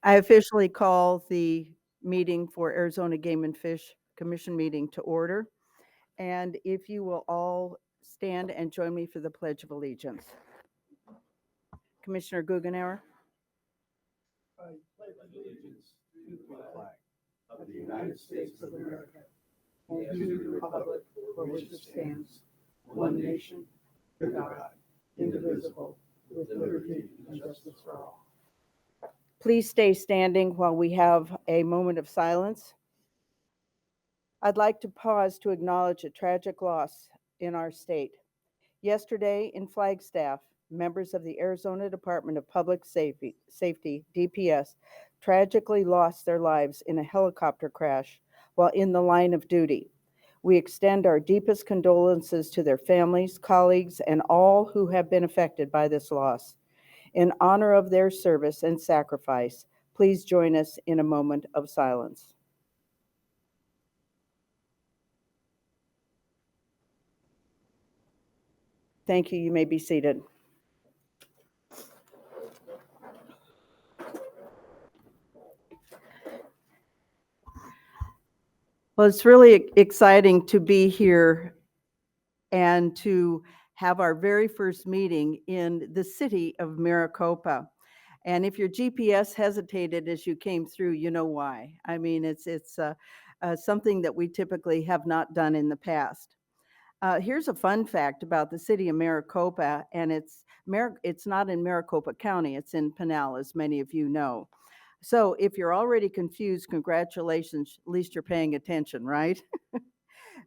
I officially call the meeting for Arizona Game and Fish Commission meeting to order. And if you will all stand and join me for the Pledge of Allegiance. Commissioner Guggenauer. I pledge allegiance to the flag of the United States of America and to the republic for which it stands, one nation, under God, indivisible, with liberty and justice for all. Please stay standing while we have a moment of silence. I'd like to pause to acknowledge a tragic loss in our state. Yesterday in Flagstaff, members of the Arizona Department of Public Safety, DPS, tragically lost their lives in a helicopter crash while in the line of duty. We extend our deepest condolences to their families, colleagues, and all who have been affected by this loss. In honor of their service and sacrifice, please join us in a moment of silence. Thank you. You may be seated. Well, it's really exciting to be here and to have our very first meeting in the city of Maricopa. And if your GPS hesitated as you came through, you know why. I mean, it's something that we typically have not done in the past. Here's a fun fact about the city of Maricopa, and it's not in Maricopa County, it's in Pinal, as many of you know. So if you're already confused, congratulations, at least you're paying attention, right?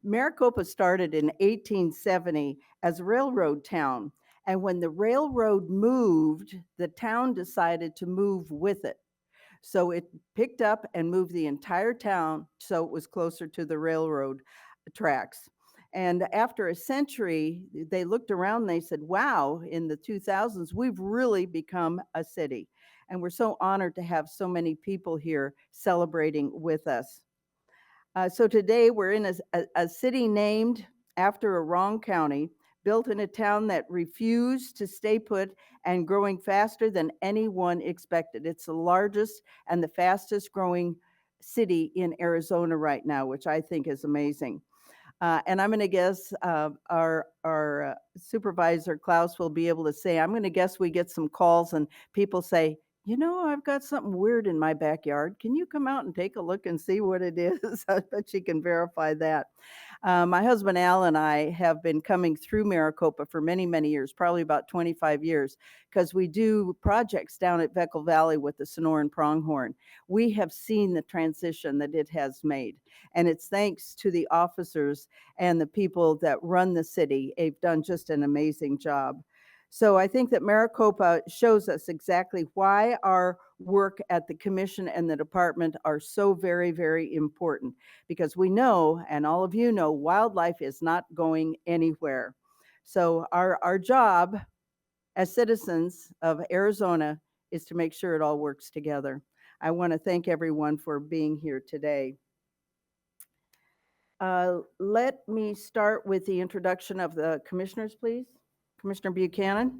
Maricopa started in 1870 as a railroad town, and when the railroad moved, the town decided to move with it. So it picked up and moved the entire town so it was closer to the railroad tracks. And after a century, they looked around and they said, wow, in the 2000s, we've really become a city. And we're so honored to have so many people here celebrating with us. So today we're in a city named after a wrong county, built in a town that refused to stay put and growing faster than anyone expected. It's the largest and the fastest growing city in Arizona right now, which I think is amazing. And I'm going to guess our supervisor, Klaus, will be able to say, I'm going to guess we get some calls and people say, you know, I've got something weird in my backyard. Can you come out and take a look and see what it is? I bet she can verify that. My husband, Al, and I have been coming through Maricopa for many, many years, probably about 25 years, because we do projects down at Veckle Valley with the Sonoran Pronghorn. We have seen the transition that it has made, and it's thanks to the officers and the people that run the city. They've done just an amazing job. So I think that Maricopa shows us exactly why our work at the commission and the department are so very, very important, because we know, and all of you know, wildlife is not going anywhere. So our job as citizens of Arizona is to make sure it all works together. I want to thank everyone for being here today. Let me start with the introduction of the commissioners, please. Commissioner Buchanan.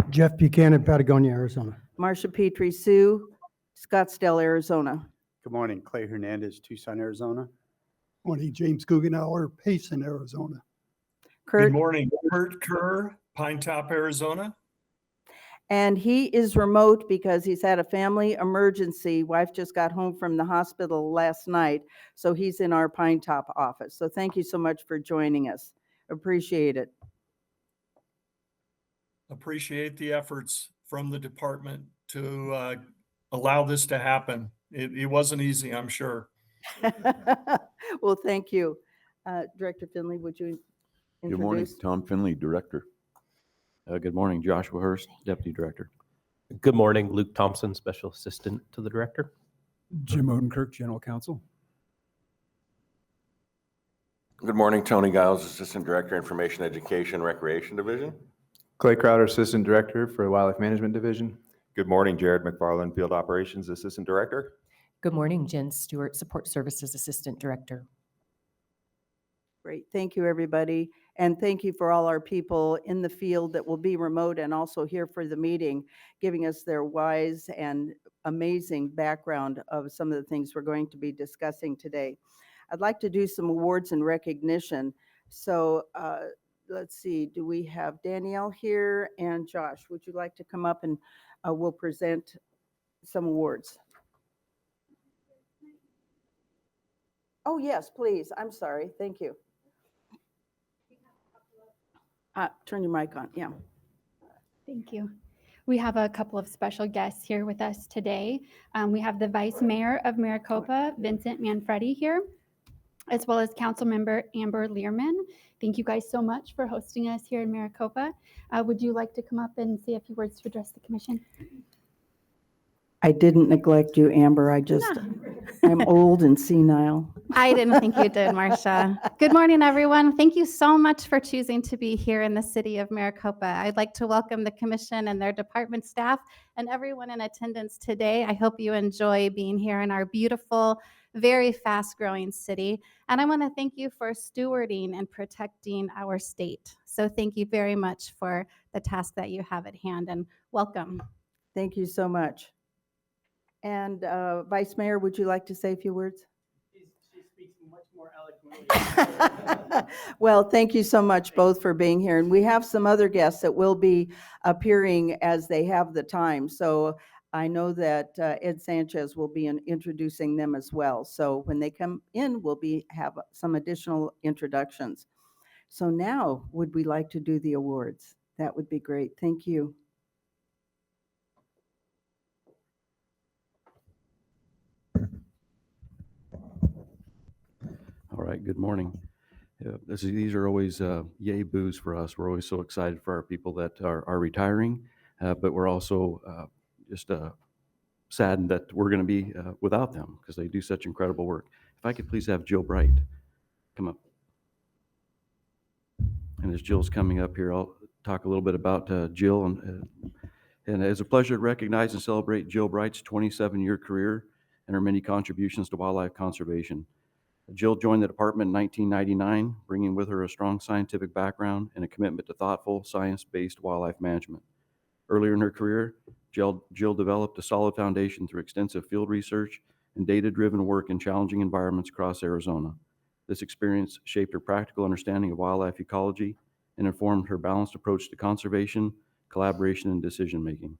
Jeff Buchanan, Patagonia, Arizona. Marsha Petrie Sue, Scottsdale, Arizona. Good morning, Clay Hernandez, Tucson, Arizona. Morning, James Guggenauer, Payson, Arizona. Kurt. Good morning, Kurt Kerr, Pine Top, Arizona. And he is remote because he's had a family emergency. Wife just got home from the hospital last night, so he's in our Pine Top office. So thank you so much for joining us. Appreciate it. Appreciate the efforts from the department to allow this to happen. It wasn't easy, I'm sure. Well, thank you. Director Finley, would you introduce? Good morning, Tom Finley, Director. Good morning, Joshua Hurst, Deputy Director. Good morning, Luke Thompson, Special Assistant to the Director. Jim Odenkirk, General Counsel. Good morning, Tony Giles, Assistant Director, Information Education Recreation Division. Clay Crowder, Assistant Director for the Wildlife Management Division. Good morning, Jared McFarland, Field Operations Assistant Director. Good morning, Jen Stewart, Support Services Assistant Director. Great, thank you, everybody. And thank you for all our people in the field that will be remote and also here for the meeting, giving us their wise and amazing background of some of the things we're going to be discussing today. I'd like to do some awards and recognition. So let's see, do we have Danielle here and Josh? Would you like to come up and we'll present some awards? Oh, yes, please. I'm sorry. Thank you. Turn your mic on. Yeah. Thank you. We have a couple of special guests here with us today. We have the Vice Mayor of Maricopa, Vincent Manfredi, here, as well as Council Member Amber Learman. Thank you guys so much for hosting us here in Maricopa. Would you like to come up and say a few words to address the commission? I didn't neglect you, Amber. I'm old and senile. I didn't think you did, Marcia. Good morning, everyone. Thank you so much for choosing to be here in the city of Maricopa. I'd like to welcome the commission and their department staff and everyone in attendance today. I hope you enjoy being here in our beautiful, very fast-growing city. And I want to thank you for stewarding and protecting our state. So thank you very much for the task that you have at hand, and welcome. Thank you so much. And Vice Mayor, would you like to say a few words? She speaks much more eloquently. Well, thank you so much both for being here. And we have some other guests that will be appearing as they have the time. So I know that Ed Sanchez will be introducing them as well. So when they come in, we'll have some additional introductions. So now, would we like to do the awards? That would be great. Thank you. All right, good morning. These are always yay boos for us. We're always so excited for our people that are retiring, but we're also just saddened that we're going to be without them because they do such incredible work. If I could please have Jill Bright come up. And as Jill's coming up here, I'll talk a little bit about Jill. And it's a pleasure to recognize and celebrate Jill Bright's 27-year career and her many contributions to wildlife conservation. Jill joined the department in 1999, bringing with her a strong scientific background and a commitment to thoughtful, science-based wildlife management. Earlier in her career, Jill developed a solid foundation through extensive field research and data-driven work in challenging environments across Arizona. This experience shaped her practical understanding of wildlife ecology and informed her balanced approach to conservation, collaboration, and decision-making.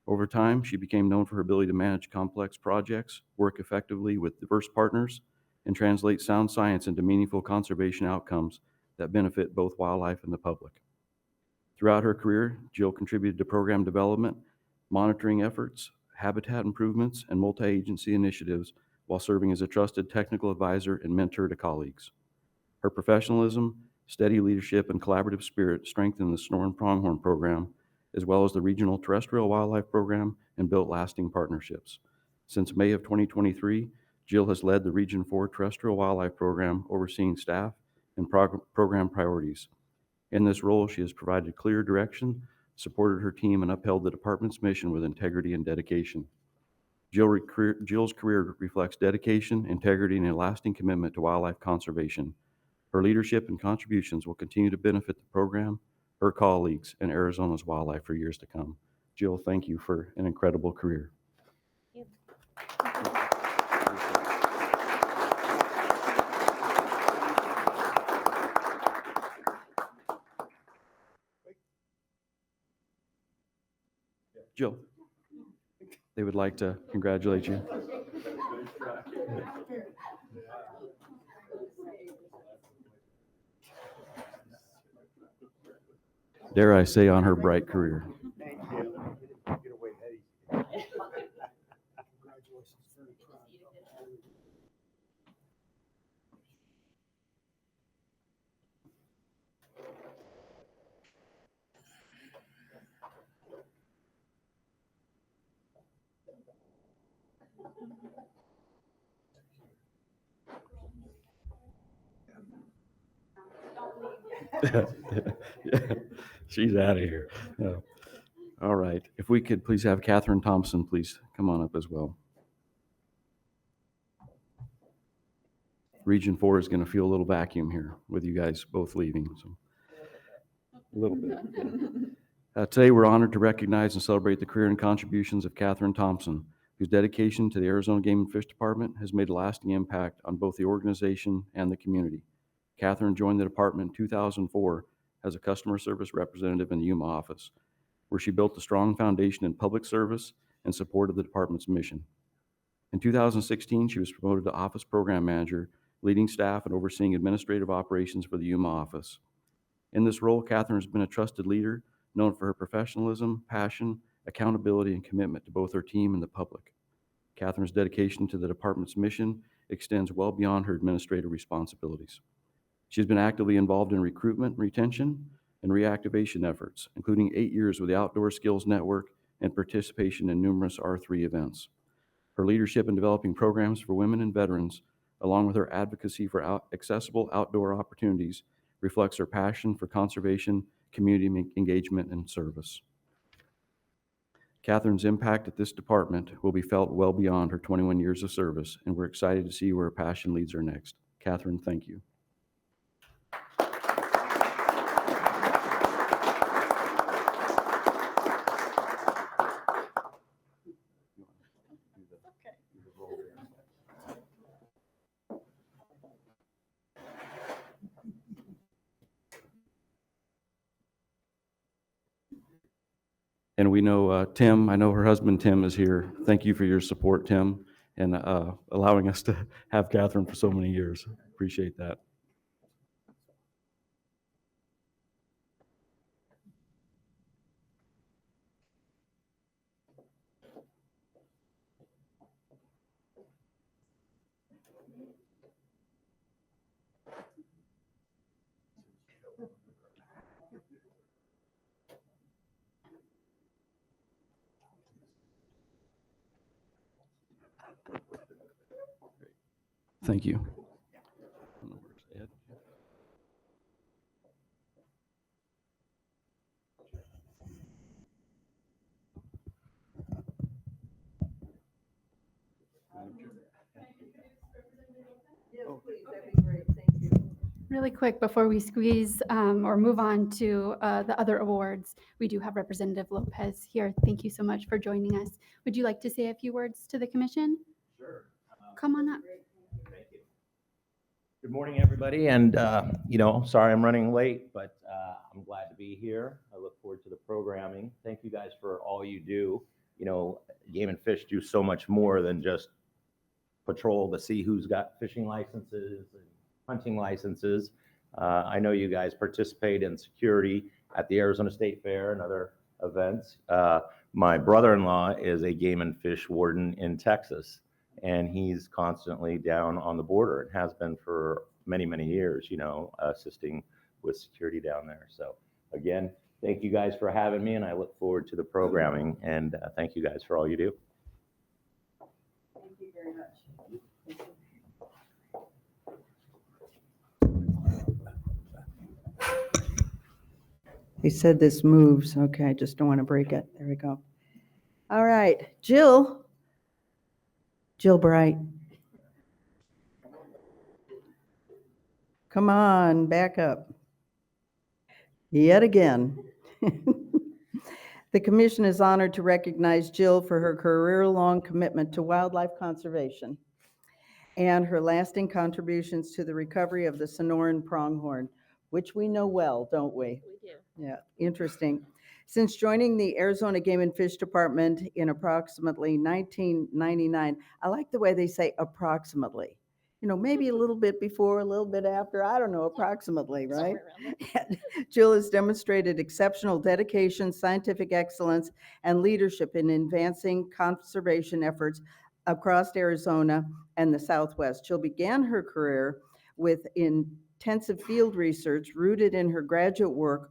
Over time, she became known for her ability to manage complex projects, work effectively with diverse partners, and translate sound science into meaningful conservation outcomes that benefit both wildlife and the public. Throughout her career, Jill contributed to program development, monitoring efforts, habitat improvements, and multi-agency initiatives while serving as a trusted technical advisor and mentor to colleagues. Her professionalism, steady leadership, and collaborative spirit strengthened the Sonoran Pronghorn Program, as well as the Regional Terrestrial Wildlife Program, and built lasting partnerships. Since May of 2023, Jill has led the Region 4 Terrestrial Wildlife Program, overseeing staff and program priorities. In this role, she has provided clear direction, supported her team, and upheld the department's mission with integrity and dedication. Jill's career reflects dedication, integrity, and a lasting commitment to wildlife conservation. Her leadership and contributions will continue to benefit the program, her colleagues, and Arizona's wildlife for years to come. Jill, thank you for an incredible career. Jill, they would like to congratulate you. Dare I say, on her bright career. She's out of here. No. All right. If we could please have Catherine Thompson, please come on up as well. Region 4 is going to feel a little vacuum here with you guys both leaving. So A little bit. Today, we're honored to recognize and celebrate the career and contributions of Catherine Thompson, whose dedication to the Arizona Game and Fish Department has made a lasting impact on both the organization and the community. Catherine joined the department in 2004 as a customer service representative in the Yuma office, where she built a strong foundation in public service and support of the department's mission. In 2016, she was promoted to office program manager, leading staff and overseeing administrative operations for the Yuma office. In this role, Catherine has been a trusted leader, known for her professionalism, passion, accountability, and commitment to both her team and the public. Catherine's dedication to the department's mission extends well beyond her administrative responsibilities. She's been actively involved in recruitment, retention, and reactivation efforts, including 8 years with the Outdoor Skills Network and participation in numerous R3 events. Her leadership in developing programs for women and veterans, along with her advocacy for accessible outdoor opportunities, reflects her passion for conservation, community engagement, and service. Catherine's impact at this department will be felt well beyond her 21 years of service, and we're excited to see where her passion leads her next. Catherine, thank you. And we know Tim, I know her husband Tim is here. Thank you for your support, Tim, and allowing us to have Catherine for so many years. Appreciate that. Thank you. Really quick, before we squeeze or move on to the other awards, we do have Representative Lopez here. Thank you so much for joining us. Would you like to say a few words to the commission? Sure. Come on up. Thank you. Good morning, everybody. And, sorry I'm running late, but I'm glad to be here. I look forward to the programming. Thank you guys for all you do. Game and Fish do so much more than just patrol to see who's got fishing licenses and hunting licenses. I know you guys participate in security at the Arizona State Fair and other events. My brother-in-law is a game and fish warden in Texas, and he's constantly down on the border and has been for many, many years, assisting with security down there. So again, thank you guys for having me, and I look forward to the programming, and thank you guys for all you do. Thank you very much. They said this moves. Okay, I just don't want to break it. There we go. All right, Jill Bright. Come on, back up. Yet again. The commission is honored to recognize Jill for her career-long commitment to wildlife conservation and her lasting contributions to the recovery of the Sonoran pronghorn, which we know well, don't we? We do. Yeah, interesting. Since joining the Arizona Game and Fish Department in approximately 1999, I like the way they say approximately. Maybe a little bit before, a little bit after, I don't know, approximately, right? Jill has demonstrated exceptional dedication, scientific excellence, and leadership in advancing conservation efforts across Arizona and the Southwest. Jill began her career with intensive field research rooted in her graduate work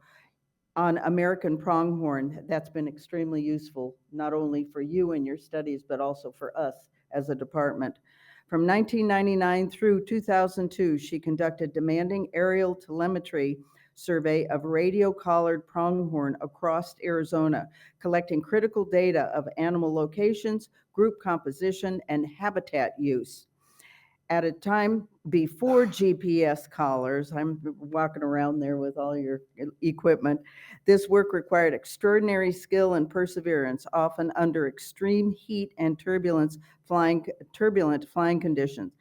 on American pronghorn. That's been extremely useful, not only for you and your studies, but also for us as a department. From 1999 through 2002, she conducted demanding aerial telemetry survey of radio-collared pronghorn across Arizona, collecting critical data of animal locations, group composition, and habitat use. At a time before GPS collars, I'm walking around there with all your equipment, this work required extraordinary skill and perseverance, often under extreme heat and turbulent flying conditions.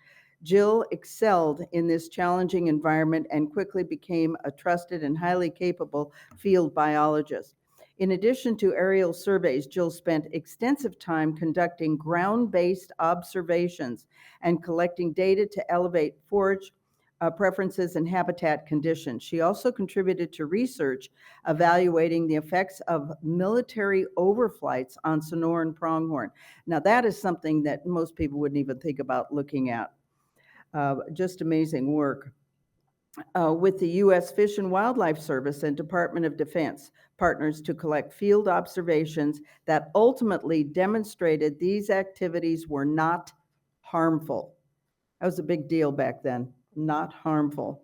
Jill excelled in this challenging environment and quickly became a trusted and highly capable field biologist. In addition to aerial surveys, Jill spent extensive time conducting ground-based observations and collecting data to elevate forage preferences and habitat conditions. She also contributed to research evaluating the effects of military overflights on Sonoran pronghorn. Now, that is something that most people wouldn't even think about looking at. Just amazing work. With the U.S. Fish and Wildlife Service and Department of Defense partners to collect field observations that ultimately demonstrated these activities were not harmful. That was a big deal back then, not harmful.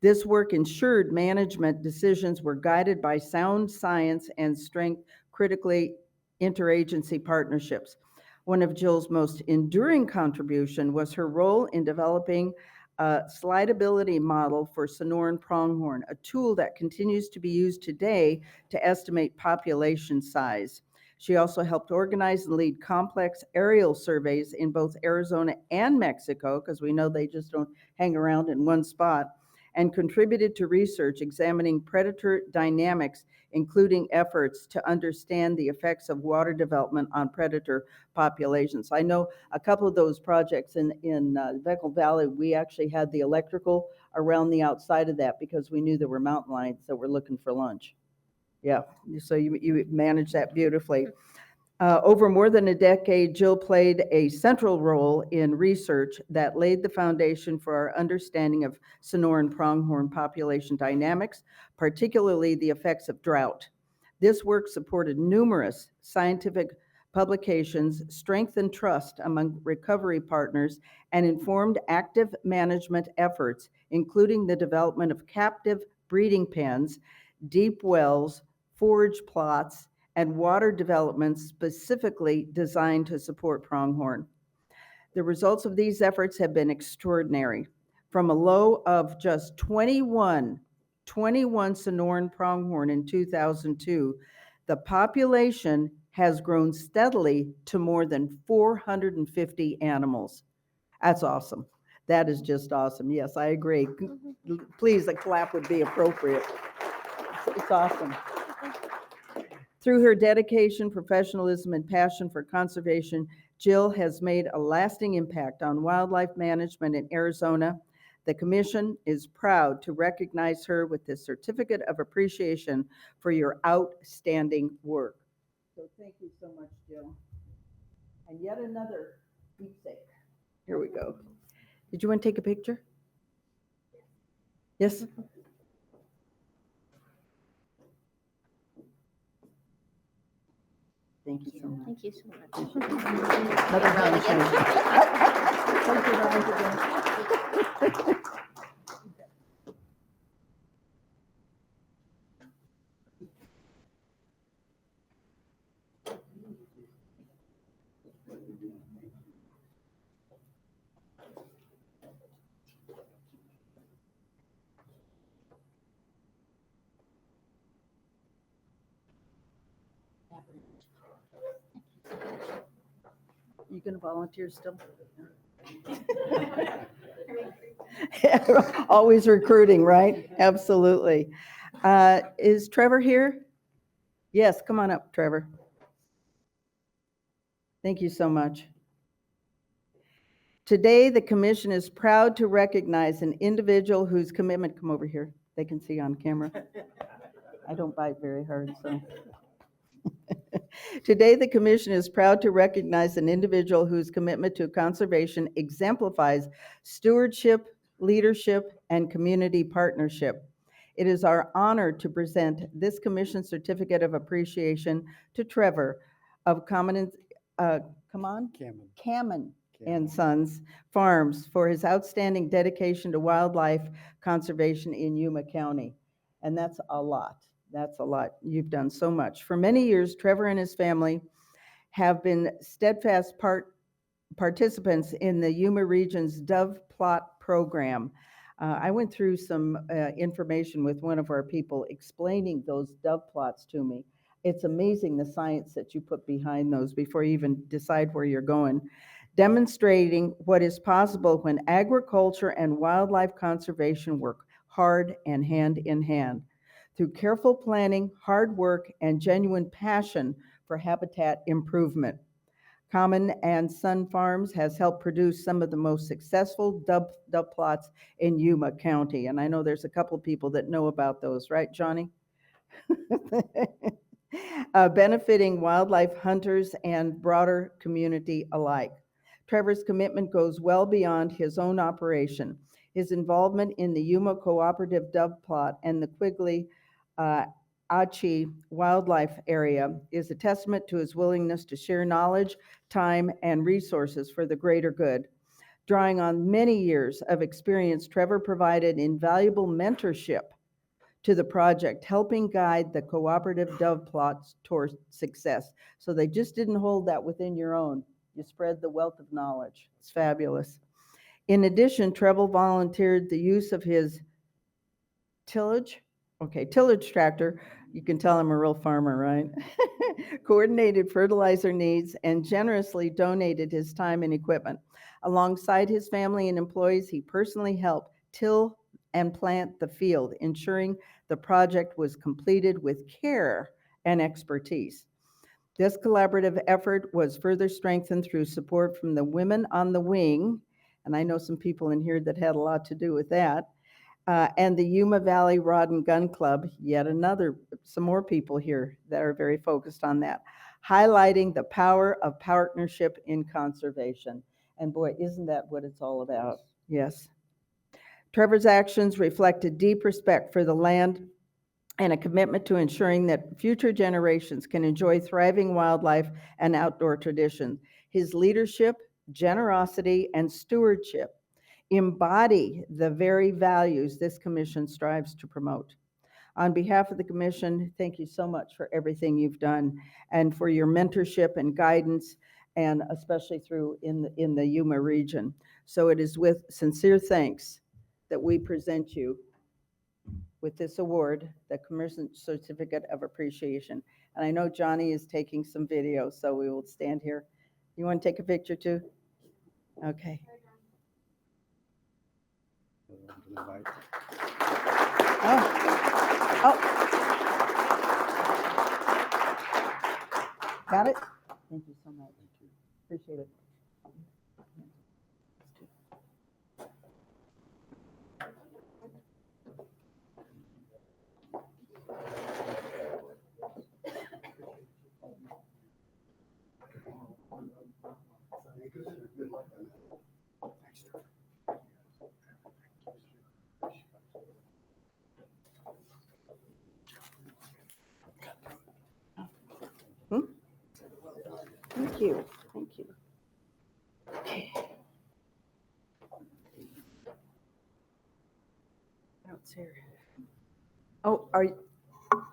This work ensured management decisions were guided by sound science and strength critically interagency partnerships. One of Jill's most enduring contribution was her role in developing a slidability model for Sonoran pronghorn, a tool that continues to be used today to estimate population size. She also helped organize and lead complex aerial surveys in both Arizona and Mexico, because we know they just don't hang around in one spot, and contributed to research examining predator dynamics, including efforts to understand the effects of water development on predator populations. I know a couple of those projects in Veckle Valley, we actually had the electrical around the outside of that because we knew there were mountain lions that were looking for lunch. Yeah, so you managed that beautifully. Over more than a decade, Jill played a central role in research that laid the foundation for our understanding of Sonoran pronghorn population dynamics, particularly the effects of drought. This work supported numerous scientific publications, strengthened trust among recovery partners, and informed active management efforts, including the development of captive breeding pens, deep wells, forage plots, and water development specifically designed to support pronghorn. The results of these efforts have been extraordinary. From a low of just 21 Sonoran pronghorn in 2002, the population has grown steadily to more than 450 animals. That's awesome. That is just awesome. Yes, I agree. Please, a clap would be appropriate. It's awesome. Through her dedication, professionalism, and passion for conservation, Jill has made a lasting impact on wildlife management in Arizona. The Commission is proud to recognize her with this certificate of appreciation for your outstanding work. So thank you so much, Jill. And yet another keepsake. Here we go. Did you want to take a picture? Yes? Thank you so much. Thank you so much. Another round. Thank you, Veronica. You gonna volunteer still? Always recruiting, right? Absolutely. Is Trevor here? Yes, come on up, Trevor. Thank you so much. Today, the Commission is proud to recognize an individual whose commitment, come over here, they can see on camera. I don't bite very hard, so. Today, the Commission is proud to recognize an individual whose commitment to conservation exemplifies stewardship, leadership, and community partnership. It is our honor to present this Commission certificate of appreciation to Trevor of Kamen and Sons Farms for his outstanding dedication to wildlife conservation in Yuma County. And that's a lot. That's a lot. You've done so much. For many years, Trevor and his family have been steadfast participants in the Yuma Region's Dove Plot Program. I went through some information with one of our people explaining those dove plots to me. It's amazing the science that you put behind those before you even decide where you're going, demonstrating what is possible when agriculture and wildlife conservation work hard and hand in hand. Through careful planning, hard work, and genuine passion for habitat improvement. Common and Sun Farms has helped produce some of the most successful dove plots in Yuma County. And I know there's a couple of people that know about those, right, Johnny? Benefiting wildlife hunters and broader community alike. Trevor's commitment goes well beyond his own operation. His involvement in the Yuma Cooperative Dove Plot and the Quigley Achi Wildlife Area is a testament to his willingness to share knowledge, time, and resources for the greater good. Drawing on many years of experience, Trevor provided invaluable mentorship to the project, helping guide the cooperative dove plots toward success. So they just didn't hold that within your own. You spread the wealth of knowledge. It's fabulous. In addition, Trevor volunteered the use of his tillage tractor. You can tell I'm a real farmer, right? Coordinated fertilizer needs and generously donated his time and equipment. Alongside his family and employees, he personally helped till and plant the field, ensuring the project was completed with care and expertise. This collaborative effort was further strengthened through support from the Women on the Wing, and I know some people in here that had a lot to do with that, and the Yuma Valley Rod and Gun Club, some more people here that are very focused on that, highlighting the power of partnership in conservation. And boy, isn't that what it's all about? Yes. Trevor's actions reflect a deep respect for the land and a commitment to ensuring that future generations can enjoy thriving wildlife and outdoor traditions. His leadership, generosity, and stewardship embody the very values this commission strives to promote. On behalf of the commission, thank you so much for everything you've done and for your mentorship and guidance, and especially in the Yuma region. So it is with sincere thanks that we present you with this award, the Commission Certificate of Appreciation. And I know Johnny is taking some video, so we will stand here. You want to take a picture too? Okay. Oh. Got it? Thank you so much. Appreciate it. Thank you. Thank you. Okay. It's here. Oh,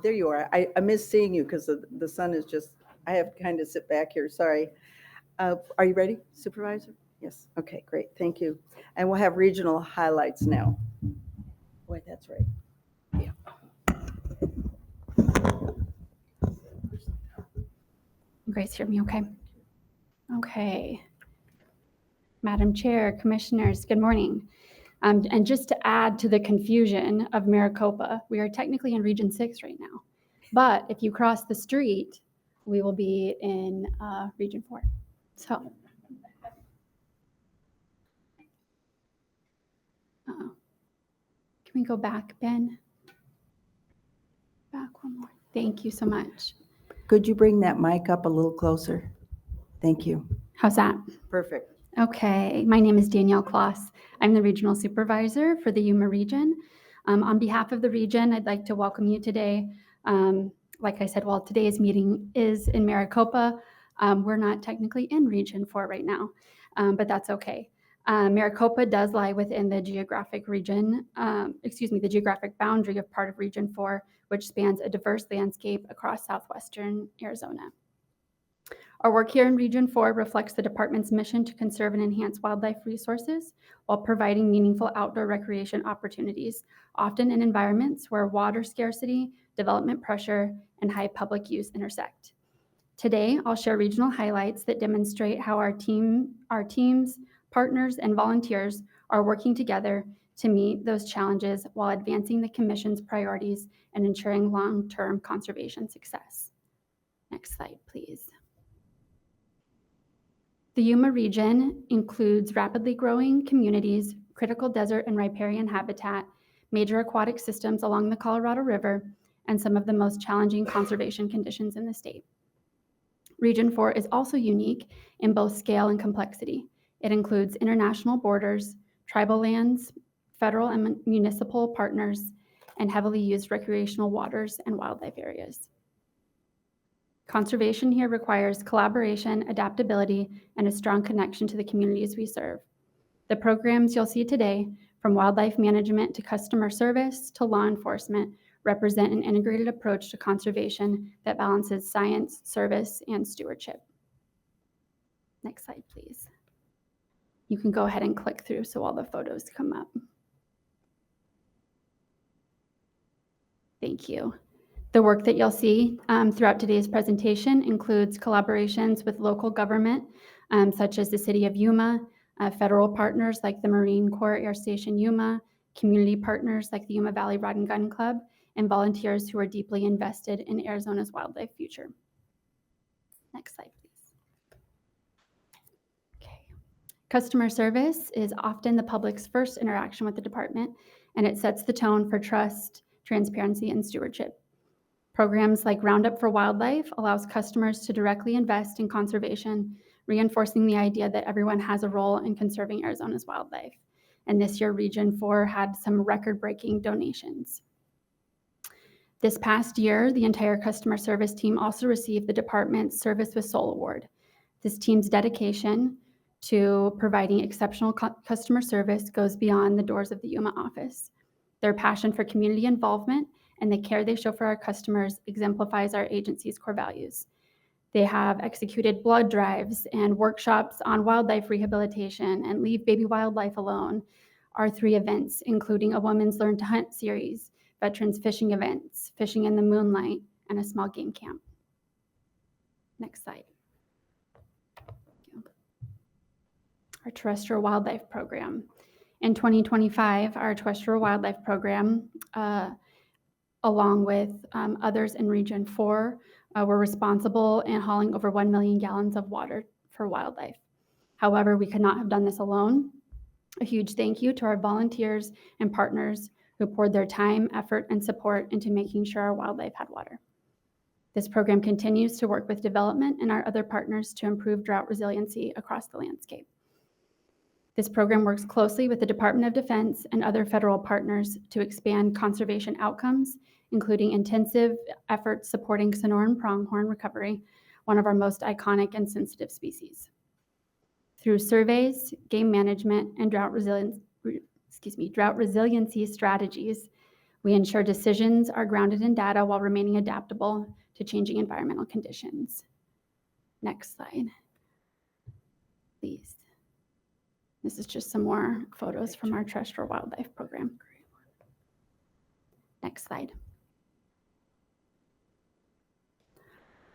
there you are. I miss seeing you because the sun is just, I have to kind of sit back here. Sorry. Are you ready, Supervisor? Yes. Okay, great. Thank you. And we'll have regional highlights now. Boy, that's right. Yeah. Grace, hear me okay? Okay. Madam Chair, Commissioners, good morning. And just to add to the confusion of Maricopa, we are technically in Region 6 right now. But if you cross the street, we will be in Region 4. So, can we go back, Ben? Back one more. Thank you so much. Could you bring that mic up a little closer? Thank you. How's that? Perfect. Okay, my name is Danielle Kloss. I'm the Regional Supervisor for the Yuma region. On behalf of the region, I'd like to welcome you today. Like I said, while today's meeting is in Maricopa, we're not technically in Region 4 right now, but that's okay. Maricopa does lie within the geographic region, the geographic boundary of part of Region 4, which spans a diverse landscape across southwestern Arizona. Our work here in Region 4 reflects the department's mission to conserve and enhance wildlife resources while providing meaningful outdoor recreation opportunities, often in environments where water scarcity, development pressure, and high public use intersect. Today, I'll share regional highlights that demonstrate how our teams, partners, and volunteers are working together to meet those challenges while advancing the Commission's priorities and ensuring long-term conservation success. Next slide, please. The Yuma region includes rapidly growing communities, critical desert and riparian habitat, major aquatic systems along the Colorado River, and some of the most challenging conservation conditions in the state. Region 4 is also unique in both scale and complexity. It includes international borders, tribal lands, federal and municipal partners, and heavily used recreational waters and wildlife areas. Conservation here requires collaboration, adaptability, and a strong connection to the communities we serve. The programs you'll see today, from wildlife management to customer service to law enforcement, represent an integrated approach to conservation that balances science, service, and stewardship. Next slide, please. You can go ahead and click through so all the photos come up. Thank you. The work that you'll see throughout today's presentation includes collaborations with local government, such as the City of Yuma, federal partners like the Marine Corps Air Station Yuma, community partners like the Yuma Valley Rod and Gun Club, and volunteers who are deeply invested in Arizona's wildlife future. Next slide, please. Okay. Customer service is often the public's first interaction with the department, and it sets the tone for trust, transparency, and stewardship. Programs like Roundup for Wildlife allows customers to directly invest in conservation, reinforcing the idea that everyone has a role in conserving Arizona's wildlife. And this year, Region 4 had some record-breaking donations. This past year, the entire customer service team also received the department's Service with Soul Award. This team's dedication to providing exceptional customer service goes beyond the doors of the Yuma office. Their passion for community involvement and the care they show for our customers exemplifies our agency's core values. They have executed blood drives and workshops on wildlife rehabilitation and Leave Baby Wildlife Alone, our 3 events, including a Women's Learn to Hunt series, veterans fishing events, fishing in the moonlight, and a small game camp. Next slide. Our terrestrial wildlife program. In 2025, our terrestrial wildlife program, along with others in Region 4, were responsible in hauling over 1 million gallons of water for wildlife. However, we could not have done this alone. A huge thank you to our volunteers and partners who poured their time, effort, and support into making sure our wildlife had water. This program continues to work with development and our other partners to improve drought resiliency across the landscape. This program works closely with the Department of Defense and other federal partners to expand conservation outcomes, including intensive efforts supporting Sonoran pronghorn recovery, one of our most iconic and sensitive species. Through surveys, game management, and drought resiliency strategies, we ensure decisions are grounded in data while remaining adaptable to changing environmental conditions. Next slide, please. This is just some more photos from our terrestrial wildlife program. Next slide.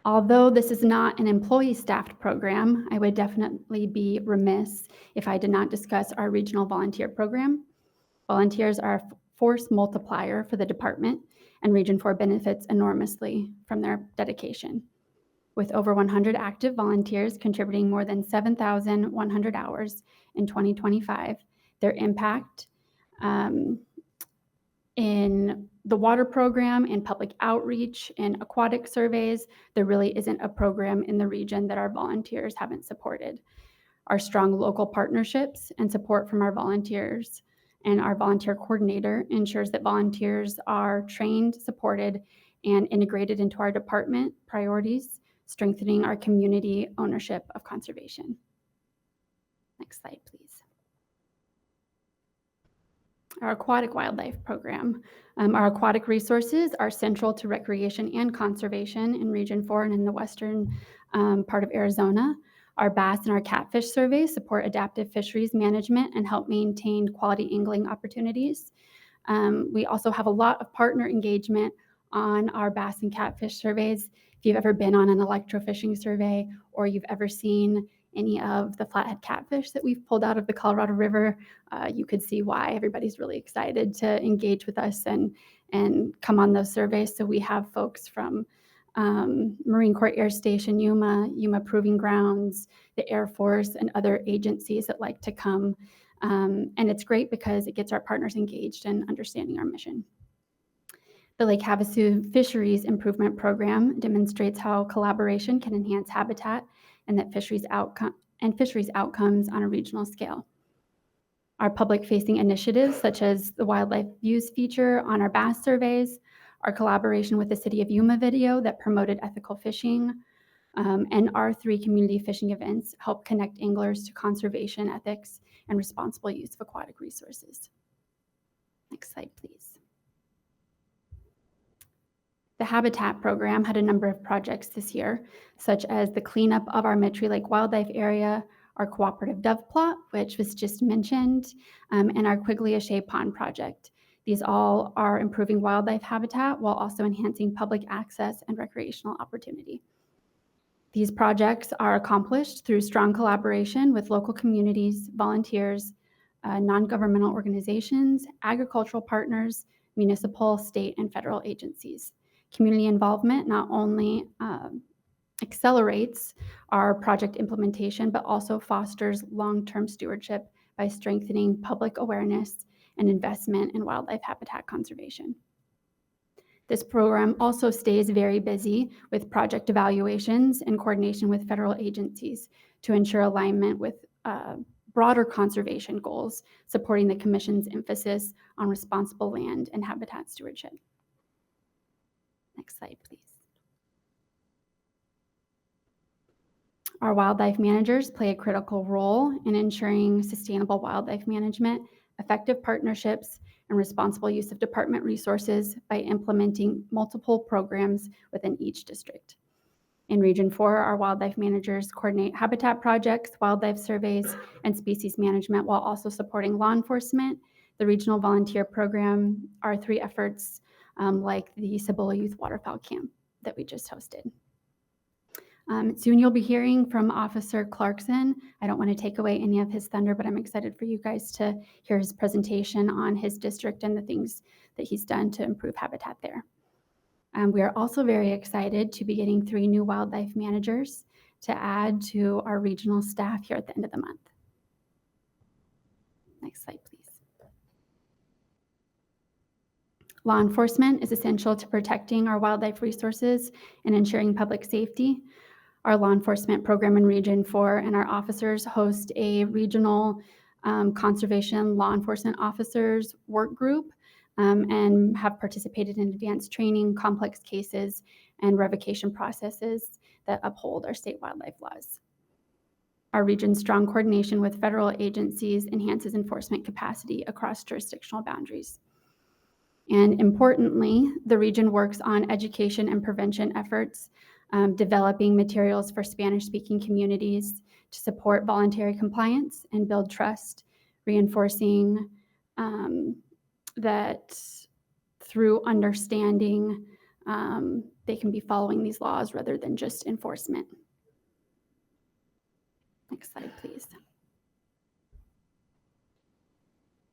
Although this is not an employee-staffed program, I would definitely be remiss if I did not discuss our regional volunteer program. Volunteers are a force multiplier for the department, and Region 4 benefits enormously from their dedication. With over 100 active volunteers contributing more than 7,100 hours in 2025, their impact in the water program, in public outreach, in aquatic surveys, there really isn't a program in the region that our volunteers haven't supported. Our strong local partnerships and support from our volunteers and our volunteer coordinator ensures that volunteers are trained, supported, and integrated into our department priorities, strengthening our community ownership of conservation. Next slide, please. our aquatic wildlife program. Our aquatic resources are central to recreation and conservation in Region 4 and in the western part of Arizona. Our bass and our catfish surveys support adaptive fisheries management and help maintain quality angling opportunities. We also have a lot of partner engagement on our bass and catfish surveys. If you've ever been on an electrofishing survey or you've ever seen any of the flathead catfish that we've pulled out of the Colorado River, you could see why everybody's really excited to engage with us and come on those surveys. So we have folks from Marine Corps Air Station, Yuma Proving Grounds, the Air Force, and other agencies that like to come. And it's great because it gets our partners engaged in understanding our mission. The Lake Havasu Fisheries Improvement Program demonstrates how collaboration can enhance habitat and that fisheries outcomes on a regional scale. Our public-facing initiatives, such as the Wildlife Views feature on our bass surveys, our collaboration with the City of Yuma video that promoted ethical fishing, and our 3 community fishing events help connect anglers to conservation ethics and responsible use of aquatic resources. Next slide, please. The Habitat program had a number of projects this year, such as the cleanup of our Mitri Lake Wildlife Area, our cooperative dove plot, which was just mentioned, and our Quigley-O'Shea Pond project. These all are improving wildlife habitat while also enhancing public access and recreational opportunity. These projects are accomplished through strong collaboration with local communities, volunteers, non-governmental organizations, agricultural partners, municipal, state, and federal agencies. Community involvement not only accelerates our project implementation, but also fosters long-term stewardship by strengthening public awareness and investment in wildlife habitat conservation. This program also stays very busy with project evaluations in coordination with federal agencies to ensure alignment with broader conservation goals, supporting the Commission's emphasis on responsible land and habitat stewardship. Next slide, please. Our wildlife managers play a critical role in ensuring sustainable wildlife management, effective partnerships, and responsible use of department resources by implementing multiple programs within each district. In Region 4, our wildlife managers coordinate habitat projects, wildlife surveys, and species management while also supporting law enforcement, the regional volunteer program, our 3 efforts like the Cibola Youth Waterfowl Camp that we just hosted. Soon you'll be hearing from Officer Clarkson. I don't want to take away any of his thunder, but I'm excited for you guys to hear his presentation on his district and the things that he's done to improve habitat there. We are also very excited to be getting 3 new wildlife managers to add to our regional staff here at the end of the month. Next slide, please. Law enforcement is essential to protecting our wildlife resources and ensuring public safety. Our law enforcement program in Region 4 and our officers host a regional conservation law enforcement officers work group and have participated in advanced training, complex cases, and revocation processes that uphold our state wildlife laws. Our region's strong coordination with federal agencies enhances enforcement capacity across jurisdictional boundaries. And importantly, the region works on education and prevention efforts, developing materials for Spanish-speaking communities to support voluntary compliance and build trust, reinforcing that through understanding, they can be following these laws rather than just enforcement. Next slide, please.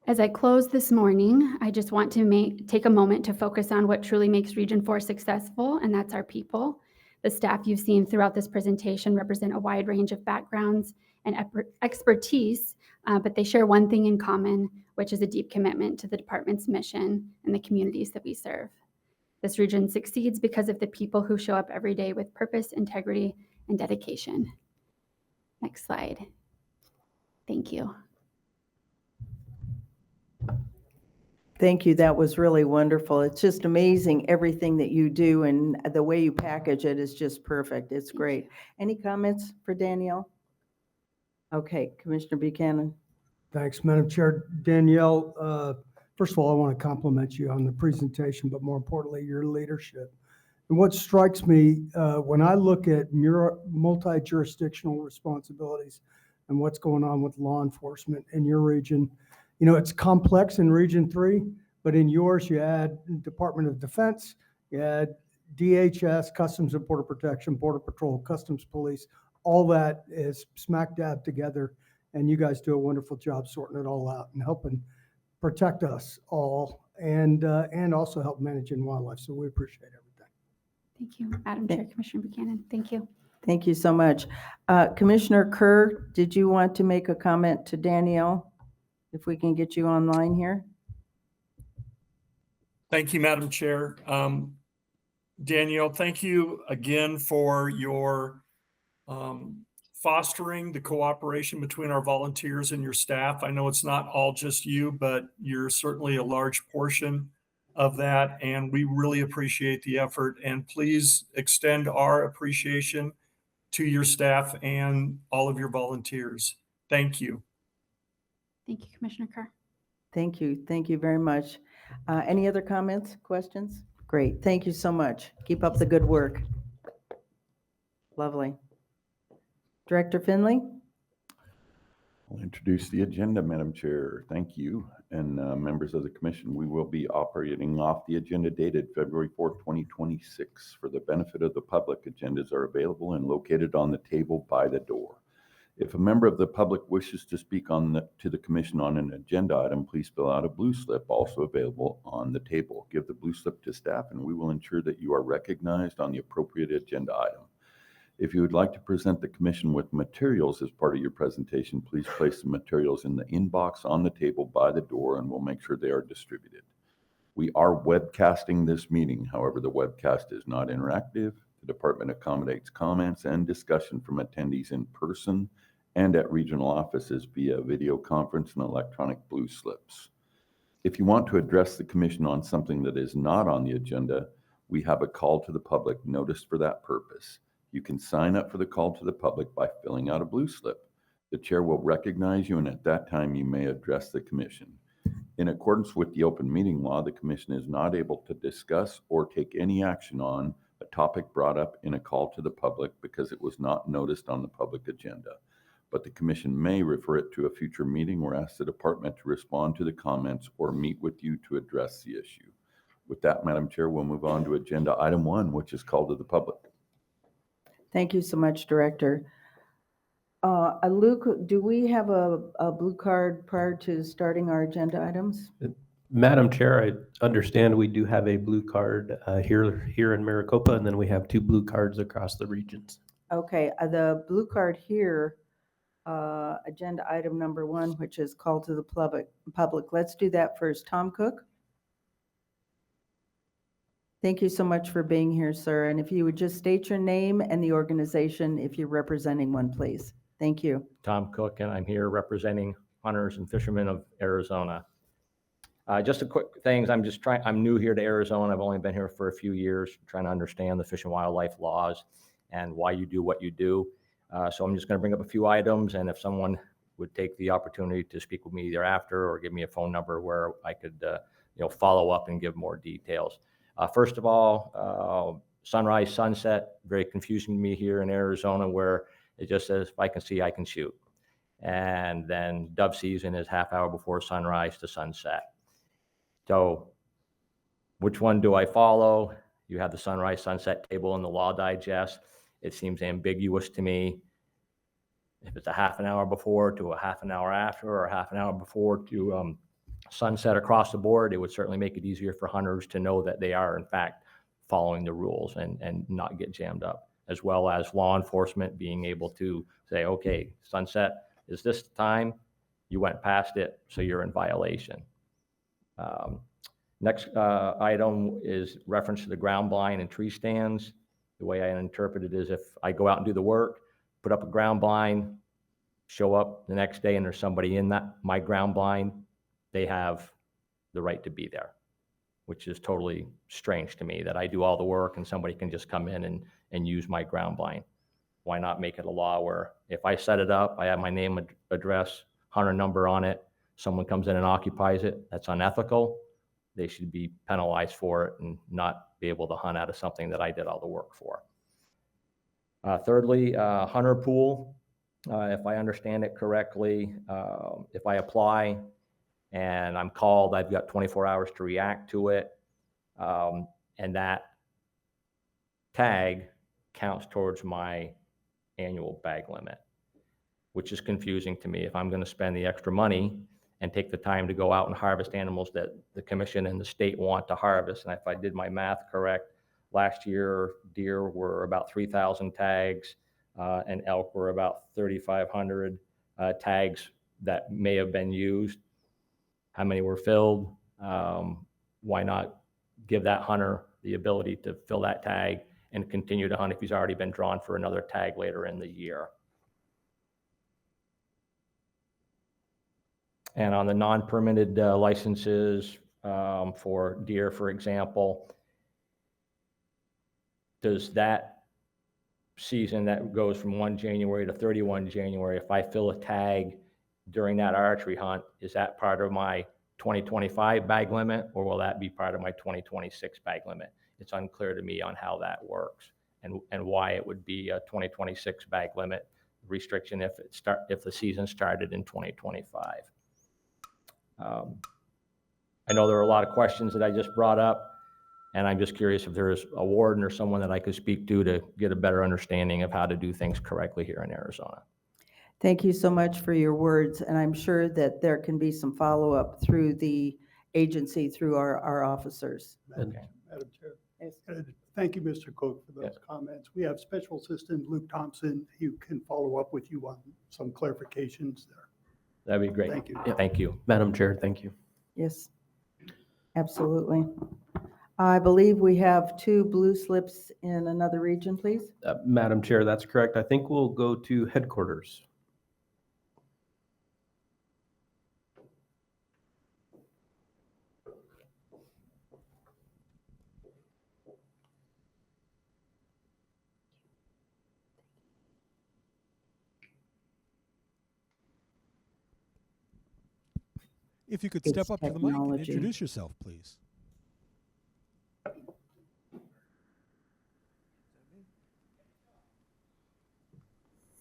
As I close this morning, I just want to take a moment to focus on what truly makes Region 4 successful, and that's our people. The staff you've seen throughout this presentation represent a wide range of backgrounds and expertise, but they share one thing in common, which is a deep commitment to the department's mission and the communities that we serve. This region succeeds because of the people who show up every day with purpose, integrity, and dedication. Next slide. Thank you. Thank you. That was really wonderful. It's just amazing everything that you do, and the way you package it is just perfect. It's great. Any comments for Danielle? Okay, Commissioner Buchanan. Thanks, Madam Chair. Danielle, First of all, I want to compliment you on the presentation, but more importantly, your leadership. And what strikes me when I look at multi-jurisdictional responsibilities and what's going on with law enforcement in your region, it's complex in Region 3, but in yours, you add Department of Defense, you add DHS, Customs and Border Protection, Border Patrol, Customs Police, all that is smack dab together. And you guys do a wonderful job sorting it all out and helping protect us all and also help managing wildlife. So we appreciate everything. Thank you, Madam Chair, Commissioner Buchanan. Thank you. Thank you so much. Commissioner Kerr, did you want to make a comment to Danielle? If we can get you online here. Thank you, Madam Chair. Danielle, thank you again for your fostering the cooperation between our volunteers and your staff. I know it's not all just you, but you're certainly a large portion of that, and we really appreciate the effort. And please extend our appreciation to your staff and all of your volunteers. Thank you. Thank you, Commissioner Kerr. Thank you. Thank you very much. Any other comments, questions? Great. Thank you so much. Keep up the good work. Lovely. Director Finley? I'll introduce the agenda, Madam Chair. Thank you. And members of the commission, we will be operating off the agenda dated February 4th, 2026. For the benefit of the public, agendas are available and located on the table by the door. If a member of the public wishes to speak to the commission on an agenda item, please fill out a blue slip, also available on the table. Give the blue slip to staff and we will ensure that you are recognized on the appropriate agenda item. If you would like to present the commission with materials as part of your presentation, please place the materials in the inbox on the table by the door and we'll make sure they are distributed. We are webcasting this meeting. However, the webcast is not interactive. The department accommodates comments and discussion from attendees in person and at regional offices via video conference and electronic blue slips. If you want to address the commission on something that is not on the agenda, we have a call to the public notice for that purpose. You can sign up for the call to the public by filling out a blue slip. The chair will recognize you and at that time you may address the commission. In accordance with the open meeting law, the commission is not able to discuss or take any action on a topic brought up in a call to the public because it was not noticed on the public agenda. But the commission may refer it to a future meeting or ask the department to respond to the comments or meet with you to address the issue. With that, Madam Chair, we'll move on to agenda item 1, which is called to the public. Thank you so much, Director. Luke, do we have a blue card prior to starting our agenda items? Madam Chair, I understand we do have a blue card here in Maricopa, and then we have 2 blue cards across the regions. Okay, the blue card here, agenda item number 1, which is call to the public. Let's do that first. Tom Cook? Thank you so much for being here, sir. And if you would just state your name and the organization if you're representing one, please. Thank you. Tom Cook, and I'm here representing hunters and fishermen of Arizona. Just a quick things. I'm new here to Arizona. I've only been here for a few years, trying to understand the fish and wildlife laws and why you do what you do. So I'm just going to bring up a few items, and if someone would take the opportunity to speak with me thereafter or give me a phone number where I could follow up and give more details. First of all, sunrise, sunset, very confusing to me here in Arizona where it just says, if I can see, I can shoot. And then dove season is half hour before sunrise to sunset. So which one do I follow? You have the sunrise, sunset table in the Law Digest. It seems ambiguous to me. If it's a half an hour before to a half an hour after or a half an hour before to sunset across the board, it would certainly make it easier for hunters to know that they are in fact following the rules and not get jammed up, as well as law enforcement being able to say, okay, sunset is this time, you went past it, so you're in violation. Next item is reference to the ground blind and tree stands. The way I interpret it is if I go out and do the work, put up a ground blind, show up the next day and there's somebody in my ground blind, they have the right to be there, which is totally strange to me that I do all the work and somebody can just come in and use my ground blind. Why not make it a law where if I set it up, I have my name, address, hunter number on it, someone comes in and occupies it, that's unethical. They should be penalized for it and not be able to hunt out of something that I did all the work for. Thirdly, hunter pool. If I understand it correctly, if I apply and I'm called, I've got 24 hours to react to it. And that tag counts towards my annual bag limit, which is confusing to me. If I'm going to spend the extra money and take the time to go out and harvest animals that the commission and the state want to harvest, and if I did my math correct, last year deer were about 3,000 tags and elk were about 3,500 tags that may have been used. How many were filled? Why not give that hunter the ability to fill that tag and continue to hunt if he's already been drawn for another tag later in the year? And on the non-permitted licenses for deer, for example, does that season that goes from 1 January to 31 January, if I fill a tag during that archery hunt, is that part of my 2025 bag limit, or will that be part of my 2026 bag limit? It's unclear to me on how that works and why it would be a 2026 bag limit restriction if the season started in 2025. I know there are a lot of questions that I just brought up, and I'm just curious if there's a warden or someone that I could speak to get a better understanding of how to do things correctly here in Arizona. Thank you so much for your words, and I'm sure that there can be some follow-up through the agency, through our officers. Madam Chair. Thank you, Mr. Cook, for those comments. We have Special Assistant Luke Thompson, who can follow up with you on some clarifications there. That'd be great. Thank you. Yeah, thank you. Madam Chair, thank you. Yes, absolutely. I believe we have 2 blue slips in another region, please. Madam Chair, that's correct. I think we'll go to headquarters. If you could It's step up to the mic and technology. introduce yourself, please.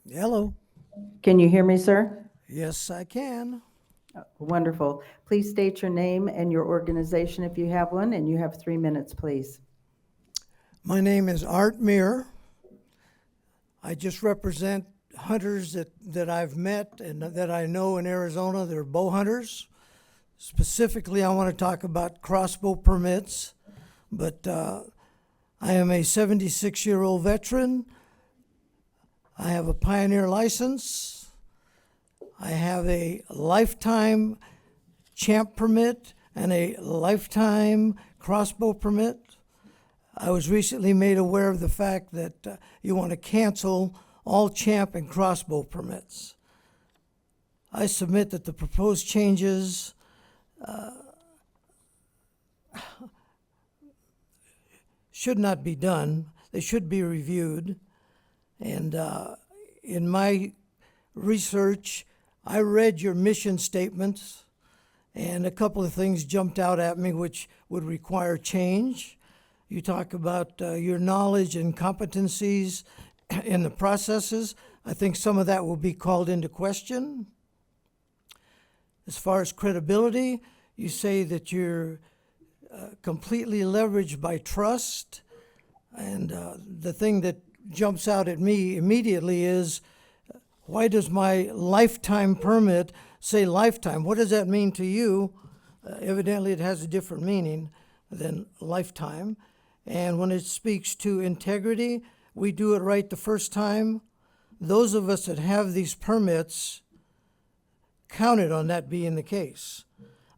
Hello. Can you hear me, sir? Yes, I can. Wonderful. Please state your name and your organization if you have one, and you have 3 minutes, please. My name is Art Muir. I just represent hunters that I've met and that I know in Arizona. They're bow hunters. Specifically, I want to talk about crossbow permits, but I am a 76-year-old veteran. I have a pioneer license. I have a lifetime champ permit and a lifetime crossbow permit. I was recently made aware of the fact that you want to cancel all champ and crossbow permits. I submit that the proposed changes should not be done. They should be reviewed. And in my research, I read your mission statements, and a couple of things jumped out at me which would require change. You talk about your knowledge and competencies in the processes. I think some of that will be called into question. As far as credibility, you say that you're completely leveraged by trust. And the thing that jumps out at me immediately is, why does my lifetime permit say lifetime? What does that mean to you? Evidently, it has a different meaning than lifetime. And when it speaks to integrity, we do it right the first time. Those of us that have these permits counted on that being the case.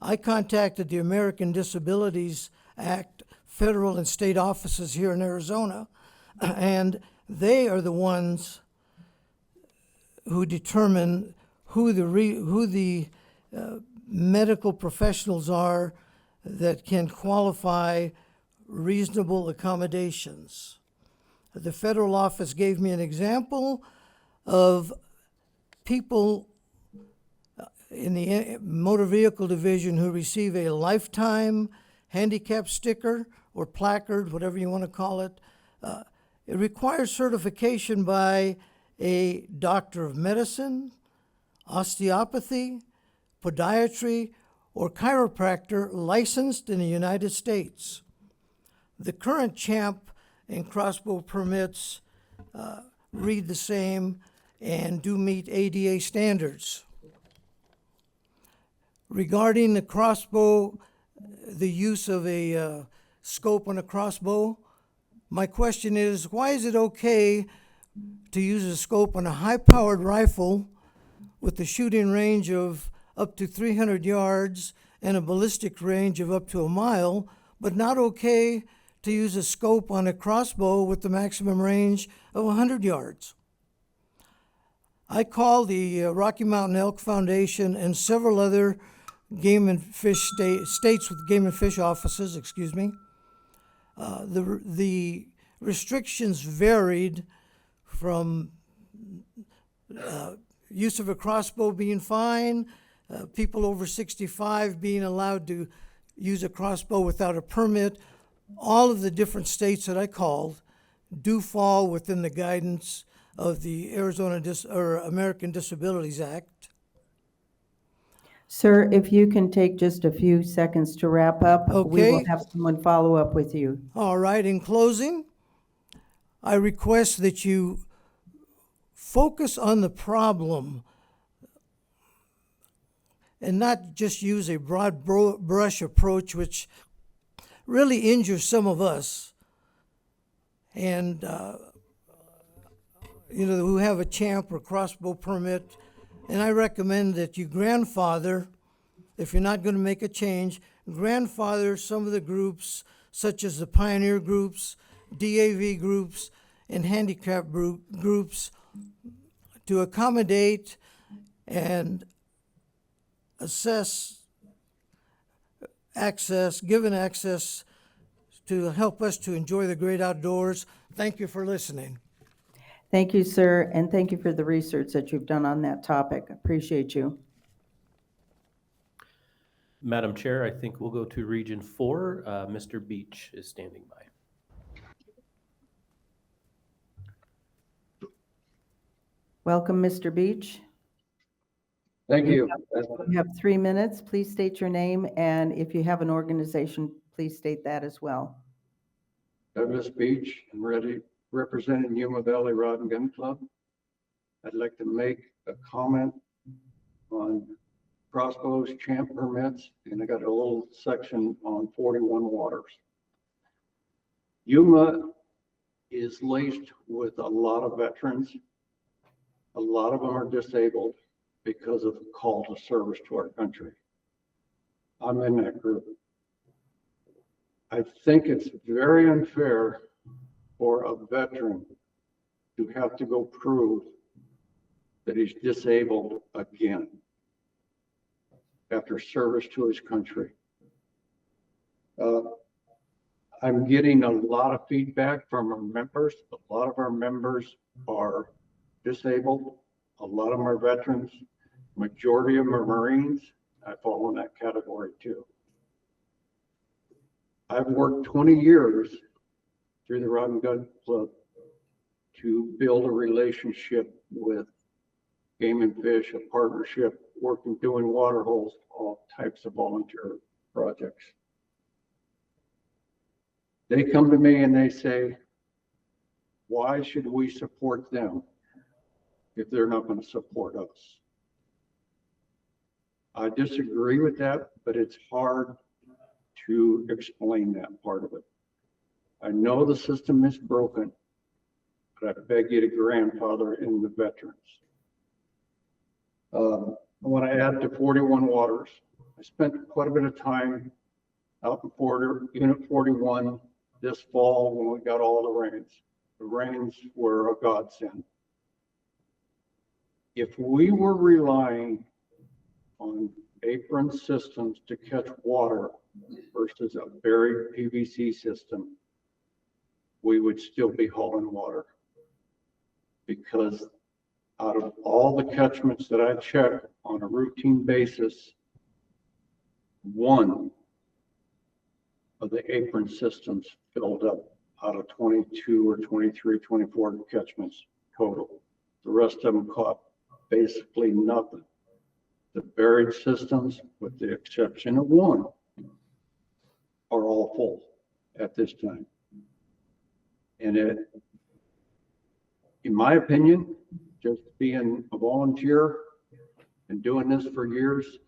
I contacted the American Disabilities Act federal and state offices here in Arizona, and they are the ones who determine who the medical professionals are that can qualify reasonable accommodations. The federal office gave me an example of people in the motor vehicle division who receive a lifetime handicap sticker or placard, whatever you want to call it. It requires certification by a doctor of medicine, osteopathy, podiatry, or chiropractor licensed in the United States. The current champ and crossbow permits read the same and do meet ADA standards. Regarding the crossbow, the use of a scope on a crossbow, my question is, why is it okay to use a scope on a high-powered rifle with a shooting range of up to 300 yards and a ballistic range of up to a mile, but not okay to use a scope on a crossbow with the maximum range of 100 yards? I call the Rocky Mountain Elk Foundation and several other game and fish states with game and fish offices, the restrictions varied from use of a crossbow being fine, people over 65 being allowed to use a crossbow without a permit. All of the different states that I called do fall within the guidance of the American Disabilities Act. Sir, if you can take just a few seconds to wrap up, we will Okay. have someone follow up with you. All right, in closing, I request that you focus on the problem and not just use a broad brush approach, which really injures some of us and who have a champ or crossbow permit. And I recommend that you grandfather, if you're not going to make a change, grandfather some of the groups, such as the pioneer groups, DAV groups, and handicap groups, to accommodate and assess access, given access to help us to enjoy the great outdoors. Thank you for listening. Thank you, sir, and thank you for the research that you've done on that topic. Appreciate you. Madam Chair, I think we'll go to Region 4. Mr. Beach is standing by. Welcome, Mr. Beach. Thank you. You have 3 minutes. Please state your name, and if you have an organization, please state that as well. Douglas Beach, I'm representing Yuma Valley Rod and Gun Club. I'd like to make a comment on crossbows, champ permits, and I got a little section on 41 waters. Yuma is laced with a lot of veterans. A lot of them are disabled because of the call to service to our country. I'm in that group. I think it's very unfair for a veteran to have to go prove that he's disabled again after service to his country. I'm getting a lot of feedback from our members. A lot of our members are disabled. A lot of them are veterans. Majority of them are Marines. I fall in that category too. I've worked 20 years through the Rod and Gun Club to build a relationship with Game and Fish, a partnership, working, doing water holes, all types of volunteer projects. They come to me and they say, why should we support them if they're not going to support us? I disagree with that, but it's hard to explain that part of it. I know the system is broken, but I beg you to grandfather in the veterans. I want to add to 41 waters. I spent quite a bit of time out in Unit 41 this fall when we got all the rains. The rains were a godsend. If we were relying on apron systems to catch water versus a buried PVC system, we would still be hauling water because out of all the catchments that I check on a routine basis, one of the apron systems filled up out of 22 or 23, 24 catchments total. The rest of them caught basically nothing. The buried systems, with the exception of one, are all full at this time. And it, in my opinion, just being a volunteer and doing this for years,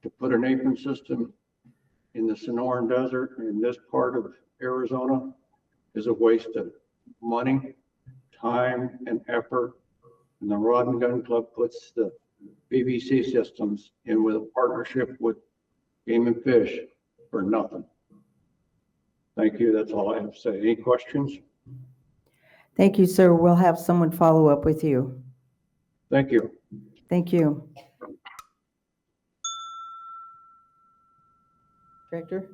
to put an apron system in the Sonoran Desert in this part of Arizona is a waste of money, time, and effort. And the Rod and Gun Club puts the BBC systems in with a partnership with Game and Fish for nothing. Thank you. That's all I have to say. Any questions? Thank you, sir. We'll have someone follow up with you. Thank you. Thank you. Director?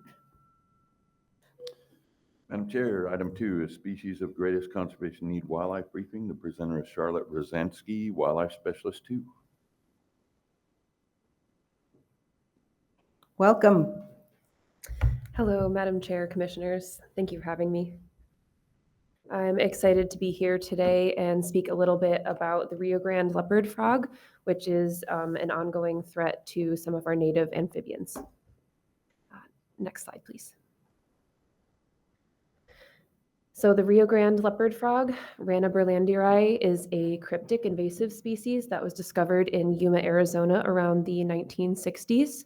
Madam Chair, item 2 is Species of Greatest Conservation Need Wildlife Briefing. The presenter is Charlotte Rosansky, Wildlife Specialist 2. Welcome. Hello, Madam Chair, Commissioners. Thank you for having me. I'm excited to be here today and speak a little bit about the Rio Grande leopard frog, which is an ongoing threat to some of our native amphibians. Next slide, please. So the Rio Grande leopard frog, Rana berlandii, is a cryptic invasive species that was discovered in Yuma, Arizona around the 1960s.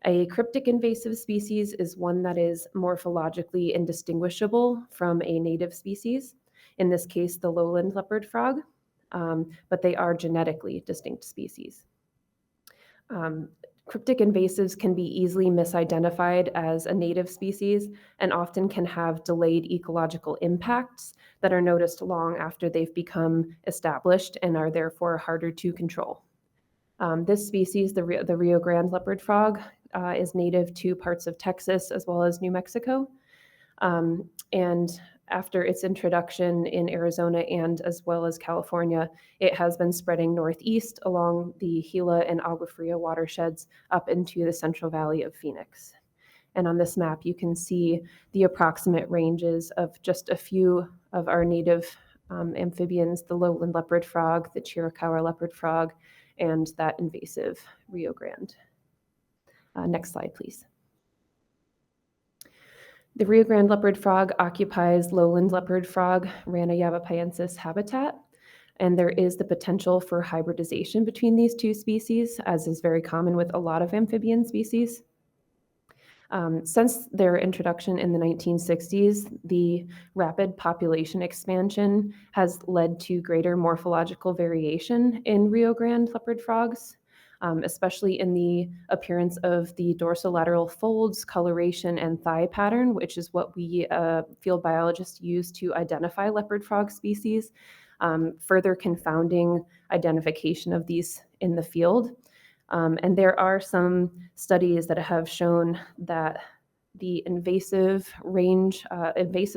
A cryptic invasive species is one that is morphologically indistinguishable from a native species, in this case, the lowland leopard frog, but they are genetically distinct species. Cryptic invasives can be easily misidentified as a native species and often can have delayed ecological impacts that are noticed long after they've become established and are therefore harder to control. This species, the Rio Grande leopard frog, is native to parts of Texas as well as New Mexico. And after its introduction in Arizona and as well as California, it has been spreading northeast along the Gila and Agua Fria watersheds up into the Central Valley of Phoenix. And on this map, you can see the approximate ranges of just a few of our native amphibians, the lowland leopard frog, the Chiricahua leopard frog, and that invasive Rio Grande. Next slide, please. The Rio Grande leopard frog occupies lowland leopard frog, Rana yavapaensis habitat, and there is the potential for hybridization between these two species, as is very common with a lot of amphibian species. Since their introduction in the 1960s, the rapid population expansion has led to greater morphological variation in Rio Grande leopard frogs, especially in the appearance of the dorsolateral folds, coloration, and thigh pattern, which is what we field biologists use to identify leopard frog species, further confounding identification of these in the field. And there are some studies that have shown that the invasive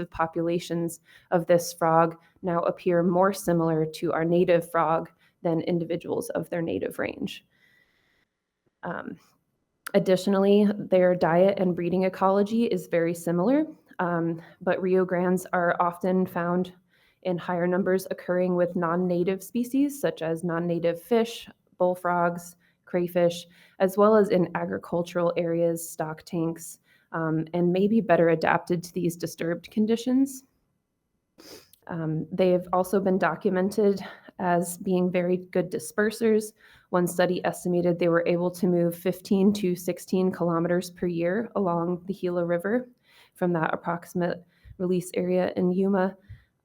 populations of this frog now appear more similar to our native frog than individuals of their native range. Additionally, their diet and breeding ecology is very similar, but Rio Grandes are often found in higher numbers occurring with non-native species such as non-native fish, bullfrogs, crayfish, as well as in agricultural areas, stock tanks, and may be better adapted to these disturbed conditions. They have also been documented as being very good dispersers. One study estimated they were able to move 15 to 16 kilometers per year along the Gila River from that approximate release area in Yuma.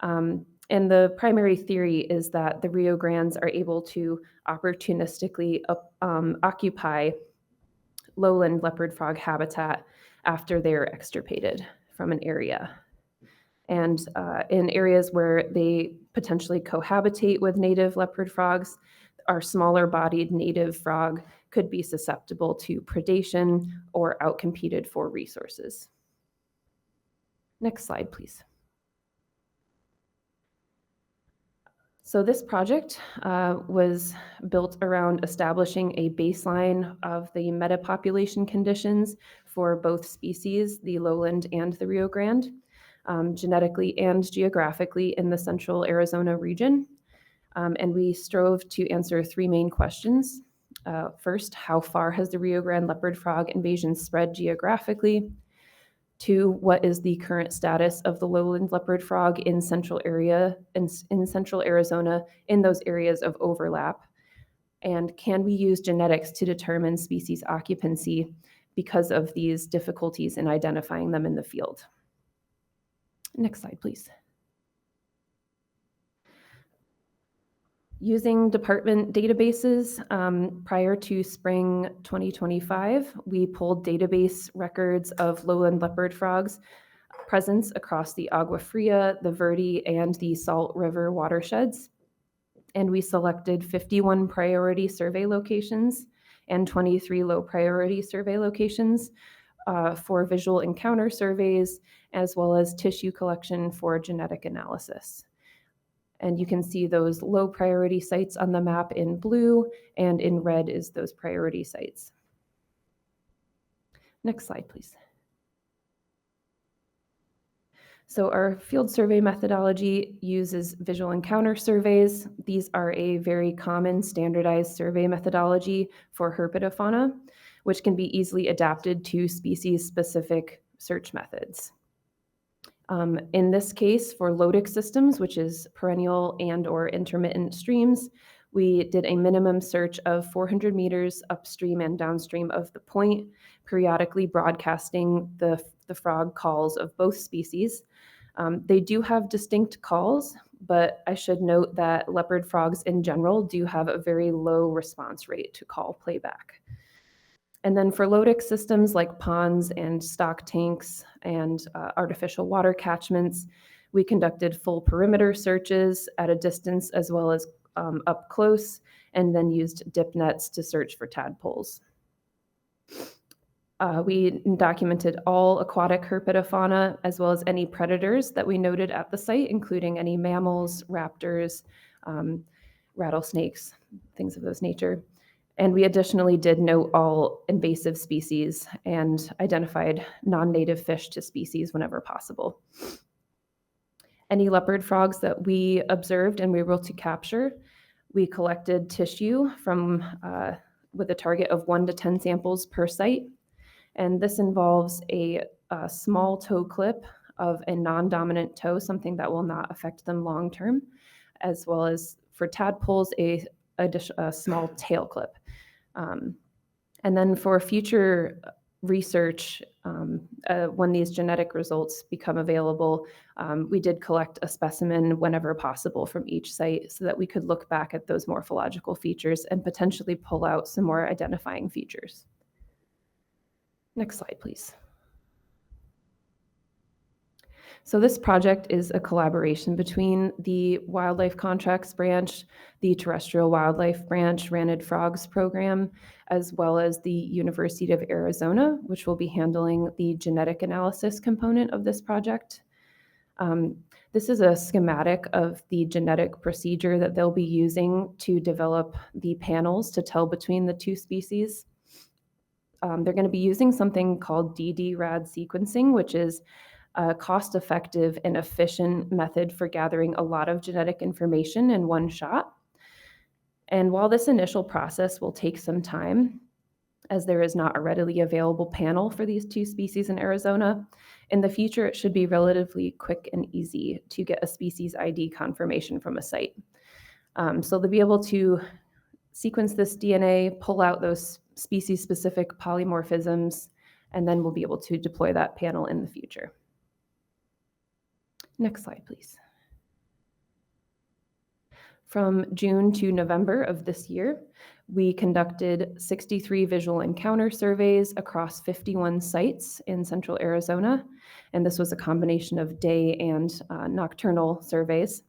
And the primary theory is that the Rio Grandes are able to opportunistically occupy lowland leopard frog habitat after they're extirpated from an area. And in areas where they potentially cohabitate with native leopard frogs, our smaller bodied native frog could be susceptible to predation or outcompeted for resources. Next slide, please. So this project was built around establishing a baseline of the metapopulation conditions for both species, the lowland and the Rio Grande, genetically and geographically in the central Arizona region. And we strove to answer three main questions. First, how far has the Rio Grande leopard frog invasion spread geographically? Two, what is the current status of the lowland leopard frog in central Arizona in those areas of overlap? And can we use genetics to determine species occupancy because of these difficulties in identifying them in the field? Next slide, please. Using department databases, prior to spring 2025, we pulled database records of lowland leopard frogs presence across the Agua Fria, the Verde, and the Salt River watersheds. And we selected 51 priority survey locations and 23 low priority survey locations for visual encounter surveys, as well as tissue collection for genetic analysis. And you can see those low priority sites on the map in blue, and in red is those priority sites. Next slide, please. So our field survey methodology uses visual encounter surveys. These are a very common standardized survey methodology for herpetofauna, which can be easily adapted to species-specific search methods. In this case, for lotic systems, which is perennial and or intermittent streams, we did a minimum search of 400 meters upstream and downstream of the point, periodically broadcasting the frog calls of both species. They do have distinct calls, but I should note that leopard frogs in general do have a very low response rate to call playback. And then for lotic systems like ponds and stock tanks and artificial water catchments, we conducted full perimeter searches at a distance as well as up close, and then used dip nets to search for tadpoles. We documented all aquatic herpetofauna as well as any predators that we noted at the site, including any mammals, raptors, rattlesnakes, things of those nature. And we additionally did note all invasive species and identified non-native fish to species whenever possible. Any leopard frogs that we observed and we were able to capture, we collected tissue from with a target of 1 to 10 samples per site. And this involves a small toe clip of a non-dominant toe, something that will not affect them long-term, as well as for tadpoles, a small tail clip. And then for future research, when these genetic results become available, we did collect a specimen whenever possible from each site so that we could look back at those morphological features and potentially pull out some more identifying features. Next slide, please. So this project is a collaboration between the Wildlife Contracts Branch, the Terrestrial Wildlife Branch Ranted Frogs Program, as well as the University of Arizona, which will be handling the genetic analysis component of this project. This is a schematic of the genetic procedure that they'll be using to develop the panels to tell between the two species. They're going to be using something called dd-rad sequencing, which is a cost-effective and efficient method for gathering a lot of genetic information in one shot. And while this initial process will take some time, as there is not a readily available panel for these two species in Arizona, in the future it should be relatively quick and easy to get a species ID confirmation from a site. So they'll be able to sequence this DNA, pull out those species-specific polymorphisms, and then we'll be able to deploy that panel in the future. Next slide, please. From June to November of this year, we conducted 63 visual encounter surveys across 51 sites in central Arizona, and this was a combination of day and nocturnal surveys.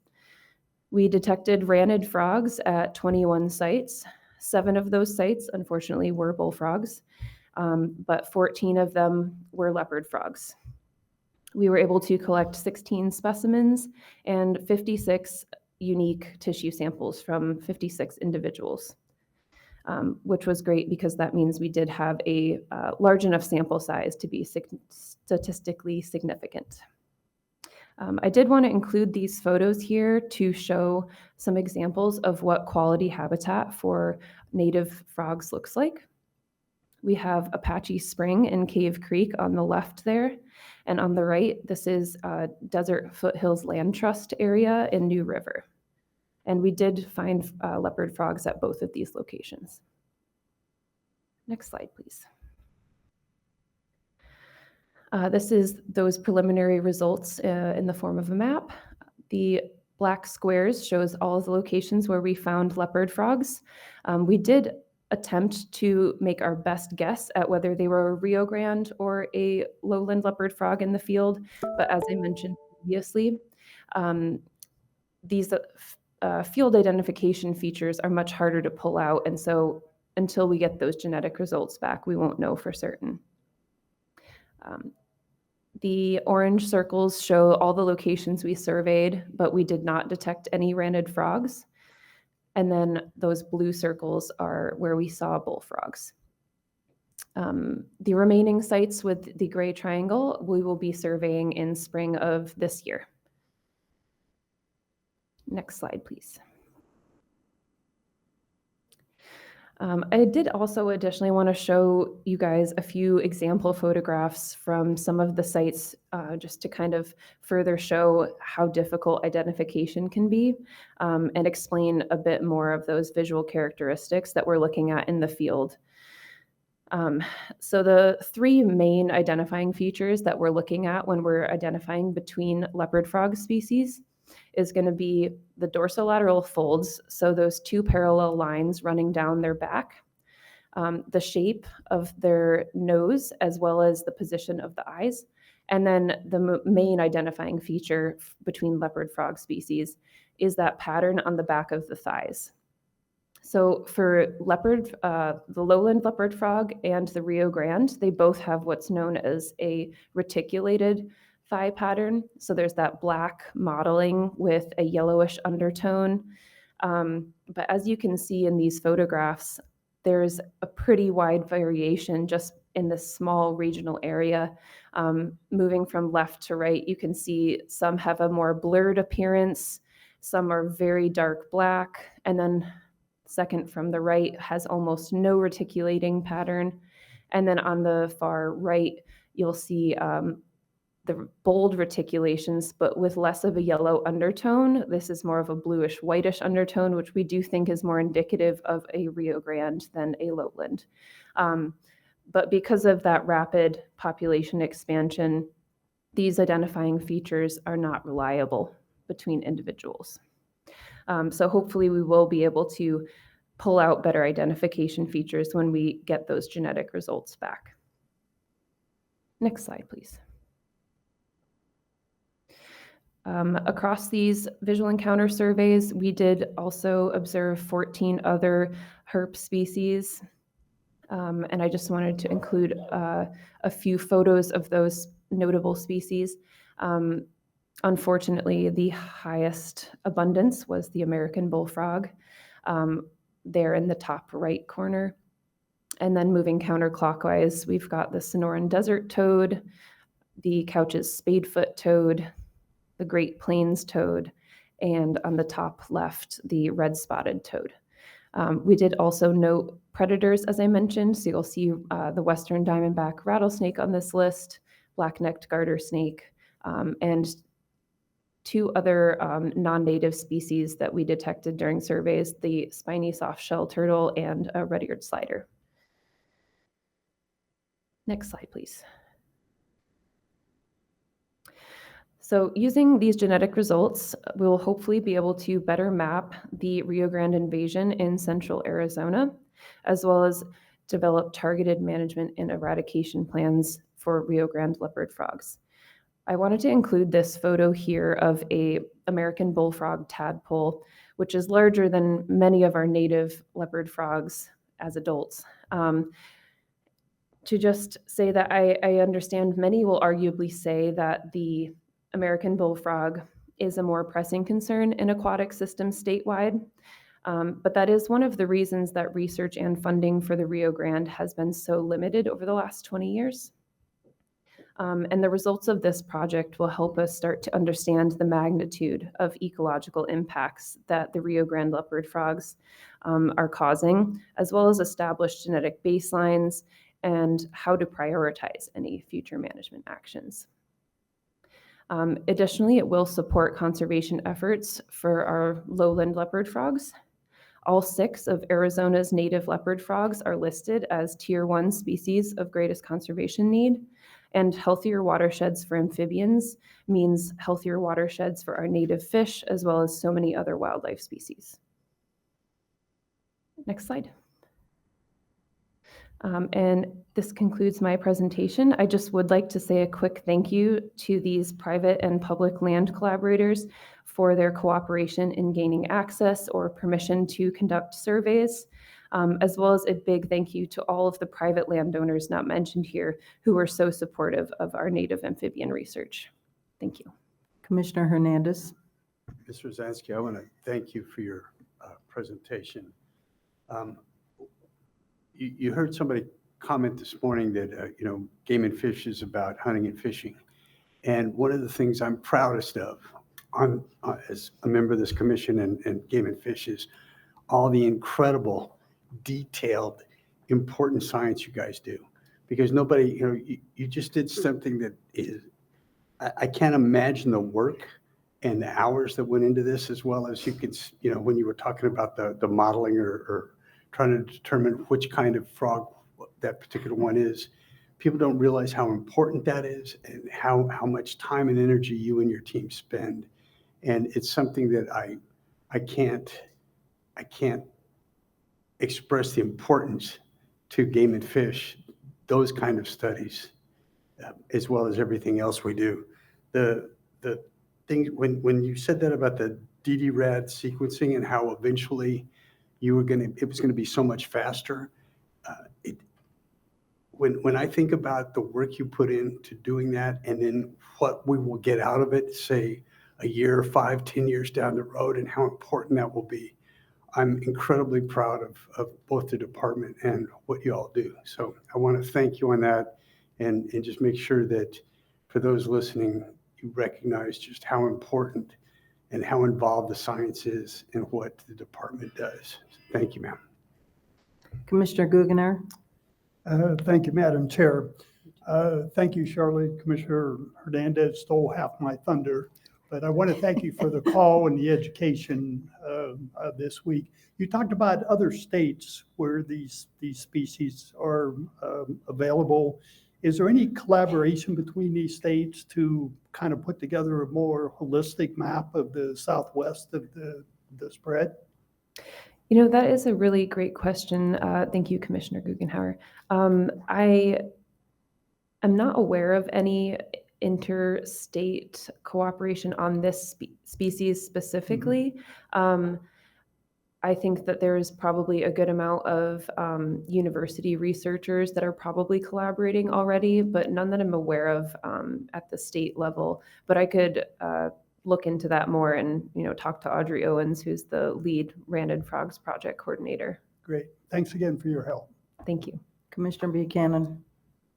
We detected ranted frogs at 21 sites. 7 of those sites, unfortunately, were bullfrogs, but 14 of them were leopard frogs. We were able to collect 16 specimens and 56 unique tissue samples from 56 individuals, which was great because that means we did have a large enough sample size to be statistically significant. I did want to include these photos here to show some examples of what quality habitat for native frogs looks like. We have Apache Spring and Cave Creek on the left there, and on the right, this is Desert Foothills Land Trust area in New River. And we did find leopard frogs at both of these locations. Next slide, please. This is those preliminary results in the form of a map. The black squares shows all of the locations where we found leopard frogs. We did attempt to make our best guess at whether they were a Rio Grande or a lowland leopard frog in the field, but as I mentioned previously, these field identification features are much harder to pull out, and so until we get those genetic results back, we won't know for certain. The orange circles show all the locations we surveyed, but we did not detect any ranted frogs. And then those blue circles are where we saw bullfrogs. The remaining sites with the gray triangle, we will be surveying in spring of this year. Next slide, please. I did also additionally want to show you guys a few example photographs from some of the sites just to kind of further show how difficult identification can be and explain a bit more of those visual characteristics that we're looking at in the field. So the three main identifying features that we're looking at when we're identifying between leopard frog species is going to be the dorsolateral folds, so those two parallel lines running down their back, the shape of their nose, as well as the position of the eyes, and then the main identifying feature between leopard frog species is that pattern on the back of the thighs. So for leopard, the lowland leopard frog and the Rio Grande, they both have what's known as a reticulated thigh pattern. So there's that black mottling with a yellowish undertone. But as you can see in these photographs, there's a pretty wide variation just in this small regional area. Moving from left to right, you can see some have a more blurred appearance, some are very dark black, and then second from the right has almost no reticulating pattern. And then on the far right, you'll see the bold reticulations, but with less of a yellow undertone. This is more of a bluish whitish undertone, which we do think is more indicative of a Rio Grande than a lowland. But because of that rapid population expansion, these identifying features are not reliable between individuals. So hopefully we will be able to pull out better identification features when we get those genetic results back. Next slide, please. Across these visual encounter surveys, we did also observe 14 other herp species. And I just wanted to include a few photos of those notable species. Unfortunately, the highest abundance was the American bullfrog, there in the top right corner. And then moving counterclockwise, we've got the Sonoran desert toad, the Couch's spadefoot toad, the Great Plains toad, and on the top left, the red-spotted toad. We did also note predators, as I mentioned, so you'll see the western diamondback rattlesnake on this list, black-necked garter snake, and two other non-native species that we detected during surveys, the spiny soft-shell turtle and a red-eared slider. Next slide, please. So using these genetic results, we'll hopefully be able to better map the Rio Grande invasion in central Arizona, as well as develop targeted management and eradication plans for Rio Grande leopard frogs. I wanted to include this photo here of a American bullfrog tadpole, which is larger than many of our native leopard frogs as adults. To just say that I understand many will arguably say that the American bullfrog is a more pressing concern in aquatic systems statewide. But that is one of the reasons that research and funding for the Rio Grande has been so limited over the last 20 years. And the results of this project will help us start to understand the magnitude of ecological impacts that the Rio Grande leopard frogs are causing, as well as establish genetic baselines and how to prioritize any future management actions. Additionally, it will support conservation efforts for our lowland leopard frogs. All 6 of Arizona's native leopard frogs are listed as Tier 1 species of greatest conservation need, and healthier watersheds for amphibians means healthier watersheds for our native fish, as well as so many other wildlife species. Next slide. And this concludes my presentation. I just would like to say a quick thank you to these private and public land collaborators for their cooperation in gaining access or permission to conduct surveys, as well as a big thank you to all of the private landowners not mentioned here who were so supportive of our native amphibian research. Thank you. Commissioner Hernandez. Mr. Zansky, I want to thank you for your presentation. You heard somebody comment this morning that, Game and Fish is about hunting and fishing. And one of the things I'm proudest of as a member of this commission and Game and Fish is all the incredible, detailed, important science you guys do. Because nobody, you just did something that is, I can't imagine the work and the hours that went into this, as well as you could, when you were talking about the modeling or trying to determine which kind of frog that particular one is. People don't realize how important that is and how much time and energy you and your team spend. And it's something that I can't express the importance to Game and Fish, those kind of studies, as well as everything else we do. The thing, when you said that about the DD-RAD sequencing and how eventually it was going to be so much faster. When I think about the work you put into doing that and then what we will get out of it, say a year, 5, 10 years down the road, and how important that will be, I'm incredibly proud of both the department and what you all do. So I want to thank you on that and just make sure that for those listening, you recognize just how important and how involved the science is in what the department does. Thank you, ma'am. Commissioner Guggenauer. Thank you, Madam Chair. Thank you, Charlotte. Commissioner Hernandez stole half my thunder, but I want to thank you for the call and the education this week. You talked about other states where these species are available. Is there any collaboration between these states to kind of put together a more holistic map of the southwest of the spread? That is a really great question. Thank you, Commissioner Guggenauer. I am not aware of any interstate cooperation on this species specifically. I think that there is probably a good amount of university researchers that are probably collaborating already, but none that I'm aware of at the state level. But I could look into that more and talk to Audrey Owens, who's the lead Randon Frogs project coordinator. Great. Thanks again for your help. Thank you. Commissioner Buchanan.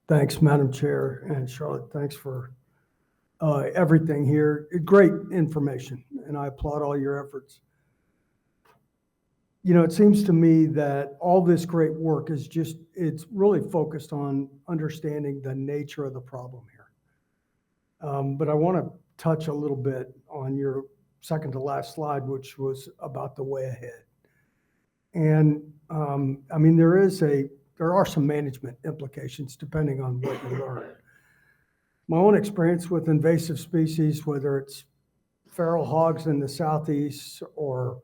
Thanks, Madam Chair, and Charlotte, thanks for everything here. Great information, and I applaud all your efforts. It seems to me that all this great work is it's really focused on understanding the nature of the problem here. But I want to touch a little bit on your second to last slide, which was about the way ahead. And there are some management implications depending on what you learn. My own experience with invasive species, whether it's feral hogs in the southeast or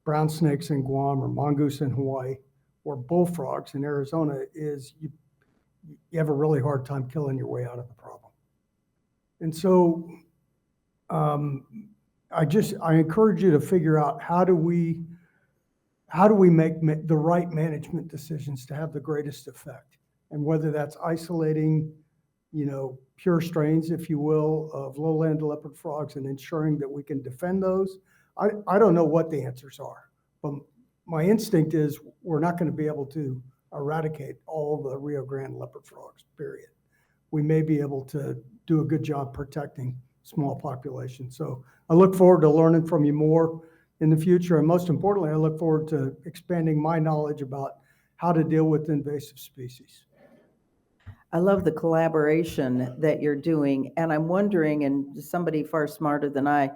brown snakes in Guam or mongoose in Hawaii or bullfrogs in Arizona, is you have a really hard time killing your way out of the problem. And so I encourage you to figure out how do we make the right management decisions to have the greatest effect, and whether that's isolating pure strains, if you will, of lowland leopard frogs and ensuring that we can defend those. I don't know what the answers are, but my instinct is we're not going to be able to eradicate all the Rio Grande leopard frogs, period. We may be able to do a good job protecting small populations. So I look forward to learning from you more in the future. And most importantly, I look forward to expanding my knowledge about how to deal with invasive species. I love the collaboration that you're doing, and I'm wondering, and somebody far smarter than I,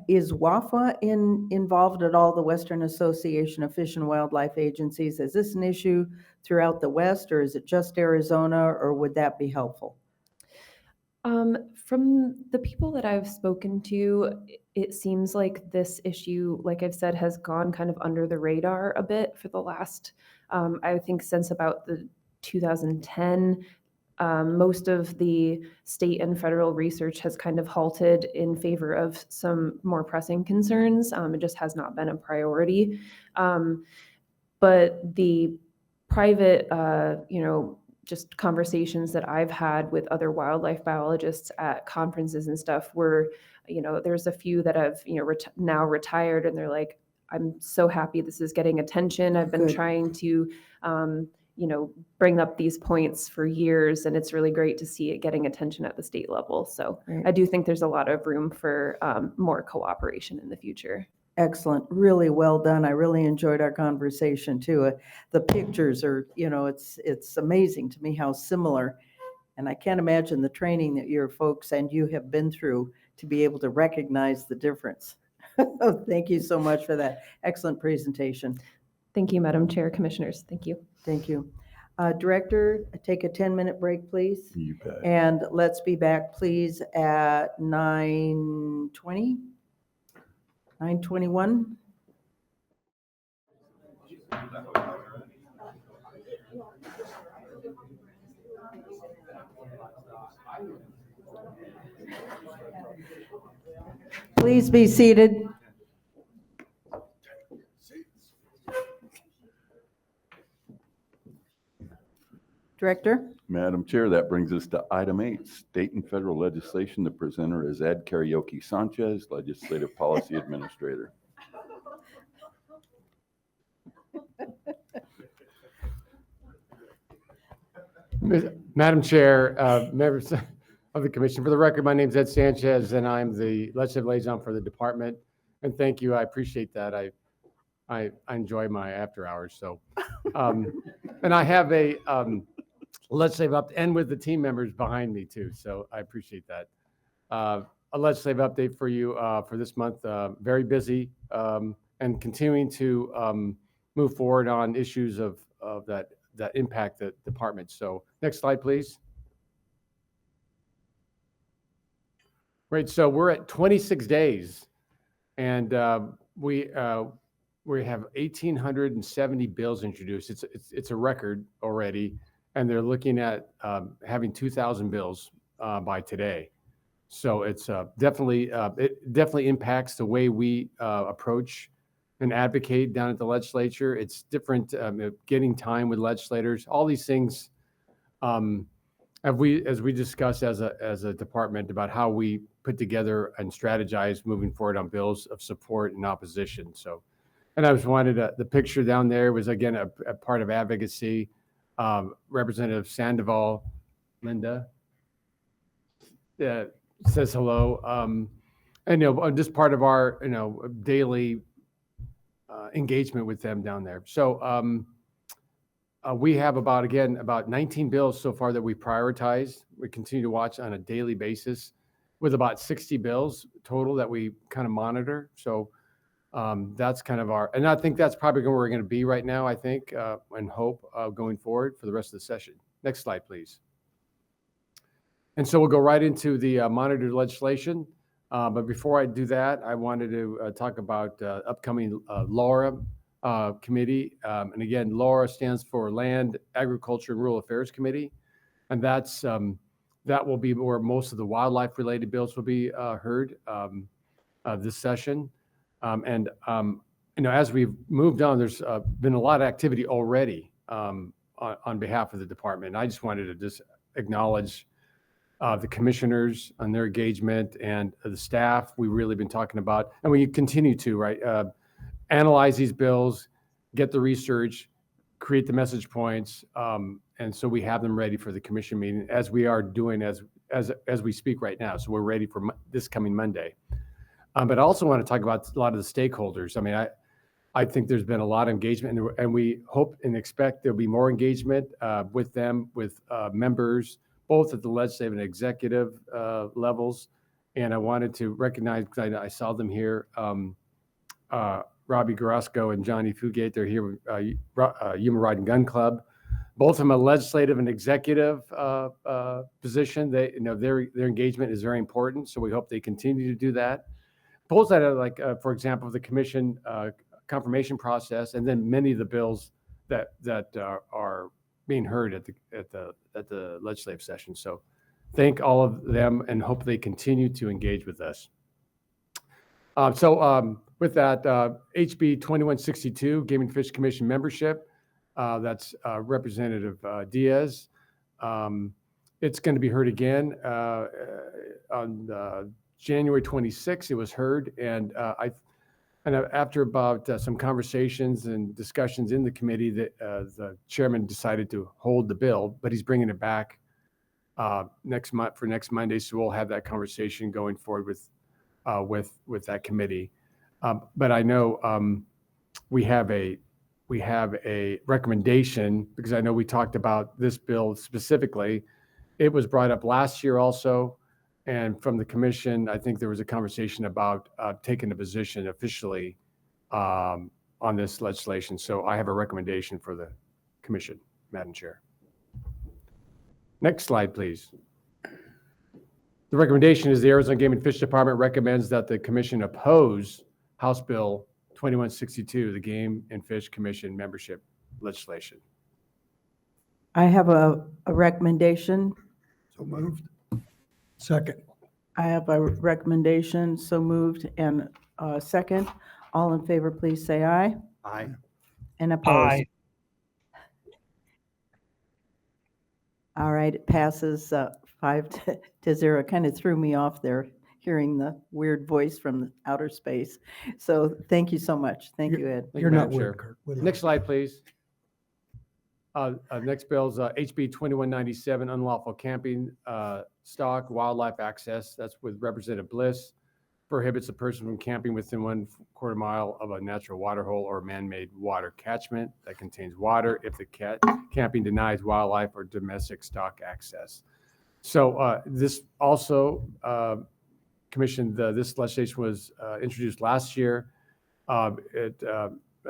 is WAFA involved at all, the Western Association of Fish and Wildlife Agencies? Is this an issue throughout the West, or is it just Arizona, or would that be helpful? From the people that I've spoken to, it seems like this issue, like I've said, has gone kind of under the radar a bit for the last, I think since about the 2010. Most of the state and federal research has kind of halted in favor of some more pressing concerns. It just has not been a priority. But the private, just conversations that I've had with other wildlife biologists at conferences and stuff where, there's a few that have, now retired, and they're like, I'm so happy this is getting attention. I've been trying to, bring up these points for years, and it's really great to see it getting attention at the state level. So I do think there's a lot of room for more cooperation in the future. Excellent. Really well done. I really enjoyed our conversation too. The pictures are, it's amazing to me how similar, and I can't imagine the training that your folks and you have been through to be able to recognize the difference. Thank you so much for that excellent presentation. Thank you, Madam Chair, Commissioners. Thank you. Thank you. Director, take a 10-minute break, please. You bet. And let's be back, please, at 9:20, 9:21. Please be seated. Director? Madam Chair, that brings us to item 8, state and federal legislation. The presenter is Ed Karaoke Sanchez, Legislative Policy Administrator. Madam Chair, members of the commission, for the record, my name is Ed Sanchez, and I'm the legislative liaison for the department. And thank you, I appreciate that. I enjoy my after hours. So, and I have a legislative update, and with the team members behind me too. So I appreciate that. A legislative update for you for this month. Very busy and continuing to move forward on issues of that impact the department. So next slide, please. Right, so we're at 26 days, and we have 1,870 bills introduced. It's a record already, and they're looking at having 2,000 bills by today. So it's definitely it definitely impacts the way we approach and advocate down at the legislature. It's different, getting time with legislators. All these things, as we discussed as a department about how we put together and strategize moving forward on bills of support and opposition. So, and I just wanted the picture down there was again a part of advocacy. Representative Sandoval, Linda, says hello, and just part of our daily engagement with them down there. So we have about 19 bills so far that we prioritized. We continue to watch on a daily basis, with about 60 bills total that we kind of monitor. So that's kind of and I think that's probably where we're going to be right now, I think, and hope going forward for the rest of the session. Next slide, please. And so we'll go right into the monitored legislation. But before I do that, I wanted to talk about upcoming LAURA committee. And again, LAURA stands for Land, Agriculture, and Rural Affairs Committee. And that will be where most of the wildlife-related bills will be heard this session. As we've moved on, there's been a lot of activity already on behalf of the department. And I just wanted to acknowledge the commissioners on their engagement and the staff. We've really been talking about, and we continue to, right, analyze these bills, get the research, create the message points, and so we have them ready for the commission meeting, as we are doing as we speak right now. So we're ready for this coming Monday. But I also want to talk about a lot of the stakeholders. I mean, I think there's been a lot of engagement, and we hope and expect there'll be more engagement with them, with members, both at the legislative and executive levels. And I wanted to recognize, because I saw them here, Robbie Garasco and Johnny Fugate. They're here with Human Right and Gun Club, both from a legislative and executive position. They, their engagement is very important, so we hope they continue to do that. Both that are like, for example, the commission confirmation process, and then many of the bills that are being heard at the legislative session. So thank all of them and hope they continue to engage with us. With that, HB 2162, Game and Fish Commission membership, that's Representative Diaz. It's going to be heard again on January 26th. It was heard, and after about some conversations and discussions in the committee, that the chairman decided to hold the bill, but he's bringing it back next Monday. So we'll have that conversation going forward with that committee. But I know we have a recommendation, because I know we talked about this bill specifically. It was brought up last year also. And from the commission, I think there was a conversation about taking a position officially on this legislation. So I have a recommendation for the commission, Madam Chair. Next slide, please. The recommendation is the Arizona Game and Fish Department recommends that the commission oppose House Bill 2162, the Game and Fish Commission membership legislation. I have a recommendation. So moved. Second. I have a recommendation, so moved, and second. All in favor, please say aye. Aye. And opposed? Aye. All right, it passes 5-0. Kind of threw me off there, hearing the weird voice from outer space. So thank you so much. Thank you, Ed. Thank You're you, not Madam Chair. weird, Kurt. We Next slide, please. Next bill is HB 2197, unlawful camping, stock, wildlife access. That's with Representative Bliss. Prohibits a person from camping within 1/4 mile of a natural water hole or man-made water catchment that contains water if the camping denies wildlife or domestic stock access. So this also, Commission, this legislation was introduced last year.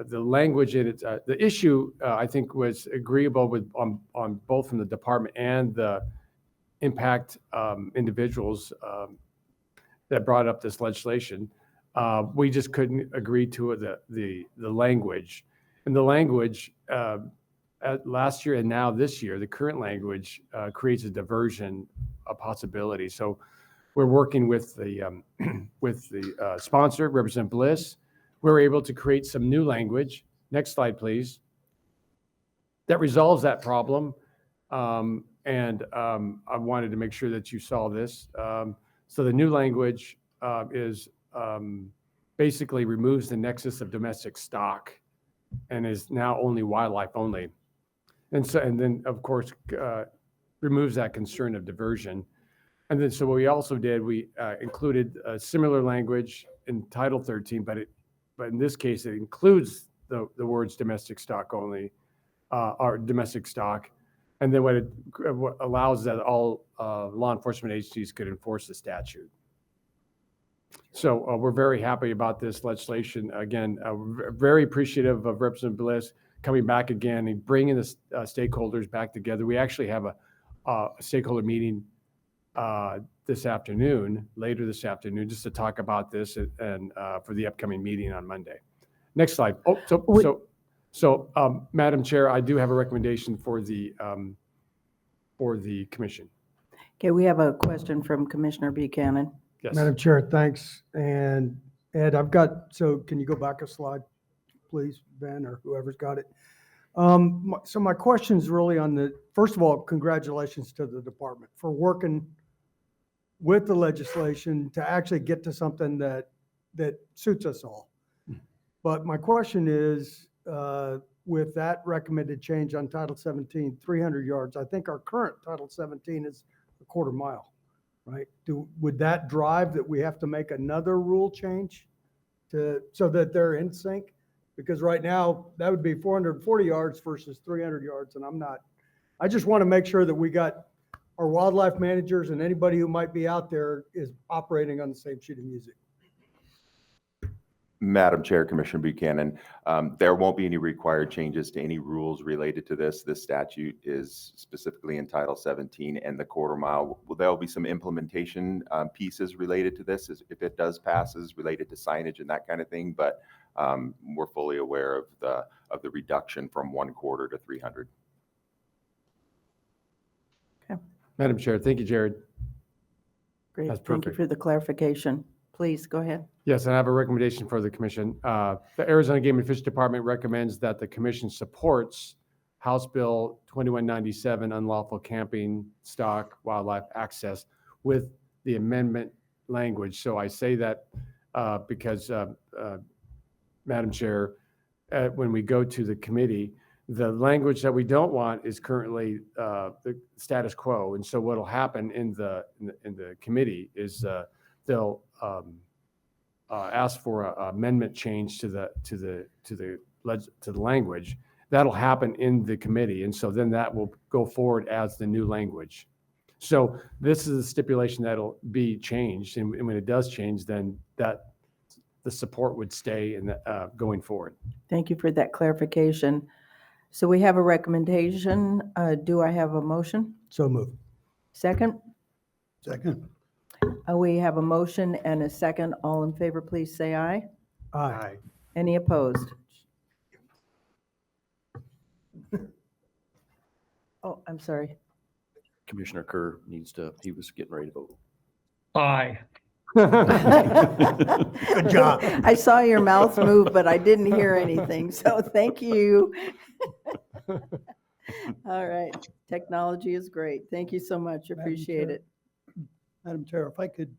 The language in it, the issue, I think, was agreeable with on both from the department and the impact individuals that brought up this legislation. We just couldn't agree to the language. And the language last year and now this year, the current language creates a diversion, a possibility. So we're working with the sponsor, Representative Bliss. We're able to create some new language. Next slide, please. That resolves that problem. I wanted to make sure that you saw this. So the new language is basically removes the nexus of domestic stock and is now only wildlife only. And then of course removes that concern of diversion. And then so what we also did, we included a similar language in Title 13, but in this case it includes the words domestic stock only, or domestic stock. And then what allows that all law enforcement agencies could enforce the statute. So we're very happy about this legislation. Again, very appreciative of Representative Bliss coming back again and bringing the stakeholders back together. We actually have a stakeholder meeting later this afternoon, just to talk about this and for the upcoming meeting on Monday. Next slide. So, Madam Chair, I do have a recommendation for the commission. Okay, we have a question from Commissioner Buchanan. Yes. Madam Chair, thanks. And Ed, so can you go back a slide, please, Ben, or whoever's got it? So my question's really on first of all, congratulations to the department for working with the legislation to actually get to something that suits us all. But my question is, with that recommended change on Title 17, 300 yards, I think our current Title 17 is a quarter mile, right? Would that drive that we have to make another rule change so that they're in sync? Because right now, that would be 440 yards versus 300 yards, and I just want to make sure that we got our wildlife managers and anybody who might be out there is operating on the same sheet of music. Madam Chair, Commissioner Buchanan, there won't be any required changes to any rules related to this. This statute is specifically in Title 17 and the quarter mile. There'll be some implementation pieces related to this if it does passes related to signage and that kind of thing, but we're fully aware of the reduction from 1/4 to 300. Madam Chair, thank you, Jared. Great. That's Thank you perfect. for the clarification. Please go ahead. Yes, and I have a recommendation for the commission. The Arizona Game and Fish Department recommends that the commission supports House Bill 2197, unlawful camping, stock, wildlife access, with the amendment language. So I say that because, Madam Chair, when we go to the committee, the language that we don't want is currently the status quo. And so what'll happen in the committee is they'll ask for an amendment change to the language. That'll happen in the committee, and so then that will go forward as the new language. So this is a stipulation that'll be changed, and when it does change, then that the support would stay in the, going forward. Thank you for that clarification. So we have a recommendation. Do I have a motion? So moved. Second? Second. We have a motion and a second. All in favor, please say aye. Aye. Any opposed? Oh, I'm sorry. Commissioner Kerr he was getting ready to vote. Aye. Good job. I saw your mouth move, but I didn't hear anything, so thank you. All right. Technology is great. Thank you so much. Appreciate it. Madam Chair, if I could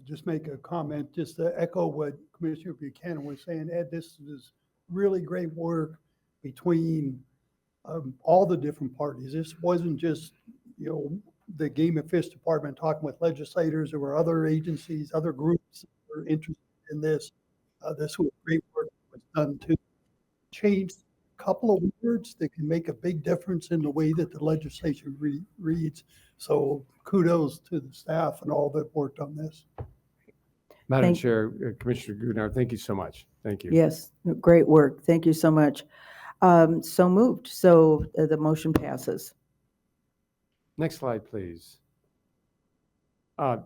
just make a comment, just to echo what Commissioner Buchanan was saying. Ed, this is really great work between all the different parties. This wasn't just, the Game and Fish Department talking with legislators. There were other agencies, other groups that were interested in this. This was great work that was done to change a couple of words that can make a big difference in the way that the legislation reads. So kudos to the staff and all that worked on this. Madam Chair, Commissioner Gudnar, thank you so much. Thank you. Yes, great work. Thank you so much. So moved. So the motion passes. Next slide, please.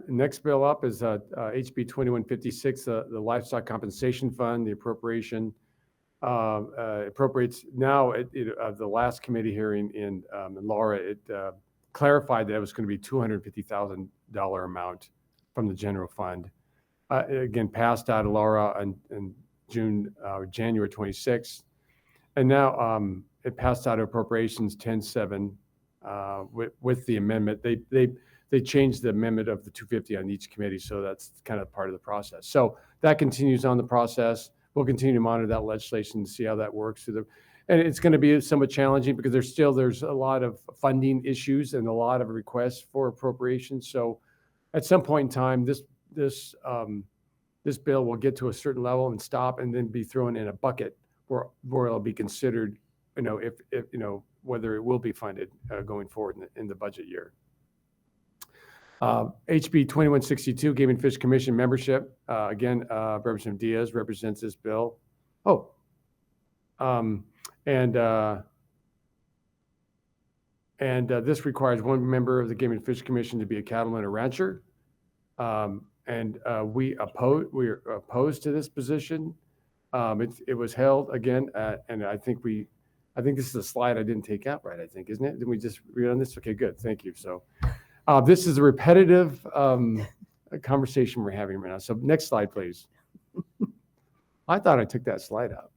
Next bill up is HB 2156, the Livestock Compensation Fund. The appropriation appropriates now. The last committee hearing in Laura, it clarified that it was going to be $250,000 amount from the general fund. Again, passed out of Laura in January 26th, and now it passed out of appropriations 10-7. With the amendment, they changed the amendment of the 250 on each committee, so that's kind of part of the process. So that continues on the process. We'll continue to monitor that legislation to see how that works through and it's going to be somewhat challenging because there's a lot of funding issues and a lot of requests for appropriations. So at some point in time, this bill will get to a certain level and stop, and then be thrown in a bucket where it'll be considered, if whether it will be funded going forward in the budget year. HB 2162, Game and Fish Commission membership. Again, Representative Diaz represents this bill. This requires one member of the Game and Fish Commission to be a cattleman or rancher. We are opposed to this position. It was held again, and I think this is a slide I didn't take out right, I think, isn't it? Did we just read on this? Okay, good. Thank you. So this is a repetitive conversation we're having right now. So next slide, please. I thought I took that slide out.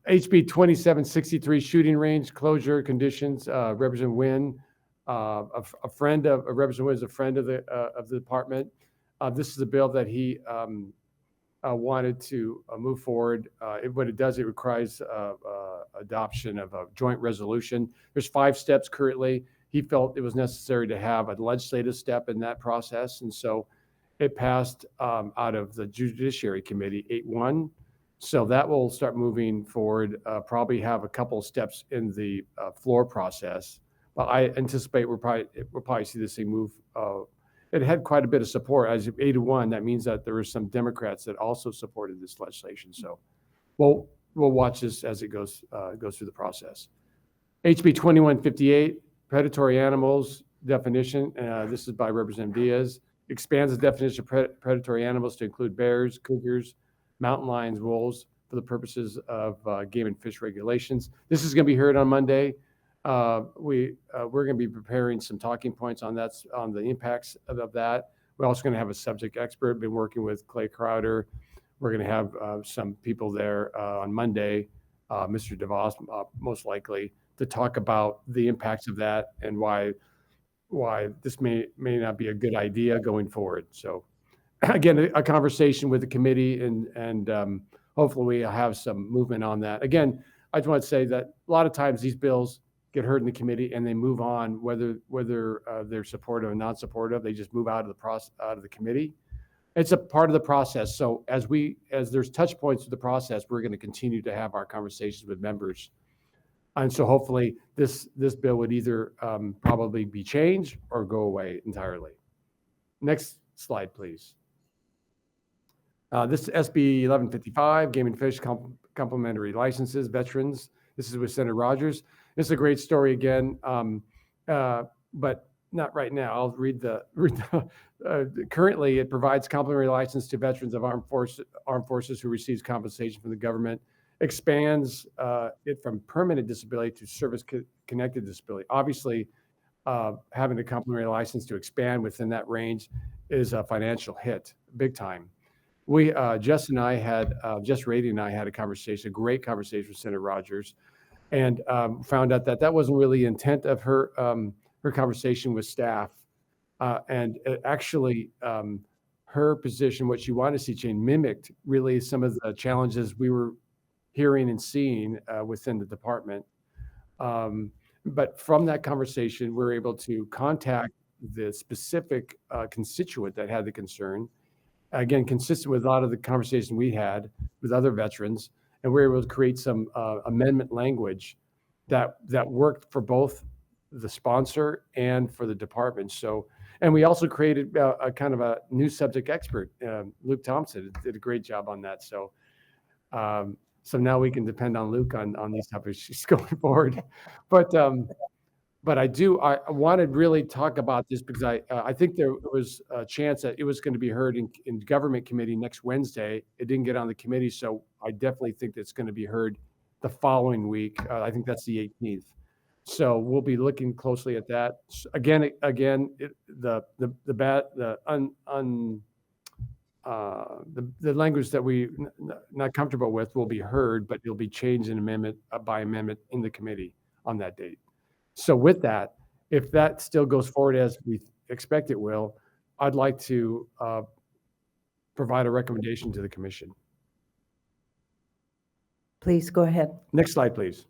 HB 2763, shooting range closure conditions. Representative Nguyen a friend of Representative Wood is a friend of the department. This is a bill that he wanted to move forward. What it does, it requires adoption of a joint resolution. There's 5 steps currently. He felt it was necessary to have a legislative step in that process, and so it passed out of the Judiciary Committee 8-1. So that will start moving forward. Probably have a couple of steps in the floor process, but I anticipate we'll probably see this thing move. It had quite a bit of support. As 8-1, that means that there were some Democrats that also supported this legislation. So we'll watch this as it goes through the process. HB 2158, predatory animals definition. This is by Representative Diaz. Expands the definition of predatory animals to include bears, cougars, mountain lions, wolves for the purposes of game and fish regulations. This is going to be heard on Monday. We're going to be preparing some talking points on that, on the impacts of that. We're also going to have a subject expert. Been working with Clay Crowder. We're going to have some people there on Monday, Mr. DeVos most likely, to talk about the impacts of that and why this may not be a good idea going forward. So again, a conversation with the committee and hopefully we have some movement on that. Again, I just want to say that a lot of times these bills get heard in the committee and they move on, whether they're supportive or not supportive, they just move out of the committee. It's a part of the process. So as there's touch points to the process, we're going to continue to have our conversations with members. And so hopefully this bill would either probably be changed or go away entirely. Next slide, please. This is SB 1155, Game and Fish Complementary Licenses, Veterans. This is with Senator Rogers. This is a great story again, but not right now. I'll read the currently it provides complimentary license to veterans of armed forces who receives compensation from the government, expands it from permanent disability to service-connected disability. Obviously, having a complimentary license to expand within that range is a financial hit, big time. We, Jess Rady and I had a great conversation with Senator Rogers, and found out that wasn't really the intent of her conversation with staff. And actually, her position, what she wanted to see change, mimicked really some of the challenges we were hearing and seeing within the department. But from that conversation, we were able to contact the specific constituent that had the concern. Again, consistent with a lot of the conversation we had with other veterans, and we were able to create some amendment language that worked for both the sponsor and for the department. So, and we also created a kind of a new subject expert. Luke Thompson did a great job on that. So, so now we can depend on Luke on these type of issues going forward. But I want to really talk about this because I think there was a chance that it was going to be heard in government committee next Wednesday. It didn't get on the committee, so I definitely think it's going to be heard the following week. I think that's the 18th. So we'll be looking closely at that. Again, the language that we not comfortable with will be heard, but it'll be changed in amendment by amendment in the committee on that date. So with that, if that still goes forward as we expect it will, I'd like to provide a recommendation to the commission. Please go ahead. Next slide, please.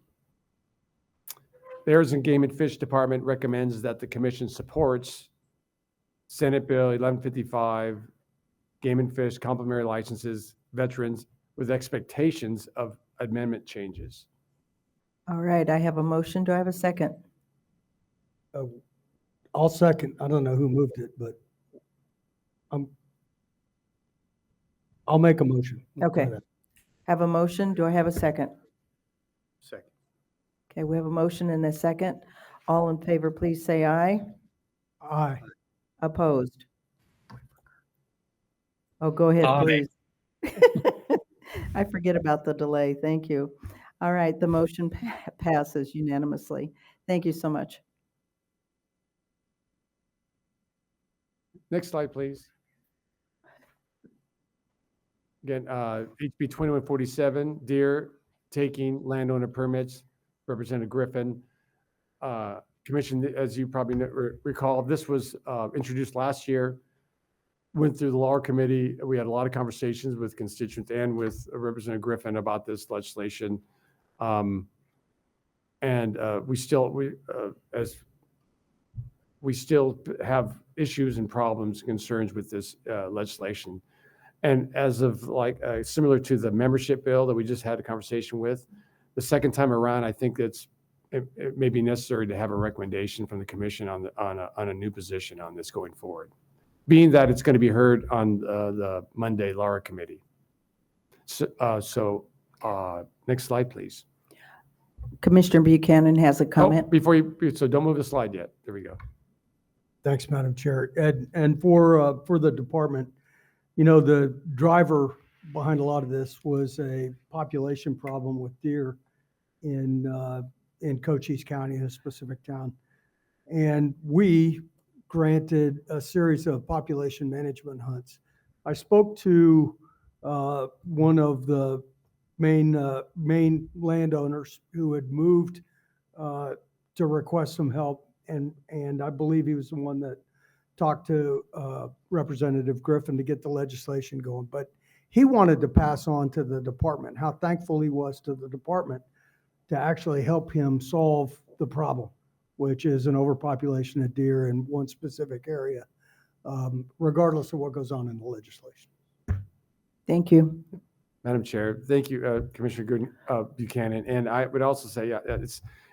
The Arizona Game and Fish Department recommends that the commission supports Senate Bill 1155, Game and Fish Complementary Licenses, Veterans, with expectations of amendment changes. All right, I have a motion. Do I have a second? I'll second. I don't know who moved it, but I'll make a motion. Okay. Have a motion. Do I have a second? Second. Okay, we have a motion and a second. All in favor, please say aye. Aye. Opposed? Oh, go ahead, Aye. please. I forget about the delay. Thank you. All right, the motion passes unanimously. Thank you so much. Next slide, please. Again, HB 2147, deer taking landowner permits, Representative Griffin. Commission, as you probably recall, this was introduced last year, went through the Law Committee. We had a lot of conversations with constituents and with Representative Griffin about this legislation. And we still have issues and problems, concerns with this legislation. And as of similar to the membership bill that we just had a conversation with, the second time around, I think it may be necessary to have a recommendation from the commission on a new position on this going forward, being that it's going to be heard on the Monday Law Committee. So next slide, please. Commissioner Buchanan has a comment. So don't move the slide yet. There we go. Thanks, Madam Chair. And for the department, the driver behind a lot of this was a population problem with deer in Cochise County, in a specific town. And we granted a series of population management hunts. I spoke to one of the main landowners who had moved to request some help, and I believe he was the one that talked to Representative Griffin to get the legislation going. But he wanted to pass on to the department how thankful he was to the department to actually help him solve the problem, which is an overpopulation of deer in one specific area, regardless of what goes on in the legislation. Thank you. Madam Chair, thank you, Commissioner Buchanan. And I would also say,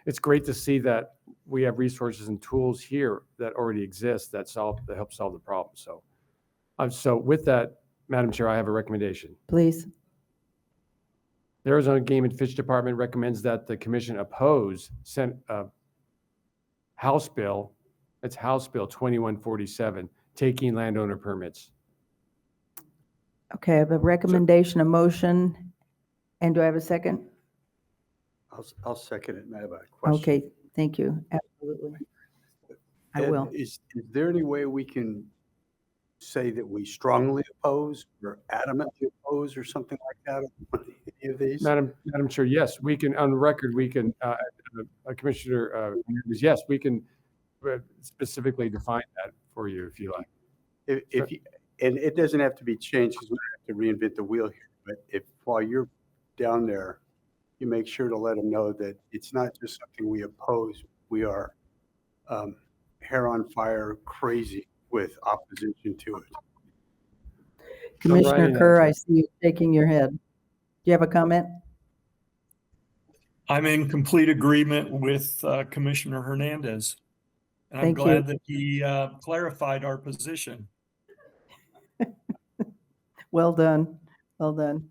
it's great to see that we have resources and tools here that already exist that help solve the problem. So with that, Madam Chair, I have a recommendation. Please. The Arizona Game and Fish Department recommends that the commission oppose House Bill 2147, taking landowner permits. Okay, I have a recommendation, a motion, and do I have a second? I'll second it, and I have a question. Okay, thank you. Absolutely. I Ed, will. Is there any way we can say that we strongly oppose or adamantly oppose or something like that on any of these? Madam Chair, yes, we can, on the record, we can, Commissioner, yes, we can specifically define that for you if you like. If you, and it doesn't have to be changed because we don't have to reinvent the wheel here, but if while you're down there, you make sure to let them know that it's not just something we oppose. We are hair on fire crazy with opposition to it. Commissioner Kerr, I see you shaking your head. Do you have a comment? I'm in complete agreement with Commissioner Hernandez. And I'm Thank you. glad that he clarified our position. Well done. Well done.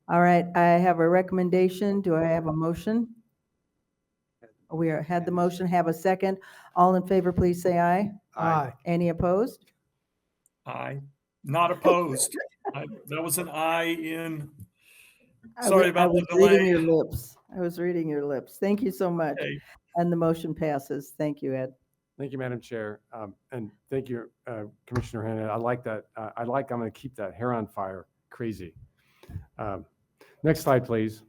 All right, I have a recommendation. Do I have a motion? We had the motion, have a second. All in favor, please say aye. Aye. Any opposed? Aye. Not opposed. That was an aye in. I Sorry about the was reading delay. your lips. I was reading your lips. Thank you so much. Okay. And the motion passes. Thank you, Ed. Thank you, Madam Chair. And thank you, Commissioner Hernandez. I like that. I'm going to keep that hair on fire crazy. Next slide, please.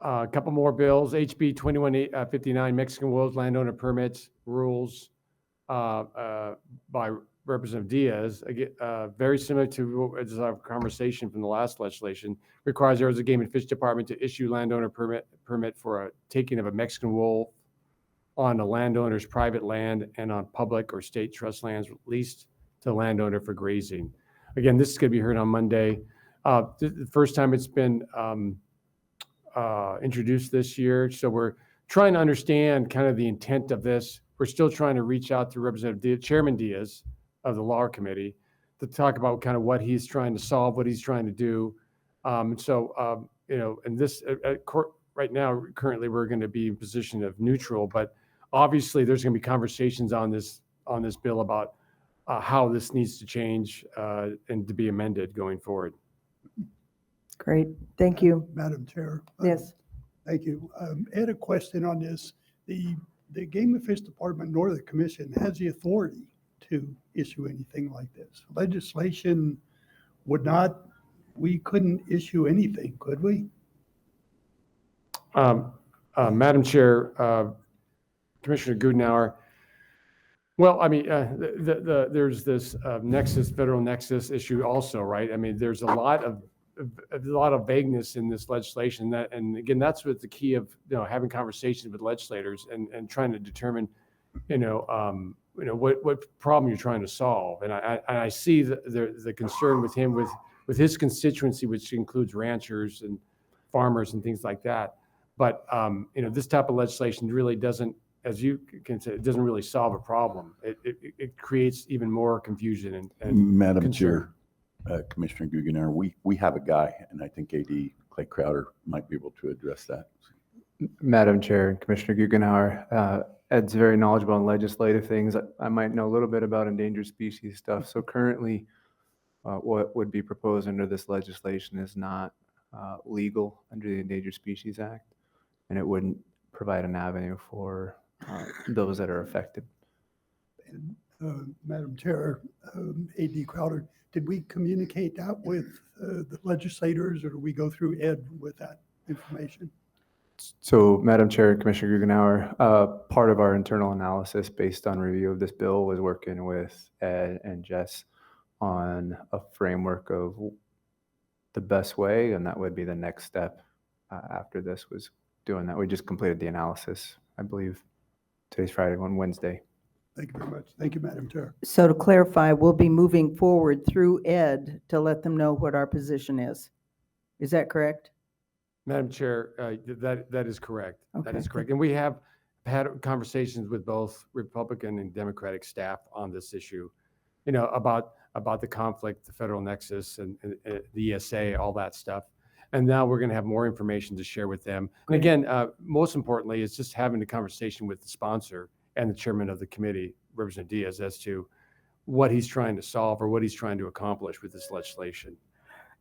A couple more bills. HB 2159, Mexican Wolves Landowner Permits Rules by Representative Diaz. Again, very similar to our conversation from the last legislation, requires Arizona Game and Fish Department to issue landowner permit for a taking of a Mexican wolf on a landowner's private land and on public or state trust lands leased to the landowner for grazing. Again, this is going to be heard on Monday. The first time it's been introduced this year. So we're trying to understand kind of the intent of this. We're still trying to reach out to Representative Chairman Diaz of the Law Committee to talk about kind of what he's trying to solve, what he's trying to do. And this court right now, currently we're going to be in position of neutral, but obviously there's going to be conversations on this bill about how this needs to change and to be amended going forward. Great. Thank you. Madam Chair. Yes. Thank you. I had a question on this. The Game and Fish Department nor the Commission has the authority to issue anything like this. Legislation we couldn't issue anything, could we? Madam Chair, Commissioner Gudenauer, well, I mean, there's this federal nexus issue also, right? I mean, there's a lot of vagueness in this legislation and again, that's what the key of, having conversations with legislators and trying to determine, what problem you're trying to solve. And I see the concern with him with his constituency, which includes ranchers and farmers and things like that. But, this type of legislation really doesn't, as you can say, it doesn't really solve a problem. It creates even more confusion and Madam concern. Chair, Commissioner Guggenauer, we have a guy, and I think AD Clay Crowder might be able to address that. Madam Chair and Commissioner Guggenauer, Ed's very knowledgeable on legislative things. I might know a little bit about endangered species stuff. So currently, what would be proposed under this legislation is not legal under the Endangered Species Act, and it wouldn't provide an avenue for those that are affected. Madam Chair, AD Crowder, did we communicate that with the legislators, or do we go through Ed with that information? So, Madam Chair, Commissioner Guggenauer, part of our internal analysis based on review of this bill was working with Ed and Jess on a framework of the best way, and that would be the next step after this was doing that. We just completed the analysis, I believe, today's Friday, on Wednesday. Thank you very much. Thank you, Madam Chair. So to clarify, we'll be moving forward through Ed to let them know what our position is. Is that correct? Madam Chair, that is correct. That Okay. is correct. And we have had conversations with both Republican and Democratic staff on this issue, about the conflict, the federal nexus and the ESA, all that stuff. And now we're going to have more information to share with them. And again, most importantly, it's just having a conversation with the sponsor and the chairman of the committee, Representative Diaz, as to what he's trying to solve or what he's trying to accomplish with this legislation.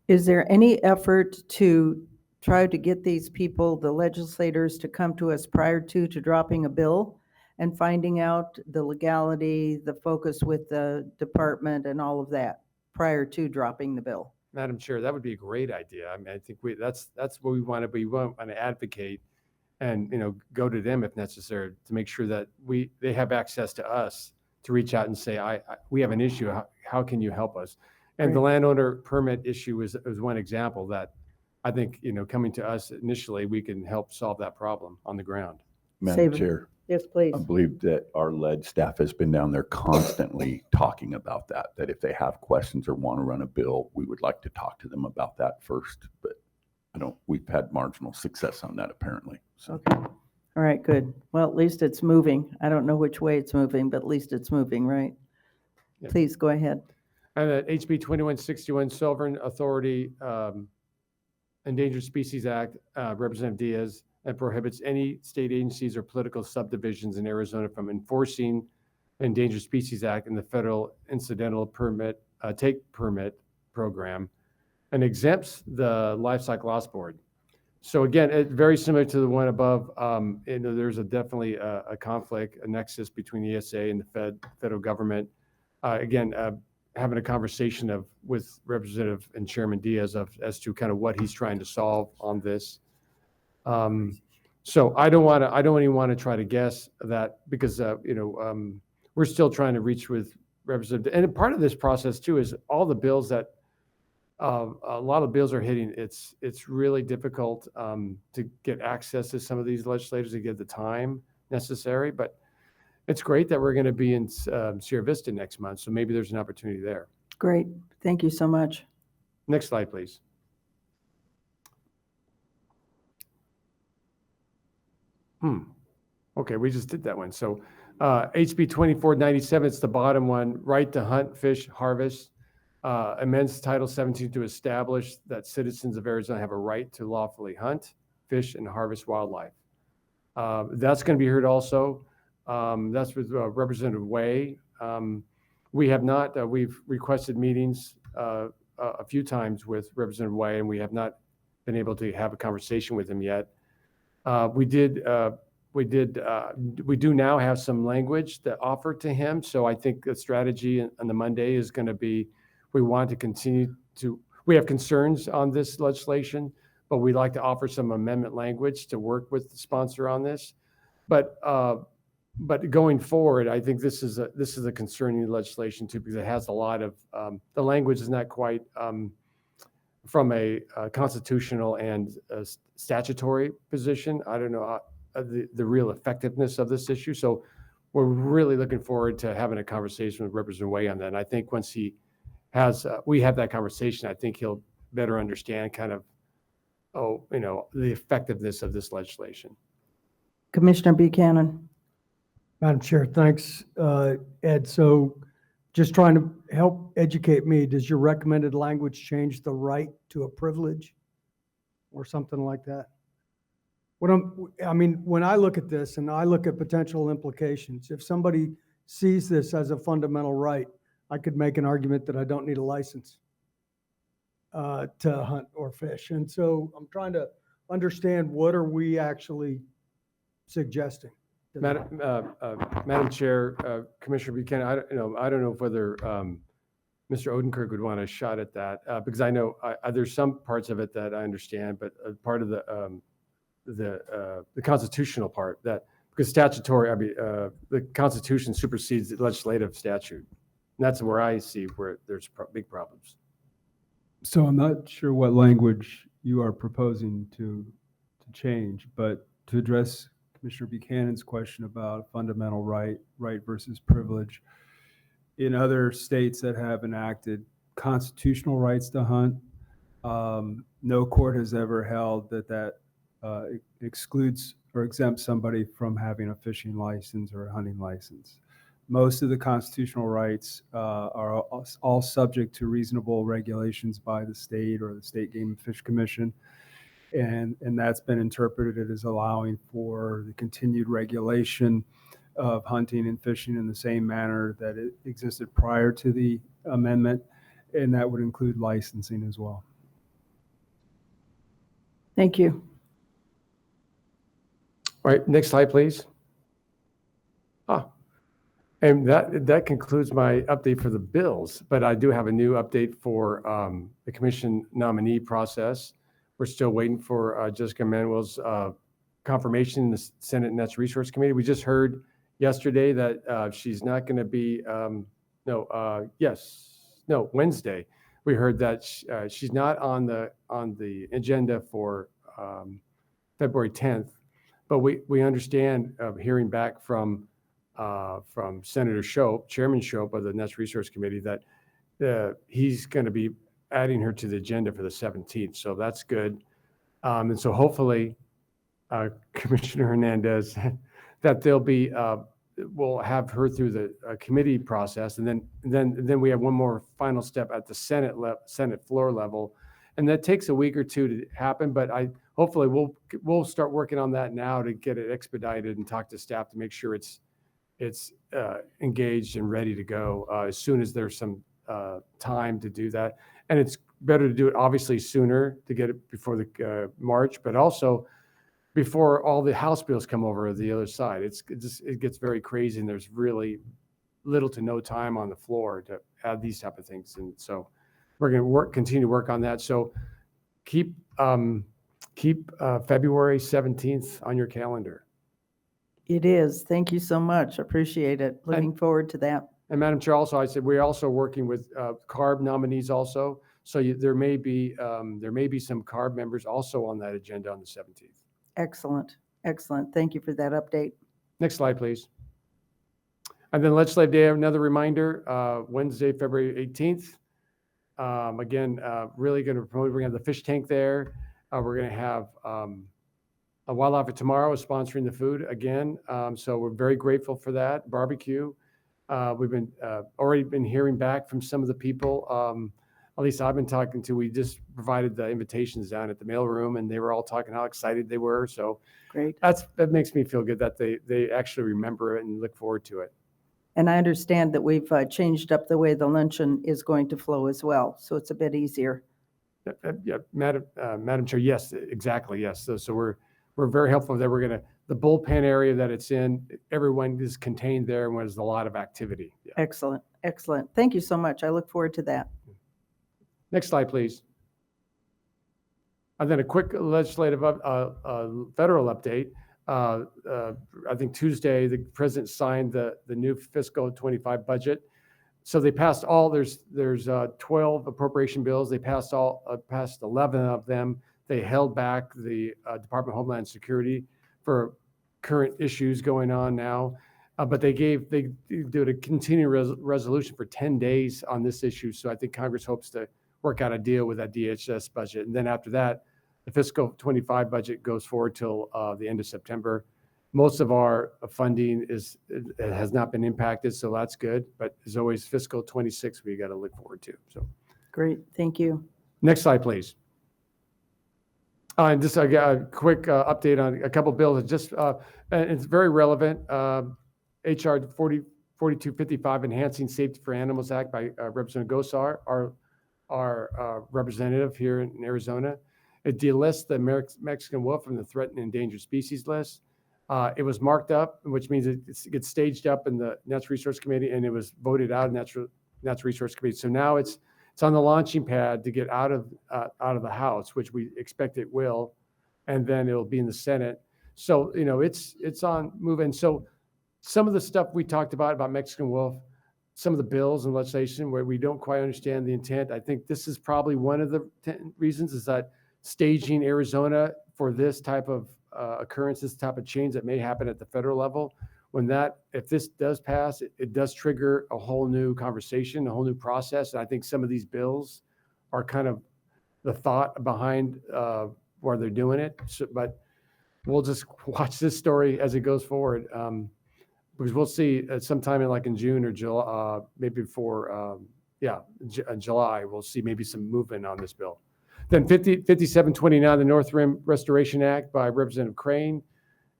Is there any effort to try to get these people, the legislators, to come to us prior to dropping a bill and finding out the legality, the focus with the department and all of that prior to dropping the bill? Madam Chair, that would be a great idea. I mean, I think that's what we want to be. We want to advocate and, go to them if necessary to make sure that they have access to us to reach out and say, we have an issue. How can you help us? And the landowner permit issue is one example that I think, coming to us initially, we can help solve that problem on the ground. Madam Chair. Yes, please. I believe that our lead staff has been down there constantly talking about that if they have questions or want to run a bill, we would like to talk to them about that first. But we've had marginal success on that apparently. So. Okay. All right, good. Well, at least it's moving. I don't know which way it's moving, but at least it's moving, right? Yeah. Please go ahead. And HB 2161 Sovereign Authority Endangered Species Act, Representative Diaz, and prohibits any state agencies or political subdivisions in Arizona from enforcing Endangered Species Act and the Federal Incidental Permit, Take Permit Program, and exempts the Livestock Loss Board. So again, it's very similar to the one above. There's definitely a conflict, a nexus between the ESA and the federal government. Again, having a conversation with Representative and Chairman Diaz as to kind of what he's trying to solve on this. So I don't even want to try to guess that because we're still trying to reach with Representative. And part of this process too is all the bills that a lot of bills are hitting. It's really difficult to get access to some of these legislators to get the time necessary. But it's great that we're going to be in Sierra Vista next month, so maybe there's an opportunity there. Great. Thank you so much. Next slide, please. Okay, we just did that one. So HB 2497, it's the bottom one, right to hunt, fish, harvest. Amends Title 17 to establish that citizens of Arizona have a right to lawfully hunt, fish, and harvest wildlife. That's going to be heard also. That's with Representative Way. We have not, we've requested meetings a few times with Representative Way, and we have not been able to have a conversation with him yet. We do now have some language to offer to him. So I think the strategy on the Monday is going to be, we want to continue to, we have concerns on this legislation, but we'd like to offer some amendment language to work with the sponsor on this. But going forward, I think this is a concerning legislation too, because it has a lot of, the language is not quite from a constitutional and statutory position. I don't know the real effectiveness of this issue. So we're really looking forward to having a conversation with Representative Way on that. And I think once we have that conversation, I think he'll better understand kind of, the effectiveness of this legislation. Commissioner Buchanan. Madam Chair, thanks, Ed. So just trying to help educate me, does your recommended language change the right to a privilege or something like that? When I look at this and I look at potential implications, if somebody sees this as a fundamental right, I could make an argument that I don't need a license to hunt or fish. And so I'm trying to understand, what are we actually suggesting? Madam Chair, Commissioner Buchanan, I don't know whether Mr. Odenkirk would want a shot at that, because I know there's some parts of it that I understand, but part of the constitutional part, that because statutory, the Constitution supersedes the legislative statute. And that's where I see where there's big problems. So I'm not sure what language you are proposing to change, but to address Commissioner Buchanan's question about fundamental right versus privilege, in other states that have enacted constitutional rights to hunt, no court has ever held that excludes or exempts somebody from having a fishing license or a hunting license. Most of the constitutional rights are all subject to reasonable regulations by the state or the State Game and Fish Commission. And that's been interpreted as allowing for the continued regulation of hunting and fishing in the same manner that it existed prior to the amendment, and that would include licensing as well. Thank you. All right, next slide, please. And that concludes my update for the bills, but I do have a new update for the commission nominee process. We're still waiting for Jessica Manuel's confirmation in the Senate Natural Resource Committee. We just heard yesterday that she's not going to be, Wednesday. We heard that she's not on the agenda for February 10th, but we understand hearing back from Senator Shope, Chairman Shope of the Natural Resource Committee, that he's going to be adding her to the agenda for the 17th. So that's good. And so hopefully, Commissioner Hernandez, that we'll have her through the committee process. And then we have one more final step at the Senate floor level. And that takes a week or two to happen, but hopefully we'll start working on that now to get it expedited and talk to staff to make sure it's engaged and ready to go as soon as there's some time to do that. And it's better to do it obviously sooner to get it before the March, but also before all the House bills come over the other side. It gets very crazy, and there's really little to no time on the floor to add these type of things. And so we're going to continue to work on that. So keep February 17th on your calendar. It is. Thank you so much. Appreciate it. Looking forward to that. And Madam Chair, also, I said we're also working with CARB nominees also. So there may be some CARB members also on that agenda on the 17th. Excellent. Excellent. Thank you for that update. Next slide, please. And then Legislative Day, another reminder, Wednesday, February 18th. Again, really going to promote, we're going to have the fish tank there. We're going to have a Wildlife Tomorrow is sponsoring the food again. So we're very grateful for that. Barbecue. We've been already been hearing back from some of the people, at least I've been talking to. We just provided the invitations down at the mailroom, and they were all talking how excited they were. So great. That makes me feel good that they actually remember it and look forward to it. And I understand that we've changed up the way the luncheon is going to flow as well, so it's a bit easier. Yeah, Madam Chair, yes, exactly, yes. So we're very helpful there. The bullpen area that it's in, everyone is contained there, and there's a lot of activity. Yeah. Excellent, excellent. Thank you so much. I look forward to that. Next slide, please. And then a quick legislative, federal update. I think Tuesday, the president signed the new fiscal 25 budget. So they passed all, there's 12 appropriation bills. They passed 11 of them. They held back the Department of Homeland Security for current issues going on now. But they did a continuing resolution for 10 days on this issue. So I think Congress hopes to work out a deal with that DHS budget. And then after that, the fiscal 25 budget goes forward till the end of September. Most of our funding has not been impacted, so that's good. But as always, fiscal 26, we got to look forward to. So Great, thank you. next slide, please. And just a quick update on a couple bills. It's very relevant. HR 4255, Enhancing Safety for Animals Act by Representative Gosar, our representative here in Arizona. It delists the Mexican wolf from the threatened and endangered species list. It was marked up, which means it gets staged up in the Natural Resource Committee, and it was voted out in Natural Resource Committee. So now it's on the launching pad to get out of the House, which we expect it will, and then it'll be in the Senate. So it's on moving. So some of the stuff we talked about Mexican wolf, some of the bills and legislation where we don't quite understand the intent. I think this is probably one of the reasons is that staging Arizona for this type of occurrence, this type of change that may happen at the federal level. If this does pass, it does trigger a whole new conversation, a whole new process. And I think some of these bills are kind of the thought behind where they're doing it. So, but we'll just watch this story as it goes forward. Because we'll see sometime in June or July, maybe before, July, we'll see maybe some movement on this bill. Then 5729, the North Rim Restoration Act by Representative Crane.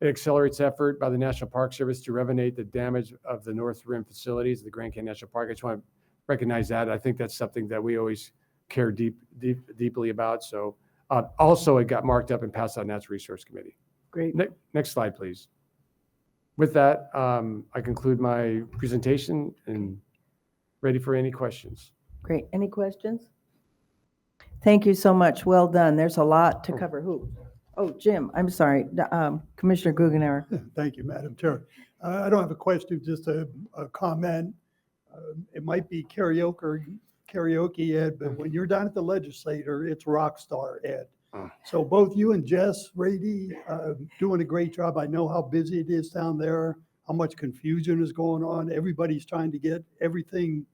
It accelerates effort by the National Park Service to renovate the damage of the North Rim facilities, the Grand Canyon National Park. I just want to recognize that. I think that's something that we always care deeply about. So also it got marked up and passed on Natural Resource Committee. Great. Next slide, please. With that, I conclude my presentation and ready for any questions. Great. Any questions? Thank you so much. Well done. There's a lot to cover. Who? Oh, Jim, I'm sorry. Commissioner Guggenauer. Thank you, Madam Chair. I don't have a question, just a comment. It might be karaoke, Ed, but when you're down at the legislature, it's rock star, Ed. So both you and Jess Rady doing a great job. I know how busy it is down there, how much confusion is going on. Everybody's trying to get everything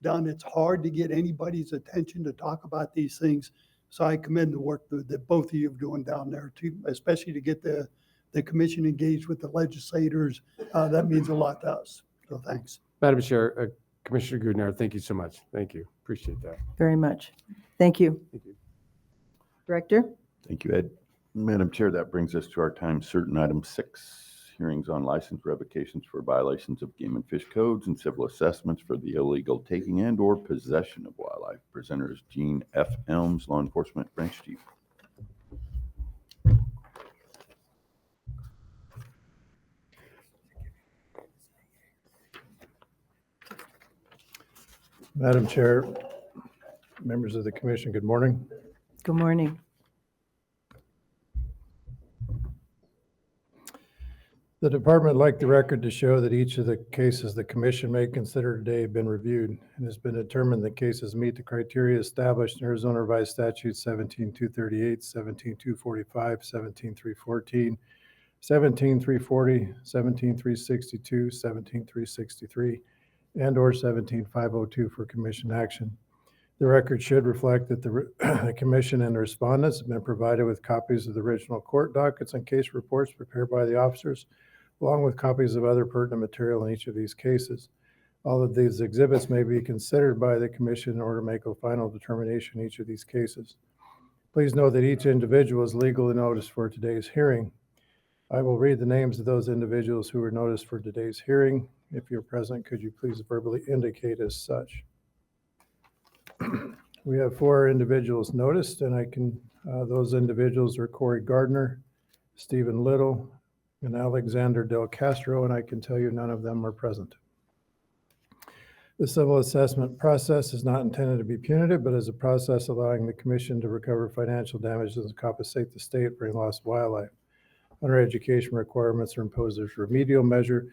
done. It's hard to get anybody's attention to talk about these things. So I commend the work that both of you are doing down there, too, especially to get the commission engaged with the legislators. That means a lot to us. So thanks. Madam Chair, Commissioner Guggenauer, thank you so much. Thank you. Appreciate that. Very much. Thank you. Thank you. Director? Thank you, Ed. Madam Chair, that brings us to our time certain item 6, hearings on license revocations for violations of game and fish codes and civil assessments for the illegal taking and or possession of wildlife. Presenter is Gene F. Elms, Law Enforcement Branch Chief. Madam Chair, members of the commission, good morning. Good morning. The department would like the record to show that each of the cases the commission may consider today have been reviewed and has been determined that cases meet the criteria established in Arizona Revised Statutes 17-238, 17-245, 17-314, 17-340, 17-362, 17-363, and or 17-502 for commission action. The record should reflect that the commission and the respondents have been provided with copies of the original court dockets and case reports prepared by the officers, along with copies of other pertinent material in each of these cases. All of these exhibits may be considered by the commission in order to make a final determination in each of these cases. Please note that each individual is legally noticed for today's hearing. I will read the names of those individuals who were noticed for today's hearing. If you're present, could you please verbally indicate as such? We have 4 individuals noticed, and those individuals are Corey Gardner, Stephen Little, and Alexander Del Castro, and I can tell you none of them are present. The civil assessment process is not intended to be punitive, but is a process allowing the commission to recover financial damages and compensate the state for any lost wildlife. Under education requirements are imposed as remedial measure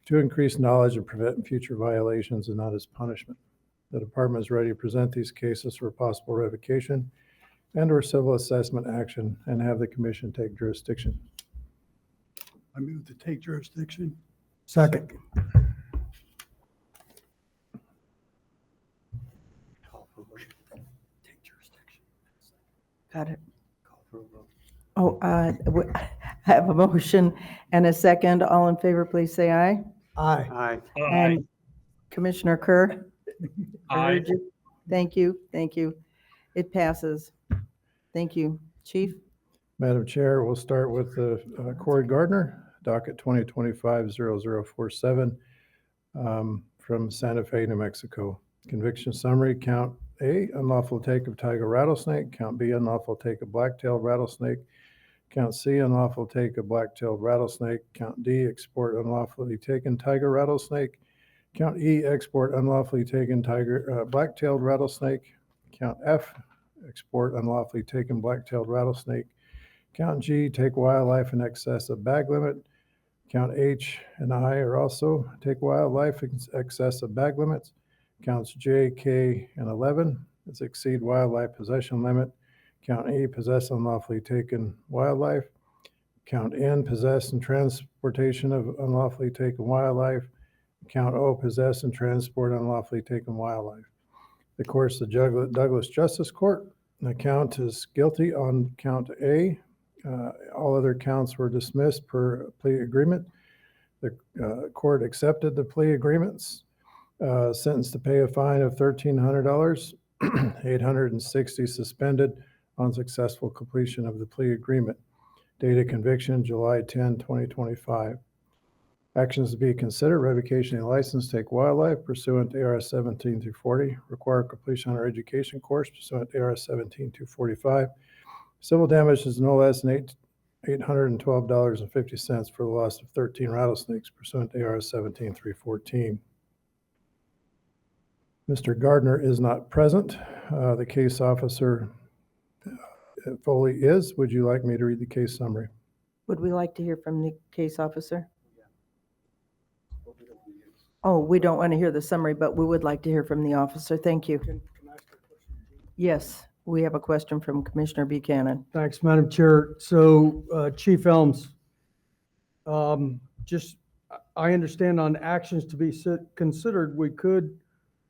to increase knowledge and prevent future violations and not as punishment. The department is ready to present these cases for possible revocation and/or civil assessment action and have the commission take jurisdiction. I move to take jurisdiction. Second. Take jurisdiction. Got it. Call for a vote. Oh, I have a motion and a second. All in favor, please say aye. Aye. Aye. And Commissioner Kerr? I Aye. heard you. Thank you, thank you. It passes. Thank you. Chief? Madam Chair, we'll start with Corey Gardner, docket 2025-0047 from Santa Fe, New Mexico. Conviction summary, count A, unlawful take of tiger rattlesnake. Count B, unlawful take of black-tailed rattlesnake. Count C, unlawful take of black-tailed rattlesnake. Count D, export unlawfully taken tiger rattlesnake. Count E, export unlawfully taken black-tailed rattlesnake. Count F, export unlawfully taken black-tailed rattlesnake. Count G, take wildlife in excess of bag limit. Count H and I are also take wildlife in excess of bag limits. Counts J, K, and 11 is exceed wildlife possession limit. Count E, possess unlawfully taken wildlife. Count N, possess and transportation of unlawfully taken wildlife. Count O, possess and transport unlawfully taken wildlife. The court's the Douglas Justice Court. The count is guilty on count A. All other counts were dismissed per plea agreement. The court accepted the plea agreements, sentenced to pay a fine of $1,300, $860 suspended on successful completion of the plea agreement. Date of conviction, July 10, 2025. Actions to be considered: revocation of license, take wildlife pursuant to AR 17-40, require completion on our education course pursuant to AR 17-45. Civil damage is no less than $812.50 for the loss of 13 rattlesnakes pursuant to AR 17-314. Mr. Gardner is not present. The case officer Foley is. Would you like me to read the case summary? Would we like to hear from the case officer? Oh, we don't want to hear the summary, but we would like to hear from the officer. Thank you. Yes, we have a question from Commissioner Buchanan. Thanks, Madam Chair. So, Chief Elms, I understand on actions to be considered, we could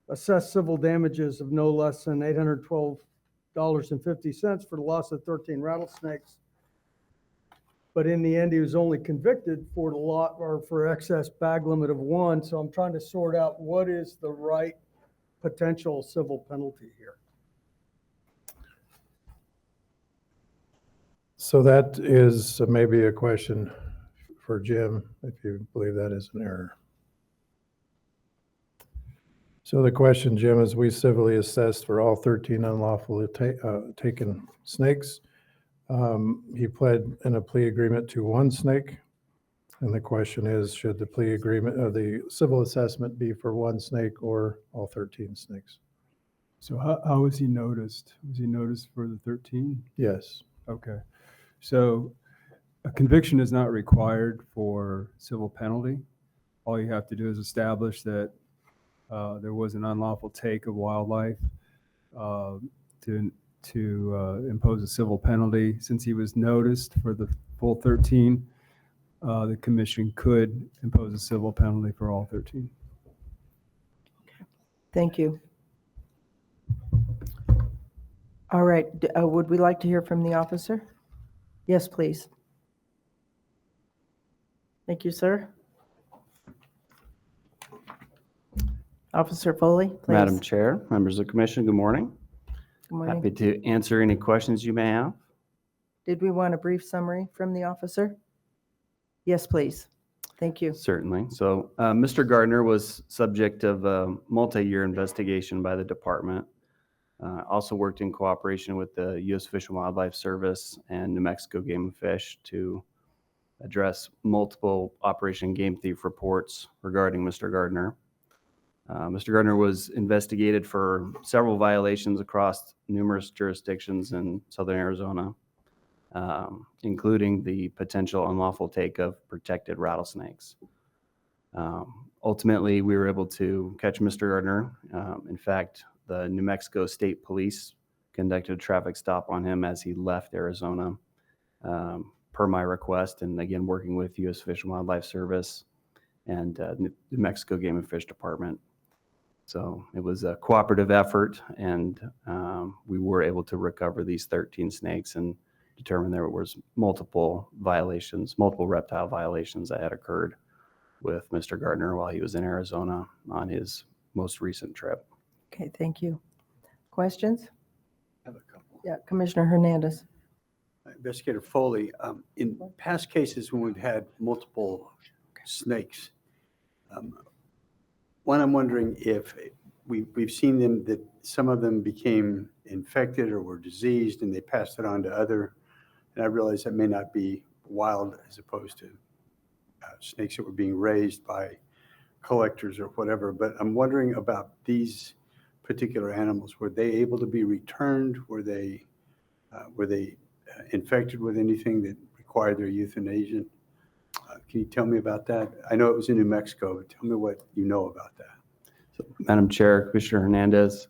assess civil damages of no less than $812.50 for the loss of 13 rattlesnakes. But in the end, he was only convicted for for excess bag limit of 1. So I'm trying to sort out what is the right potential civil penalty here. So that is maybe a question for Jim, if you believe that is an error. So the question, Jim, is we civilly assessed for all 13 unlawfully taken snakes. He pled in a plea agreement to 1 snake. And the question is, should the plea agreement or the civil assessment be for 1 snake or all 13 snakes? So how was he noticed? Was he noticed for the 13? Yes. Okay. So a conviction is not required for civil penalty. All you have to do is establish that there was an unlawful take of wildlife to impose a civil penalty. Since he was noticed for the full 13, the commission could impose a civil penalty for all 13. Thank you. All right, would we like to hear from the officer? Yes, please. Thank you, sir. Officer Foley, please. Madam Chair, members of the commission, good morning. Good morning. Happy to answer any questions you may have. Did we want a brief summary from the officer? Yes, please. Thank you. Certainly. So Mr. Gardner was subject of a multi-year investigation by the department. Also worked in cooperation with the U.S. Fish and Wildlife Service and New Mexico Game and Fish to address multiple Operation Game Thief reports regarding Mr. Gardner. Mr. Gardner was investigated for several violations across numerous jurisdictions in southern Arizona, including the potential unlawful take of protected rattlesnakes. Ultimately, we were able to catch Mr. Gardner. In fact, the New Mexico State Police conducted a traffic stop on him as he left Arizona, per my request, and again, working with U.S. Fish and Wildlife Service and New Mexico Game and Fish Department. So it was a cooperative effort, and we were able to recover these 13 snakes and determine there was multiple violations, multiple reptile violations that had occurred with Mr. Gardner while he was in Arizona on his most recent trip. Okay, thank you. Questions? I have a couple. Yeah, Commissioner Hernandez. Investigator Foley, in past cases when we've had multiple snakes, one, I'm wondering if we've seen them that some of them became infected or were diseased and they passed it on to other, and I realize that may not be wild as opposed to snakes that were being raised by collectors or whatever, but I'm wondering about these particular animals. Were they able to be returned? Were they infected with anything that required their euthanasia? Can you tell me about that? I know it was in New Mexico, but tell me what you know about that. So, Madam Chair, Commissioner Hernandez,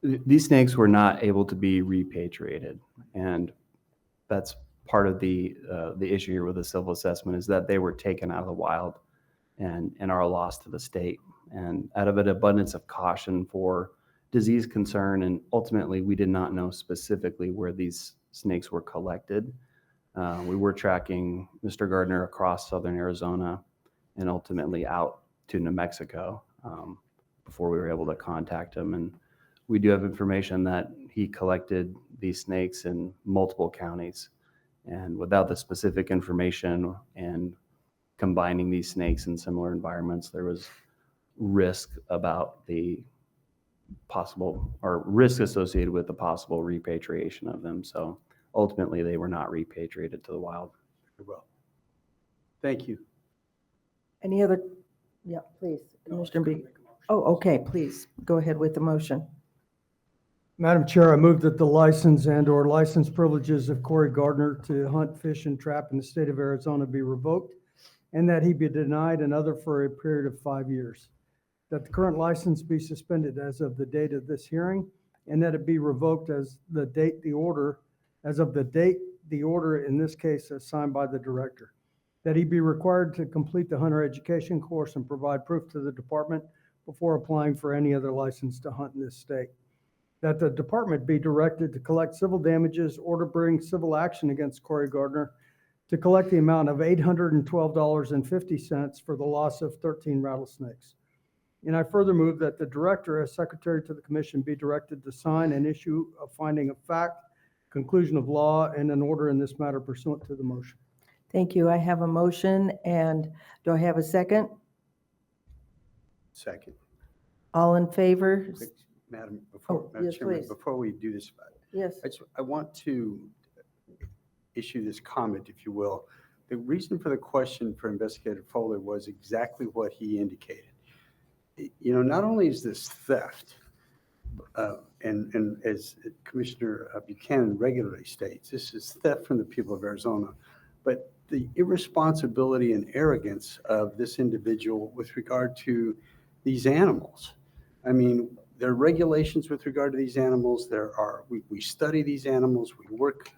these snakes were not able to be repatriated, and that's part of the issue here with the civil assessment is that they were taken out of the wild and are lost to the state. And out of an abundance of caution for disease concern, and ultimately we did not know specifically where these snakes were collected. We were tracking Mr. Gardner across southern Arizona and ultimately out to New Mexico before we were able to contact him. And we do have information that he collected these snakes in multiple counties. And without the specific information and combining these snakes in similar environments, there was risk about the possible, or risk associated with the possible repatriation of them. So ultimately, they were not repatriated to the wild. Very well. Thank you. Any other? Yeah, please, Commissioner B. Oh, okay, please, go ahead with the motion. Madam Chair, I move that the license and/or license privileges of Corey Gardner to hunt, fish, and trap in the state of Arizona be revoked, and that he be denied another for a period of 5 years. That the current license be suspended as of the date of this hearing, and that it be revoked as of the date the order in this case is signed by the director. That he be required to complete the hunter education course and provide proof to the department before applying for any other license to hunt in this state. That the department be directed to collect civil damages or to bring civil action against Corey Gardner to collect the amount of $812.50 for the loss of 13 rattlesnakes. And I further move that the director, as secretary to the commission, be directed to sign and issue a finding of fact, conclusion of law, and an order in this matter pursuant to the motion. Thank you. I have a motion, and do I have a second? Second. All in favor? Madam yes, Chairman, please. before we do this, Yes. I want to issue this comment, if you will. The reason for the question for Investigator Foley was exactly what he indicated. You know, not only is this theft, and as Commissioner Buchanan regularly states, this is theft from the people of Arizona, but the irresponsibility and arrogance of this individual with regard to these animals. I mean, there are regulations with regard to these animals. We study these animals. We work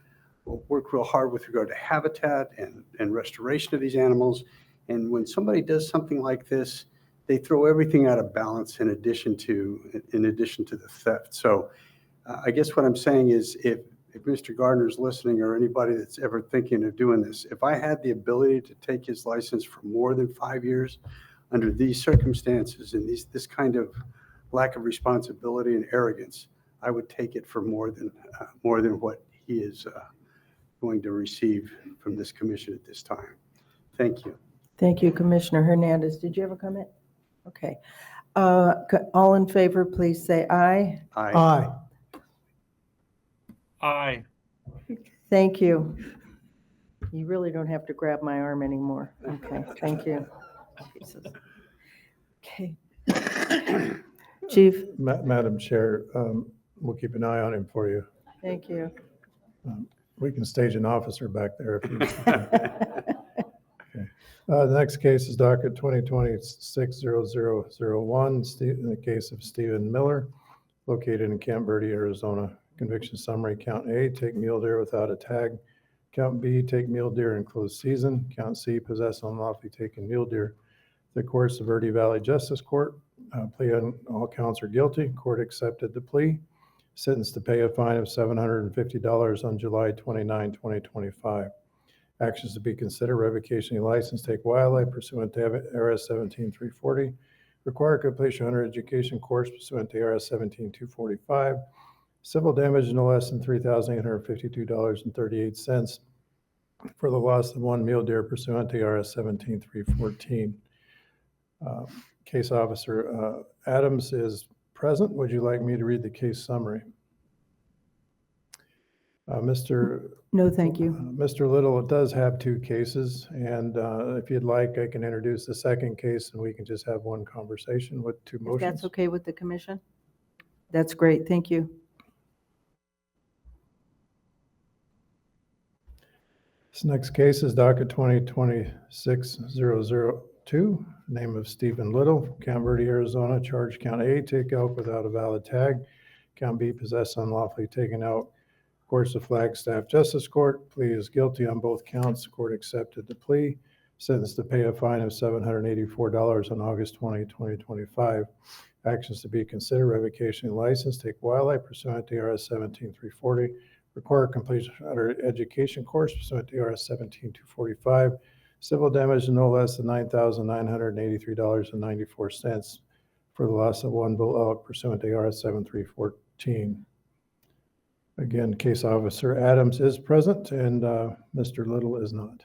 real hard with regard to habitat and restoration of these animals. And when somebody does something like this, they throw everything out of balance in addition to the theft. So I guess what I'm saying is if Mr. Gardner's listening, or anybody that's ever thinking of doing this, if I had the ability to take his license for more than 5 years under these circumstances and this kind of lack of responsibility and arrogance, I would take it for more than what he is going to receive from this commission at this time. Thank you. Thank you, Commissioner Hernandez. Did you have a comment? Okay. All in favor, please say aye. Aye. Aye. Aye. Thank you. You really don't have to grab my arm anymore. Okay, thank you. Jesus. Okay. Chief, Madam Chair, we'll keep an eye on him for you. thank you. We can stage an officer back there if you. The next case is docket 2026-0001, in the case of Stephen Miller, located in Camp Verde, Arizona. Conviction summary: count A, take mule deer without a tag. Count B, take mule deer in closed season. Count C, possess unlawfully taken mule deer. The courts of Verde Valley Justice Court, plea on all counts are guilty. Court accepted the plea. Sentenced to pay a fine of $750 on July 29, 2025. Actions to be considered: revocation of license, take wildlife pursuant to ARS 17340. Require completion of hunter education course pursuant to ARS 17245. Civil damage no less than $3,852.38 for the loss of one mule deer pursuant to ARS 17314. Case Officer Adams is present. Would you like me to read the case summary? No, thank you. Mr. Little, it does have two cases, and if you'd like, I can introduce the second case and we can just have one conversation with two If motions. that's okay with the commission? That's great, thank you. This next case is docket 2026-002, name of Stephen Little, Camp Verde, Arizona, charge count A, take elk without a valid tag. Count B, possess unlawfully taken out. Courts of Flagstaff Justice Court, plea is guilty on both counts. Court accepted the plea. Sentenced to pay a fine of $784 on August 20, 2025. Actions to be considered: revocation of license, take wildlife pursuant to ARS 17340. Require completion of hunter education course pursuant to ARS 17245. Civil damage no less than $9,983.94 for the loss of one bull elk pursuant to ARS 7314. Again, Case Officer Adams is present and Mr. Little is not. Do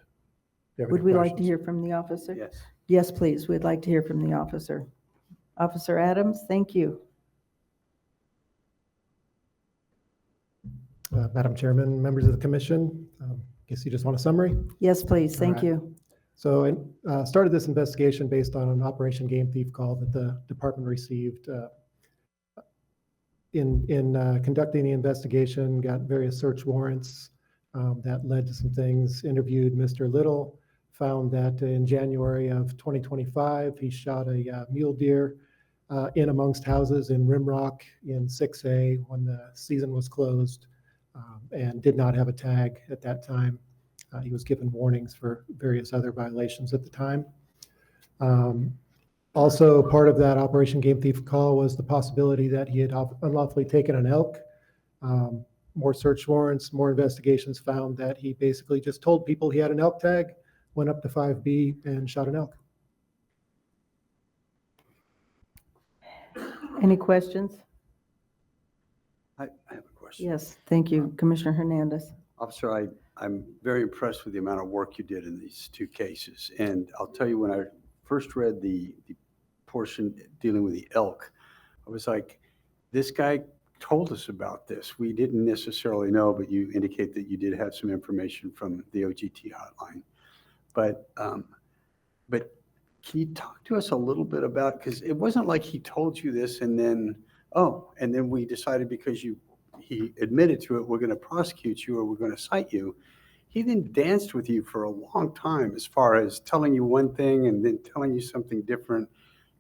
you have any Would we like to questions? hear from the officer? Yes. Yes, please, we'd like to hear from the officer. Officer Adams, thank you. Madam Chairman, members of the commission, guess you just want a summary? Yes, please, thank All right. you. So I started this investigation based on an Operation Game Thief call that the department received. In conducting the investigation, got various search warrants that led to some things, interviewed Mr. Little, found that in January of 2025, he shot a mule deer in amongst houses in Rimrock in 6A when the season was closed, and did not have a tag at that time. He was given warnings for various other violations at the time. Also, part of that Operation Game Thief call was the possibility that he had unlawfully taken an elk. More search warrants, more investigations found that he basically just told people he had an elk tag, went up to 5B and shot an elk. Any questions? I have a question. Yes, thank you, Commissioner Hernandez. Officer, I'm very impressed with the amount of work you did in these two cases. And I'll tell you, when I first read the portion dealing with the elk, I was like, this guy told us about this. We didn't necessarily know, but you indicate that you did have some information from the OGT hotline. But can you talk to us a little bit about, because it wasn't like he told you this and then, and then we decided because he admitted to it, we're going to prosecute you or we're going to cite you. He then danced with you for a long time as far as telling you one thing and then telling you something different,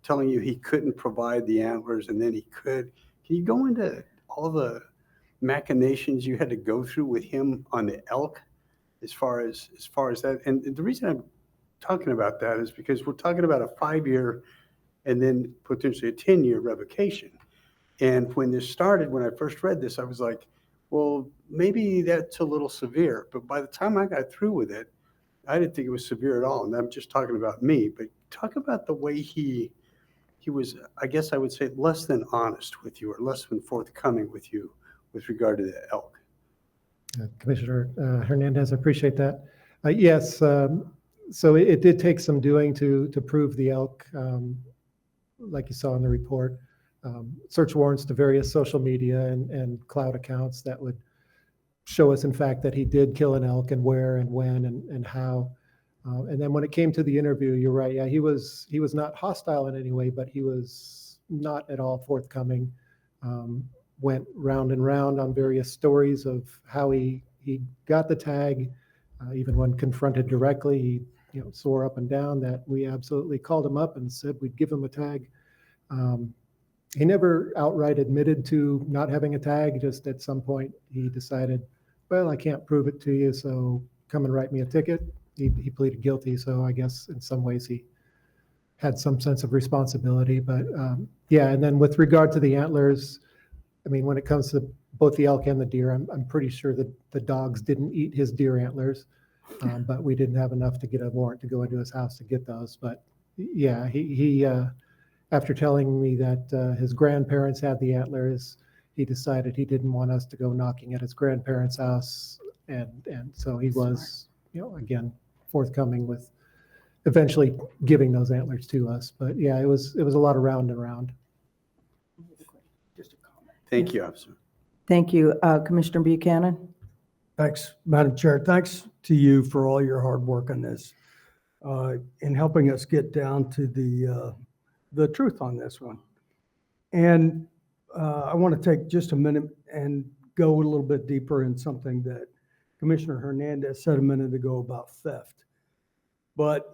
telling you he couldn't provide the antlers and then he could. Can you go into all the machinations you had to go through with him on the elk as far as that? And the reason I'm talking about that is because we're talking about a 5-year and then potentially a 10-year revocation. And when this started, when I first read this, I was like, well, maybe that's a little severe. But by the time I got through with it, I didn't think it was severe at all. And I'm just talking about me, but talk about the way he was, I guess I would say, less than honest with you or less than forthcoming with you with regard to the elk. Commissioner Hernandez, I appreciate that. Yes, so it did take some doing to prove the elk, like you saw in the report. Search warrants to various social media and cloud accounts that would show us, in fact, that he did kill an elk and where and when and how. And then when it came to the interview, you're right. Yeah, he was not hostile in any way, but he was not at all forthcoming. Went round and round on various stories of how he got the tag. Even when confronted directly, he swore up and down that we absolutely called him up and said we'd give him a tag. He never outright admitted to not having a tag. Just at some point, he decided, well, I can't prove it to you, so come and write me a ticket. He pleaded guilty, so I guess in some ways he had some sense of responsibility. But yeah, and then with regard to the antlers, I mean, when it comes to both the elk and the deer, I'm pretty sure that the dogs didn't eat his deer antlers, but we didn't have enough to get a warrant to go into his house to get those. But yeah, he after telling me that his grandparents had the antlers, he decided he didn't want us to go knocking at his grandparents' house, and so he was, again, forthcoming with eventually giving those antlers to us. But yeah, it was a lot of round and round. Thank you, Officer. Thank you. Commissioner Buchanan? Thanks, Madam Chair. Thanks to you for all your hard work on this, in helping us get down to the truth on this one. And I want to take just a minute and go a little bit deeper in something that Commissioner Hernandez said a minute ago about theft. But,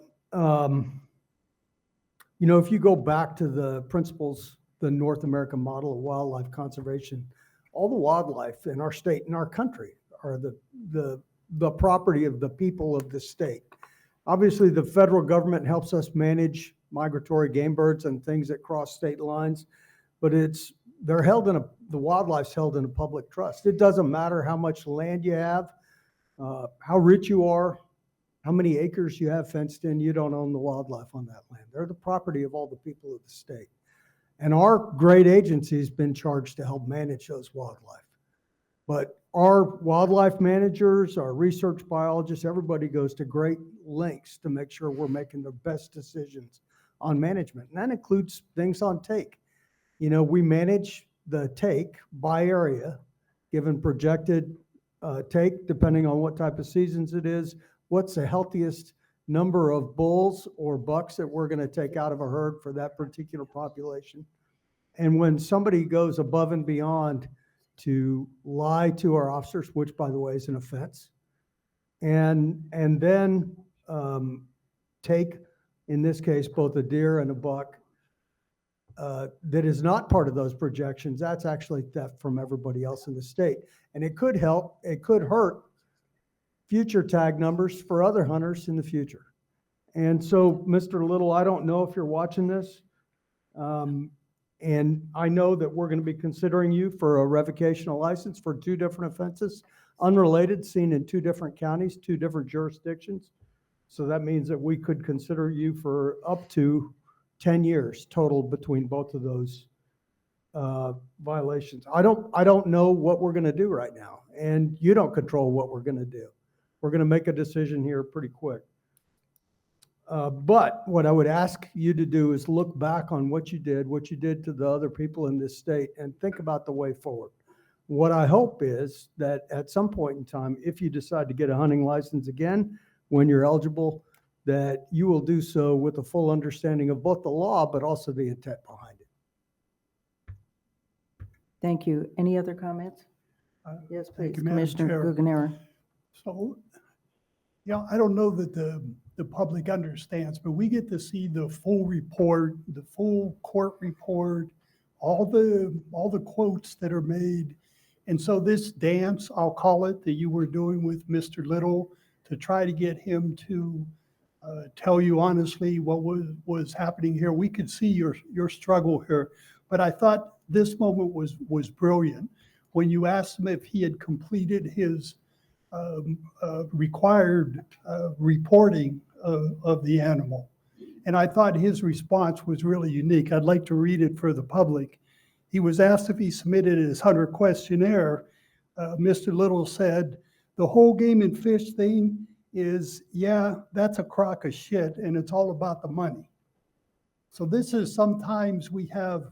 if you go back to the principles, the North American model of wildlife conservation, all the wildlife in our state and our country are the property of the people of the state. Obviously, the federal government helps us manage migratory game birds and things that cross state lines, but the wildlife's held in a public trust. It doesn't matter how much land you have, how rich you are, how many acres you have fenced in, you don't own the wildlife on that land. They're the property of all the people of the state. And our great agency's been charged to help manage those wildlife. But our wildlife managers, our research biologists, everybody goes to great lengths to make sure we're making the best decisions on management. And that includes things on take. We manage the take by area, given projected take, depending on what type of seasons it is, what's the healthiest number of bulls or bucks that we're going to take out of a herd for that particular population. And when somebody goes above and beyond to lie to our officers, which by the way is an offense, and then take, in this case, both a deer and a buck that is not part of those projections, that's actually theft from everybody else in the state. And it could hurt future tag numbers for other hunters in the future. And so, Mr. Little, I don't know if you're watching this, and I know that we're going to be considering you for a revocation license for 2 different offenses, unrelated, seen in 2 different counties, 2 different jurisdictions. So that means that we could consider you for up to 10 years total between both of those violations. I don't know what we're going to do right now, and you don't control what we're going to do. We're going to make a decision here pretty quick. But what I would ask you to do is look back on what you did to the other people in this state, and think about the way forward. What I hope is that at some point in time, if you decide to get a hunting license again, when you're eligible, that you will do so with a full understanding of both the law, but also the intent behind it. Thank you. Any other comments? Yes, please, Thank you, Madam Commissioner Chair. Guggenera. So, I don't know that the public understands, but we get to see the full report, the full court report, all the quotes that are made. And so this dance, I'll call it, that you were doing with Mr. Little to try to get him to tell you honestly what was happening here. We could see your struggle here, but I thought this moment was brilliant when you asked him if he had completed his required reporting of the animal. And I thought his response was really unique. I'd like to read it for the public. He was asked if he submitted his hunter questionnaire. Mr. Little said, "The whole game and fish thing is, yeah, that's a crock of shit, and it's all about the money." So this is, sometimes we have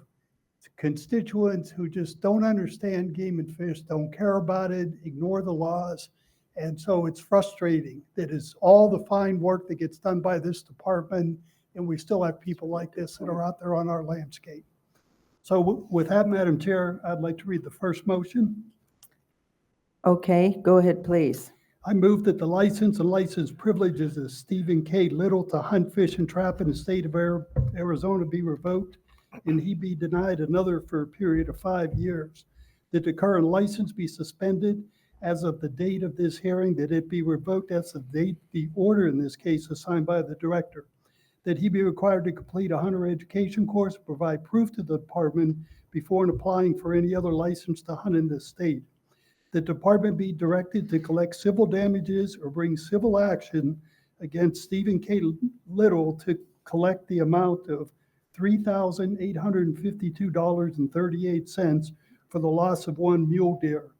constituents who just don't understand game and fish, don't care about it, ignore the laws. And so it's frustrating that it's all the fine work that gets done by this department, and we still have people like this that are out there on our landscape. So with that, Madam Chair, I'd like to read the first motion. Okay, go ahead, please. I move that the license and license privileges of Stephen K. Little to hunt, fish, and trap in the state of Arizona be revoked, and he be denied another for a period of 5 years. That the current license be suspended as of the date of this hearing, that it be revoked as of the order in this case assigned by the director. That he be required to complete a hunter education course, provide proof to the department before applying for any other license to hunt in the state. The department be directed to collect civil damages or bring civil action against Stephen K. Little to collect the amount of $3,852.38 for the loss of one mule deer.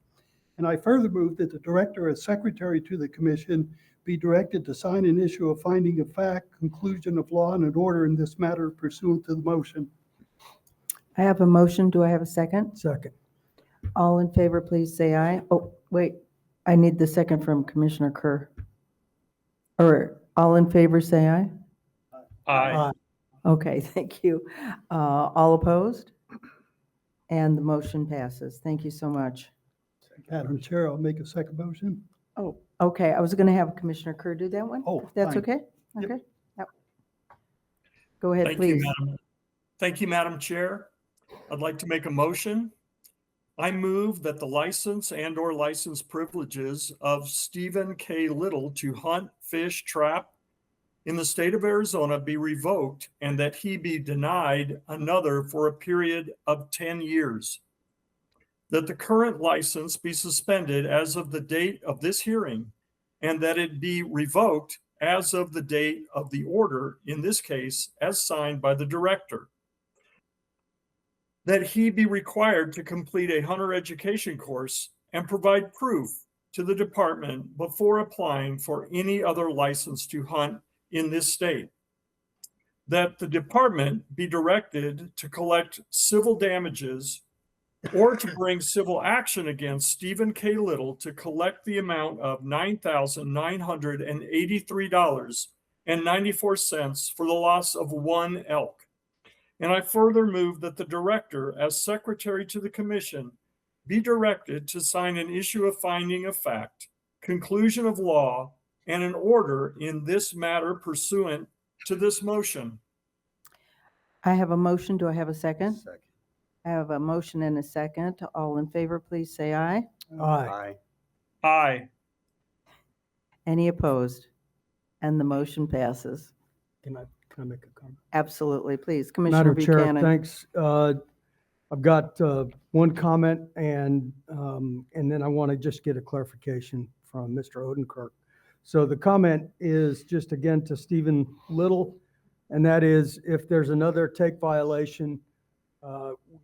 And I further move that the director, as secretary to the commission, be directed to sign and issue a finding of fact, conclusion of law, and an order in this matter pursuant to the motion. I have a motion. Do I have a second? Second. All in favor, please say aye. Oh, wait, I need the second from Commissioner Kerr. Or all in favor, say aye. Aye. Okay, thank you. All opposed? And the motion passes. Thank you so much. Madam Chair, I'll make a second motion. Oh, okay, I was going to have Commissioner Kerr do that one. Oh, If that's fine. okay? Yep. Okay. Yep. Go ahead, Thank please. you, Madam Chair. I'd like to make a motion. I move that the license and/or license privileges of Stephen K. Little to hunt, fish, trap in the state of Arizona be revoked and that he be denied another for a period of 10 years. That the current license be suspended as of the date of this hearing and that it be revoked as of the date of the order, in this case, as signed by the director. That he be required to complete a hunter education course and provide proof to the department before applying for any other license to hunt in this state. That the department be directed to collect civil damages or to bring civil action against Stephen K. Little to collect the amount of $9,983.94 for the loss of one elk. And I further move that the director, as secretary to the commission, be directed to sign and issue a finding of fact, conclusion of law, and an order in this matter pursuant to this motion. I have a motion. Do I have a second? Second. I have a motion and a second. All in favor, please say aye. Aye. Aye. Any opposed? And the motion passes. Can I make a comment? Absolutely, please. Commissioner Madam Chair, Buchanan. thanks. I've got one comment and then I want to just get a clarification from Mr. Odenkirk. So the comment is just again to Stephen Little, and that is if there's another take violation,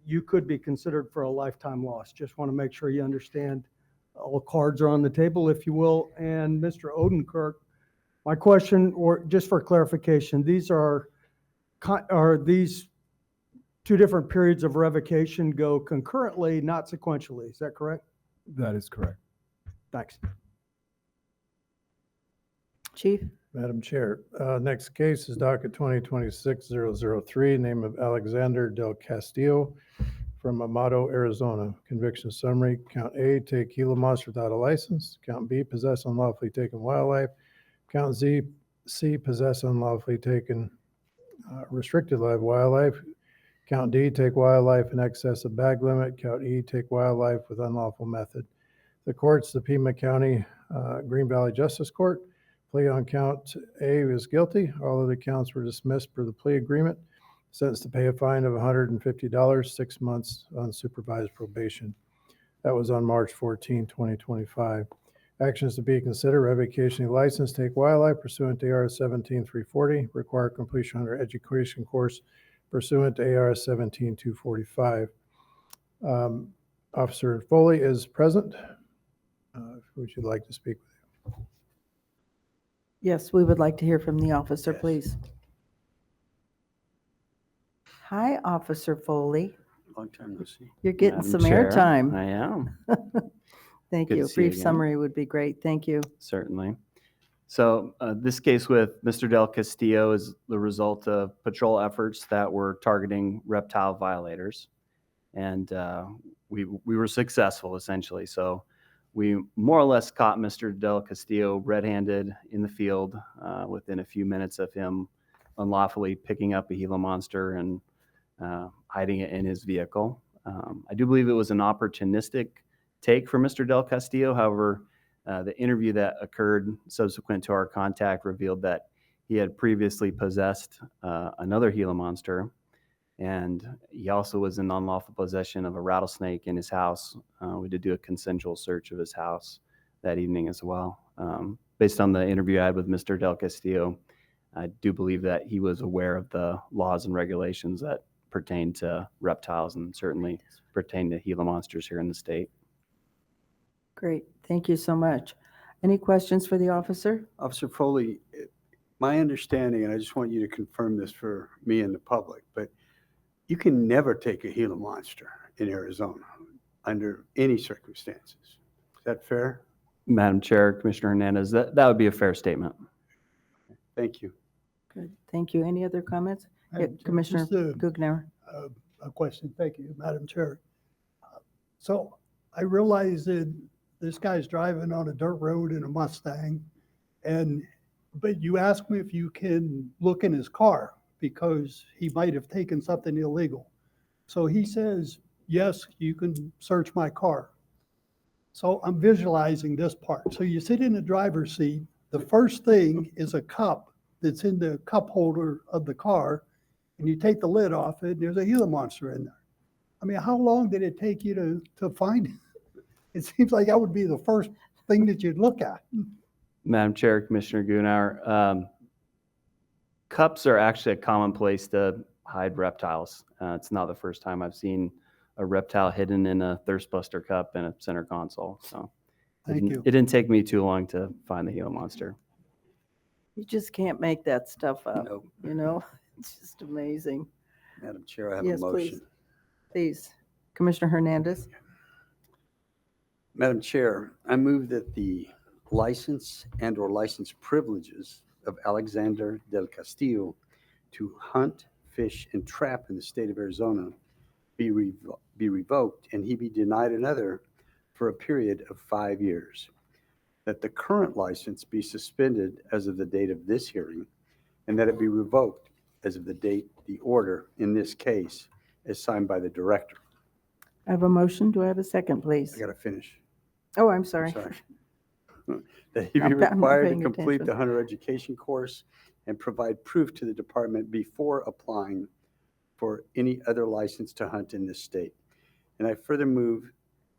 you could be considered for a lifetime loss. Just want to make sure you understand all cards are on the table, if you will. And Mr. Odenkirk, my question, or just for clarification, these are these two different periods of revocation go concurrently, not sequentially. Is that correct? That is correct. Thanks. Chief? Madam Chair, next case is docket 2026-003, name of Alexander Del Castillo from Amado, Arizona. Conviction summary, count A, take Gila monster without a license. Count B, possess unlawfully taken wildlife. Count C, possess unlawfully taken restricted live wildlife. Count D, take wildlife in excess of bag limit. Count E, take wildlife with unlawful method. The courts, the Pima County Green Valley Justice Court, plea on count A is guilty. All other counts were dismissed per the plea agreement. Sentenced to pay a fine of $150, 6 months unsupervised probation. That was on March 14, 2025. Actions to be considered: revocation of license, take wildlife pursuant to AR 17340, require completion under education course pursuant to AR 17245. Officer Foley is present. Would you like to speak with him? Yes, we would like to hear from the officer, Yes. please. Hi, Officer Foley. Long time no see. You're getting Madam some Chair, airtime. I am. Thank Good to you. see you Brief again. summary would be great. Thank you. Certainly. So this case with Mr. Del Castillo is the result of patrol efforts that were targeting reptile violators. And we were successful, essentially. So we more or less caught Mr. Del Castillo red-handed in the field within a few minutes of him unlawfully picking up a Gila monster and hiding it in his vehicle. I do believe it was an opportunistic take for Mr. Del Castillo. However, the interview that occurred subsequent to our contact revealed that he had previously possessed another Gila monster, and he also was in unlawful possession of a rattlesnake in his house. We did do a consensual search of his house that evening as well. Based on the interview I had with Mr. Del Castillo, I do believe that he was aware of the laws and regulations that pertain to reptiles and certainly pertain to Gila monsters here in the state. Great. Thank you so much. Any questions for the officer? Officer Foley, my understanding, and I just want you to confirm this for me and the public, but you can never take a Gila monster in Arizona under any circumstances. Is that fair? Madam Chair, Commissioner Hernandez, that would be a fair statement. Thank you. Good. Thank you. Any other comments? Yeah, Madam Chair, Commissioner just a- Guggenauer. A question. Thank you, Madam Chair. So I realize that this guy's driving on a dirt road in a Mustang, but you asked me if you can look in his car because he might have taken something illegal. So he says, yes, you can search my car. So I'm visualizing this part. So you sit in the driver's seat. The first thing is a cup that's in the cup holder of the car, and you take the lid off it, and there's a Gila monster in there. I mean, how long did it take you to find it? It seems like that would be the first thing that you'd look at. Madam Chair, Commissioner Gunauer, cups are actually a common place to hide reptiles. It's not the first time I've seen a reptile hidden in a Thirstbuster cup in a center console. So Thank you. It didn't take me too long to find the Gila monster. You just can't make that stuff up, Nope. you know? It's just amazing. Madam Chair, I have Yes, a motion. please. Commissioner Hernandez. Madam Chair, I move that the license and/or license privileges of Alexander del Castillo to hunt, fish, and trap in the state of Arizona be revoked and he be denied another for a period of 5 years. That the current license be suspended as of the date of this hearing, and that it be revoked as of the date the order in this case is signed by the director. I have a motion. Do I have a second, please? I got to finish. Oh, I'm sorry. That he be I'm not required to paying complete the attention. hunter education course and provide proof to the department before applying for any other license to hunt in this state. And I further move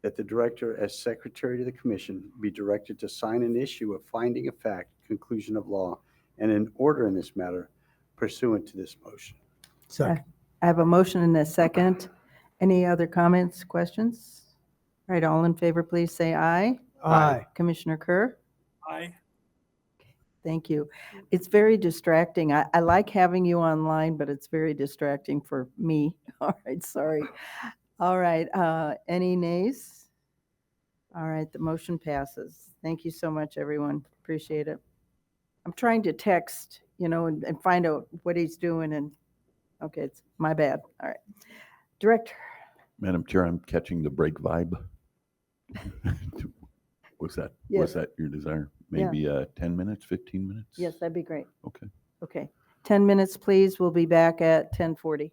that the director, as secretary to the commission, be directed to sign and issue a finding of fact, conclusion of law, and an order in this matter pursuant to this motion. Second. I have a motion and a second. Any other comments, questions? All right, all in favor, please say aye. Aye. Commissioner Kerr? Aye. Thank you. It's very distracting. I like having you online, but it's very distracting for me. All right, sorry. All right, any nays? All right, the motion passes. Thank you so much, everyone. Appreciate it. I'm trying to text, and find out what he's doing, and, okay, it's my bad. All right. Director, Madam Chair, I'm catching the break vibe. Was that Yes. your desire? Yeah. Maybe 10 minutes, 15 minutes? yes, that'd be great. Okay. Okay, 10 minutes, please. We'll be back at 10:40.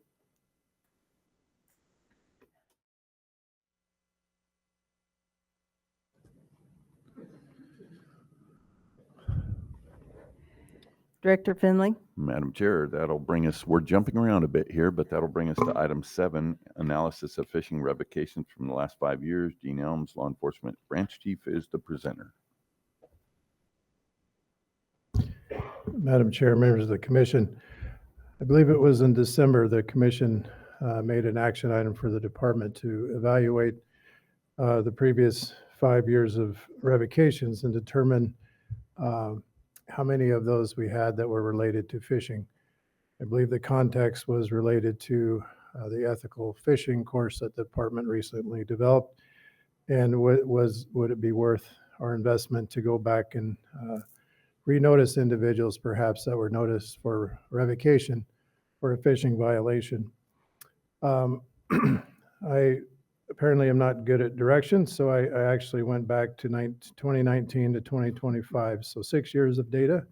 Director Finley? Madam Chair, that'll bring us, we're jumping around a bit here, but that'll bring us to item 7, analysis of fishing revocations from the last 5 years. Gene Elms, Law Enforcement Branch Chief, is the presenter. Madam Chair, members of the commission, I believe it was in December, the commission made an action item for the department to evaluate the previous 5 years of revocations and determine how many of those we had that were related to fishing. I believe the context was related to the ethical fishing course that the department recently developed. And would it be worth our investment to go back and renotice individuals perhaps that were noticed for revocation for a fishing violation? I apparently am not good at directions, so I actually went back to 2019 to 2025, so 6 years of data.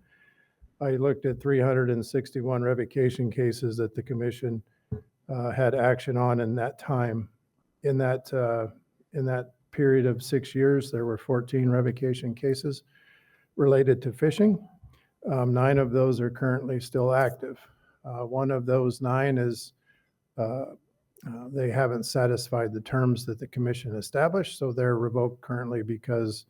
I looked at 361 revocation cases that the commission had action on in that time. In that period of 6 years, there were 14 revocation cases related to fishing. 9 of those are currently still active. One of those 9 is they haven't satisfied the terms that the commission established, so they're revoked currently because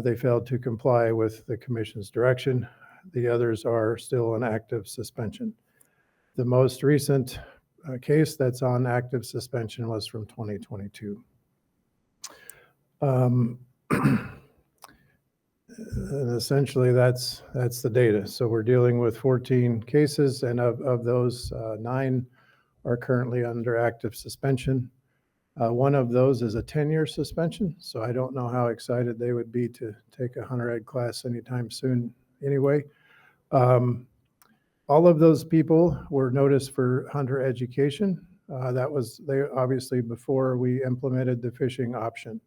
they failed to comply with the commission's direction. The others are still in active suspension. The most recent case that's on active suspension was from 2022. And essentially that's the data. So we're dealing with 14 cases, and of those, 9 are currently under active suspension. One of those is a 10-year suspension, so I don't know how excited they would be to take a hunter ed class anytime soon anyway. All of those people were noticed for hunter education. That was obviously before we implemented the fishing option.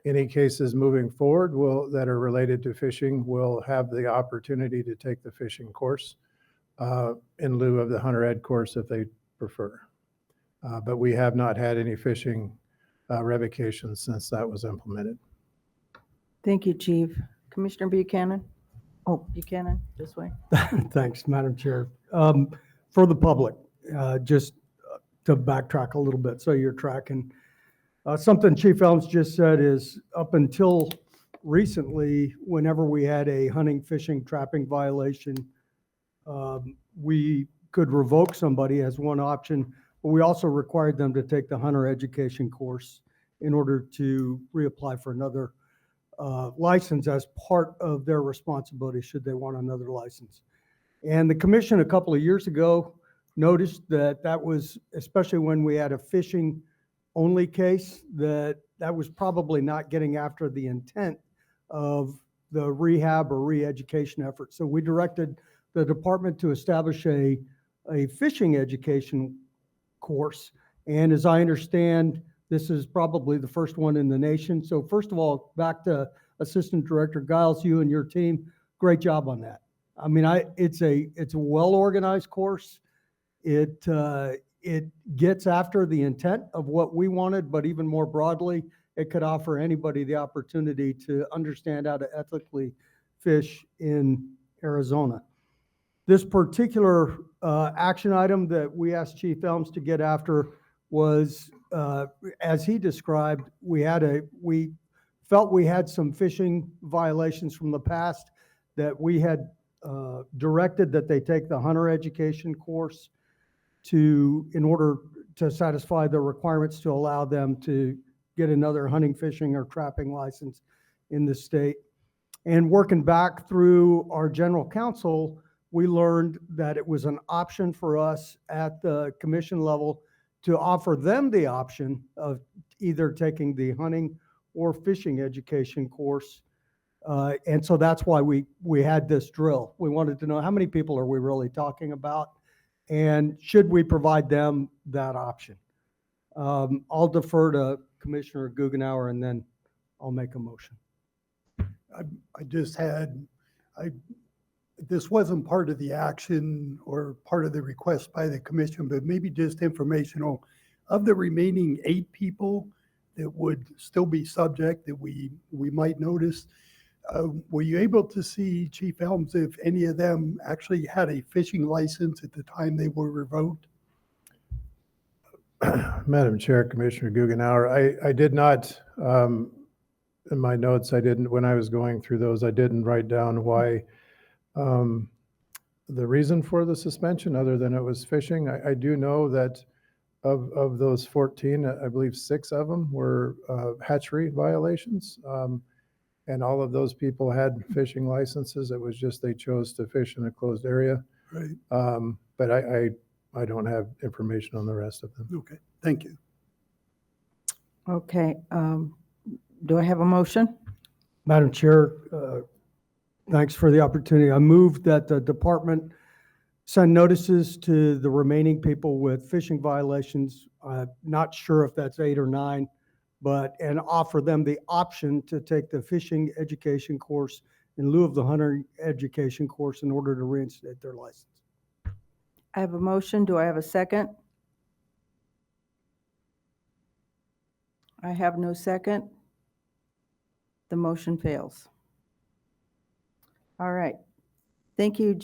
Any cases moving forward that are related to fishing will have the opportunity to take the fishing course in lieu of the hunter ed course if they prefer. But we have not had any fishing revocations since that was implemented. Thank you, Chief. Commissioner Buchanan? Oh, Buchanan, this way. Thanks, Madam Chair. For the public, just to backtrack a little bit so you're tracking. Something Chief Elms just said is up until recently, whenever we had a hunting, fishing, trapping violation, we could revoke somebody as one option, but we also required them to take the hunter education course in order to reapply for another license as part of their responsibility should they want another license. And the commission a couple of years ago noticed that was, especially when we had a fishing only case, that was probably not getting after the intent of the rehab or re-education effort. So we directed the department to establish a fishing education course. And as I understand, this is probably the first one in the nation. So first of all, back to Assistant Director Giles, you and your team, great job on that. I mean, it's a well-organized course. It gets after the intent of what we wanted, but even more broadly, it could offer anybody the opportunity to understand how to ethically fish in Arizona. This particular action item that we asked Chief Elms to get after was, as he described, we felt we had some fishing violations from the past that we had directed that they take the hunter education course in order to satisfy the requirements to allow them to get another hunting, fishing, or trapping license in the state. And working back through our general counsel, we learned that it was an option for us at the commission level to offer them the option of either taking the hunting or fishing education course. And so that's why we had this drill. We wanted to know how many people are we really talking about, and should we provide them that option? I'll defer to Commissioner Guggenauer, and then I'll make a motion. This wasn't part of the action or part of the request by the commission, but maybe just informational. Of the remaining 8 people that would still be subject that we might notice, were you able to see, Chief Elms, if any of them actually had a fishing license at the time they were revoked? Madam Chair, Commissioner Guggenauer, I did not, in my notes, when I was going through those, I didn't write down why, the reason for the suspension, other than it was fishing. I do know that of those 14, I believe 6 of them were hatchery violations. And all of those people had fishing licenses. It was just they chose to fish in a closed area. Right. But I don't have information on the rest of them. Okay, thank you. Okay. Do I have a motion? Madam Chair, thanks for the opportunity. I move that the department send notices to the remaining people with fishing violations. Not sure if that's 8 or 9, and offer them the option to take the fishing education course in lieu of the hunter education course in order to reinstate their license. I have a motion. Do I have a second? I have no second. The motion fails. All right. Thank you,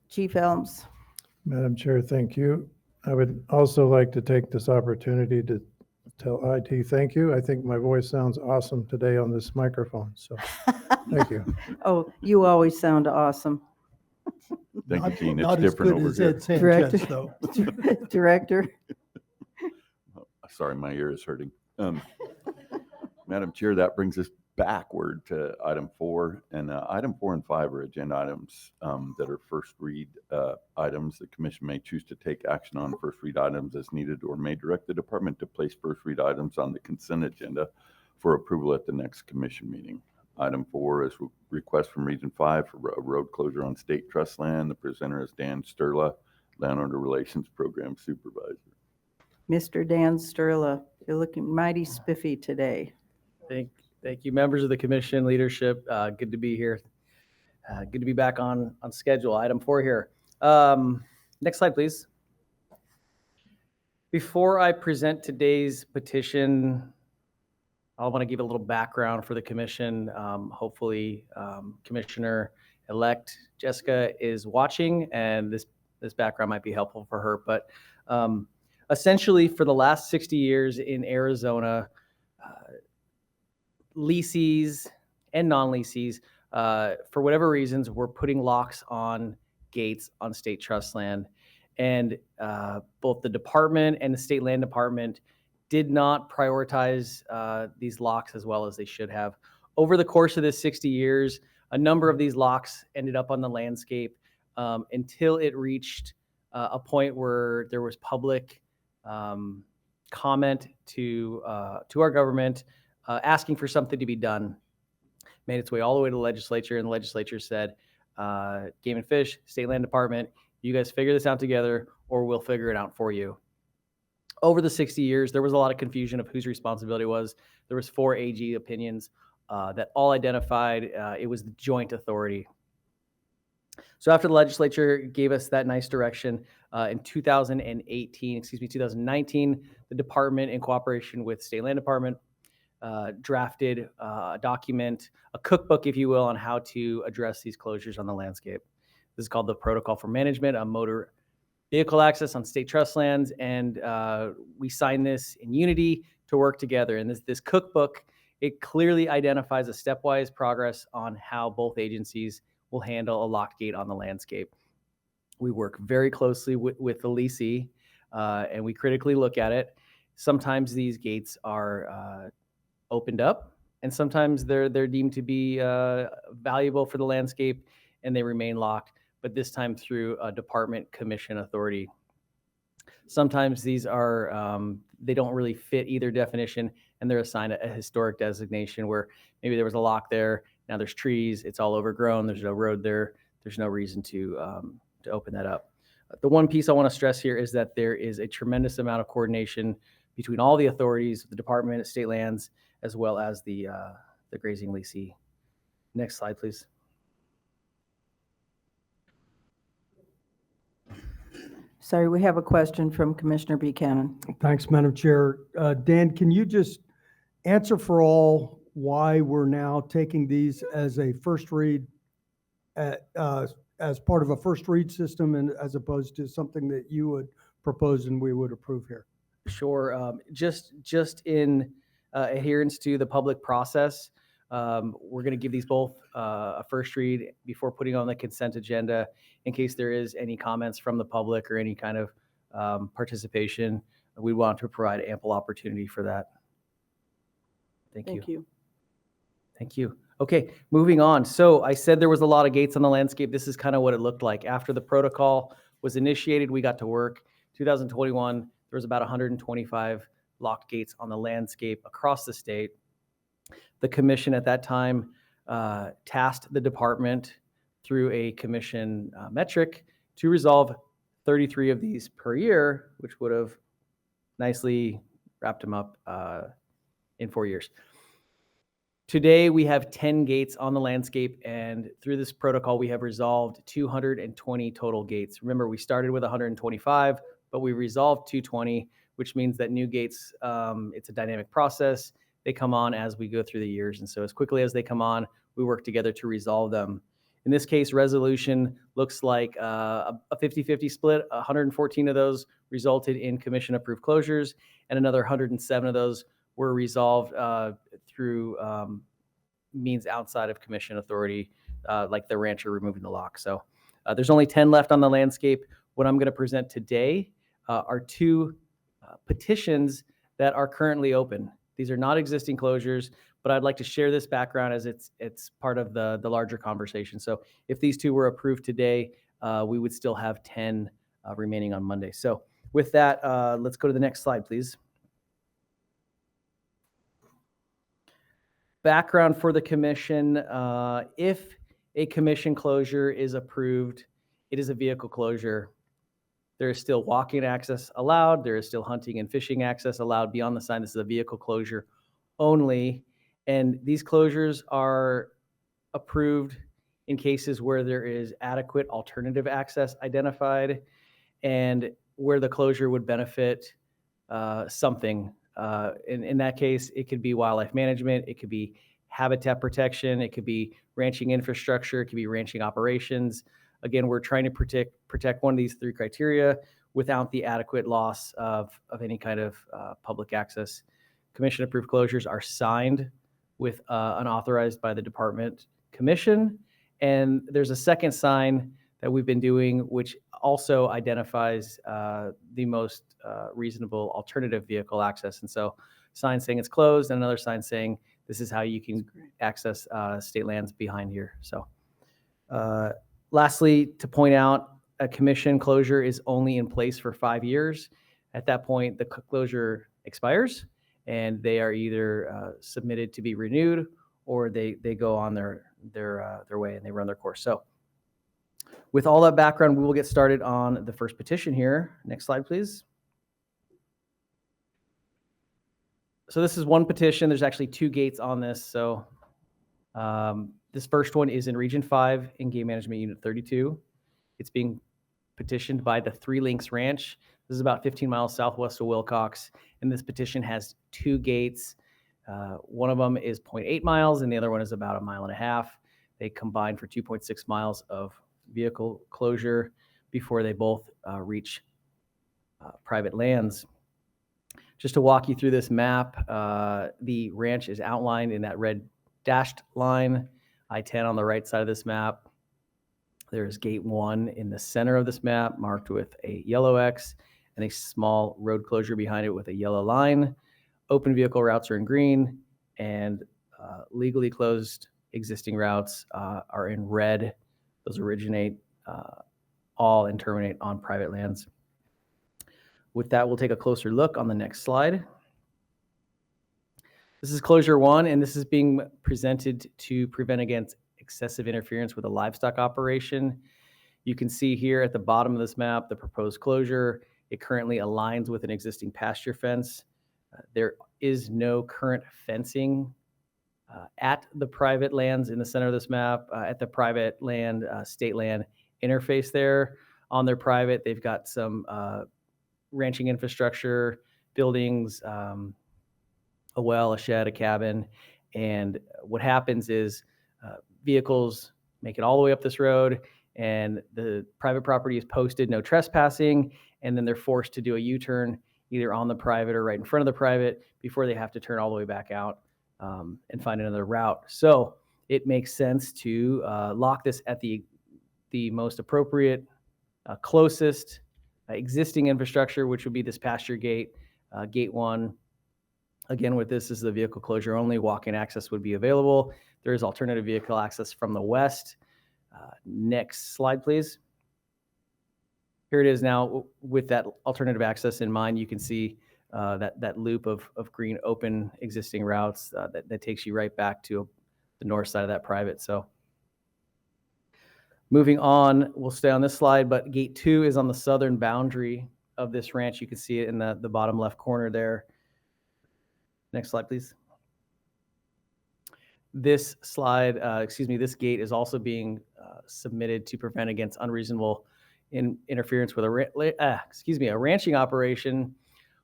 Chief Elms. Madam Chair, thank you. I would also like to take this opportunity to tell IT thank you. I think my voice sounds awesome today on this microphone, so thank you. Oh, you always sound awesome. Thank you, Gene. It's Not as different good over as here. Ed Sanchez, though. Director. Sorry, my ear is hurting. Madam Chair, that brings us backward to item 4. And item 4 and 5 are agenda items that are first read items. The commission may choose to take action on first read items as needed, or may direct the department to place first read items on the consent agenda for approval at the next commission meeting. Item 4 is request from Region 5 for a road closure on state trust land. The presenter is Dan Sturla, Landowner Relations Program Supervisor. Mr. Dan Sturla, you're looking mighty spiffy today. Thank you, members of the commission, leadership. Good to be here. Good to be back on schedule. Item 4 here. Next slide, please. Before I present today's petition, I want to give a little background for the commission. Hopefully, Commissioner-elect Jessica is watching, and this background might be helpful for her. But essentially, for the last 60 years in Arizona, leasees and non-leasees, for whatever reasons, were putting locks on gates on state trust land. And both the department and the state land department did not prioritize these locks as well as they should have. Over the course of this 60 years, a number of these locks ended up on the landscape until it reached a point where there was public comment to our government asking for something to be done. Made its way all the way to the legislature, and the legislature said, Game and Fish, State Land Department, you guys figure this out together, or we'll figure it out for you. Over the 60 years, there was a lot of confusion of whose responsibility was. There was 4 AG opinions that all identified it was the joint authority. So after the legislature gave us that nice direction, in 2019, the department, in cooperation with State Land Department, drafted a document, a cookbook, if you will, on how to address these closures on the landscape. This is called the Protocol for Management of Motor Vehicle Access on State Trust Lands, and we signed this in unity to work together. And this cookbook, it clearly identifies a stepwise progress on how both agencies will handle a locked gate on the landscape. We work very closely with the leasee, and we critically look at it. Sometimes these gates are opened up, and sometimes they're deemed to be valuable for the landscape, and they remain locked, but this time through a department commission authority. Sometimes these are, they don't really fit either definition, and they're assigned a historic designation where maybe there was a lock there, now there's trees, it's all overgrown, there's no road there, there's no reason to open that up. The one piece I want to stress here is that there is a tremendous amount of coordination between all the authorities, the Department of State Lands, as well as the grazing leasee. Next slide, please. Sorry, we have a question from Commissioner Buchanan. Thanks, Madam Chair. Dan, can you just answer for all why we're now taking these as a first read, as part of a first read system, and as opposed to something that you would propose and we would approve here? Sure. Just in adherence to the public process, we're going to give these both a first read before putting on the consent agenda in case there is any comments from the public or any kind of participation. We want to provide ample opportunity for that. Thank you. Thank you. Okay, moving on. So I said there was a lot of gates on the landscape. This is kind of what it looked like. After the protocol was initiated, we got to work. 2021, there was about 125 locked gates on the landscape across the state. The commission at that time tasked the department through a commission metric to resolve 33 of these per year, which would have nicely wrapped them up in 4 years. Today, we have 10 gates on the landscape, and through this protocol, we have resolved 220 total gates. Remember, we started with 125, but we resolved 220, which means that new gates, it's a dynamic process. They come on as we go through the years, and so as quickly as they come on, we work together to resolve them. In this case, resolution looks like a 50-50 split. 114 of those resulted in commission-approved closures, and another 107 of those were resolved through means outside of commission authority, like the rancher removing the lock. So there's only 10 left on the landscape. What I'm going to present today are two petitions that are currently open. These are not existing closures, but I'd like to share this background as it's part of the larger conversation. So if these two were approved today, we would still have 10 remaining on Monday. So with that, let's go to the next slide, please. Background for the commission. If a commission closure is approved, it is a vehicle closure. There is still walking access allowed. There is still hunting and fishing access allowed beyond the sign. This is a vehicle closure only. And these closures are approved in cases where there is adequate alternative access identified and where the closure would benefit something. In that case, it could be wildlife management, it could be habitat protection, it could be ranching infrastructure, it could be ranching operations. Again, we're trying to protect one of these three criteria without the adequate loss of any kind of public access. Commission-approved closures are signed with unauthorized by the department commission. And there's a second sign that we've been doing, which also identifies the most reasonable alternative vehicle access. And so sign saying it's closed and another sign saying this is how you can access state lands behind here. So lastly, to point out, a commission closure is only in place for 5 years. At that point, the closure expires and they are either submitted to be renewed or they go on their way and they run their course. So with all that background, we will get started on the first petition here. Next slide, please. So this is one petition. There's actually 2 gates on this. So this first one is in Region 5 in Game Management Unit 32. It's being petitioned by the Three Links Ranch. This is about 15 miles southwest of Wilcox. And this petition has 2 gates. One of them is 0.8 miles and the other one is about 1.5 miles. They combine for 2.6 miles of vehicle closure before they both reach private lands. Just to walk you through this map, the ranch is outlined in that red dashed line, I-10 on the right side of this map. There's gate 1 in the center of this map marked with a yellow X and a small road closure behind it with a yellow line. Open vehicle routes are in green and legally closed existing routes are in red. Those originate all and terminate on private lands. With that, we'll take a closer look on the next slide. This is closure 1, and this is being presented to prevent against excessive interference with a livestock operation. You can see here at the bottom of this map, the proposed closure. It currently aligns with an existing pasture fence. There is no current fencing at the private lands in the center of this map, at the private land, state land interface there. On their private, they've got some ranching infrastructure, buildings, a well, a shed, a cabin. And what happens is vehicles make it all the way up this road and the private property is posted no trespassing. And then they're forced to do a U-turn either on the private or right in front of the private before they have to turn all the way back out and find another route. So it makes sense to lock this at the most appropriate, closest existing infrastructure, which would be this pasture gate, gate 1. Again, with this is the vehicle closure only. Walk-in access would be available. There is alternative vehicle access from the west. Next slide, please. Here it is now with that alternative access in mind. You can see that loop of green open existing routes that takes you right back to the north side of that private. So moving on, we'll stay on this slide, but gate 2 is on the southern boundary of this ranch. You can see it in the bottom left corner there. Next slide, please. This slide, this gate is also being submitted to prevent against unreasonable interference with a ranching operation.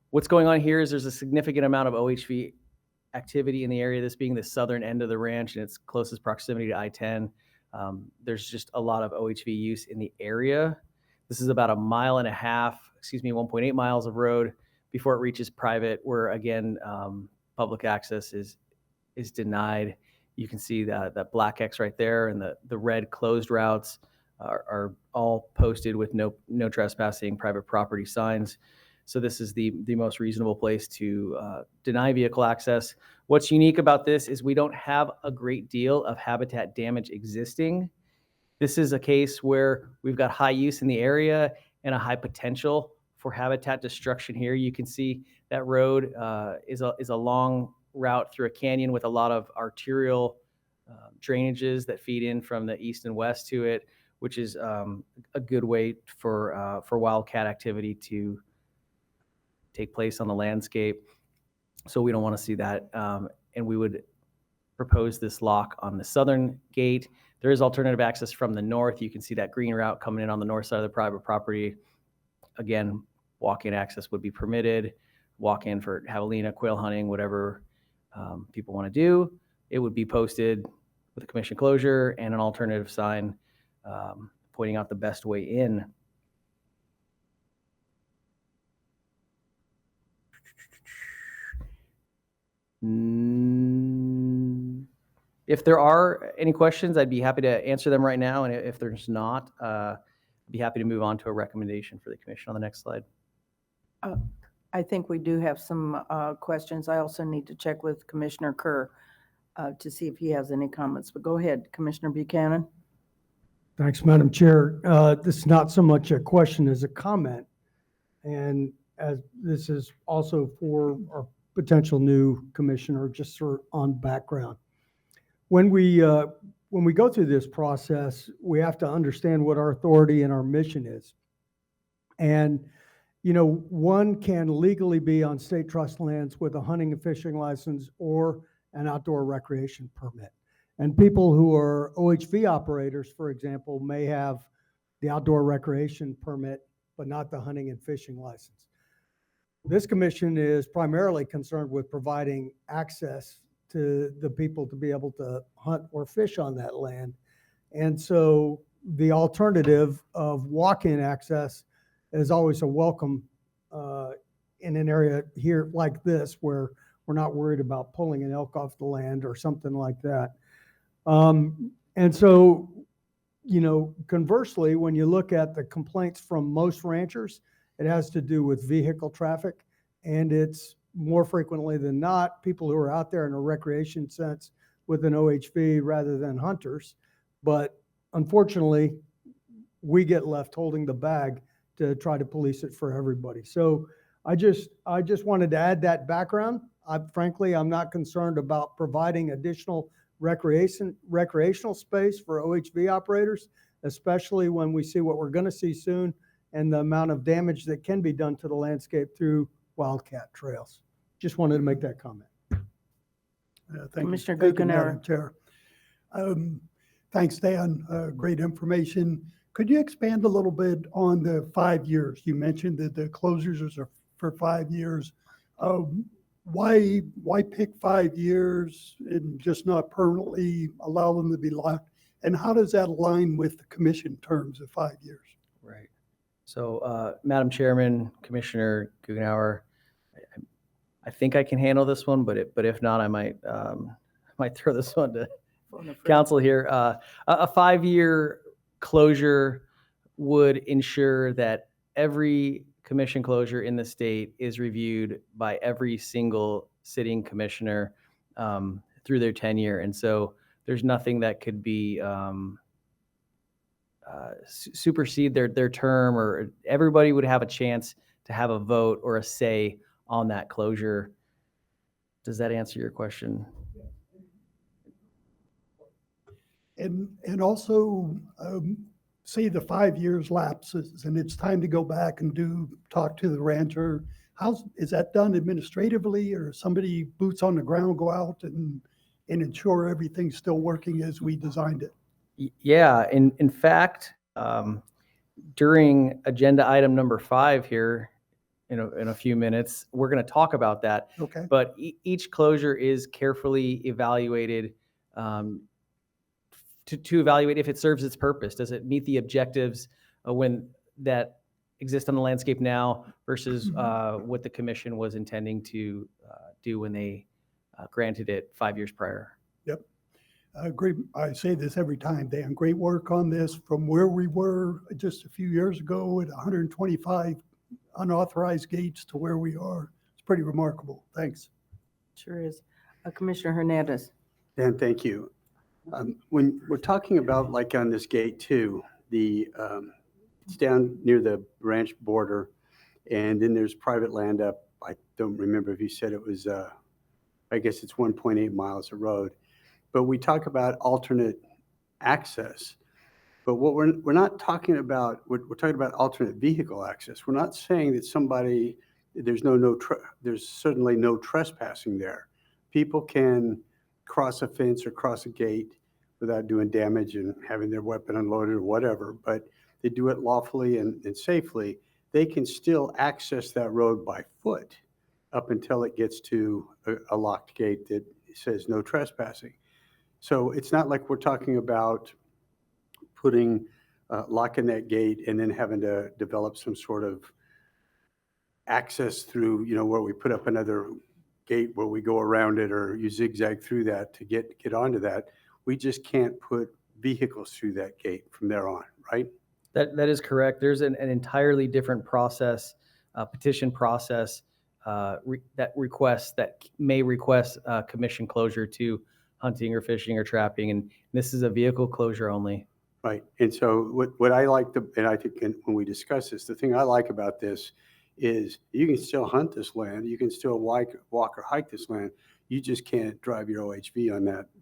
What's going on here is there's a significant amount of OHV activity in the area, this being the southern end of the ranch and its closest proximity to I-10. There's just a lot of OHV use in the area. This is about 1.8 miles of road before it reaches private, where again, public access is denied. You can see that black X right there, and the red closed routes are all posted with no trespassing, private property signs. So this is the most reasonable place to deny vehicle access. What's unique about this is we don't have a great deal of habitat damage existing. This is a case where we've got high use in the area and a high potential for habitat destruction here. You can see that road is a long route through a canyon with a lot of arterial drainages that feed in from the east and west to it, which is a good way for wildcat activity to take place on the landscape. So we don't want to see that. And we would propose this lock on the southern gate. There is alternative access from the north. You can see that green route coming in on the north side of the private property. Again, walk-in access would be permitted. Walk-in for javelina, quail hunting, whatever people want to do. It would be posted with a commission closure and an alternative sign pointing out the best way in. If there are any questions, I'd be happy to answer them right now. And if there's not, I'd be happy to move on to a recommendation for the commission on the next slide. I think we do have some questions. I also need to check with Commissioner Kerr to see if he has any comments. But go ahead, Commissioner Buchanan. Thanks, Madam Chair. This is not so much a question as a comment. And as this is also for our potential new commissioner, just sort of on background. When we go through this process, we have to understand what our authority and our mission is. And, you know, one can legally be on state trust lands with a hunting and fishing license or an outdoor recreation permit. And people who are OHV operators, for example, may have the outdoor recreation permit, but not the hunting and fishing license. This commission is primarily concerned with providing access to the people to be able to hunt or fish on that land. And so the alternative of walk-in access is always a welcome in an area here like this, where we're not worried about pulling an elk off the land or something like that. And so, you know, conversely, when you look at the complaints from most ranchers, it has to do with vehicle traffic, and it's more frequently than not people who are out there in a recreation sense with an OHV rather than hunters. But unfortunately, we get left holding the bag to try to police it for everybody. So I just wanted to add that background. Frankly, I'm not concerned about providing additional recreational space for OHV operators, especially when we see what we're going to see soon and the amount of damage that can be done to the landscape through wildcat trails. Just wanted to make that comment. Thank Commissioner you, Guggenauer. Madam Chair. Thanks, Dan. Great information. Could you expand a little bit on the 5 years? You mentioned that the closures are for 5 years. Why pick 5 years and just not permanently allow them to be locked? And how does that align with the commission terms of 5 years? Right. So, Madam Chairman, Commissioner Guggenauer, I think I can handle this one, but if not, I might throw this one to council here. A 5-year closure would ensure that every commission closure in the state is reviewed by every single sitting commissioner through their tenure. And so there's nothing that could be supersede their term, or everybody would have a chance to have a vote or a say on that closure. Does that answer your question? And also, say the 5 years lapses and it's time to go back and talk to the rancher. Is that done administratively, or somebody boots on the ground go out and ensure everything's still working as we designed it? Yeah, in fact, during agenda item number 5 here, in a few minutes, we're going to talk about that. Okay. But each closure is carefully evaluated to evaluate if it serves its purpose. Does it meet the objectives when that exist on the landscape now versus what the commission was intending to do when they granted it 5 years prior? Yep. I agree. I say this every time, Dan. Great work on this from where we were just a few years ago at 125 unauthorized gates to where we are. It's pretty remarkable. Thanks. Sure is. Commissioner Hernandez. Dan, thank you. When we're talking about, like on this gate too, it's down near the ranch border, and then there's private land up. I don't remember if you said it was, I guess it's 1.8 miles of road. But we talk about alternate access. But what we're not talking about, we're talking about alternate vehicle access. We're not saying that there's certainly no trespassing there. People can cross a fence or cross a gate without doing damage and having their weapon unloaded or whatever, but they do it lawfully and safely. They can still access that road by foot up until it gets to a locked gate that says no trespassing. So it's not like we're talking about locking that gate and then having to develop some sort of access through, where we put up another gate where we go around it or you zigzag through that to get onto that. We just can't put vehicles through that gate from there on, right? That is correct. There's an entirely different process, petition process that may request commission closure to hunting or fishing or trapping, and this is a vehicle closure only. Right. And so what I like and I think when we discuss this, the thing I like about this is you can still hunt this land, you can still walk or hike this land. You just can't drive your OHV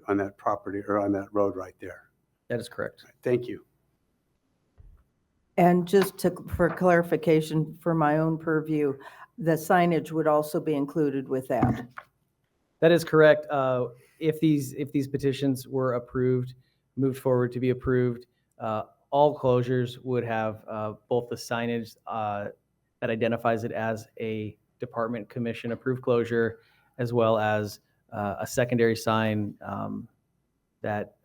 on that property or on that road right there. That is correct. Thank you. And just for clarification, for my own purview, the signage would also be included with that. That is correct. If these petitions were moved forward to be approved, all closures would have both the signage that identifies it as a department commission approved closure, as well as a secondary sign that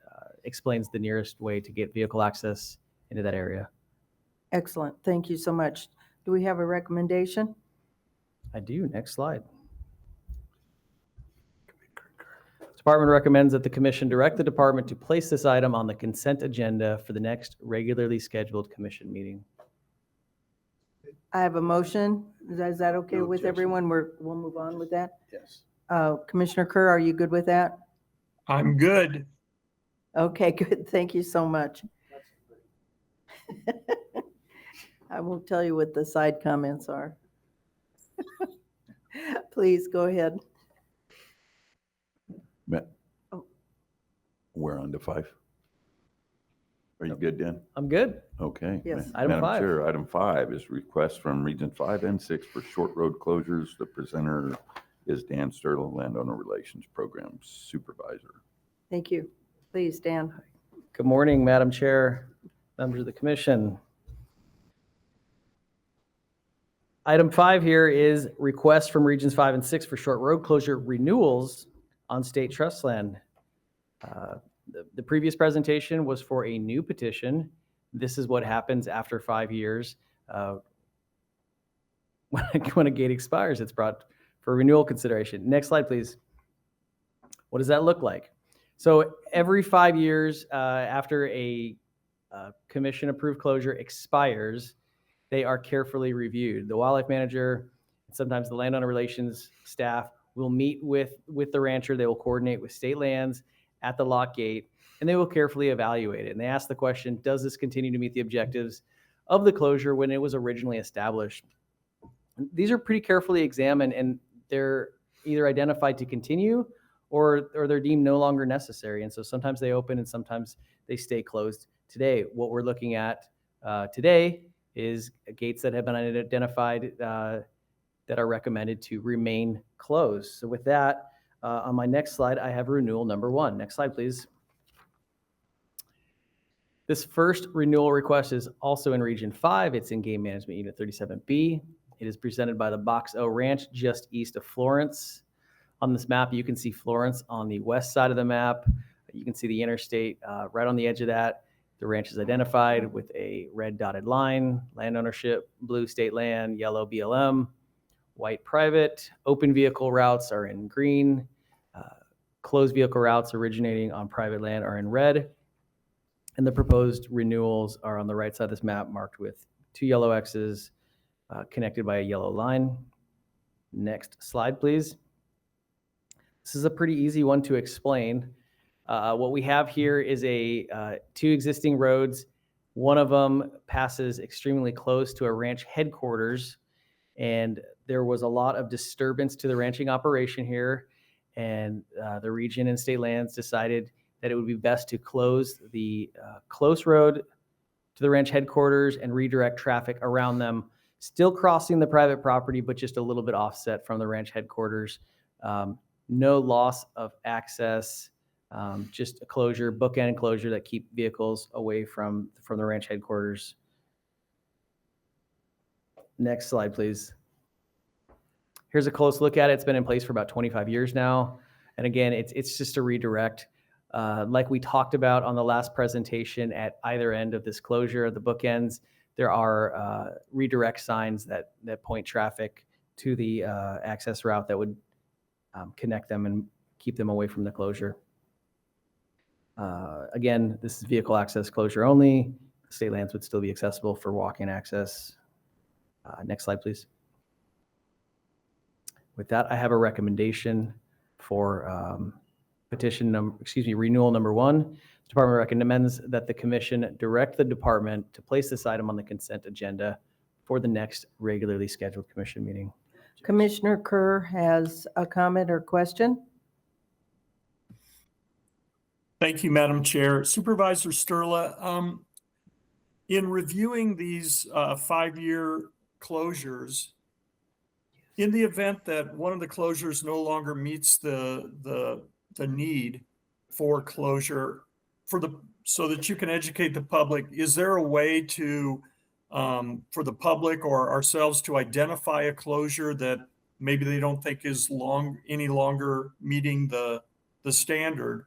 explains the nearest way to get vehicle access into that area. Excellent. Thank you so much. Do we have a recommendation? I do. Next slide. Department recommends that the commission direct the department to place this item on the consent agenda for the next regularly scheduled commission meeting. I have a motion. Is that okay No with objection. everyone? We'll move on with that. Yes. Commissioner Kerr, are you good with that? I'm good. Okay, good. Thank you so much. I won't tell you what the side comments are. Please go ahead. Oh. We're on to 5. Are you good, Dan? I'm good. Okay. Yes. Item Madam 5. Chair, item 5 is request from Region 5 and 6 for short road closures. The presenter is Dan Sterling, Landowner Relations Program Supervisor. Thank you. Please, Dan. Good morning, Madam Chair, members of the commission. Item 5 here is request from Regions 5 and 6 for short road closure renewals on state trust land. The previous presentation was for a new petition. This is what happens after 5 years. When a gate expires, it's brought for renewal consideration. Next slide, please. What does that look like? So every 5 years after a commission-approved closure expires, they are carefully reviewed. The wildlife manager, and sometimes the landowner relations staff, will meet with the rancher. They will coordinate with state lands at the lock gate, and they will carefully evaluate it. And they ask the question, does this continue to meet the objectives of the closure when it was originally established? These are pretty carefully examined, and they're either identified to continue or they're deemed no longer necessary. And so sometimes they open and sometimes they stay closed. Today, what we're looking at today is gates that have been identified that are recommended to remain closed. So with that, on my next slide, I have renewal number 1. Next slide, please. This first renewal request is also in Region 5. It's in Game Management Unit 37B. It is presented by the Box O Ranch just east of Florence. On this map, you can see Florence on the west side of the map. You can see the interstate right on the edge of that. The ranch is identified with a red dotted line, land ownership, blue state land, yellow BLM, white private. Open vehicle routes are in green. Closed vehicle routes originating on private land are in red. And the proposed renewals are on the right side of this map, marked with 2 yellow X's connected by a yellow line. Next slide, please. This is a pretty easy one to explain. What we have here is 2 existing roads. One of them passes extremely close to a ranch headquarters, and there was a lot of disturbance to the ranching operation here, and the region and state lands decided that it would be best to close the close road to the ranch headquarters and redirect traffic around them, still crossing the private property, but just a little bit offset from the ranch headquarters. No loss of access, just a closure, bookend closure that keep vehicles away from the ranch headquarters. Next slide, please. Here's a close look at it. It's been in place for about 25 years now. And again, it's just a redirect. Like we talked about on the last presentation, at either end of this closure, the bookends, there are redirect signs that point traffic to the access route that would connect them and keep them away from the closure. Again, this is vehicle access closure only. State lands would still be accessible for walk-in access. Next slide, please. With that, I have a recommendation for renewal number 1. The department recommends that the commission direct the department to place this item on the consent agenda for the next regularly scheduled commission meeting. Commissioner Kerr has a comment or question. Thank you, Madam Chair. Supervisor Sturla, in reviewing these 5-year closures, in the event that one of the closures no longer meets the need for closure so that you can educate the public, is there a way to for the public or ourselves to identify a closure that maybe they don't think is any longer meeting the standard?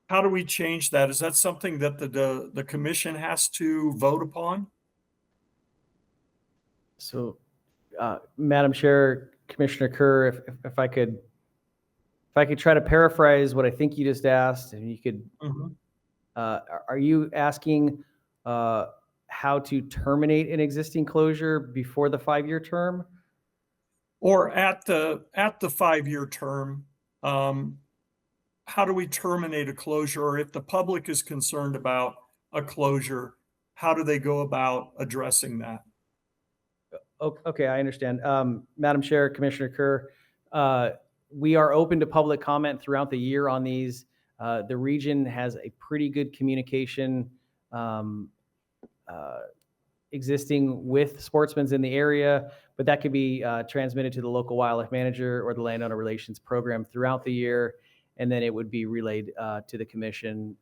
How do we change that? Is that something that the commission has to vote upon? So, Madam Chair, Commissioner Kerr, if I could try to paraphrase what I think you just asked, and you could, are you asking how to terminate an existing closure before the 5-year term? Or at the 5-year term, how do we terminate a closure? Or if the public is concerned about a closure, how do they go about addressing that? Okay, I understand. Madam Chair, Commissioner Kerr, we are open to public comment throughout the year on these. The region has a pretty good communication existing with sportsmen in the area, but that could be transmitted to the local wildlife manager or the landowner relations program throughout the year, and then it would be relayed to the commission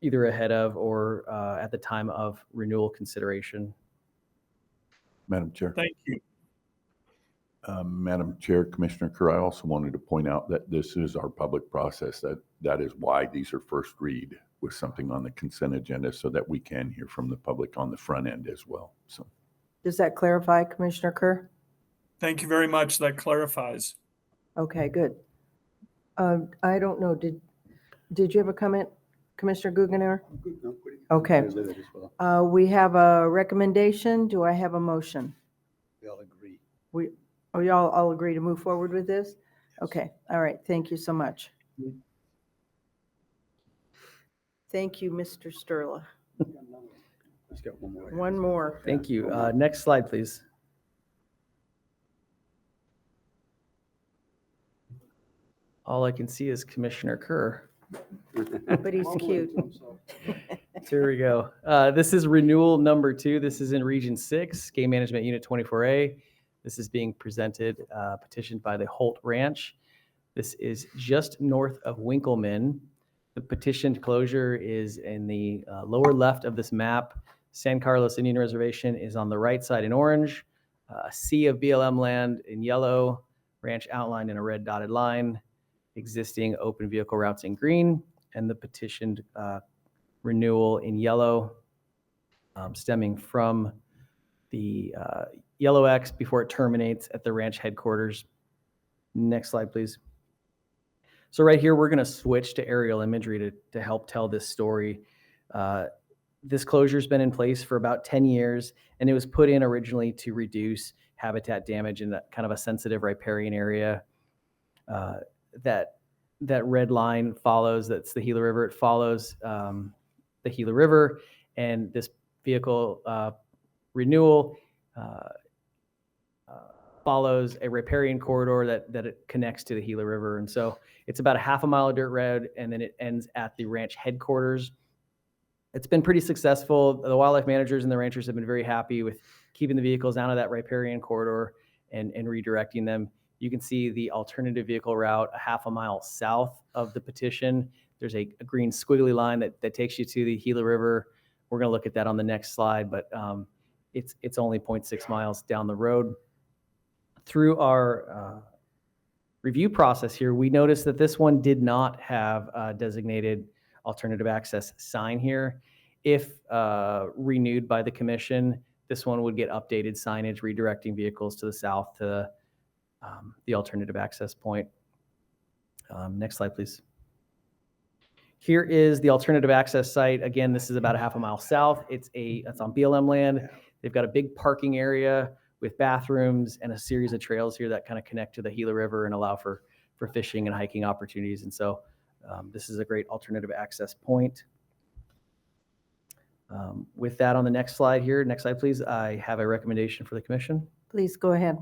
either ahead of or at the time of renewal consideration. Madam Chair. Thank you. Madam Chair, Commissioner Kerr, I also wanted to point out that this is our public process. That is why these are first read with something on the consent agenda, so that we can hear from the public on the front end as well. So, Does that clarify, Commissioner Kerr? Thank you very much. That clarifies. Okay, good. I don't know, did you have a comment, Commissioner Guggenauer? Okay. We have a recommendation. Do I have a motion? We all agree. Y'all all agree to move forward with this? Okay, all right, thank you so much. Thank you, Mr. Sturla. One more. Thank you. Next slide, please. All I can see is Commissioner Kerr. But he's cute. Here we go. This is renewal number 2. This is in Region 6, Game Management Unit 24A. This is being presented, petitioned by the Holt Ranch. This is just north of Winkleman. The petitioned closure is in the lower left of this map. San Carlos Indian Reservation is on the right side in orange. A sea of BLM land in yellow. Ranch outlined in a red dotted line. Existing open vehicle routes in green. And the petitioned renewal in yellow, stemming from the yellow X before it terminates at the ranch headquarters. Next slide, please. So right here, we're going to switch to aerial imagery to help tell this story. This closure's been in place for about 10 years, and it was put in originally to reduce habitat damage in kind of a sensitive riparian area. That red line follows, that's the Gila River. It follows the Gila River, and this vehicle renewal follows a riparian corridor that it connects to the Gila River. And so it's about a half a mile of dirt road, and then it ends at the ranch headquarters. It's been pretty successful. The wildlife managers and the ranchers have been very happy with keeping the vehicles out of that riparian corridor and redirecting them. You can see the alternative vehicle route a half a mile south of the petition. There's a green squiggly line that takes you to the Gila River. We're going to look at that on the next slide, but it's only 0.6 miles down the road. Through our review process here, we noticed that this one did not have a designated alternative access sign here. If renewed by the commission, this one would get updated signage redirecting vehicles to the south to the alternative access point. Next slide, please. Here is the alternative access site. Again, this is about a half a mile south. It's on BLM land. They've got a big parking area with bathrooms and a series of trails here that kind of connect to the Gila River and allow for fishing and hiking opportunities. And so this is a great alternative access point. With that, on the next slide here, next slide, please. I have a recommendation for the commission. Please go ahead.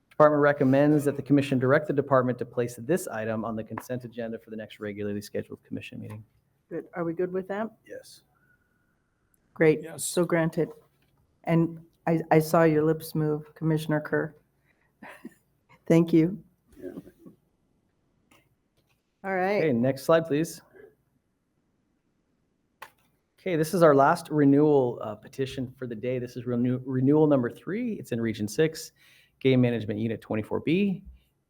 Department recommends that the commission direct the department to place this item on the consent agenda for the next regularly scheduled commission meeting. Good. Are we good with that? Yes. Great. Yes. So granted. And I saw your lips move, Commissioner Kerr. Thank you. All right. Okay, next slide, please. Okay, this is our last renewal petition for the day. This is renewal number 3. It's in Region 6, Game Management Unit 24B.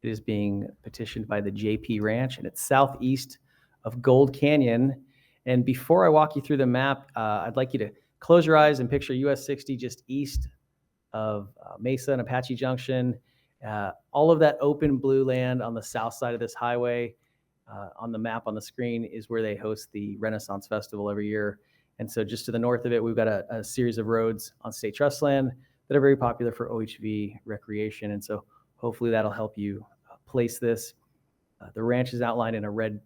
It is being petitioned by the JP Ranch, and it's southeast of Gold Canyon. And before I walk you through the map, I'd like you to close your eyes and picture US 60 just east of Mesa and Apache Junction. All of that open blue land on the south side of this highway on the map on the screen is where they host the Renaissance Festival every year. And so just to the north of it, we've got a series of roads on state trust land that are very popular for OHV recreation. And so hopefully that'll help you place this. The ranch is outlined in a red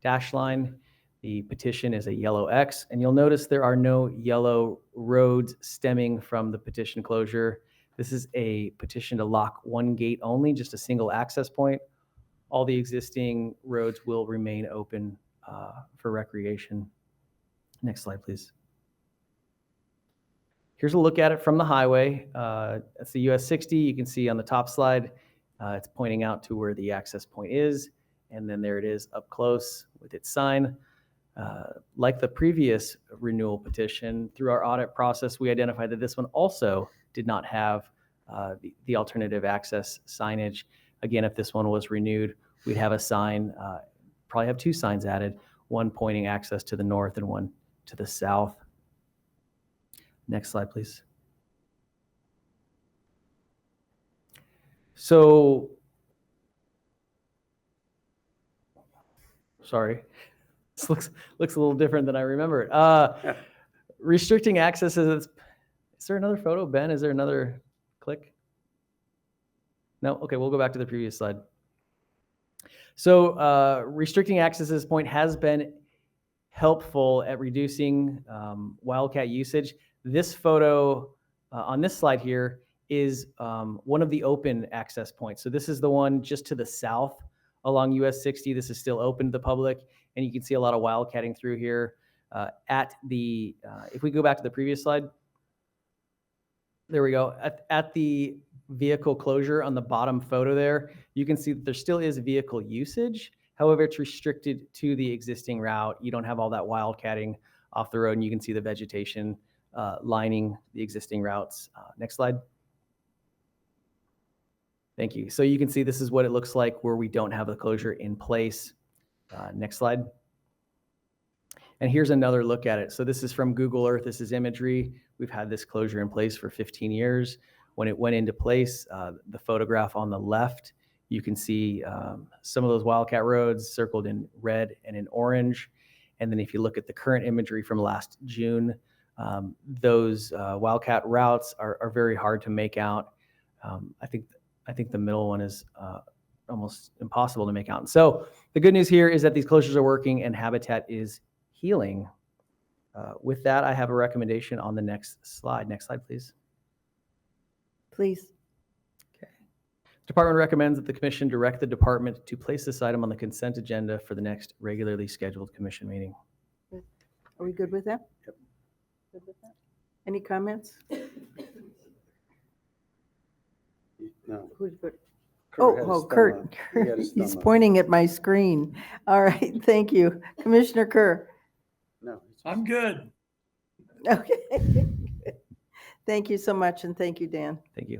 dash line. The petition is a yellow X, and you'll notice there are no yellow roads stemming from the petition closure. This is a petition to lock one gate only, just a single access point. All the existing roads will remain open for recreation. Next slide, please. Here's a look at it from the highway. That's the US 60. You can see on the top slide, it's pointing out to where the access point is. And then there it is up close with its sign. Like the previous renewal petition, through our audit process, we identified that this one also did not have the alternative access signage. Again, if this one was renewed, we'd have a sign, probably have 2 signs added, one pointing access to the north and one to the south. Next slide, please. So, sorry, this looks a little different than I remember. Restricting access is there another photo, Ben? Is there another click? No? Okay, we'll go back to the previous slide. So restricting access at this point has been helpful at reducing wildcat usage. This photo on this slide here is one of the open access points. So this is the one just to the south along US 60. This is still open to the public, and you can see a lot of wildcatting through here. If we go back to the previous slide, there we go. At the vehicle closure on the bottom photo there, you can see that there still is vehicle usage. However, it's restricted to the existing route. You don't have all that wildcatting off the road, and you can see the vegetation lining the existing routes. Next slide. Thank you. So you can see this is what it looks like where we don't have the closure in place. Next slide. And here's another look at it. So this is from Google Earth. This is imagery. We've had this closure in place for 15 years. When it went into place, the photograph on the left, you can see some of those wildcat roads circled in red and in orange. And then if you look at the current imagery from last June, those wildcat routes are very hard to make out. I think the middle one is almost impossible to make out. So the good news here is that these closures are working and habitat is healing. With that, I have a recommendation on the next slide. Next slide, please. Please. Okay. Department recommends that the commission direct the department to place this item on the consent agenda for the next regularly scheduled commission meeting. Are we good with that? Yep. Good with that? Any comments? No. Who's good? Kurt had his thumb Kurt. up. He had his He's thumb up. pointing at my screen. All right, thank you. Commissioner Kerr. No. I'm good. Okay. Thank you so much, and thank you, Dan. Thank you.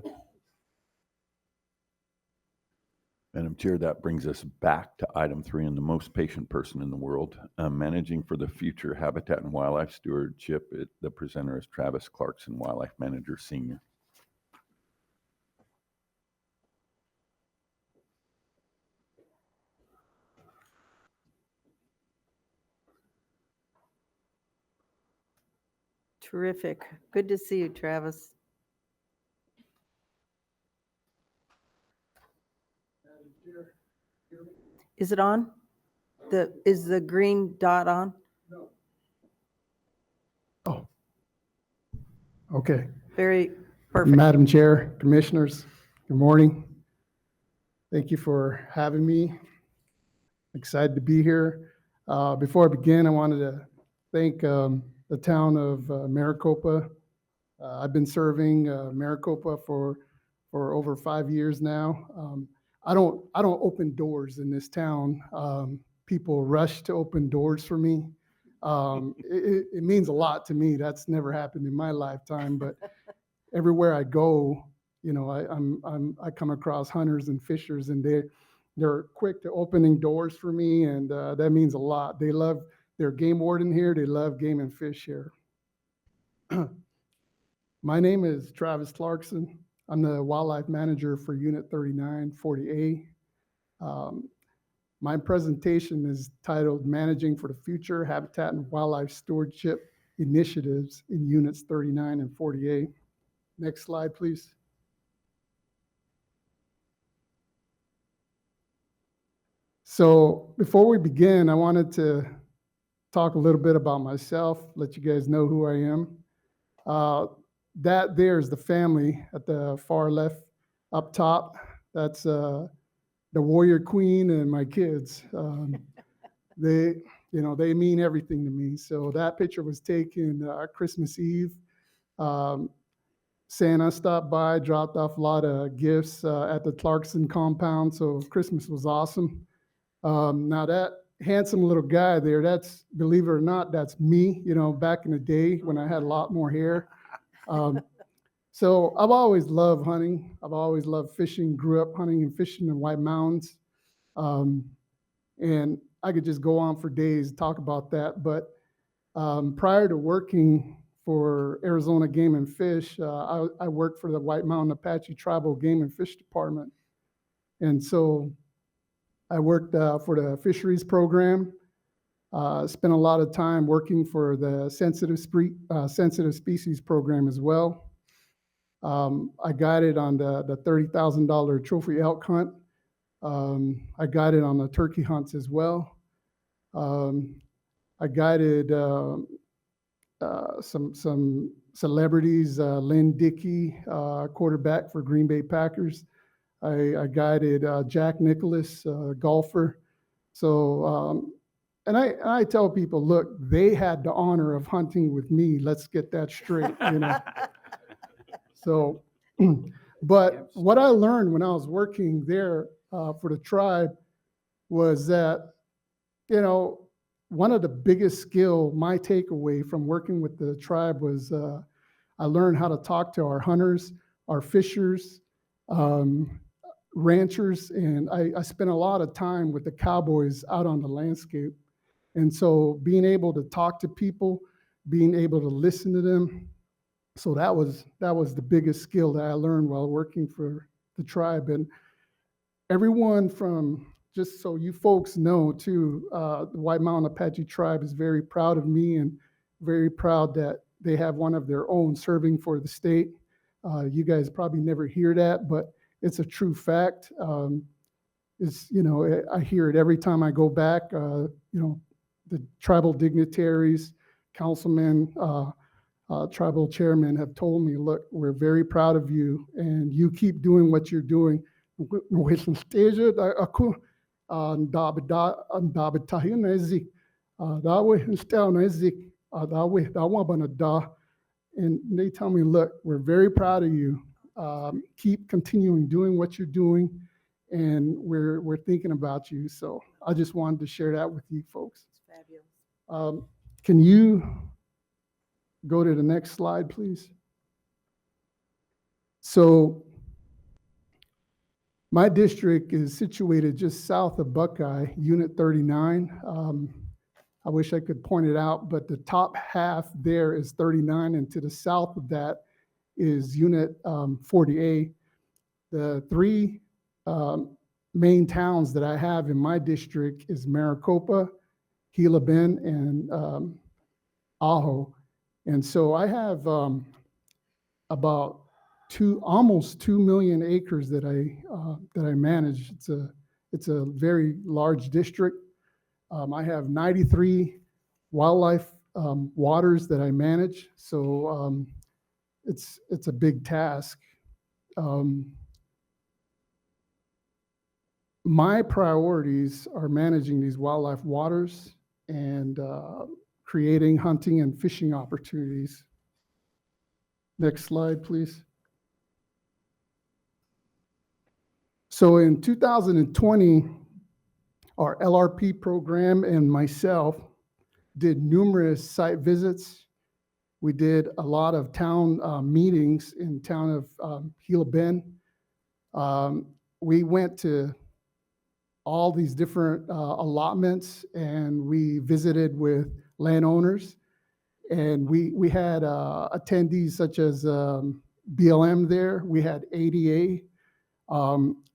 Madam Chair, that brings us back to item 3 and the most patient person in the world, managing for the future habitat and wildlife stewardship. The presenter is Travis Clarkson, Wildlife Manager Senior. Terrific. Good to see you, Travis. Is it on? Is the green dot on? Oh. Okay. Very perfect. Madam Chair, Commissioners, good morning. Thank you for having me. Excited to be here. Before I begin, I wanted to thank the town of Maricopa. I've been serving Maricopa for over 5 years now. I don't open doors in this town. People rush to open doors for me. It means a lot to me. That's never happened in my lifetime, but everywhere I go, you know, I come across hunters and fishers, and they're quick to opening doors for me, and that means a lot. They love their game warden here. They love game and fish here. My name is Travis Clarkson. I'm the wildlife manager for Unit 3940A. My presentation is titled Managing for the Future Habitat and Wildlife Stewardship Initiatives in Units 39 and 40A. Next slide, please. So before we begin, I wanted to talk a little bit about myself, let you guys know who I am. That there is the family at the far left up top. That's the warrior queen and my kids. They mean everything to me. So that picture was taken Christmas Eve. Santa stopped by, dropped off a lot of gifts at the Clarkson compound. So Christmas was awesome. Now that handsome little guy there, that's, believe it or not, that's me, you know, back in the day when I had a lot more hair. So I've always loved hunting. I've always loved fishing, grew up hunting and fishing in White Mountains. And I could just go on for days to talk about that. But prior to working for Arizona Game and Fish, I worked for the White Mountain Apache Tribal Game and Fish Department. And so I worked for the fisheries program, spent a lot of time working for the sensitive species program as well. I guided on the $30,000 trophy elk hunt. I guided on the turkey hunts as well. I guided some celebrities, Lynn Dickey, quarterback for Green Bay Packers. I guided Jack Nicklaus, golfer. So, and I tell people, look, they had the honor of hunting with me. Let's get that straight, you know. So, but what I learned when I was working there for the tribe was that, you know, one of the biggest skill, my takeaway from working with the tribe was I learned how to talk to our hunters, our fishers, ranchers, and I spent a lot of time with the cowboys out on the landscape. And so being able to talk to people, being able to listen to them, so that was the biggest skill that I learned while working for the tribe. And everyone from, just so you folks know too, the White Mountain Apache tribe is very proud of me and very proud that they have one of their own serving for the state. You guys probably never hear that, but it's a true fact. It's, you know, I hear it every time I go back. You know, the tribal dignitaries, councilmen, tribal chairmen have told me, look, we're very proud of you and you keep doing what you're doing. And they tell me, look, we're very proud of you. Keep continuing doing what you're doing, and we're thinking about you. So I just wanted to share that with you folks. Fabulous. Can you go to the next slide, please? So my district is situated just south of Buckeye, Unit 39. I wish I could point it out, but the top half there is 39, and to the south of that is Unit 40A. The three main towns that I have in my district is Maricopa, Gila Bend, and Ajo. And so I have about almost 2 million acres that I manage. It's a very large district. I have 93 wildlife waters that I manage, so it's a big task. My priorities are managing these wildlife waters and creating hunting and fishing opportunities. Next slide, please. So in 2020, our LRP program and myself did numerous site visits. We did a lot of town meetings in town of Gila Bend. We went to all these different allotments and we visited with landowners. And we had attendees such as BLM there. We had ADA.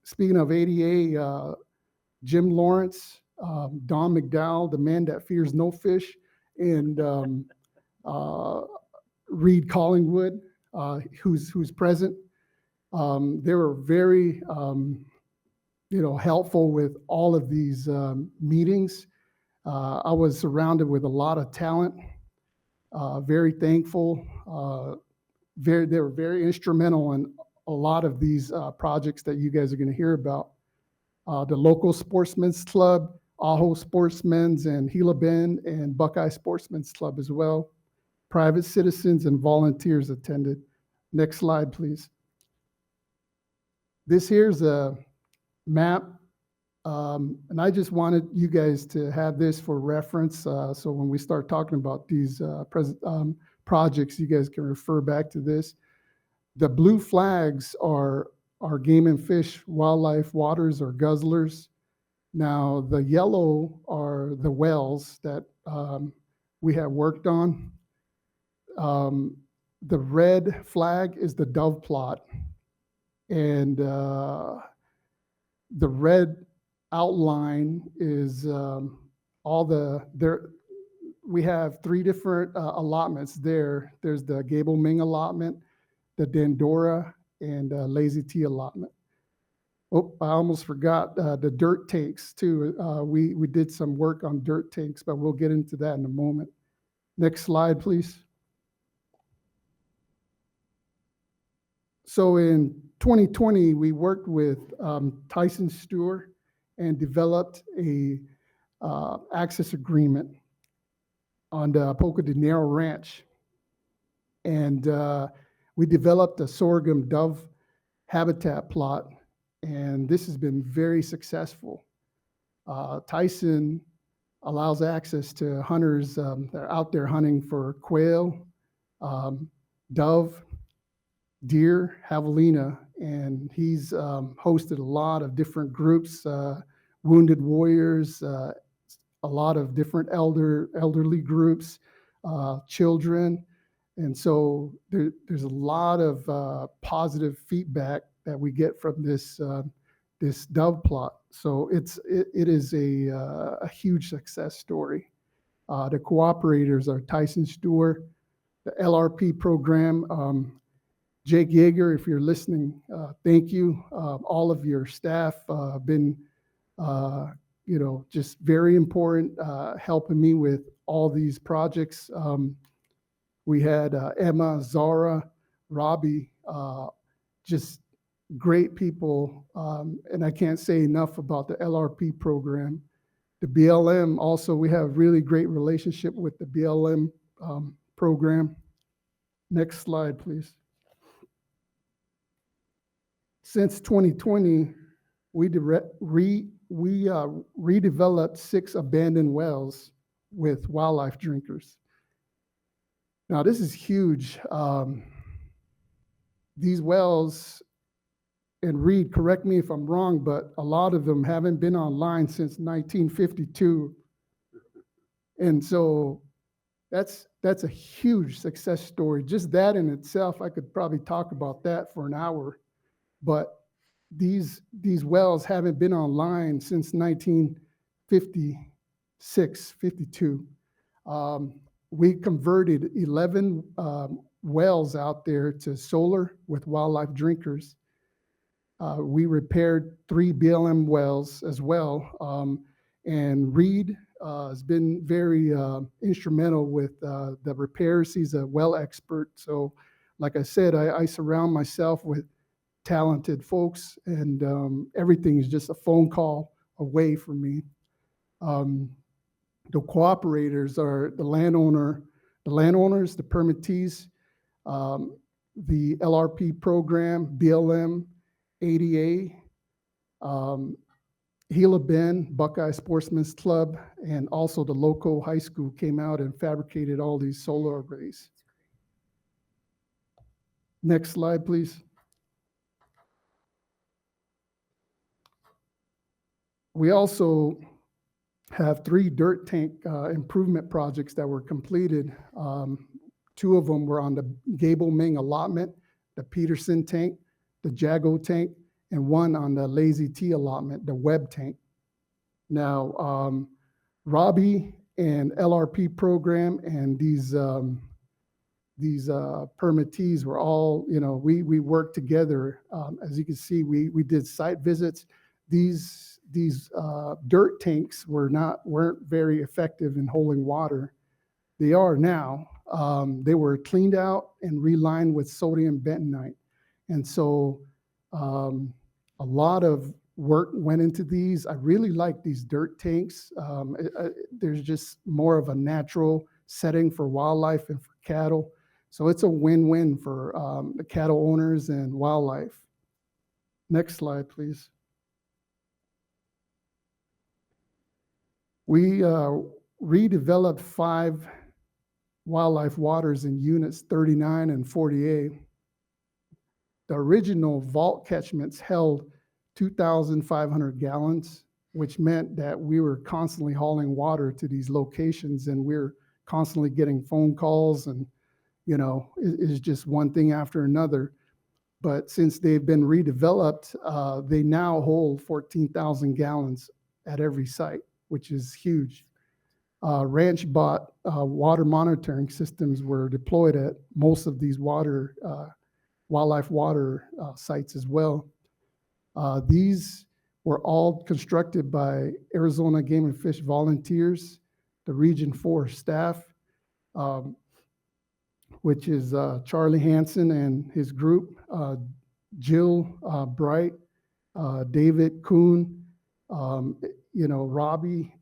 Speaking of ADA, Jim Lawrence, Don McDowell, the man that fears no fish, and Reed Collingwood, who's present. They were very helpful with all of these meetings. I was surrounded with a lot of talent, very thankful. They were very instrumental in a lot of these projects that you guys are going to hear about. The local Sportsmen's Club, Ajo Sportsmen's, and Gila Bend, and Buckeye Sportsmen's Club as well. Private citizens and volunteers attended. Next slide, please. This here's a map, and I just wanted you guys to have this for reference, so when we start talking about these projects, you guys can refer back to this. The blue flags are game and fish, wildlife waters, or guzzlers. Now, the yellow are the wells that we have worked on. The red flag is the dove plot. And the red outline is we have three different allotments there. There's the Gable Ming allotment, the Dandora, and Lazy T allotment. Oh, I almost forgot the dirt tanks too. We did some work on dirt tanks, but we'll get into that in a moment. Next slide, please. So in 2020, we worked with Tyson Stewart and developed a access agreement on the Poco de Nero Ranch. And we developed a sorghum dove habitat plot, and this has been very successful. Tyson allows access to hunters that are out there hunting for quail, dove, deer, javelina, and he's hosted a lot of different groups, wounded warriors, a lot of different elderly groups, children. And so there's a lot of positive feedback that we get from this this dove plot. So it is a huge success story. The cooperators are Tyson Stewart, the LRP program. Jake Yeager, if you're listening, thank you. All of your staff have been, just very important, helping me with all these projects. We had Emma, Zara, Robbie, just great people. And I can't say enough about the LRP program. The BLM also, we have a really great relationship with the BLM program. Next slide, please. Since 2020, we redeveloped 6 abandoned wells with wildlife drinkers. Now, this is huge. These wells, and Reed, correct me if I'm wrong, but a lot of them haven't been online since 1952. And so that's a huge success story. Just that in itself, I could probably talk about that for an hour. But these wells haven't been online since 1956, 52. We converted 11 wells out there to solar with wildlife drinkers. We repaired 3 BLM wells as well. And Reed has been very instrumental with the repairs. He's a well expert. So like I said, I surround myself with talented folks, and everything is just a phone call away from me. The cooperators are the landowners, the permittees, the LRP program, BLM, ADA, Gila Bend, Buckeye Sportsman's Club, and also the local high school came out and fabricated all these solar arrays. Next slide, please. We also have 3 dirt tank improvement projects that were completed. 2 of them were on the Gable Ming allotment, the Peterson tank, the Jago tank, and 1 on the Lazy T allotment, the Webb tank. Now, Robbie and LRP program and these permittees were all, we worked together. As you can see, we did site visits. These dirt tanks weren't very effective in holding water. They are now. They were cleaned out and relined with sodium bentonite. And so a lot of work went into these. I really like these dirt tanks. There's just more of a natural setting for wildlife and for cattle. So it's a win-win for the cattle owners and wildlife. Next slide, please. We redeveloped 5 wildlife waters in units 39 and 48. The original vault catchments held 2,500 gallons, which meant that we were constantly hauling water to these locations, and we're constantly getting phone calls, and it's just one thing after another. But since they've been redeveloped, they now hold 14,000 gallons at every site, which is huge. Ranch bought water monitoring systems were deployed at most of these wildlife water sites as well. These were all constructed by Arizona Game and Fish volunteers, the Region 4 staff, which is Charlie Hansen and his group, Jill Bright, David Kuhn, Robbie,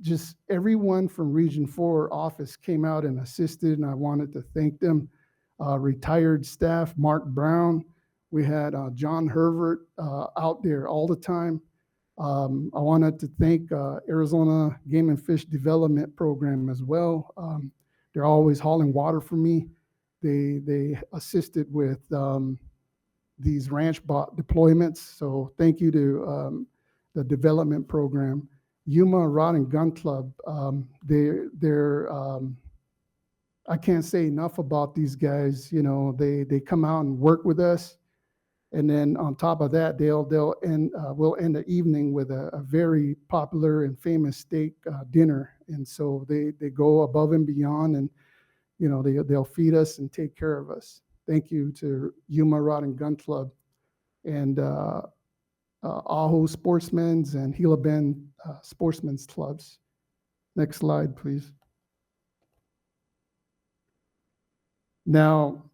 just everyone from Region 4 office came out and assisted, and I wanted to thank them. Retired staff, Mark Brown, we had John Herbert out there all the time. I wanted to thank Arizona Game and Fish Development Program as well. They're always hauling water for me. They assisted with these ranch bot deployments. So thank you to the development program. Yuma Rod and Gun Club, they're I can't say enough about these guys. They come out and work with us. And then on top of that, we'll end the evening with a very popular and famous steak dinner. And so they go above and beyond, and they'll feed us and take care of us. Thank you to Yuma Rod and Gun Club and Aho Sportsmen's and Gila Bend Sportsmen's Clubs. Next slide, please. Now,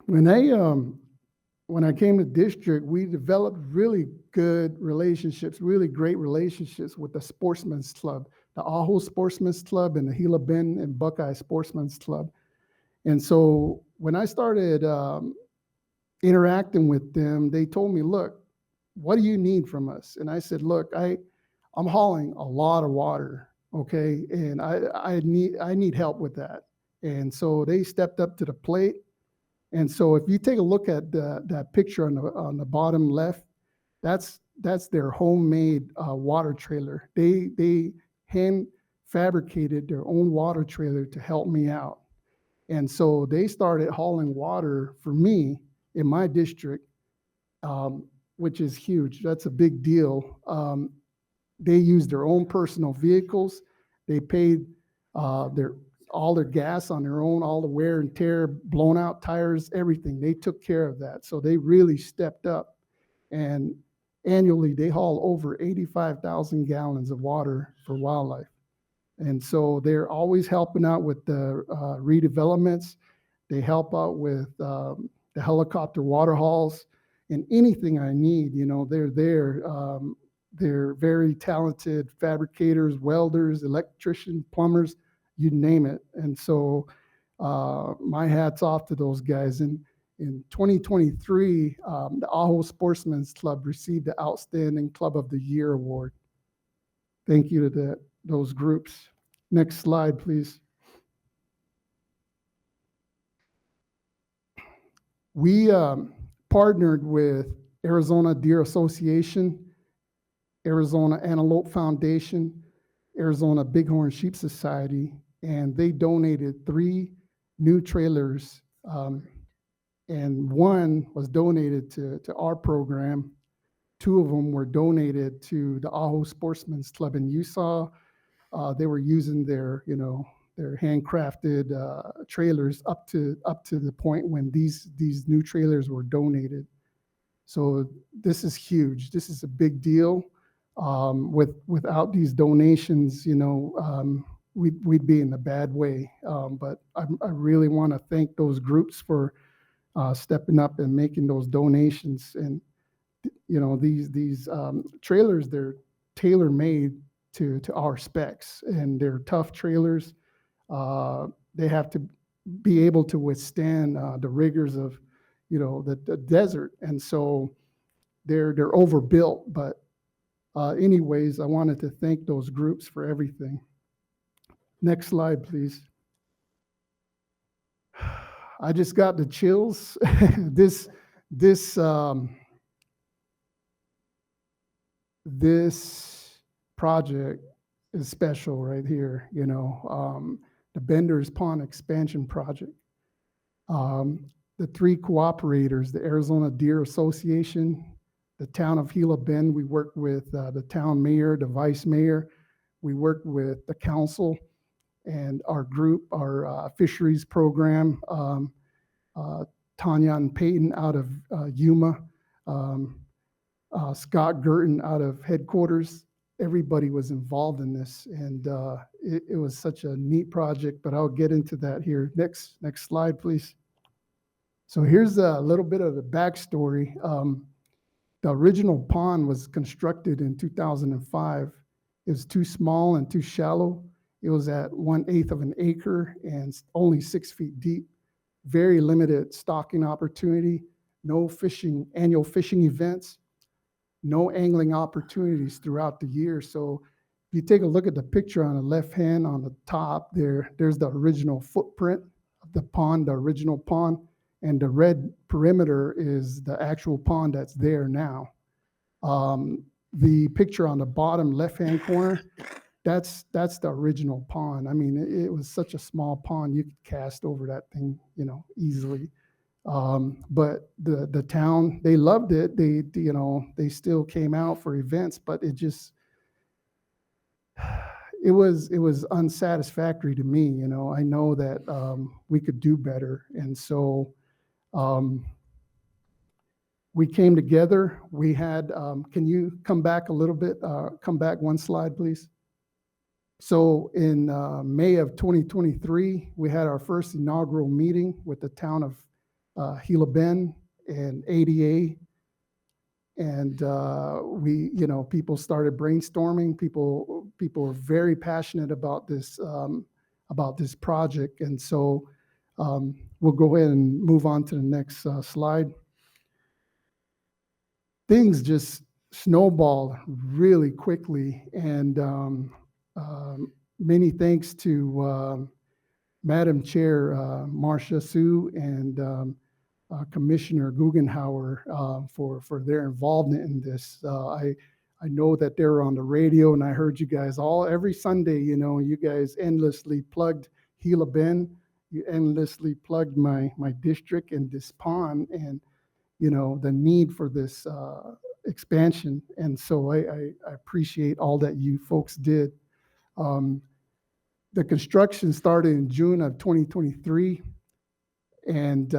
when I came to district, we developed really good relationships, really great relationships with the Sportsmen's Club, the Aho Sportsmen's Club and the Gila Bend and Buckeye Sportsmen's Club. And so when I started interacting with them, they told me, look, what do you need from us? And I said, look, I'm hauling a lot of water, okay? And I need help with that. And so they stepped up to the plate. And so if you take a look at that picture on the bottom left, that's their homemade water trailer. They hand fabricated their own water trailer to help me out. And so they started hauling water for me in my district, which is huge. That's a big deal. They used their own personal vehicles. They paid all their gas on their own, all the wear and tear, blown out tires, everything. They took care of that. So they really stepped up. And annually, they haul over 85,000 gallons of water for wildlife. And so they're always helping out with the redevelopments. They help out with the helicopter water hauls and anything I need, they're there. They're very talented fabricators, welders, electricians, plumbers, you name it. And so my hat's off to those guys. And in 2023, the Aho Sportsmen's Club received the Outstanding Club of the Year award. Thank you to those groups. Next slide, please. We partnered with Arizona Deer Association, Arizona Antelope Foundation, Arizona Bighorn Sheep Society, and they donated 3 new trailers, and one was donated to our program. 2 of them were donated to the Aho Sportsmen's Club, and you saw they were using their handcrafted trailers up to the point when these new trailers were donated. So this is huge. This is a big deal. Without these donations, we'd be in a bad way. But I really want to thank those groups for stepping up and making those donations. And these trailers, they're tailor-made to our specs, and they're tough trailers. They have to be able to withstand the rigors of the desert, and so they're overbuilt. But anyways, I wanted to thank those groups for everything. Next slide, please. I just got the chills. This project is special right here. The Bender's Pond Expansion Project. The 3 cooperators, the Arizona Deer Association, the town of Gila Bend, we worked with the town mayor, the vice mayor. We worked with the council and our group, our fisheries program, Tanya and Peyton out of Yuma, Scott Gurton out of headquarters. Everybody was involved in this, and it was such a neat project, but I'll get into that here. Next slide, please. So here's a little bit of the backstory. The original pond was constructed in 2005. It was too small and too shallow. It was at 1/8 of an acre and only 6 feet deep. Very limited stocking opportunity, no annual fishing events, no angling opportunities throughout the year. So if you take a look at the picture on the left hand on the top there's the original footprint of the pond, the original pond, and the red perimeter is the actual pond that's there now. The picture on the bottom left-hand corner, that's the original pond. I mean, it was such a small pond, you could cast over that thing, easily. But the town, they loved it. They still came out for events, but it was unsatisfactory to me. I know that we could do better, and so we came together. We had, can you come back a little bit? Come back one slide, please. So in May of 2023, we had our first inaugural meeting with the town of Gila Bend and ADA. And people started brainstorming. People were very passionate about this project. And so we'll go ahead and move on to the next slide. Things just snowballed really quickly, and many thanks to Madam Chair Marcia Sue and Commissioner Guggenhauer for their involvement in this. I know that they were on the radio, and I heard you guys every Sunday, you guys endlessly plugged Gila Bend. You endlessly plugged my district and this pond and, the need for this expansion. And so I appreciate all that you folks did. The construction started in June of 2023. And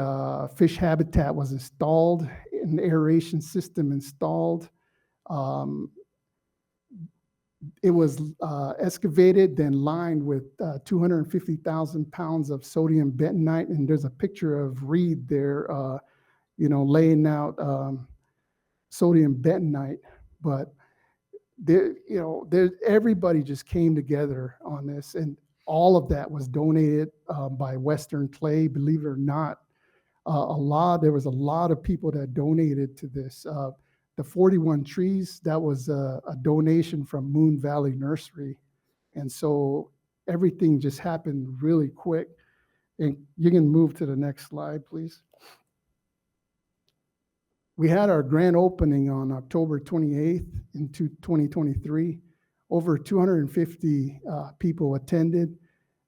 fish habitat was installed, an aeration system installed. It was excavated, then lined with 250,000 pounds of sodium bentonite. And there's a picture of Reed there, laying out sodium bentonite. But everybody just came together on this, and all of that was donated by Western Clay. Believe it or not, there was a lot of people that donated to this. The 41 trees, that was a donation from Moon Valley Nursery. And so everything just happened really quick. And you can move to the next slide, please. We had our grand opening on October 28th in 2023. Over 250 people attended.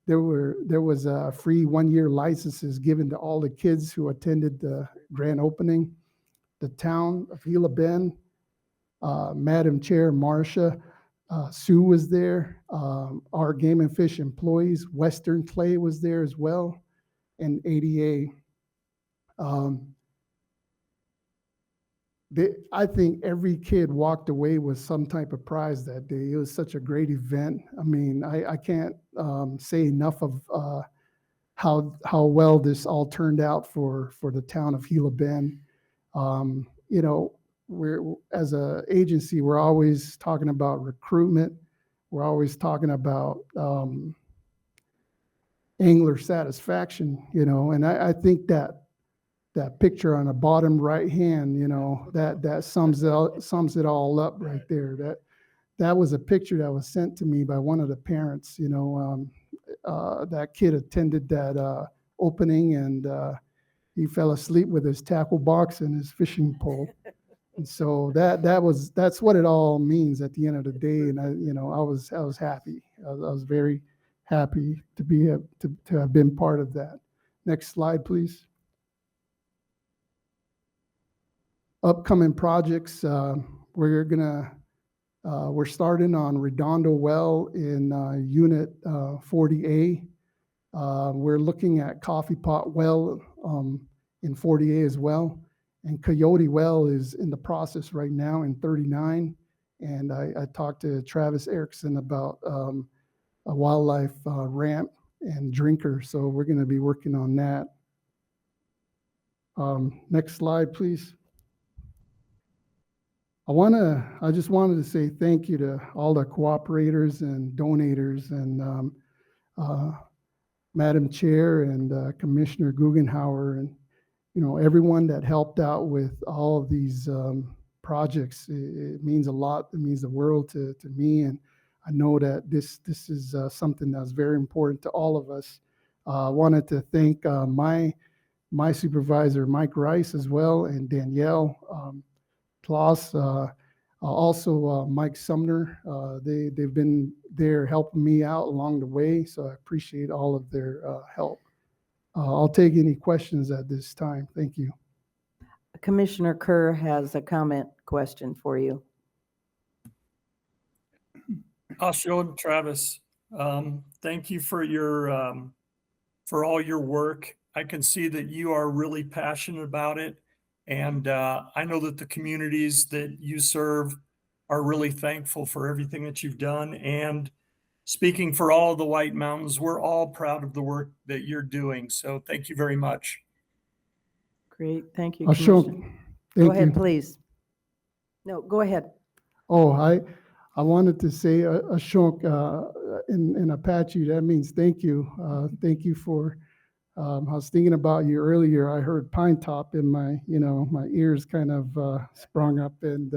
There was free 1-year licenses given to all the kids who attended the grand opening. The town of Gila Bend, Madam Chair Marcia Sue was there. Our Game and Fish employees, Western Clay was there as well, and ADA. I think every kid walked away with some type of prize that day. It was such a great event. I mean, I can't say enough of how well this all turned out for the town of Gila Bend. We're as an agency, we're always talking about recruitment. We're always talking about angler satisfaction, and I think that picture on the bottom right hand, that sums it all up right there. That was a picture that was sent to me by one of the parents. That kid attended that opening, and he fell asleep with his tackle box and his fishing pole. And so that's what it all means at the end of the day. And I was happy. I was very happy to have been part of that. Next slide, please. Upcoming projects, we're starting on Redondo Well in Unit 40A. We're looking at Coffee Pot Well in 40A as well. And Coyote Well is in the process right now in 39. And I talked to Travis Erickson about a wildlife ramp and drinker. So we're going to be working on that. Next slide, please. I just wanted to say thank you to all the cooperators and donators and Madam Chair and Commissioner Guggenhauer and, everyone that helped out with all of these projects. It means a lot. It means the world to me. And I know that this is something that's very important to all of us. I wanted to thank my supervisor, Mike Rice, as well, and Danielle Klaus, also Mike Sumner. They've been there helping me out along the way, so I appreciate all of their help. I'll take any questions at this time. Thank you. Commissioner Kerr has a comment question for you. Osho and Travis, thank you for for all your work. I can see that you are really passionate about it. And I know that the communities that you serve are really thankful for everything that you've done. And speaking for all of the White Mountains, we're all proud of the work that you're doing. So thank you very much. Great, thank you, Ashok, Commissioner. thank Go ahead, you. please. No, go ahead. Oh, I wanted to say, Ashok, in Apache, that means thank you. Thank you for, I was thinking about you earlier. I heard Pine Top in my, my ears kind of sprung up. And,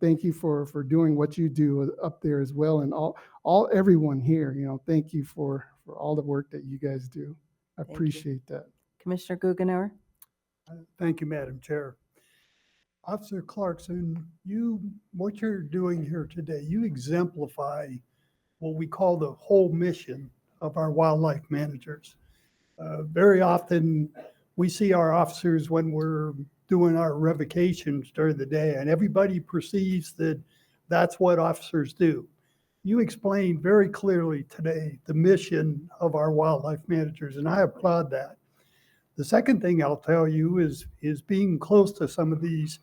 thank you for doing what you do up there as well. And everyone here, thank you for all the work that you guys do. I you. appreciate that. Commissioner Guggenauer? Thank you, Madam Chair. Officer Clarkson, what you're doing here today, you exemplify what we call the whole mission of our wildlife managers. Very often, we see our officers when we're doing our revocations during the day, and everybody perceives that that's what officers do. You explained very clearly today the mission of our wildlife managers, and I applaud that. The second thing I'll tell you is being close to some of these,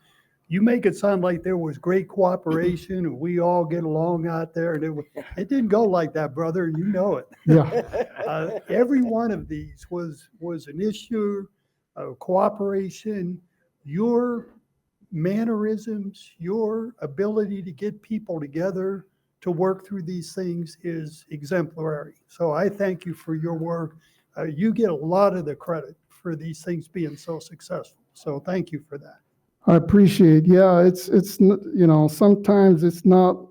you make it sound like there was great cooperation and we all get along out there. And it didn't go like that, brother, and you know it. Yeah. Every one of these was an issue of cooperation. Your mannerisms, your ability to get people together to work through these things is exemplary. So I thank you for your work. You get a lot of the credit for these things being so successful. So thank you for that. I appreciate. Yeah, it's sometimes it's not.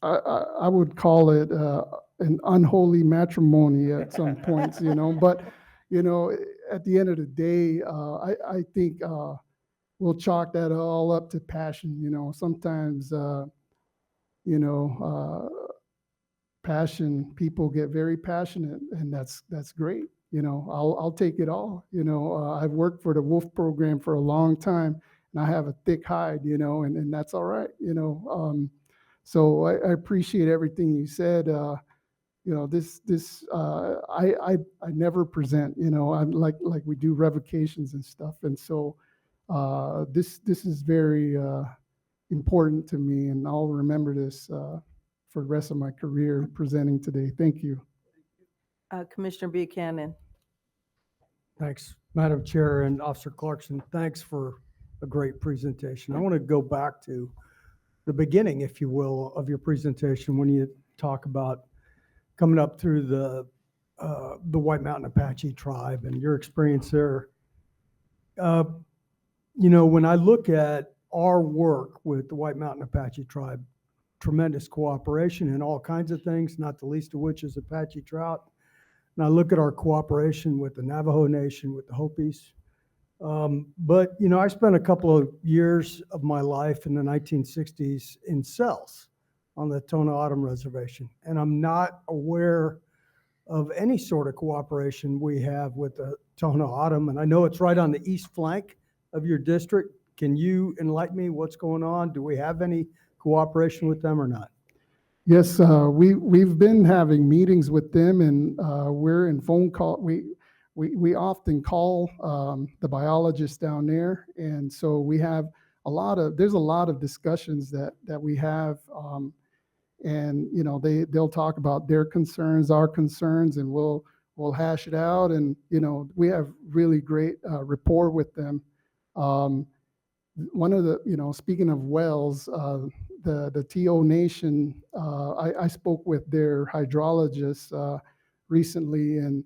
I would call it an unholy matrimony at some points, But at the end of the day, I think we'll chalk that all up to passion. Sometimes passion. People get very passionate, and that's great. I'll take it all. I've worked for the Wolf program for a long time. And I have a thick hide, and that's all right, So I appreciate everything you said. I never present, I'm like we do revocations and stuff. And so this is very important to me, and I'll remember this for the rest of my career presenting today. Thank you. Commissioner Buchanan. Thanks, Madam Chair and Officer Clarkson. Thanks for a great presentation. I want to go back to the beginning, if you will, of your presentation when you talk about coming up through the White Mountain Apache tribe and your experience there. When I look at our work with the White Mountain Apache tribe, tremendous cooperation in all kinds of things, not the least of which is Apache trout. And I look at our cooperation with the Navajo Nation, with the Hopis. But I spent a couple of years of my life in the 1960s in cells on the Tohono O'odham Reservation. And I'm not aware of any sort of cooperation we have with the Tohono O'odham. And I know it's right on the east flank of your district. Can you enlighten me what's going on? Do we have any cooperation with them or not? Yes, we've been having meetings with them, and we're in phone call. We often call the biologists down there, and so we have there's a lot of discussions that we have, and they'll talk about their concerns, our concerns, and we'll we'll hash it out. And, we have really great rapport with them. One of the, speaking of wells, the TO Nation, I spoke with their hydrologist recently, and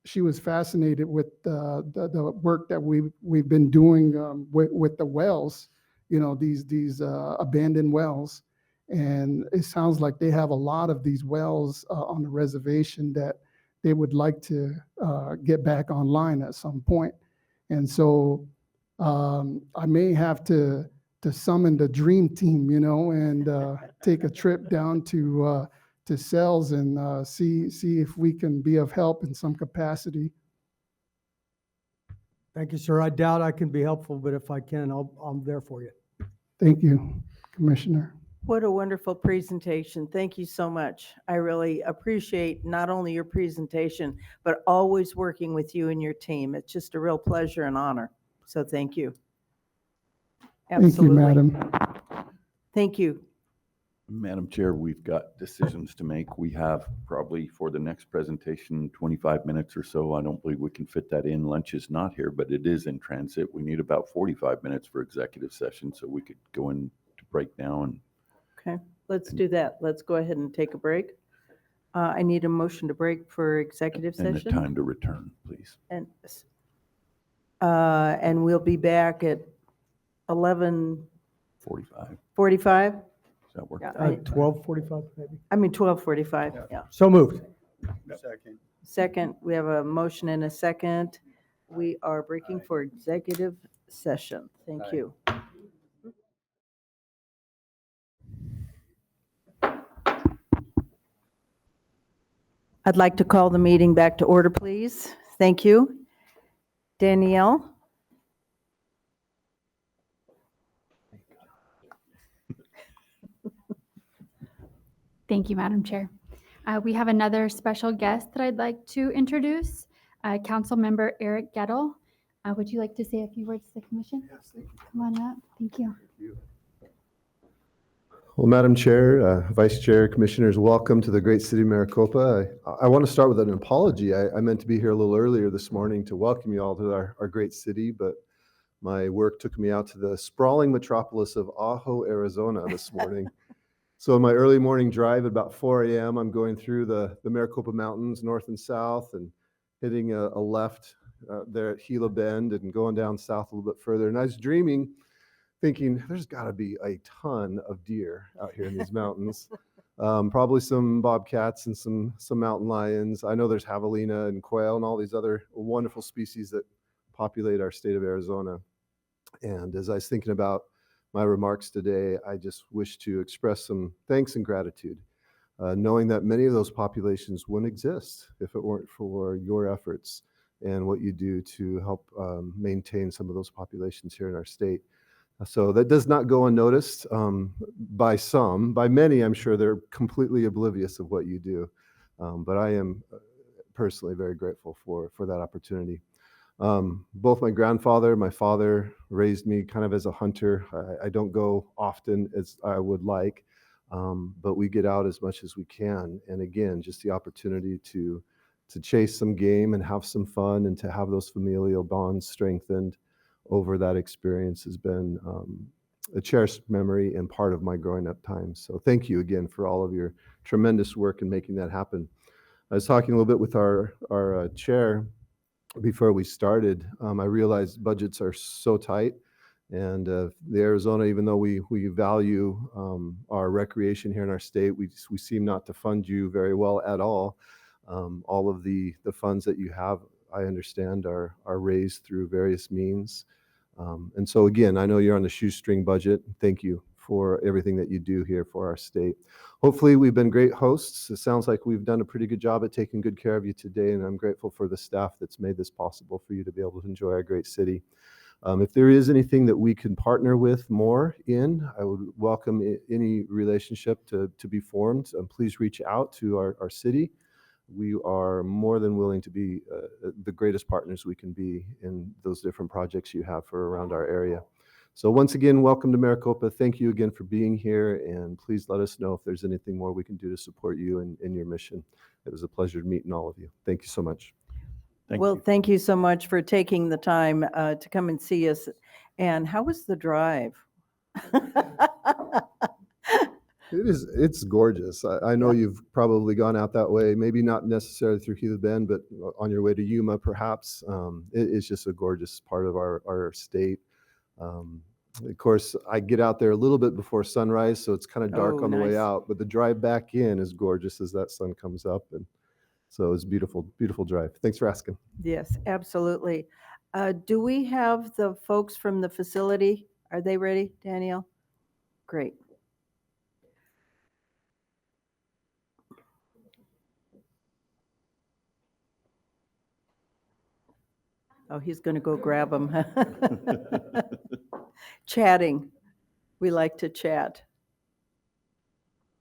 she was fascinated with the work that we've been doing with the wells, these abandoned wells. And it sounds like they have a lot of these wells on the reservation that they would like to get back online at some point. And so I may have to summon the dream team, and take a trip down to Sells and see if we can be of help in some capacity. Thank you, sir. I doubt I can be helpful, but if I can, I'm there for you. Thank you, Commissioner. What a wonderful presentation. Thank you so much. I really appreciate not only your presentation, but always working with you and your team. It's just a real pleasure and honor. So thank you. Absolutely. Thank you, Madam. Thank you. Madam Chair, we've got decisions to make. We have probably for the next presentation, 25 minutes or so. I don't believe we can fit that in. Lunch is not here, but it is in transit. We need about 45 minutes for executive session, so we could go into break now. Okay, let's do that. Let's go ahead and take a break. I need a motion to break for executive And session. the time to return, please. And we'll be back at 11:45. 45. Does that work? 12:45 maybe? I mean, 12:45, yeah. So moved. Second. Second, we have a motion and a second. We are breaking for executive session. Thank you. I'd like to call the meeting back to order, please. Thank you. Danielle? Thank you, Madam Chair. We have another special guest that I'd like to introduce, Council Member Eric Gettle. Would you like to say a few words to the Commission? Yes, thank you. Come on up. Thank you. Well, Madam Chair, Vice Chair, Commissioners, welcome to the great city of Maricopa. I want to start with an apology. I meant to be here a little earlier this morning to welcome you all to our great city, but my work took me out to the sprawling metropolis of Ajo, Arizona this morning. So in my early morning drive at about 4 a.m., I'm going through the Maricopa Mountains, north and south, and hitting a left there at Gila Bend and going down south a little bit further. And I was thinking, there's got to be a ton of deer out here in these mountains. Probably some bobcats and some mountain lions. I know there's javelina and quail and all these other wonderful species that populate our state of Arizona. And as I was thinking about my remarks today, I just wish to express some thanks and gratitude, knowing that many of those populations wouldn't exist if it weren't for your efforts and what you do to help maintain some of those populations here in our state. So that does not go unnoticed by some. By many, I'm sure they're completely oblivious of what you do. But I am personally very grateful for that opportunity. Both my grandfather, my father raised me kind of as a hunter. I don't go often as I would like, but we get out as much as we can. And again, just the opportunity to chase some game and have some fun and to have those familial bonds strengthened over that experience has been a cherished memory and part of my growing up time. So thank you again for all of your tremendous work in making that happen. I was talking a little bit with our chair before we started. I realized budgets are so tight, and the Arizona, even though we value our recreation here in our state, we seem not to fund you very well at all. All of the funds that you have, I understand, are raised through various means. And so again, I know you're on a shoestring budget. Thank you for everything that you do here for our state. Hopefully we've been great hosts. It sounds like we've done a pretty good job at taking good care of you today, and I'm grateful for the staff that's made this possible for you to be able to enjoy our great city. If there is anything that we can partner with more in, I would welcome any relationship to be formed. Please reach out to our city. We are more than willing to be the greatest partners we can be in those different projects you have for around our area. So once again, welcome to Maricopa. Thank you again for being here, and please let us know if there's anything more we can do to support you in your mission. it was a pleasure meeting all of you. Thank you so much. Well, thank you so much for taking the time to come and see us. And how was the drive? It's gorgeous. I know you've probably gone out that way, maybe not necessarily through Gila Bend, but on your way to Yuma, perhaps. It's just a gorgeous part of our state. Of course, I get out there a little bit before sunrise, so it's kind of dark Oh, on the way nice. out, but the drive back in is gorgeous as that sun comes up. And so it's beautiful, beautiful drive. Thanks for asking. Yes, absolutely. Do we have the folks from the facility? Are they ready, Danielle? Great. Oh, he's going to go grab them. Chatting. We like to chat.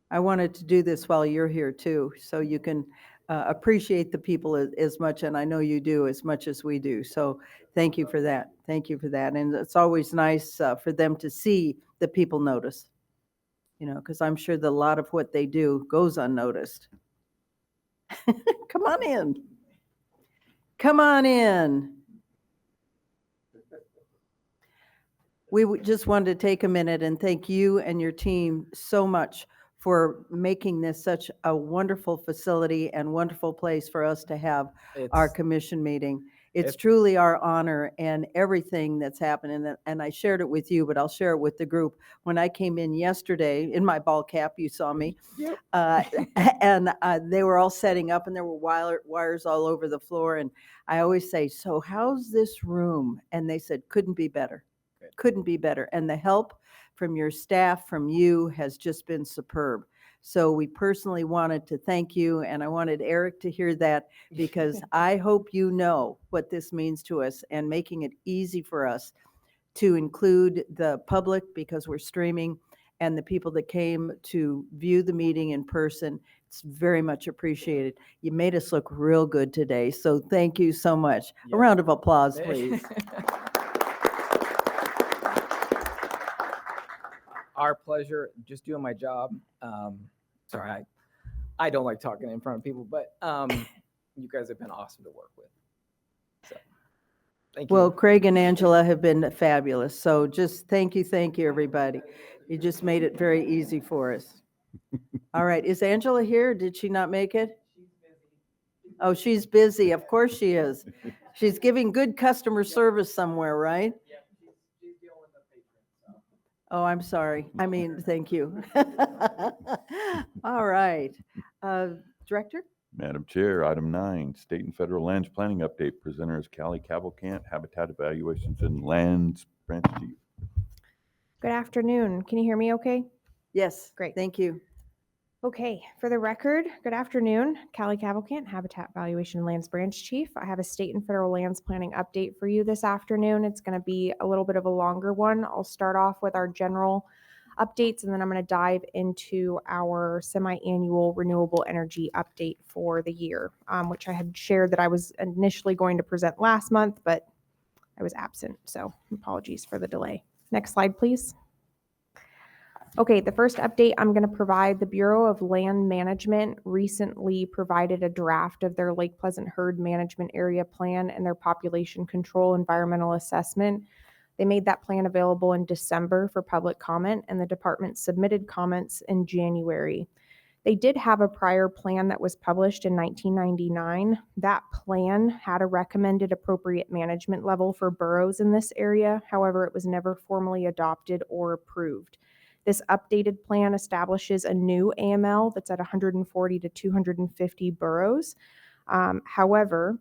I wanted to do this while you're here too, so you can appreciate the people as much, and I know you do, as much as we do. So thank you for that. Thank you for that. And it's always nice for them to see that people notice, because I'm sure that a lot of what they do goes unnoticed. Come on in. Come on in. We just wanted to take a minute and thank you and your team so much for making this such a wonderful facility and wonderful place for us to have our commission meeting. It's truly our honor, and everything that's happening, and I shared it with you, but I'll share it with the group. When I came in yesterday in my ball cap, you saw me, and they were all setting up, and there were wires all over the floor, and I always say, so how's this room? And they said, couldn't be better. Couldn't be better. And the help from your staff, from you, has just been superb. So we personally wanted to thank you, and I wanted Eric to hear that, because I hope you know what this means to us, and making it easy for us to include the public, because we're streaming, and the people that came to view the meeting in person. It's very much appreciated. You made us look real good today, so thank you so much. A round of applause, please. Our pleasure, just doing my job. Sorry, I don't like talking in front of people, but you guys have been awesome to work with. So, thank you. Well, Craig and Angela have been fabulous. So just thank you, everybody. You just made it very easy for us. All right, is Angela here? Did she not make it? Oh, she's busy. Of course she is. She's giving good customer service somewhere, right? Oh, I'm sorry. I mean, thank you. All right. Director? Madam Chair, item 9, state and federal lands planning update. Presenter is Callie Cavalcant, Habitat Evaluations and Lands Branch Chief. Good afternoon. Can you hear me okay? Yes. Great. Thank you. Okay, for the record, good afternoon. Callie Cavalcant, Habitat Valuation and Lands Branch Chief. I have a state and federal lands planning update for you this afternoon. It's going to be a little bit of a longer one. I'll start off with our general updates, and then I'm going to dive into our semi-annual renewable energy update for the year, which I had shared that I was initially going to present last month, but I was absent, so apologies for the delay. Next slide, please. Okay, the first update I'm going to provide, the Bureau of Land Management recently provided a draft of their Lake Pleasant Herd Management Area Plan and their Population Control Environmental Assessment. They made that plan available in December for public comment, and the department submitted comments in January. They did have a prior plan that was published in 1999. That plan had a recommended appropriate management level for burrows in this area. However, it was never formally adopted or approved. This updated plan establishes a new AML that's at 140 to 250 burrows. However,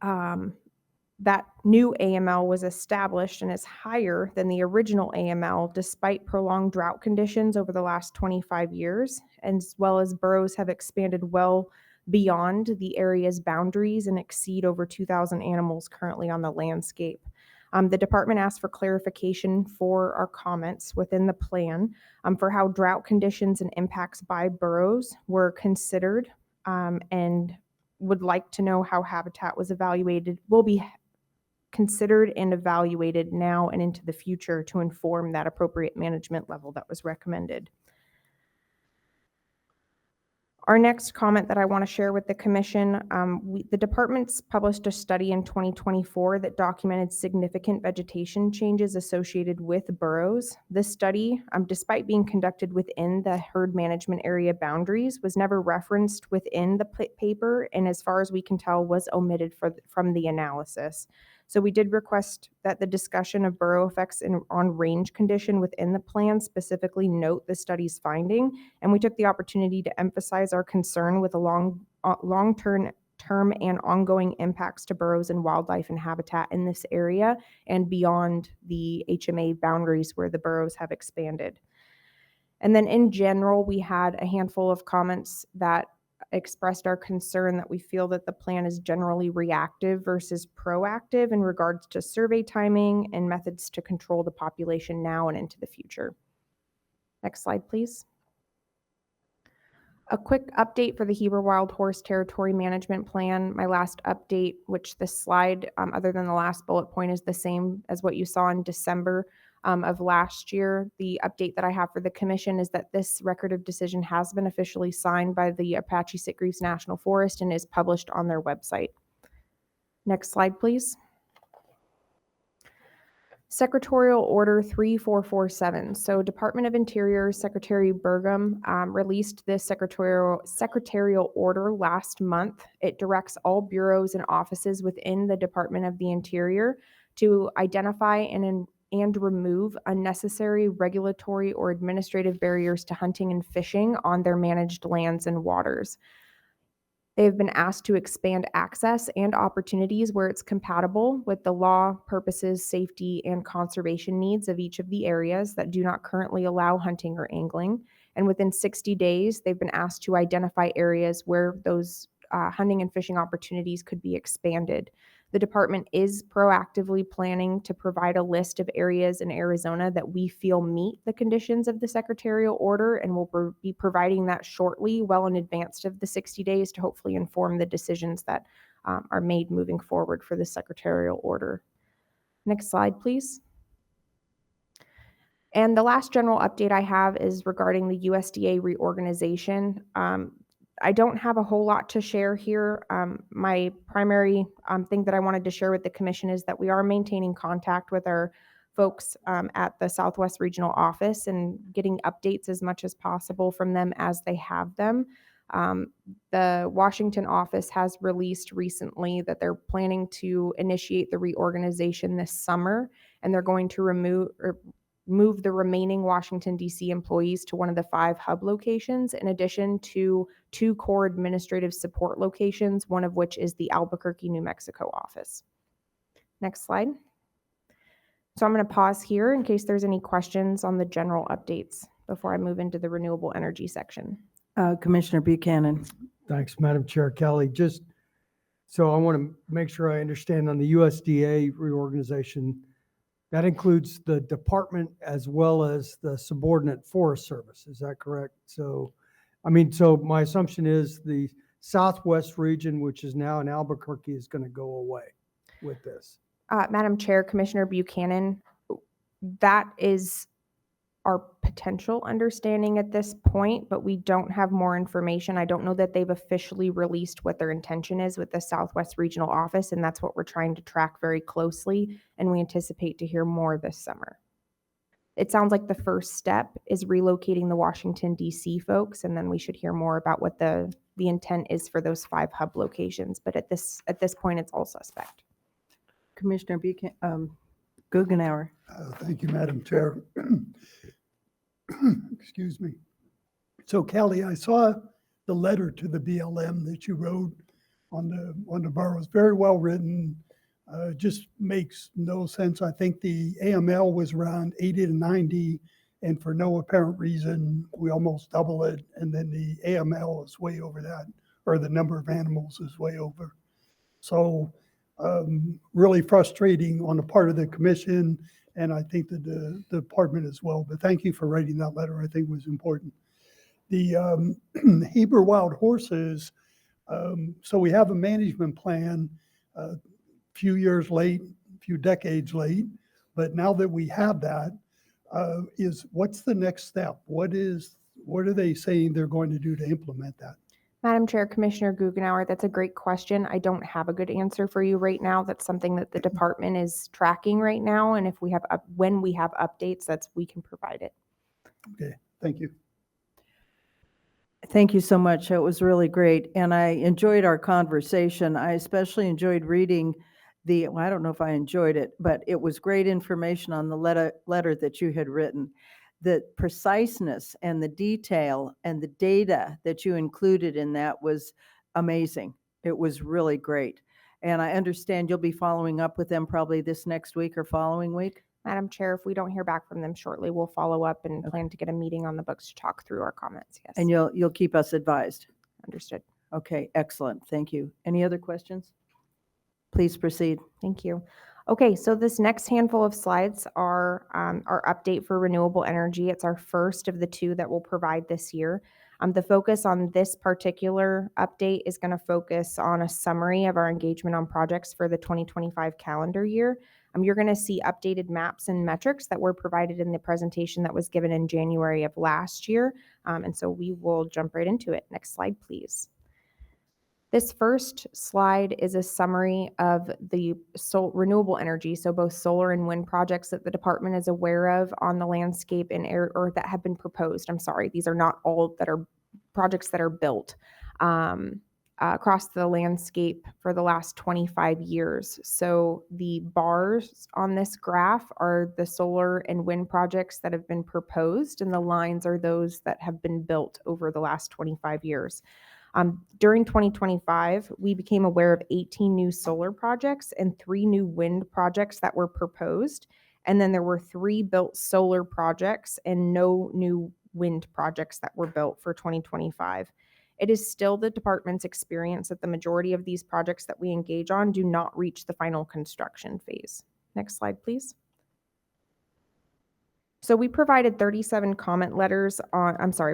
that new AML was established and is higher than the original AML despite prolonged drought conditions over the last 25 years, as well as burrows have expanded well beyond the area's boundaries and exceed over 2,000 animals currently on the landscape. The department asked for clarification for our comments within the plan for how drought conditions and impacts by burrows were considered, and would like to know how habitat was evaluated, will be considered and evaluated now and into the future to inform that appropriate management level that was recommended. Our next comment that I want to share with the commission, the department's published a study in 2024 that documented significant vegetation changes associated with burrows. This study, despite being conducted within the herd management area boundaries, was never referenced within the paper, and as far as we can tell, was omitted from the analysis. So we did request that the discussion of burrow effects on range condition within the plan specifically note the study's finding, and we took the opportunity to emphasize our concern with the long-term and ongoing impacts to burrows and wildlife and habitat in this area and beyond the HMA boundaries where the burrows have expanded. And then in general, we had a handful of comments that expressed our concern that we feel that the plan is generally reactive versus proactive in regards to survey timing and methods to control the population now and into the future. Next slide, please. A quick update for the Heber Wild Horse Territory Management Plan. My last update, which this slide, other than the last bullet point, is the same as what you saw in December of last year. The update that I have for the commission is that this record of decision has been officially signed by the Apache Sitgreaves National Forest and is published on their website. Next slide, please. Secretarial Order 3447. So Department of Interior Secretary Burgum released this secretarial order last month. It directs all bureaus and offices within the Department of the Interior to identify and remove unnecessary regulatory or administrative barriers to hunting and fishing on their managed lands and waters. They have been asked to expand access and opportunities where it's compatible with the law, purposes, safety, and conservation needs of each of the areas that do not currently allow hunting or angling. And within 60 days, they've been asked to identify areas where those hunting and fishing opportunities could be expanded. The department is proactively planning to provide a list of areas in Arizona that we feel meet the conditions of the secretarial order, and we'll be providing that shortly, well in advance of the 60 days, to hopefully inform the decisions that are made moving forward for the secretarial order. Next slide, please. And the last general update I have is regarding the USDA reorganization. I don't have a whole lot to share here. My primary thing that I wanted to share with the commission is that we are maintaining contact with our folks at the Southwest Regional Office and getting updates as much as possible from them as they have them. The Washington office has released recently that they're planning to initiate the reorganization this summer, and they're going to move the remaining Washington, D.C. employees to one of the 5 hub locations, in addition to 2 core administrative support locations, one of which is the Albuquerque, New Mexico office. Next slide. So I'm going to pause here in case there's any questions on the general updates before I move into the renewable energy section. Commissioner Buchanan. Thanks, Madam Chair Kelly. Just so I want to make sure I understand on the USDA reorganization, that includes the department as well as the subordinate Forest Service. Is that correct? So my assumption is the Southwest region, which is now in Albuquerque, is going to go away with this. Madam Chair, Commissioner Buchanan, that is our potential understanding at this point, but we don't have more information. I don't know that they've officially released what their intention is with the Southwest Regional Office, and that's what we're trying to track very closely, and we anticipate to hear more this summer. It sounds like the first step is relocating the Washington, D.C. folks, and then we should hear more about what the intent is for those 5 hub locations, but at this point, it's all suspect. Commissioner Buchanan, Guggenauer. Thank you, Madam Chair. Excuse me. So Kelly, I saw the letter to the BLM that you wrote on the boroughs. Very well written. Just makes no sense. I think the AML was around 80 to 90, and for no apparent reason, we almost double it. And then the AML is way over that, or the number of animals is way over. So really frustrating on the part of the commission, and I think that the department as well. But thank you for writing that letter. I think it was important. The Heber wild horses, so we have a management plan, a few years late, a few decades late, but now that we have that, what's the next step? What are they saying they're going to do to implement that? Madam Chair, Commissioner Guggenauer, that's a great question. I don't have a good answer for you right now. That's something that the department is tracking right now, and if we have, when we have updates, we can provide it. Okay, thank you. Thank you so much. It was really great. And I enjoyed our conversation. I especially enjoyed reading well, I don't know if I enjoyed it, but it was great information on the letter that you had written. The preciseness and the detail and the data that you included in that was amazing. It was really great. And I understand you'll be following up with them probably this next week or following week. Madam Chair, if we don't hear back from them shortly, we'll follow up and plan to get a meeting on the books to talk through our comments. Yes. And you'll keep us advised. Understood. Okay, excellent. Thank you. Any other questions? Please proceed. Thank you. Okay, so this next handful of slides are our update for renewable energy. It's our first of the two that we'll provide this year. The focus on this particular update is going to focus on a summary of our engagement on projects for the 2025 calendar year. You're going to see updated maps and metrics that were provided in the presentation that was given in January of last year. And so we will jump right into it. Next slide, please. This first slide is a summary of the renewable energy, so both solar and wind projects that the department is aware of on the landscape or that have been proposed. I'm sorry, these are not all that are projects that are built across the landscape for the last 25 years. So the bars on this graph are the solar and wind projects that have been proposed, and the lines are those that have been built over the last 25 years. During 2025, we became aware of 18 new solar projects and 3 new wind projects that were proposed. And then there were 3 built solar projects and no new wind projects that were built for 2025. It is still the department's experience that the majority of these projects that we engage on do not reach the final construction phase. Next slide, please. So we provided 37 comment letters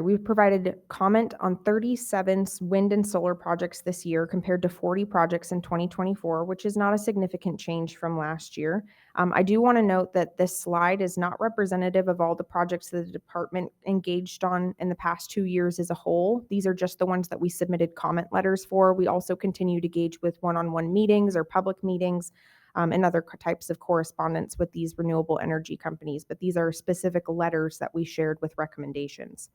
we provided comment on 37 wind and solar projects this year compared to 40 projects in 2024, which is not a significant change from last year. I do want to note that this slide is not representative of all the projects that the department engaged on in the past 2 years as a whole. These are just the ones that we submitted comment letters for. We also continue to engage with one-on-one meetings or public meetings and other types of correspondence with these renewable energy companies, but these are specific letters that we shared with recommendations.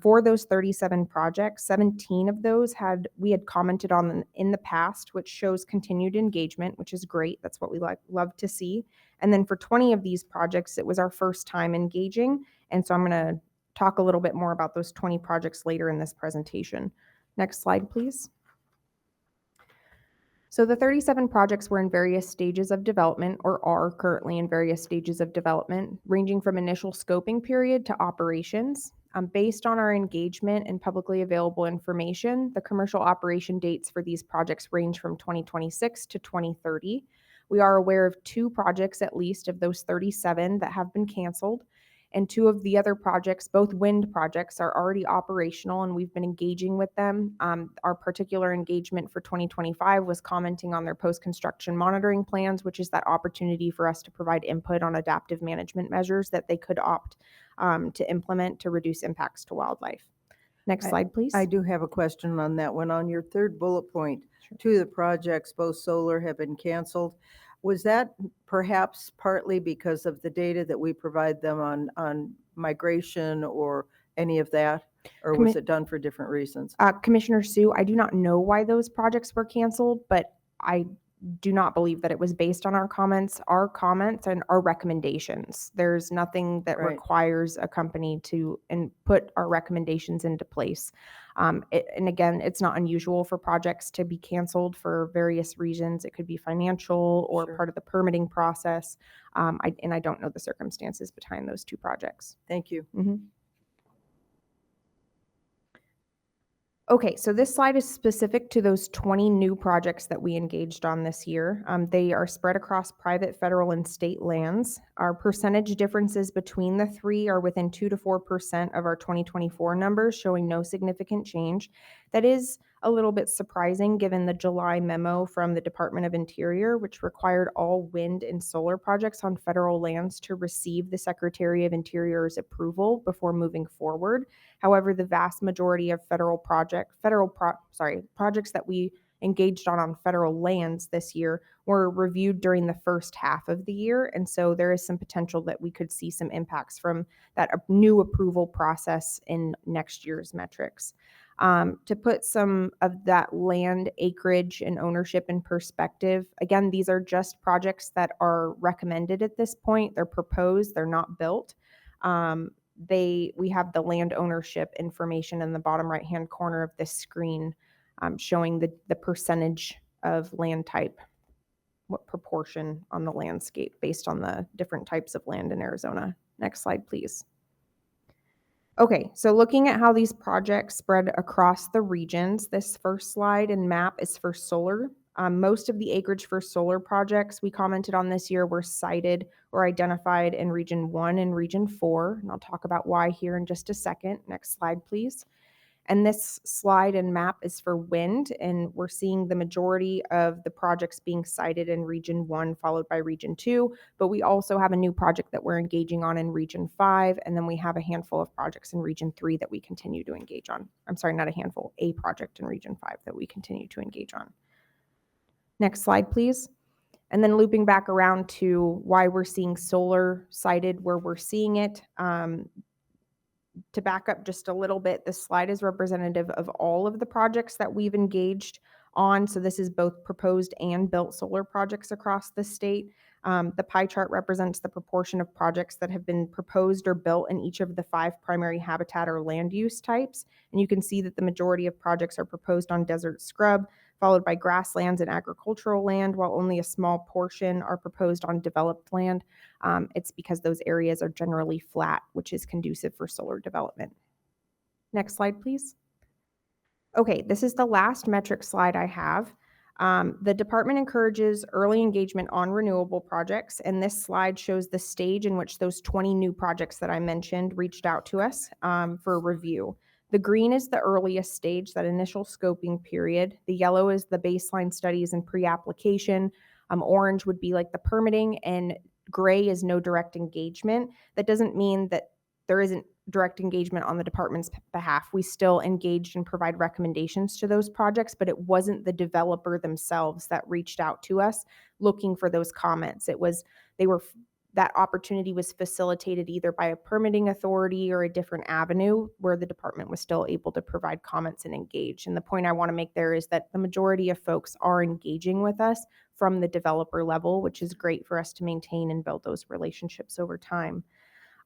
For those 37 projects, 17 of those we had commented on in the past, which shows continued engagement, which is great. That's what we love to see. And then for 20 of these projects, it was our first time engaging. And so I'm going to talk a little bit more about those 20 projects later in this presentation. Next slide, please. So the 37 projects were in various stages of development or are currently in various stages of development, ranging from initial scoping period to operations. Based on our engagement and publicly available information, the commercial operation dates for these projects range from 2026 to 2030. We are aware of 2 projects at least of those 37 that have been canceled. And 2 of the other projects, both wind projects, are already operational and we've been engaging with them. Our particular engagement for 2025 was commenting on their post-construction monitoring plans, which is that opportunity for us to provide input on adaptive management measures that they could opt to implement to reduce impacts to wildlife. Next slide, please. I do have a question on that one. On your third bullet point, 2 of the projects, both solar, have been canceled. Was that perhaps partly because of the data that we provide them on migration or any of that? Or was it done for different reasons? Commissioner Sue, I do not know why those projects were canceled, but I do not believe that it was based on our comments and our recommendations. There's nothing that requires a company to put our recommendations into place. And again, it's not unusual for projects to be canceled for various reasons. It could be financial or part of the permitting process. And I don't know the circumstances behind those 2 projects. Thank you. Okay, so this slide is specific to those 20 new projects that we engaged on this year. They are spread across private, federal, and state lands. Our percentage differences between the 3 are within 2 to 4% of our 2024 numbers, showing no significant change. That is a little bit surprising given the July memo from the Department of Interior, which required all wind and solar projects on federal lands to receive the Secretary of Interior's approval before moving forward. However, the vast majority of projects that we engaged on federal lands this year were reviewed during the first half of the year. And so there is some potential that we could see some impacts from that new approval process in next year's metrics. To put some of that land acreage and ownership in perspective, again, these are just projects that are recommended at this point. They're proposed, they're not built. We have the land ownership information in the bottom right-hand corner of this screen, showing the percentage of land type, what proportion on the landscape based on the different types of land in Arizona. Next slide, please. Okay, so looking at how these projects spread across the regions, this first slide and map is for solar. Most of the acreage for solar projects we commented on this year were cited or identified in Region 1 and Region 4, and I'll talk about why here in just a second. Next slide, please. And this slide and map is for wind, and we're seeing the majority of the projects being cited in Region 1, followed by Region 2, but we also have a new project that we're engaging on in Region 5, and then we have a handful of projects in Region 3 that we continue to engage on. I'm sorry, not a handful, a project in Region 5 that we continue to engage on. Next slide, please. And then looping back around to why we're seeing solar cited where we're seeing it. To back up just a little bit, this slide is representative of all of the projects that we've engaged on. So this is both proposed and built solar projects across the state. The pie chart represents the proportion of projects that have been proposed or built in each of the 5 primary habitat or land use types. And you can see that the majority of projects are proposed on desert scrub, followed by grasslands and agricultural land, while only a small portion are proposed on developed land. It's because those areas are generally flat, which is conducive for solar development. Next slide, please. Okay, this is the last metric slide I have. The department encourages early engagement on renewable projects, and this slide shows the stage in which those 20 new projects that I mentioned reached out to us for review. The green is the earliest stage, that initial scoping period. The yellow is the baseline studies and pre-application. Orange would be like the permitting, and gray is no direct engagement. That doesn't mean that there isn't direct engagement on the department's behalf. We still engaged and provide recommendations to those projects, but it wasn't the developer themselves that reached out to us looking for those comments. That opportunity was facilitated either by a permitting authority or a different avenue where the department was still able to provide comments and engage. And the point I want to make there is that the majority of folks are engaging with us from the developer level, which is great for us to maintain and build those relationships over time.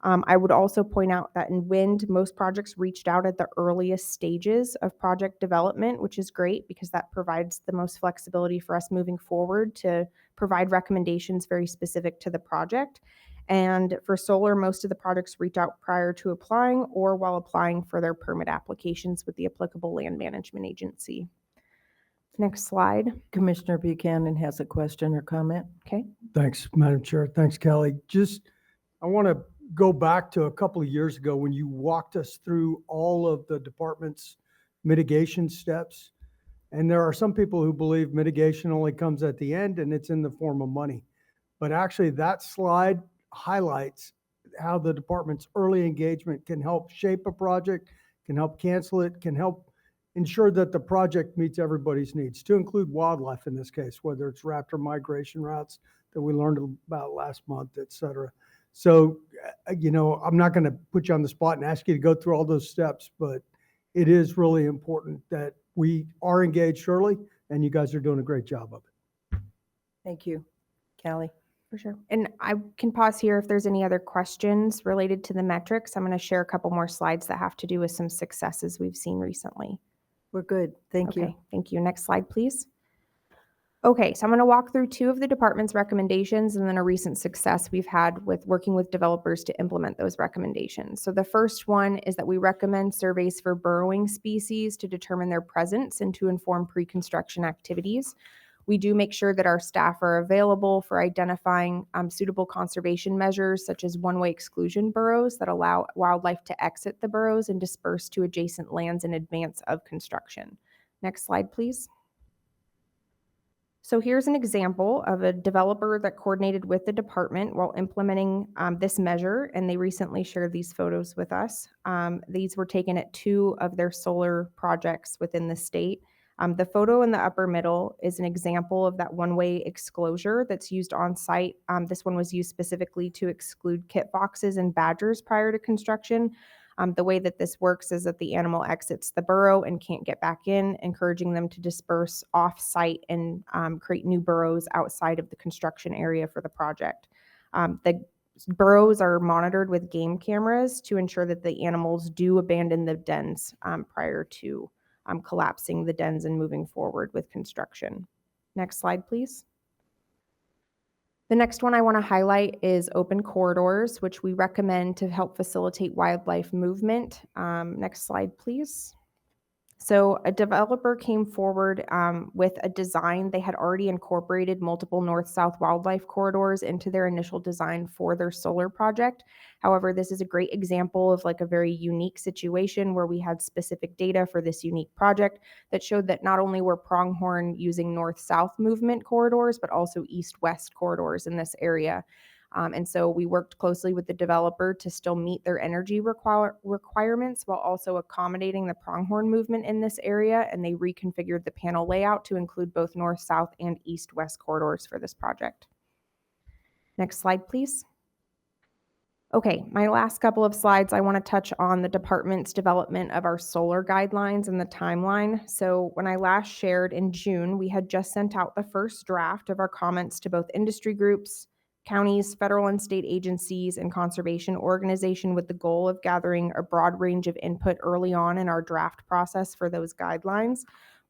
I would also point out that in wind, most projects reached out at the earliest stages of project development, which is great because that provides the most flexibility for us moving forward to provide recommendations very specific to the project. And for solar, most of the projects reach out prior to applying or while applying for their permit applications with the applicable land management agency. Next slide. Commissioner Buchanan has a question or comment. Okay. Thanks, Madam Chair. Thanks, Kelly. I want to go back to a couple of years ago when you walked us through all of the department's mitigation steps. And there are some people who believe mitigation only comes at the end and it's in the form of money. But actually that slide highlights how the department's early engagement can help shape a project, can help cancel it, can help ensure that the project meets everybody's needs, to include wildlife in this case, whether it's raptor migration routes that we learned about last month, et cetera. So, I'm not going to put you on the spot and ask you to go through all those steps, but it is really important that we are engaged early, and you guys are doing a great job of it. Thank you. Callie? For sure. And I can pause here if there's any other questions related to the metrics. I'm going to share a couple more slides that have to do with some successes we've seen recently. We're good. Thank you. Thank you. Next slide, please. Okay, so I'm going to walk through 2 of the department's recommendations and then a recent success we've had with working with developers to implement those recommendations. So the first one is that we recommend surveys for burrowing species to determine their presence and to inform pre-construction activities. We do make sure that our staff are available for identifying suitable conservation measures such as one-way exclusion burrows that allow wildlife to exit the burrows and disperse to adjacent lands in advance of construction. Next slide, please. So here's an example of a developer that coordinated with the department while implementing this measure, and they recently shared these photos with us. These were taken at 2 of their solar projects within the state. The photo in the upper middle is an example of that one-way exclosure that's used on site. This one was used specifically to exclude kit foxes and badgers prior to construction. The way that this works is that the animal exits the burrow and can't get back in, encouraging them to disperse off-site and create new burrows outside of the construction area for the project. The burrows are monitored with game cameras to ensure that the animals do abandon the dens prior to collapsing the dens and moving forward with construction. Next slide, please. The next one I want to highlight is open corridors, which we recommend to help facilitate wildlife movement. Next slide, please. So a developer came forward with a design. They had already incorporated multiple north-south wildlife corridors into their initial design for their solar project. However, this is a great example of like a very unique situation where we had specific data for this unique project that showed that not only were pronghorn using north-south movement corridors, but also east-west corridors in this area. And so we worked closely with the developer to still meet their energy requirements while also accommodating the pronghorn movement in this area. And they reconfigured the panel layout to include both north, south, and east-west corridors for this project. Next slide, please. Okay, my last couple of slides, I want to touch on the department's development of our solar guidelines and the timeline. So when I last shared in June, we had just sent out the first draft of our comments to both industry groups, counties, federal and state agencies, and conservation organization with the goal of gathering a broad range of input early on in our draft process for those guidelines.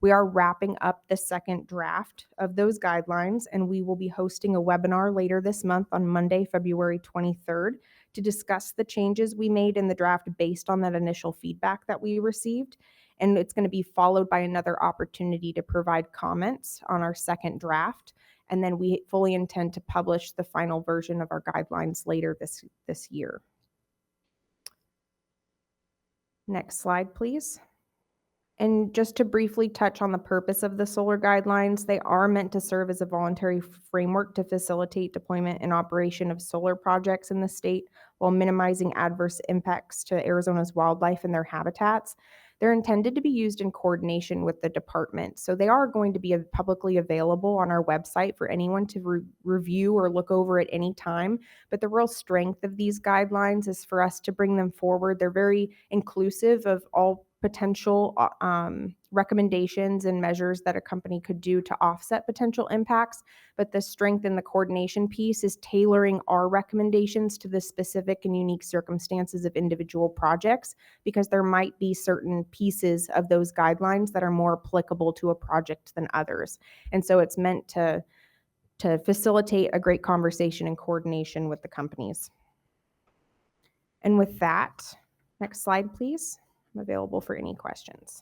We are wrapping up the second draft of those guidelines, and we will be hosting a webinar later this month on Monday, February 23rd, to discuss the changes we made in the draft based on that initial feedback that we received. And it's going to be followed by another opportunity to provide comments on our second draft. And then we fully intend to publish the final version of our guidelines later this year. Next slide, please. And just to briefly touch on the purpose of the solar guidelines, they are meant to serve as a voluntary framework to facilitate deployment and operation of solar projects in the state while minimizing adverse impacts to Arizona's wildlife and their habitats. They're intended to be used in coordination with the department. So they are going to be publicly available on our website for anyone to review or look over at any time. But the real strength of these guidelines is for us to bring them forward. They're very inclusive of all potential recommendations and measures that a company could do to offset potential impacts. But the strength in the coordination piece is tailoring our recommendations to the specific and unique circumstances of individual projects, because there might be certain pieces of those guidelines that are more applicable to a project than others. And so it's meant to facilitate a great conversation and coordination with the companies. And with that, next slide, please. I'm available for any questions.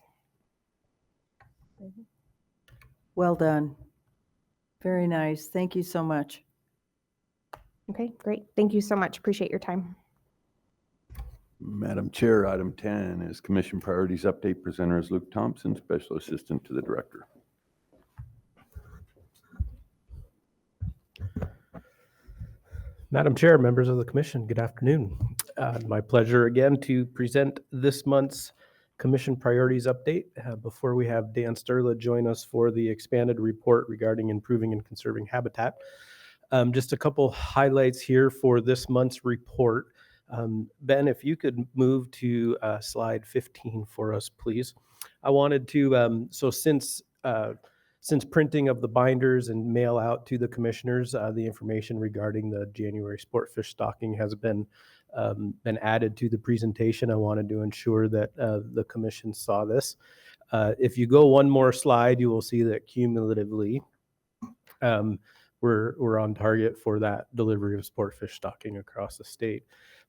Well done. Very nice. Thank you so much. Okay, great. Thank you so much. Appreciate your time. Madam Chair, item 10 is Commission Priorities Update. Presenter is Luke Thompson, Special Assistant to the Director. Madam Chair, members of the Commission, good afternoon. My pleasure again to present this month's Commission Priorities Update before we have Dan Sterla join us for the expanded report regarding improving and conserving habitat. Just a couple highlights here for this month's report. Ben, if you could move to slide 15 for us, please. I wanted to, so since printing of the binders and mail out to the commissioners, the information regarding the January sport fish stocking has been added to the presentation. I wanted to ensure that the commission saw this. If you go one more slide, you will see that cumulatively, we're on target for that delivery of sport fish stocking across the state.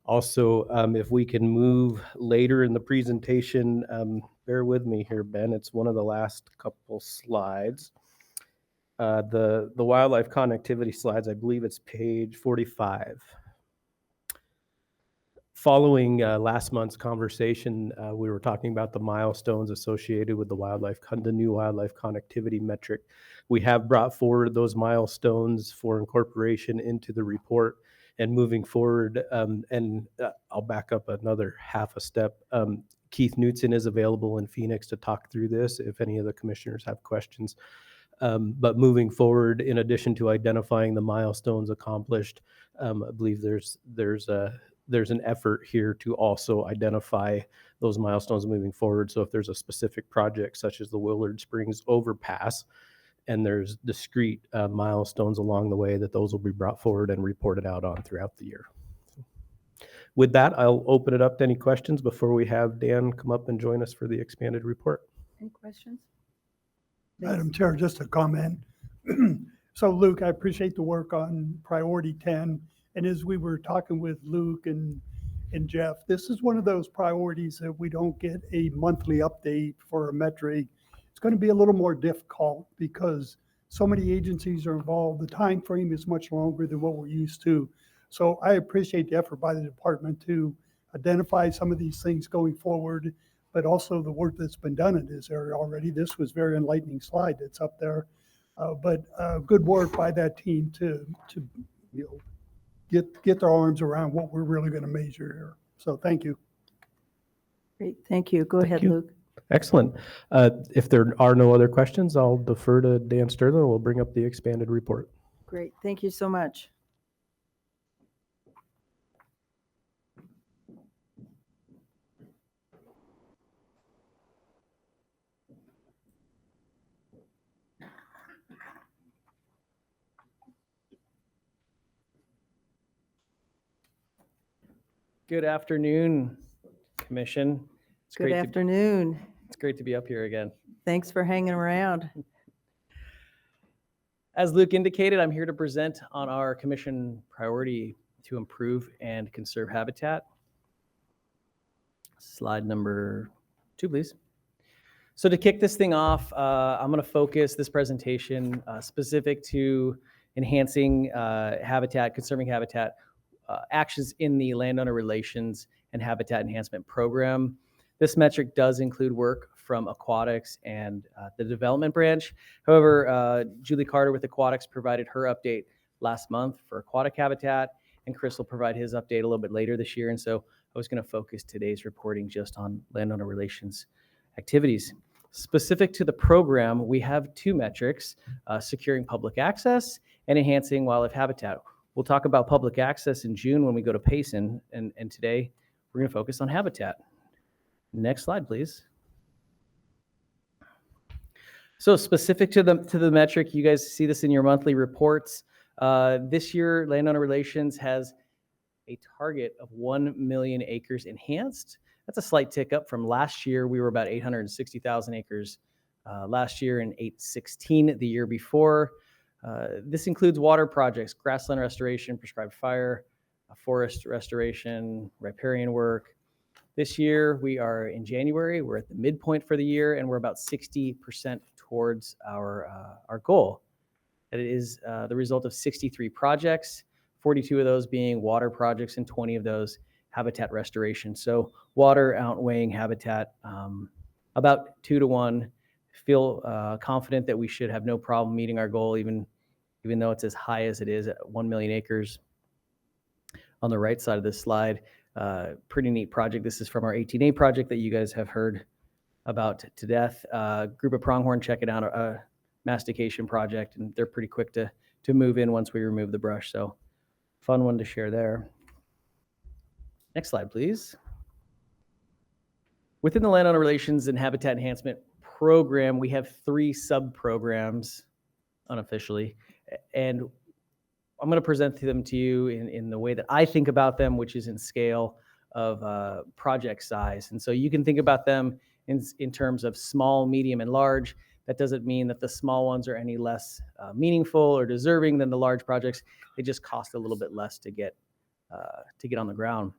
Also, if we can move later in the presentation, bear with me here, Ben. It's one of the last couple slides. The wildlife connectivity slides, I believe it's page 45. Following last month's conversation, we were talking about the milestones associated with the new wildlife connectivity metric. We have brought forward those milestones for incorporation into the report and moving forward. I'll back up another half a step. Keith Knutson is available in Phoenix to talk through this if any of the commissioners have questions. But moving forward, in addition to identifying the milestones accomplished, I believe there's an effort here to also identify those milestones moving forward. So if there's a specific project such as the Willard Springs overpass, and there's discrete milestones along the way, that those will be brought forward and reported out on throughout the year. With that, I'll open it up to any questions before we have Dan come up and join us for the expanded report. Any questions? Madam Chair, just a comment. So Luke, I appreciate the work on priority 10. And as we were talking with Luke and Jeff, this is one of those priorities that we don't get a monthly update for a metric. It's going to be a little more difficult because so many agencies are involved. The time frame is much longer than what we're used to. So I appreciate the effort by the department to identify some of these things going forward, but also the work that's been done in this area already. This was very enlightening slide that's up there. But good work by that team to get their arms around what we're really going to measure here. So thank you. Great, thank you. Go ahead, Luke. Excellent. If there are no other questions, I'll defer to Dan Sterling, and we'll bring up the expanded report. Great, thank you so much. Good afternoon, Commission. It's Good great afternoon. It's great to be up here again. Thanks for hanging around. As Luke indicated, I'm here to present on our Commission priority to improve and conserve habitat. Slide number 2, please. So to kick this thing off, I'm going to focus this presentation specific to enhancing habitat, conserving habitat, actions in the landowner relations and habitat enhancement program. This metric does include work from aquatics and the development branch. However, Julie Carter with aquatics provided her update last month for aquatic habitat, and Chris will provide his update a little bit later this year. And so I was going to focus today's reporting just on landowner relations activities. Specific to the program, we have 2 metrics, securing public access and enhancing wildlife habitat. We'll talk about public access in June when we go to Payson, and today we're going to focus on habitat. Next slide, please. So specific to the metric, you guys see this in your monthly reports. This year, landowner relations has a target of 1 million acres enhanced. That's a slight tick up from last year. We were about 860,000 acres last year and 816 the year before. This includes water projects, grassland restoration, prescribed fire, forest restoration, riparian work. This year, we are in January. We're at the midpoint for the year, and we're about 60% towards our goal. It is the result of 63 projects, 42 of those being water projects and 20 of those habitat restoration. So water outweighing habitat about 2 to 1. Feel confident that we should have no problem meeting our goal, even though it's as high as it is at 1 million acres. On the right side of this slide, pretty neat project. This is from our 18A project that you guys have heard about to death. Group of Pronghorn, check it out, a mastication project, and they're pretty quick to move in once we remove the brush. So fun one to share there. Next slide, please. Within the Landowner Relations and Habitat Enhancement Program, we have 3 sub-programs unofficially, and I'm going to present them to you in the way that I think about them, which is in scale of project size. And so you can think about them in terms of small, medium, and large. That doesn't mean that the small ones are any less meaningful or deserving than the large projects. They just cost a little bit less to get on the ground.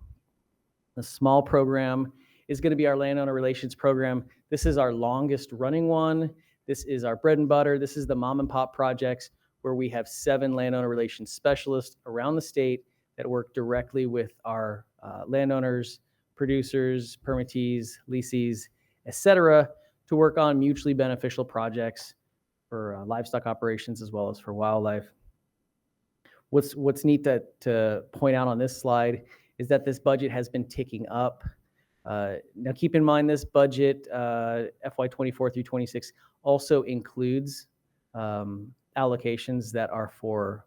The small program is going to be our landowner relations program. This is our longest running one. This is our bread and butter. This is the mom and pop projects where we have 7 landowner relations specialists around the state that work directly with our landowners, producers, permittees, leases, etc., to work on mutually beneficial projects for livestock operations as well as for wildlife. What's neat to point out on this slide is that this budget has been ticking up. Now keep in mind this budget, FY24 through 26, also includes allocations that are for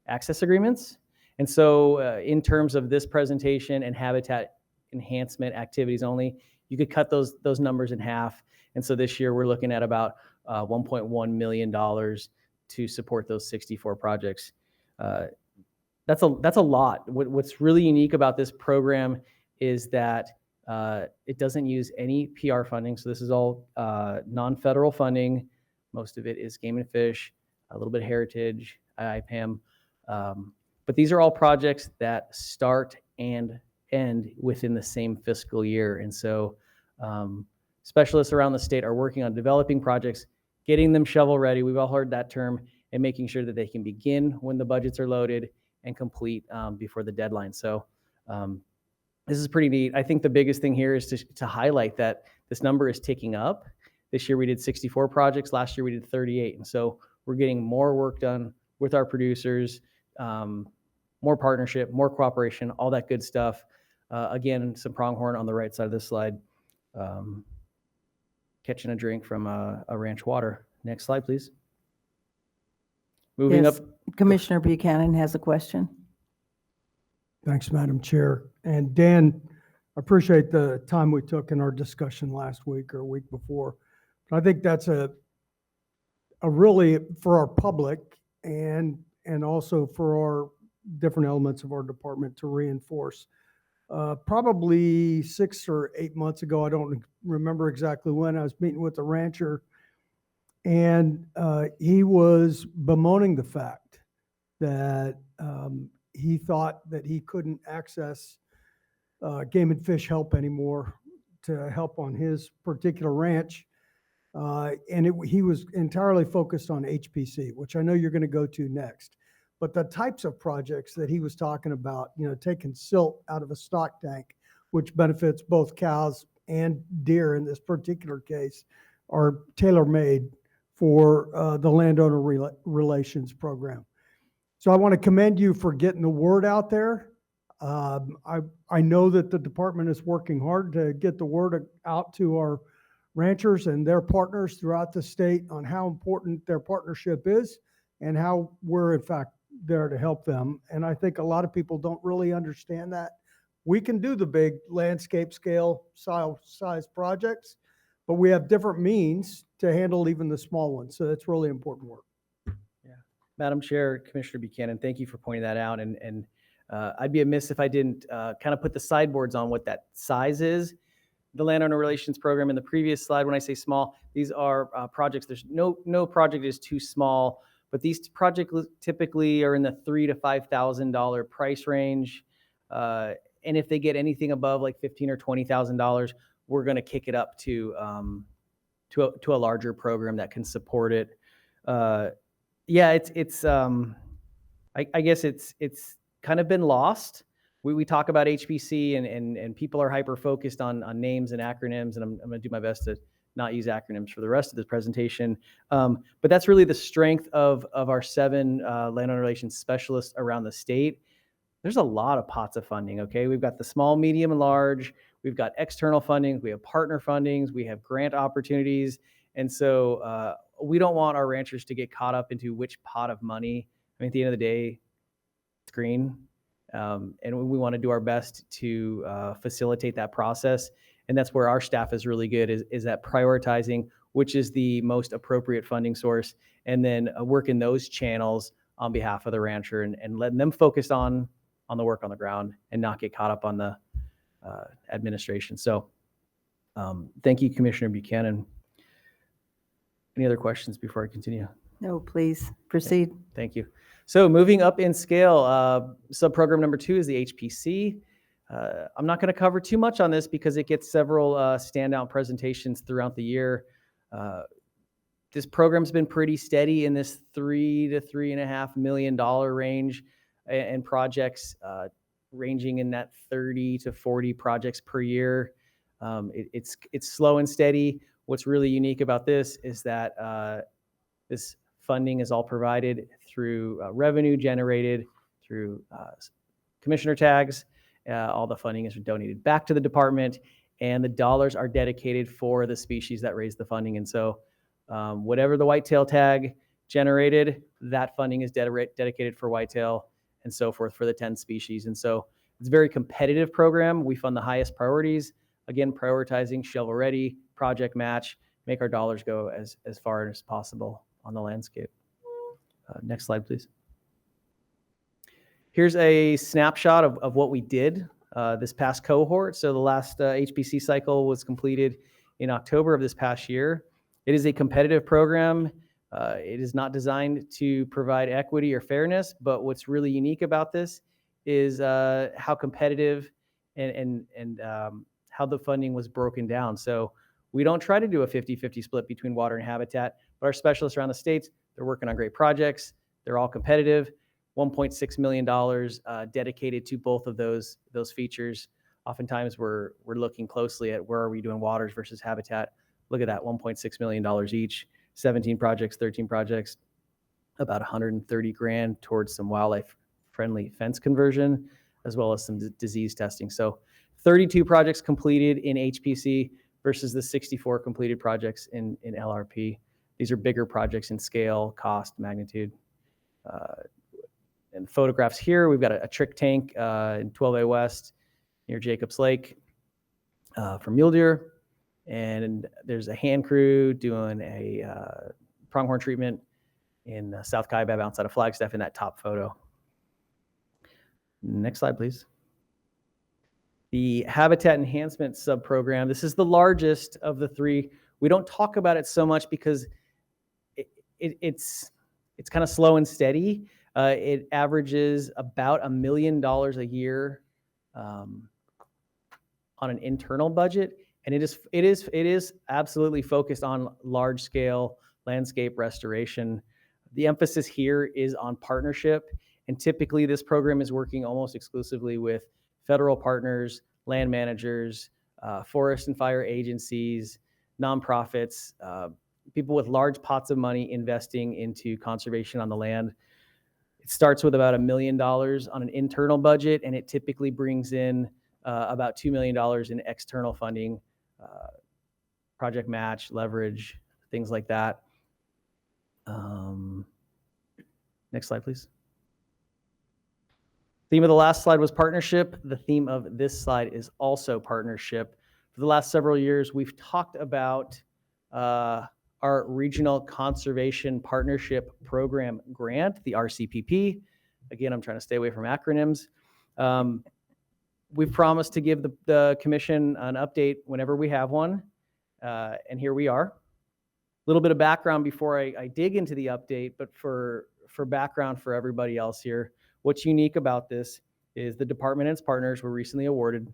access agreements. And so in terms of this presentation and habitat enhancement activities only, you could cut those numbers in half. And so this year we're looking at about $1.1 million to support those 64 projects. That's a lot. What's really unique about this program is that it doesn't use any PR funding. So this is all non-federal funding. Most of it is game and fish, a little bit of heritage, IPAM. But these are all projects that start and end within the same fiscal year. And so specialists around the state are working on developing projects, getting them shovel ready. We've all heard that term, and making sure that they can begin when the budgets are loaded and complete before the deadline. So this is pretty neat. I think the biggest thing here is to highlight that this number is ticking up. This year we did 64 projects. Last year we did 38. And so we're getting more work done with our producers, more partnership, more cooperation, all that good stuff. Again, some pronghorn on the right side of this slide. Catching a drink from a ranch water. Next slide, please. Moving Yes, up. Commissioner Buchanan has a question. Thanks, Madam Chair. And Dan, I appreciate the time we took in our discussion last week or week before. I think that's a really, for our public and also for our different elements of our department to reinforce. Probably 6 or 8 months ago, I don't remember exactly when, I was meeting with a rancher, and he was bemoaning the fact that he thought that he couldn't access game and fish help anymore to help on his particular ranch. And he was entirely focused on HPC, which I know you're going to go to next. But the types of projects that he was talking about, taking silt out of a stock tank, which benefits both cows and deer in this particular case, are tailor-made for the landowner relations program. So I want to commend you for getting the word out there. I know that the department is working hard to get the word out to our ranchers and their partners throughout the state on how important their partnership is and how we're in fact there to help them. And I think a lot of people don't really understand that. We can do the big landscape scale size projects, but we have different means to handle even the small ones. So that's really important work. Yeah. Madam Chair, Commissioner Buchanan, thank you for pointing that out. And I'd be amiss if I didn't kind of put the sideboards on what that size is. The landowner relations program in the previous slide, when I say small, these are projects. There's no project is too small, but these projects typically are in the $3,000 to $5,000 price range. And if they get anything above like $15,000 or $20,000, we're going to kick it up to a larger program that can support it. Yeah, I guess it's kind of been lost. We talk about HPC and people are hyper focused on names and acronyms, and I'm going to do my best to not use acronyms for the rest of this presentation. But that's really the strength of our 7 landowner relations specialists around the state. There's a lot of pots of funding, okay? We've got the small, medium, and large. We've got external funding. We have partner fundings. We have grant opportunities. And so we don't want our ranchers to get caught up into which pot of money. I mean, at the end of the day, it's green. And we want to do our best to facilitate that process. And that's where our staff is really good, is at prioritizing which is the most appropriate funding source, and then working those channels on behalf of the rancher and letting them focus on the work on the ground and not get caught up on the administration. So thank you, Commissioner Buchanan. Any other questions before I continue? No, please proceed. Thank you. So moving up in scale, sub-program number 2 is the HPC. I'm not going to cover too much on this because it gets several standout presentations throughout the year. This program's been pretty steady in this $3 to $3.5 million range. and projects ranging in that 30 to 40 projects per year. It's slow and steady. What's really unique about this is that this funding is all provided through revenue generated through commissioner tags. All the funding is donated back to the department, and the dollars are dedicated for the species that raise the funding. And so whatever the whitetail tag generated, that funding is dedicated for whitetail and so forth for the 10 species. And so it's a very competitive program. We fund the highest priorities, again, prioritizing shovel ready, project match, make our dollars go as far as possible on the landscape. Next slide, please. Here's a snapshot of what we did this past cohort. So the last HPC cycle was completed in October of this past year. It is a competitive program. It is not designed to provide equity or fairness, but what's really unique about this is how competitive and how the funding was broken down. So we don't try to do a 50-50 split between water and habitat, but our specialists around the states, they're working on great projects. They're all competitive. $1.6 million dedicated to both of those features. Oftentimes we're looking closely at where are we doing waters versus habitat. Look at that, $1.6 million each, 17 projects, 13 projects, about 130 grand towards some wildlife friendly fence conversion, as well as some disease testing. So 32 projects completed in HPC versus the 64 completed projects in LRP. These are bigger projects in scale, cost, magnitude. And photographs here, we've got a trick tank in 12A West near Jacobs Lake for mule deer. And there's a hand crew doing a pronghorn treatment in South Kaibab outside of Flagstaff in that top photo. Next slide, please. The Habitat Enhancement Subprogram, this is the largest of the three. We don't talk about it so much because it's kind of slow and steady. It averages about $1 million a year on an internal budget, and it is absolutely focused on large scale landscape restoration. The emphasis here is on partnership, and typically this program is working almost exclusively with federal partners, land managers, forest and fire agencies, nonprofits, people with large pots of money investing into conservation on the land. It starts with about $1 million on an internal budget, and it typically brings in about $2 million in external funding, project match, leverage, things like that. Next slide, please. Theme of the last slide was partnership. The theme of this slide is also partnership. For the last several years, we've talked about our Regional Conservation Partnership Program grant, the RCPP. Again, I'm trying to stay away from acronyms. We've promised to give the commission an update whenever we have one, and here we are. A little bit of background before I dig into the update, but for background for everybody else here, what's unique about this is the department and its partners were recently awarded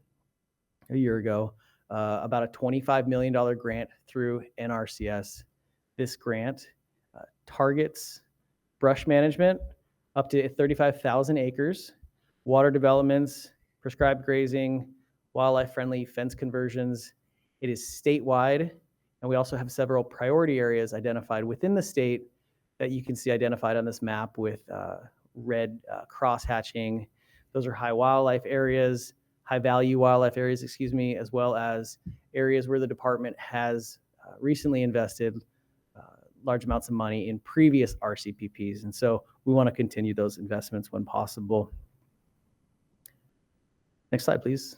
a year ago about a $25 million grant through NRCS. This grant targets brush management up to 35,000 acres, water developments, prescribed grazing, wildlife-friendly fence conversions. It is statewide, and we also have several priority areas identified within the state that you can see identified on this map with red cross-hatching. Those are high wildlife areas, high-value wildlife areas, excuse me, as well as areas where the department has recently invested large amounts of money in previous RCPPs. And so we want to continue those investments when possible. Next slide, please.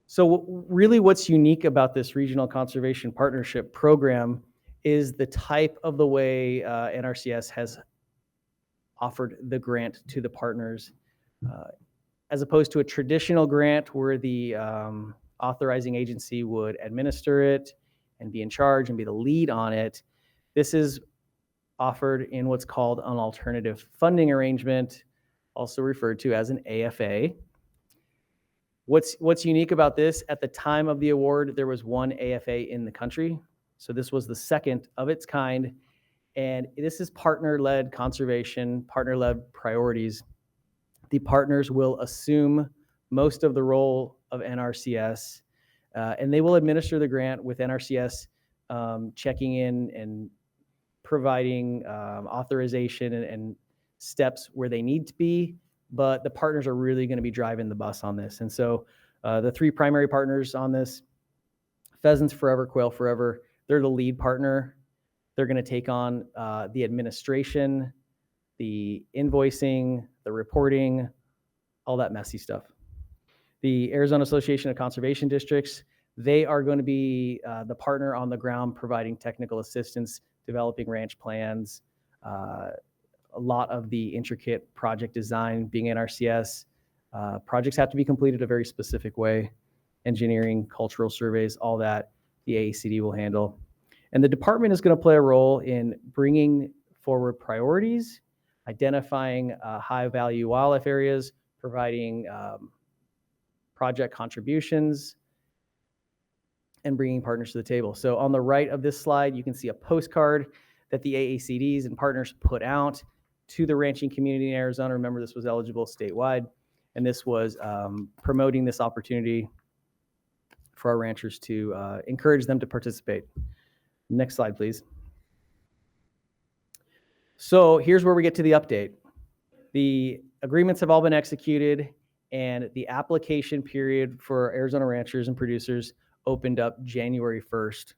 So really what's unique about this Regional Conservation Partnership Program is the type of the way NRCS has offered the grant to the partners. As opposed to a traditional grant where the authorizing agency would administer it and be in charge and be the lead on it, this is offered in what's called an alternative funding arrangement, also referred to as an AFA. What's unique about this, at the time of the award, there was one AFA in the country. So this was the second of its kind, And this is partner-led conservation, partner-led priorities. The partners will assume most of the role of NRCS, and they will administer the grant with NRCS checking in and providing authorization and steps where they need to be, but the partners are really going to be driving the bus on this. And so the three primary partners on this, Pheasants Forever, Quail Forever, they're the lead partner. They're going to take on the administration, the invoicing, the reporting, all that messy stuff. The Arizona Association of Conservation Districts, they are going to be the partner on the ground providing technical assistance, developing ranch plans, a lot of the intricate project design being NRCS. Projects have to be completed a very specific way. Engineering, cultural surveys, all that the AACD will handle. And the department is going to play a role in bringing forward priorities, identifying high-value wildlife areas, providing project contributions, and bringing partners to the table. So on the right of this slide, you can see a postcard that the AACDs and partners put out to the ranching community in Arizona. Remember, this was eligible statewide, and this was promoting this opportunity for our ranchers to encourage them to participate. Next slide, please. So here's where we get to the update. The agreements have all been executed, and the application period for Arizona ranchers and producers opened up January 1st.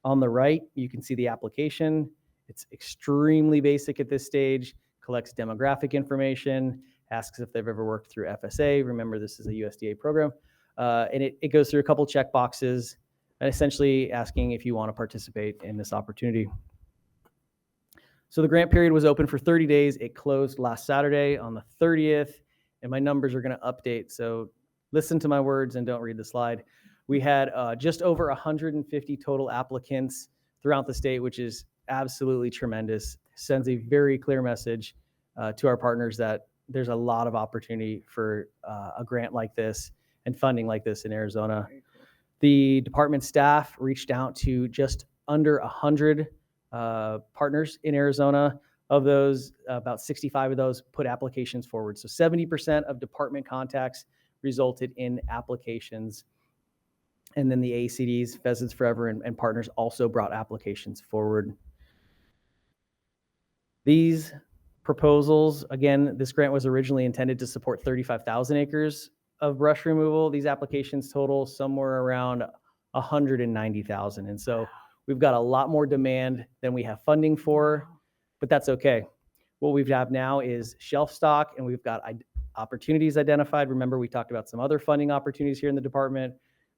On the right, you can see the application. It's extremely basic at this stage, collects demographic information, asks if they've ever worked through FSA. Remember, this is a USDA program. And it goes through a couple check boxes, and essentially asking if you want to participate in this opportunity. So the grant period was open for 30 days. It closed last Saturday on the 30th, and my numbers are going to update. So listen to my words and don't read the slide. We had just over 150 total applicants throughout the state, which is absolutely tremendous. Sends a very clear message to our partners that there's a lot of opportunity for a grant like this and funding like this in Arizona. The department staff reached out to just under 100 partners in Arizona. Of those, about 65 of those put applications forward. So 70% of department contacts resulted in applications. And then the ACDs, Pheasants Forever, and partners also brought applications forward. These proposals, again, this grant was originally intended to support 35,000 acres of brush removal. These applications total somewhere around 190,000. And so we've got a lot more demand than we have funding for, but that's okay. What we have now is shelf stock, and we've got opportunities identified. Remember, we talked about some other funding opportunities here in the department.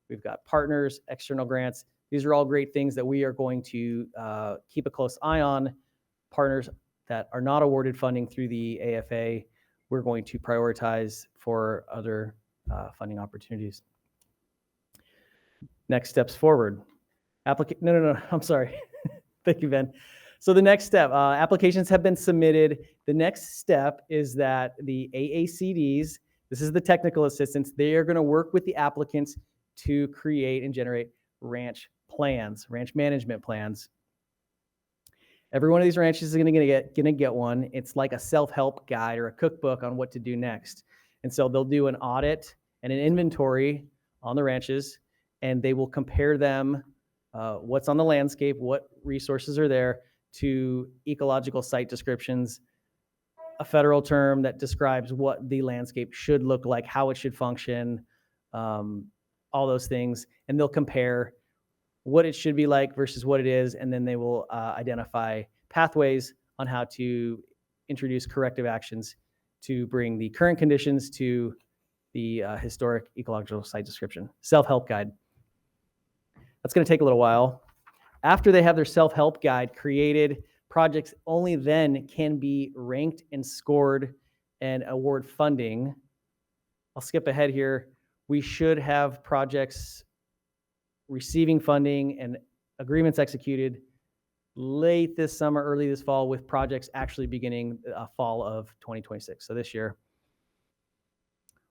We've got partners, external grants. These are all great things that we are going to keep a close eye on. Partners that are not awarded funding through the AFA, we're going to prioritize for other funding opportunities. Next steps forward. No, I'm sorry. Thank you, Ben. So the next step, applications have been submitted. The next step is that the AACDs, this is the technical assistance, they are going to work with the applicants to create and generate ranch plans, ranch management plans. Every one of these ranches is going to get one. It's like a self-help guide or a cookbook on what to do next. And so they'll do an audit and an inventory on the ranches, and they will compare them, what's on the landscape, what resources are there, to ecological site descriptions, a federal term that describes what the landscape should look like, how it should function, all those things. And they'll compare what it should be like versus what it is, and then they will identify pathways on how to introduce corrective actions to bring the current conditions to the historic ecological site description. Self-help guide. That's going to take a little while. After they have their self-help guide created, projects only then can be ranked and scored and award funding. I'll skip ahead here. We should have projects receiving funding and agreements executed late this summer, early this fall, with projects actually beginning fall of 2026, so this year.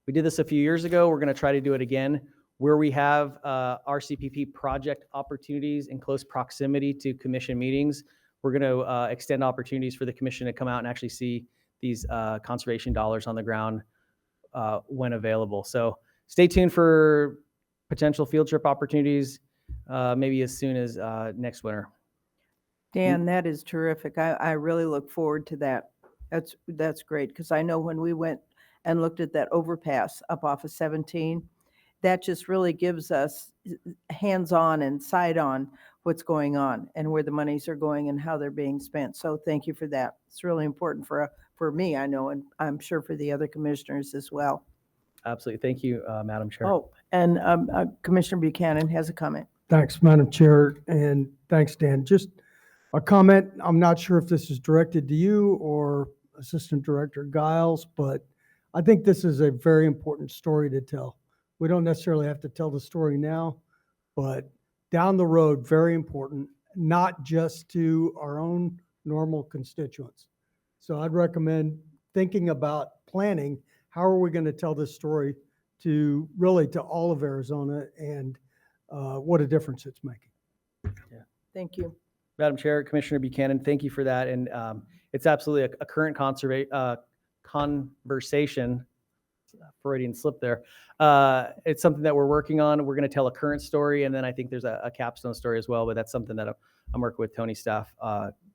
We did this a few years ago. We're going to try to do it again. Where we have RCPP project opportunities in close proximity to commission meetings, we're going to extend opportunities for the commission to come out and actually see these conservation dollars on the ground when available. So stay tuned for potential field trip opportunities, maybe as soon as next winter. Dan, that is terrific. I really look forward to that. That's great, because I know when we went and looked at that overpass up off of 17, that just really gives us hands-on and sight-on what's going on and where the monies are going and how they're being spent. So thank you for that. It's really important for me, I know, and I'm sure for the other commissioners as well. Absolutely. Thank you, Madam Chair. Oh, and Commissioner Buchanan has a comment. Thanks, Madam Chair, and thanks, Dan. Just a comment. I'm not sure if this is directed to you or Assistant Director Giles, but I think this is a very important story to tell. We don't necessarily have to tell the story now, but down the road, very important, not just to our own normal constituents. So I'd recommend thinking about planning, how are we going to tell this story to really to all of Arizona, and what a difference it's making. Thank you. Madam Chair, Commissioner Buchanan, thank you for that. And it's absolutely a current conversation. Freudian slip there. It's something that we're working on. We're going to tell a current story, and then I think there's a capstone story as well, but that's something that I'm working with Tony's staff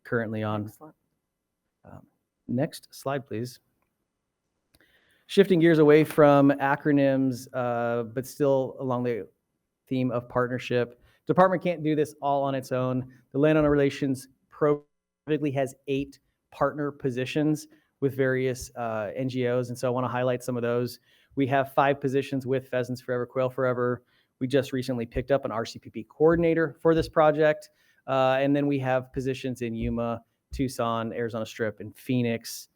currently on. Excellent. Next slide, please. Shifting gears away from acronyms, but still along the theme of partnership. Department can't do this all on its own. The Landowner Relations program typically has 8 partner positions with various NGOs, and so I want to highlight some of those. We have 5 positions with Pheasants Forever, Quail Forever. We just recently picked up an RCPP coordinator for this project, and then we have positions in Yuma, Tucson, Arizona Strip, and Phoenix.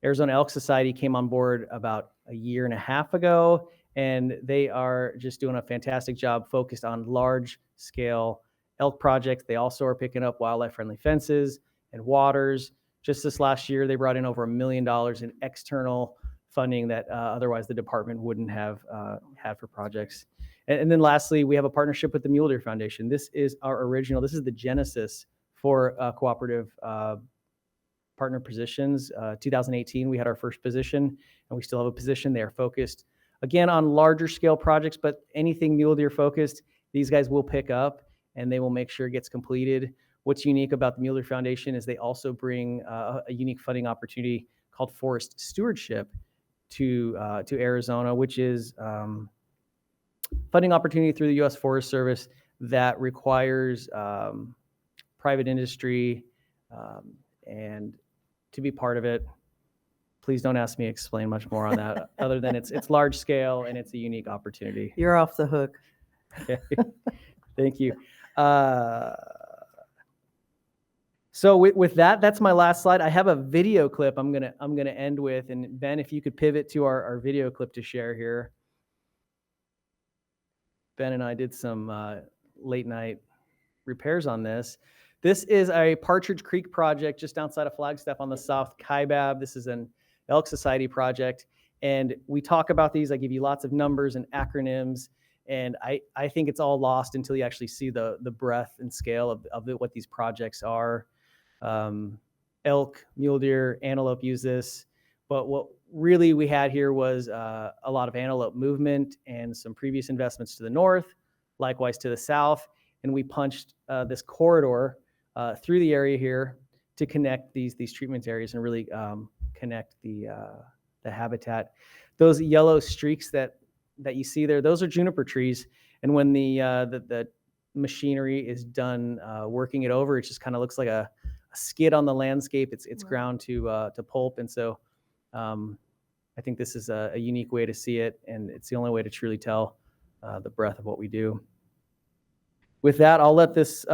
Arizona Elk Society came on board about a year and a half ago, and they are just doing a fantastic job focused on large-scale elk projects. They also are picking up wildlife-friendly fences and waters. Just this last year, they brought in over $1 million in external funding that otherwise the department wouldn't have had for projects. And then lastly, we have a partnership with the Mule Deer Foundation. This is this is the genesis for cooperative partner positions. 2018, we had our first position, and we still have a position. They are focused, again, on larger scale projects, but anything mule deer focused, these guys will pick up, and they will make sure it gets completed. What's unique about the Mule Deer Foundation is they also bring a unique funding opportunity called Forest Stewardship to Arizona, which is funding opportunity through the U.S. Forest Service that requires private industry and to be part of it. Please don't ask me to explain much more on that, other than it's large scale and it's a unique opportunity. You're off the hook. Okay. Thank you. So with that, that's my last slide. I have a video clip I'm gonna end with, and Ben, if you could pivot to our video clip to share here. Ben and I did some late night repairs on this. This is a Partridge Creek project just outside of Flagstaff on the South Kaibab. This is an Elk Society project, and we talk about these. I give you lots of numbers and acronyms, and I think it's all lost until you actually see the breadth and scale of what these projects are. Elk, mule deer, antelope use this, but what really we had here was a lot of antelope movement and some previous investments to the north, likewise to the south, and we punched this corridor through the area here to connect these treatment areas and really connect the habitat. Those yellow streaks that you see there, those are juniper trees, and when the machinery is done working it over, it just kind of looks like a skid on the landscape. It's ground to pulp, and so I think this is a unique way to see it, and it's the only way to truly tell the breadth of what we do. With that, I'll let this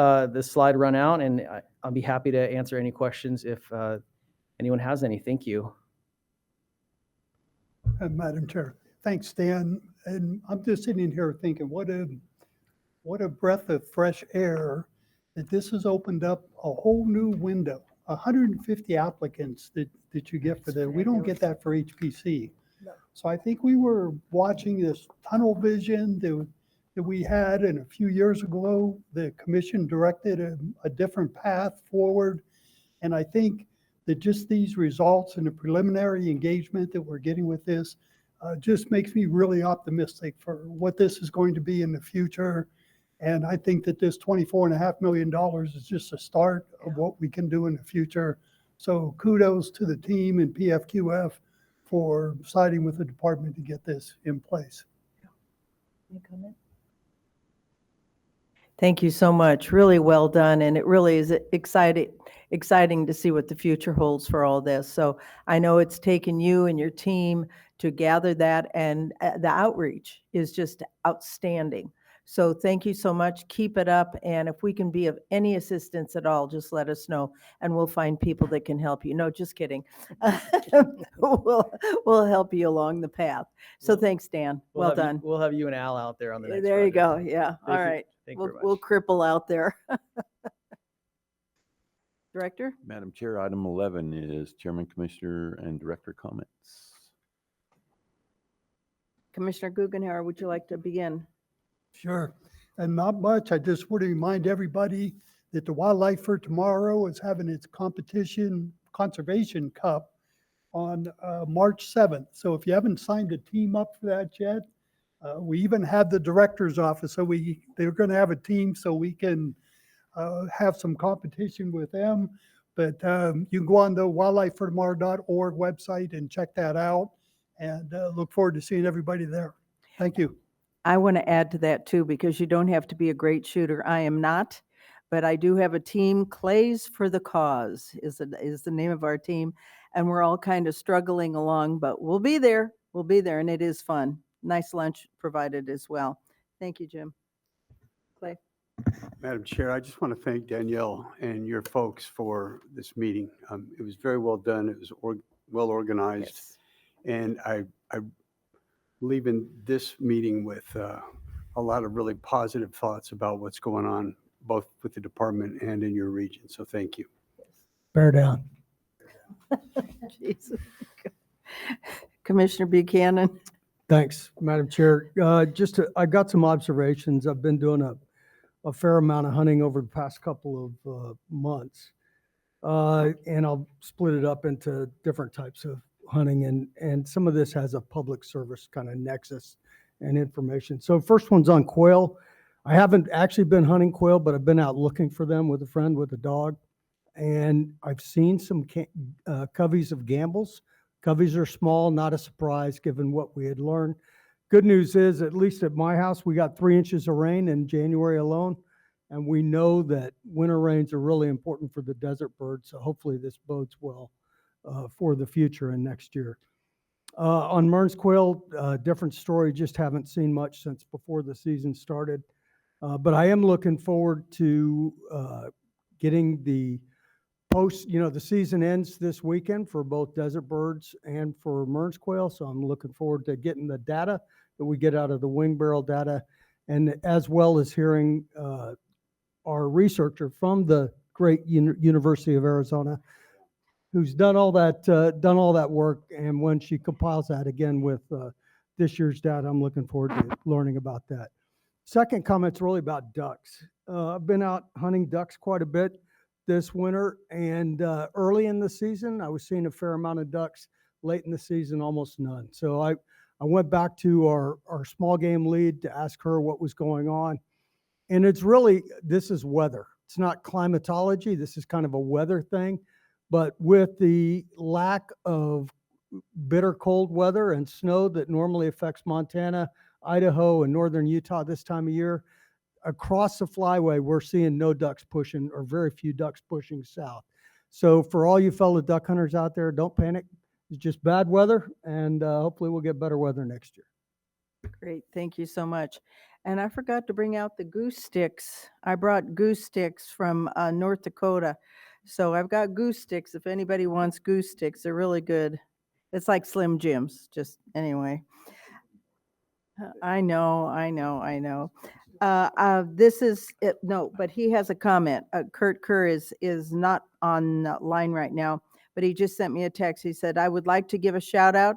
slide run out, and I'll be happy to answer any questions if anyone has any. Thank you. Madam Chair, thanks, Dan. And I'm just sitting here thinking, what a breath of fresh air that this has opened up a whole new window. 150 applicants that you get for that. We don't get that for HPC. So I think we were watching this tunnel vision. There that we had, and a few years ago, the commission directed a different path forward. And I think that just these results and the preliminary engagement that we're getting with this just makes me really optimistic for what this is going to be in the future. And I think that this $24.5 million is just a start of what we can do in the future. So kudos to the team and PFQF for siding with the department to get this in place. Any comment? Thank you so much. Really well done. And it really is exciting to see what the future holds for all this. So I know it's taken you and your team to gather that, and the outreach is just outstanding. So thank you so much. Keep it up. And if we can be of any assistance at all, just let us know and we'll find people that can help you. No, just kidding. We'll help you along the path. So thanks, Dan. Well done. We'll have you and Al out there on the next There you project. go. Yeah. All Thank you. right. Thank you very We'll much. cripple out there. Director? Madam Chair, item 11 is Chairman, Commissioner, and Director comments. Commissioner Guggenhauer, would you like to begin? Sure. And not much. I just want to remind everybody that the Wildlife for Tomorrow is having its Conservation Cup on March 7th. So if you haven't signed a team up for that yet, we even have the director's office. So they're going to have a team so we can have some competition with them. But you can go on the wildlifefortomorrow.org website and check that out. And look forward to seeing everybody there. Thank you. I want to add to that too, because you don't have to be a great shooter. I am not, but I do have a team. Clays for the Cause is the name of our team. And we're all kind of struggling along, but we'll be there. We'll be there. And it is fun. Nice lunch provided as well. Thank you, Jim. Clay. Madam Chair, I just want to thank Danielle and your folks for this meeting. It was very well done. It was well organized. Yes. And I leaving this meeting with a lot of really positive thoughts about what's going on, both with the department and in your region. So thank you. Bear down. Jesus. Commissioner Buchanan. Thanks, Madam Chair. I got some observations. I've been doing a fair amount of hunting over the past couple of months. And I'll split it up into different types of hunting, and some of this has a public service kind of nexus and information. So first one's on quail. I haven't actually been hunting quail, but I've been out looking for them with a friend with a dog. And I've seen some coveys of gambles. Coveys are small, not a surprise given what we had learned. Good news is, at least at my house, we got 3 inches of rain in January alone. And we know that winter rains are really important for the desert birds. So hopefully this bodes well for the future and next year. On Mearns quail, different story, just haven't seen much since before the season started. But I am looking forward to getting the the season ends this weekend for both desert birds and for Mearns quail. So I'm looking forward to getting the data that we get out of the wing barrel data, and as well as hearing our researcher from the great University of Arizona, who's done all that work. And when she compiles that again with this year's data, I'm looking forward to learning about that. Second comment's really about ducks. I've been out hunting ducks quite a bit this winter, and early in the season, I was seeing a fair amount of ducks. Late in the season, almost none. So I went back to our small game lead to ask her what was going on. And it's really, this is weather. It's not climatology. This is kind of a weather thing. But with the lack of bitter cold weather and snow that normally affects Montana, Idaho, and northern Utah this time of year, across the flyway, we're seeing no ducks pushing, or very few ducks pushing south. So for all you fellow duck hunters out there, don't panic. It's just bad weather, and hopefully we'll get better weather next year. Great, thank you so much. And I forgot to bring out the goose sticks. I brought goose sticks from North Dakota. So I've got goose sticks. If anybody wants goose sticks, they're really good. It's like Slim Jims, just anyway. I know. This is it. No, but he has a comment. Kurt Kerr is not on line right now, but he just sent me a text. He said, I would like to give a shout out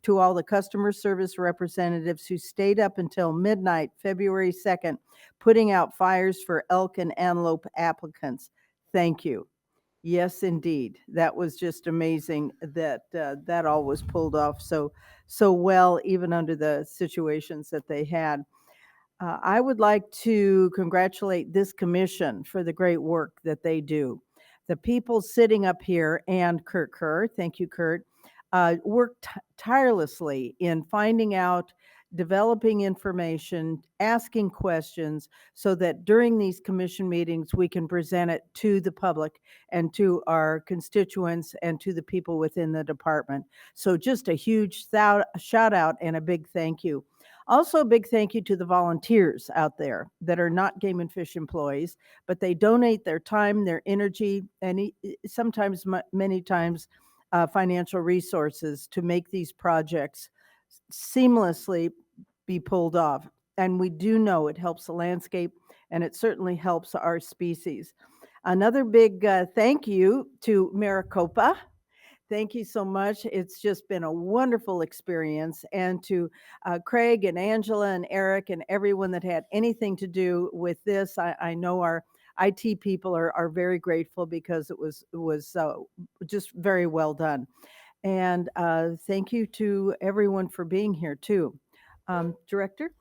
to all the customer service representatives who stayed up until midnight, February 2nd, putting out fires for elk and antelope applicants. Thank you. Yes, indeed. That was just amazing that that all was pulled off so well, even under the situations that they had. I would like to congratulate this commission for the great work that they do. The people sitting up here and Kurt Kerr, thank you, Kurt, worked tirelessly in finding out, developing information, asking questions, so that during these commission meetings, we can present it to the public and to our constituents and to the people within the department. So just a huge shout out and a big thank you. Also, a big thank you to the volunteers out there that are not Game and Fish employees, but they donate their time, their energy, and sometimes, many times, financial resources to make these projects seamlessly be pulled off. And we do know it helps the landscape, and it certainly helps our species. Another big thank you to Maricopa. Thank you so much. It's just been a wonderful experience. And to Craig and Angela and Eric and everyone that had anything to do with this, I know our IT people are very grateful because it was just very well done. And thank you to everyone for being here too. Director?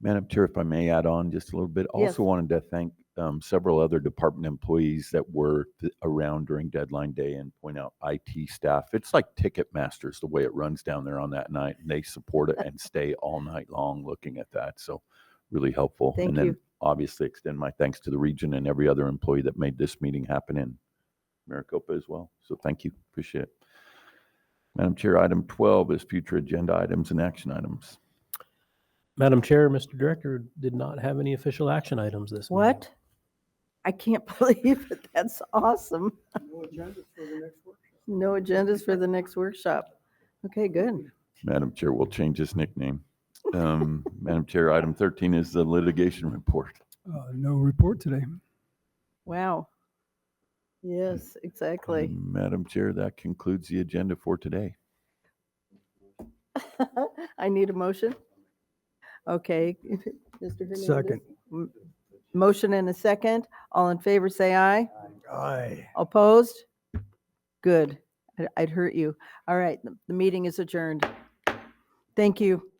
Madam Chair, if I may add on just a little bit, Yes. also wanted to thank several other department employees that were around during deadline day and point out IT staff. It's like Ticketmasters, the way it runs down there on that night. And they support it and stay all night long looking at that. So really helpful. Thank and then you. obviously extend my thanks to the region and every other employee that made this meeting happen in Maricopa as well. So thank you. Appreciate it. Madam Chair, item 12 is future agenda items and action items. Madam Chair, Mr. Director, did not have any official action items this meeting. What? I can't believe it. That's awesome. No agendas for the next workshop. No agendas for the next workshop. Okay, good. Madam Chair, we'll change his nickname. Madam Chair, item 13 is the litigation report. No report today. Wow. Yes, exactly. Madam Chair, that concludes the agenda for today. I need a motion. Okay. Mr. Hernandez? Second. Motion and a second. All in favor, say aye. Aye. Opposed? Good. I'd hurt you. All right, the meeting is adjourned. Thank you.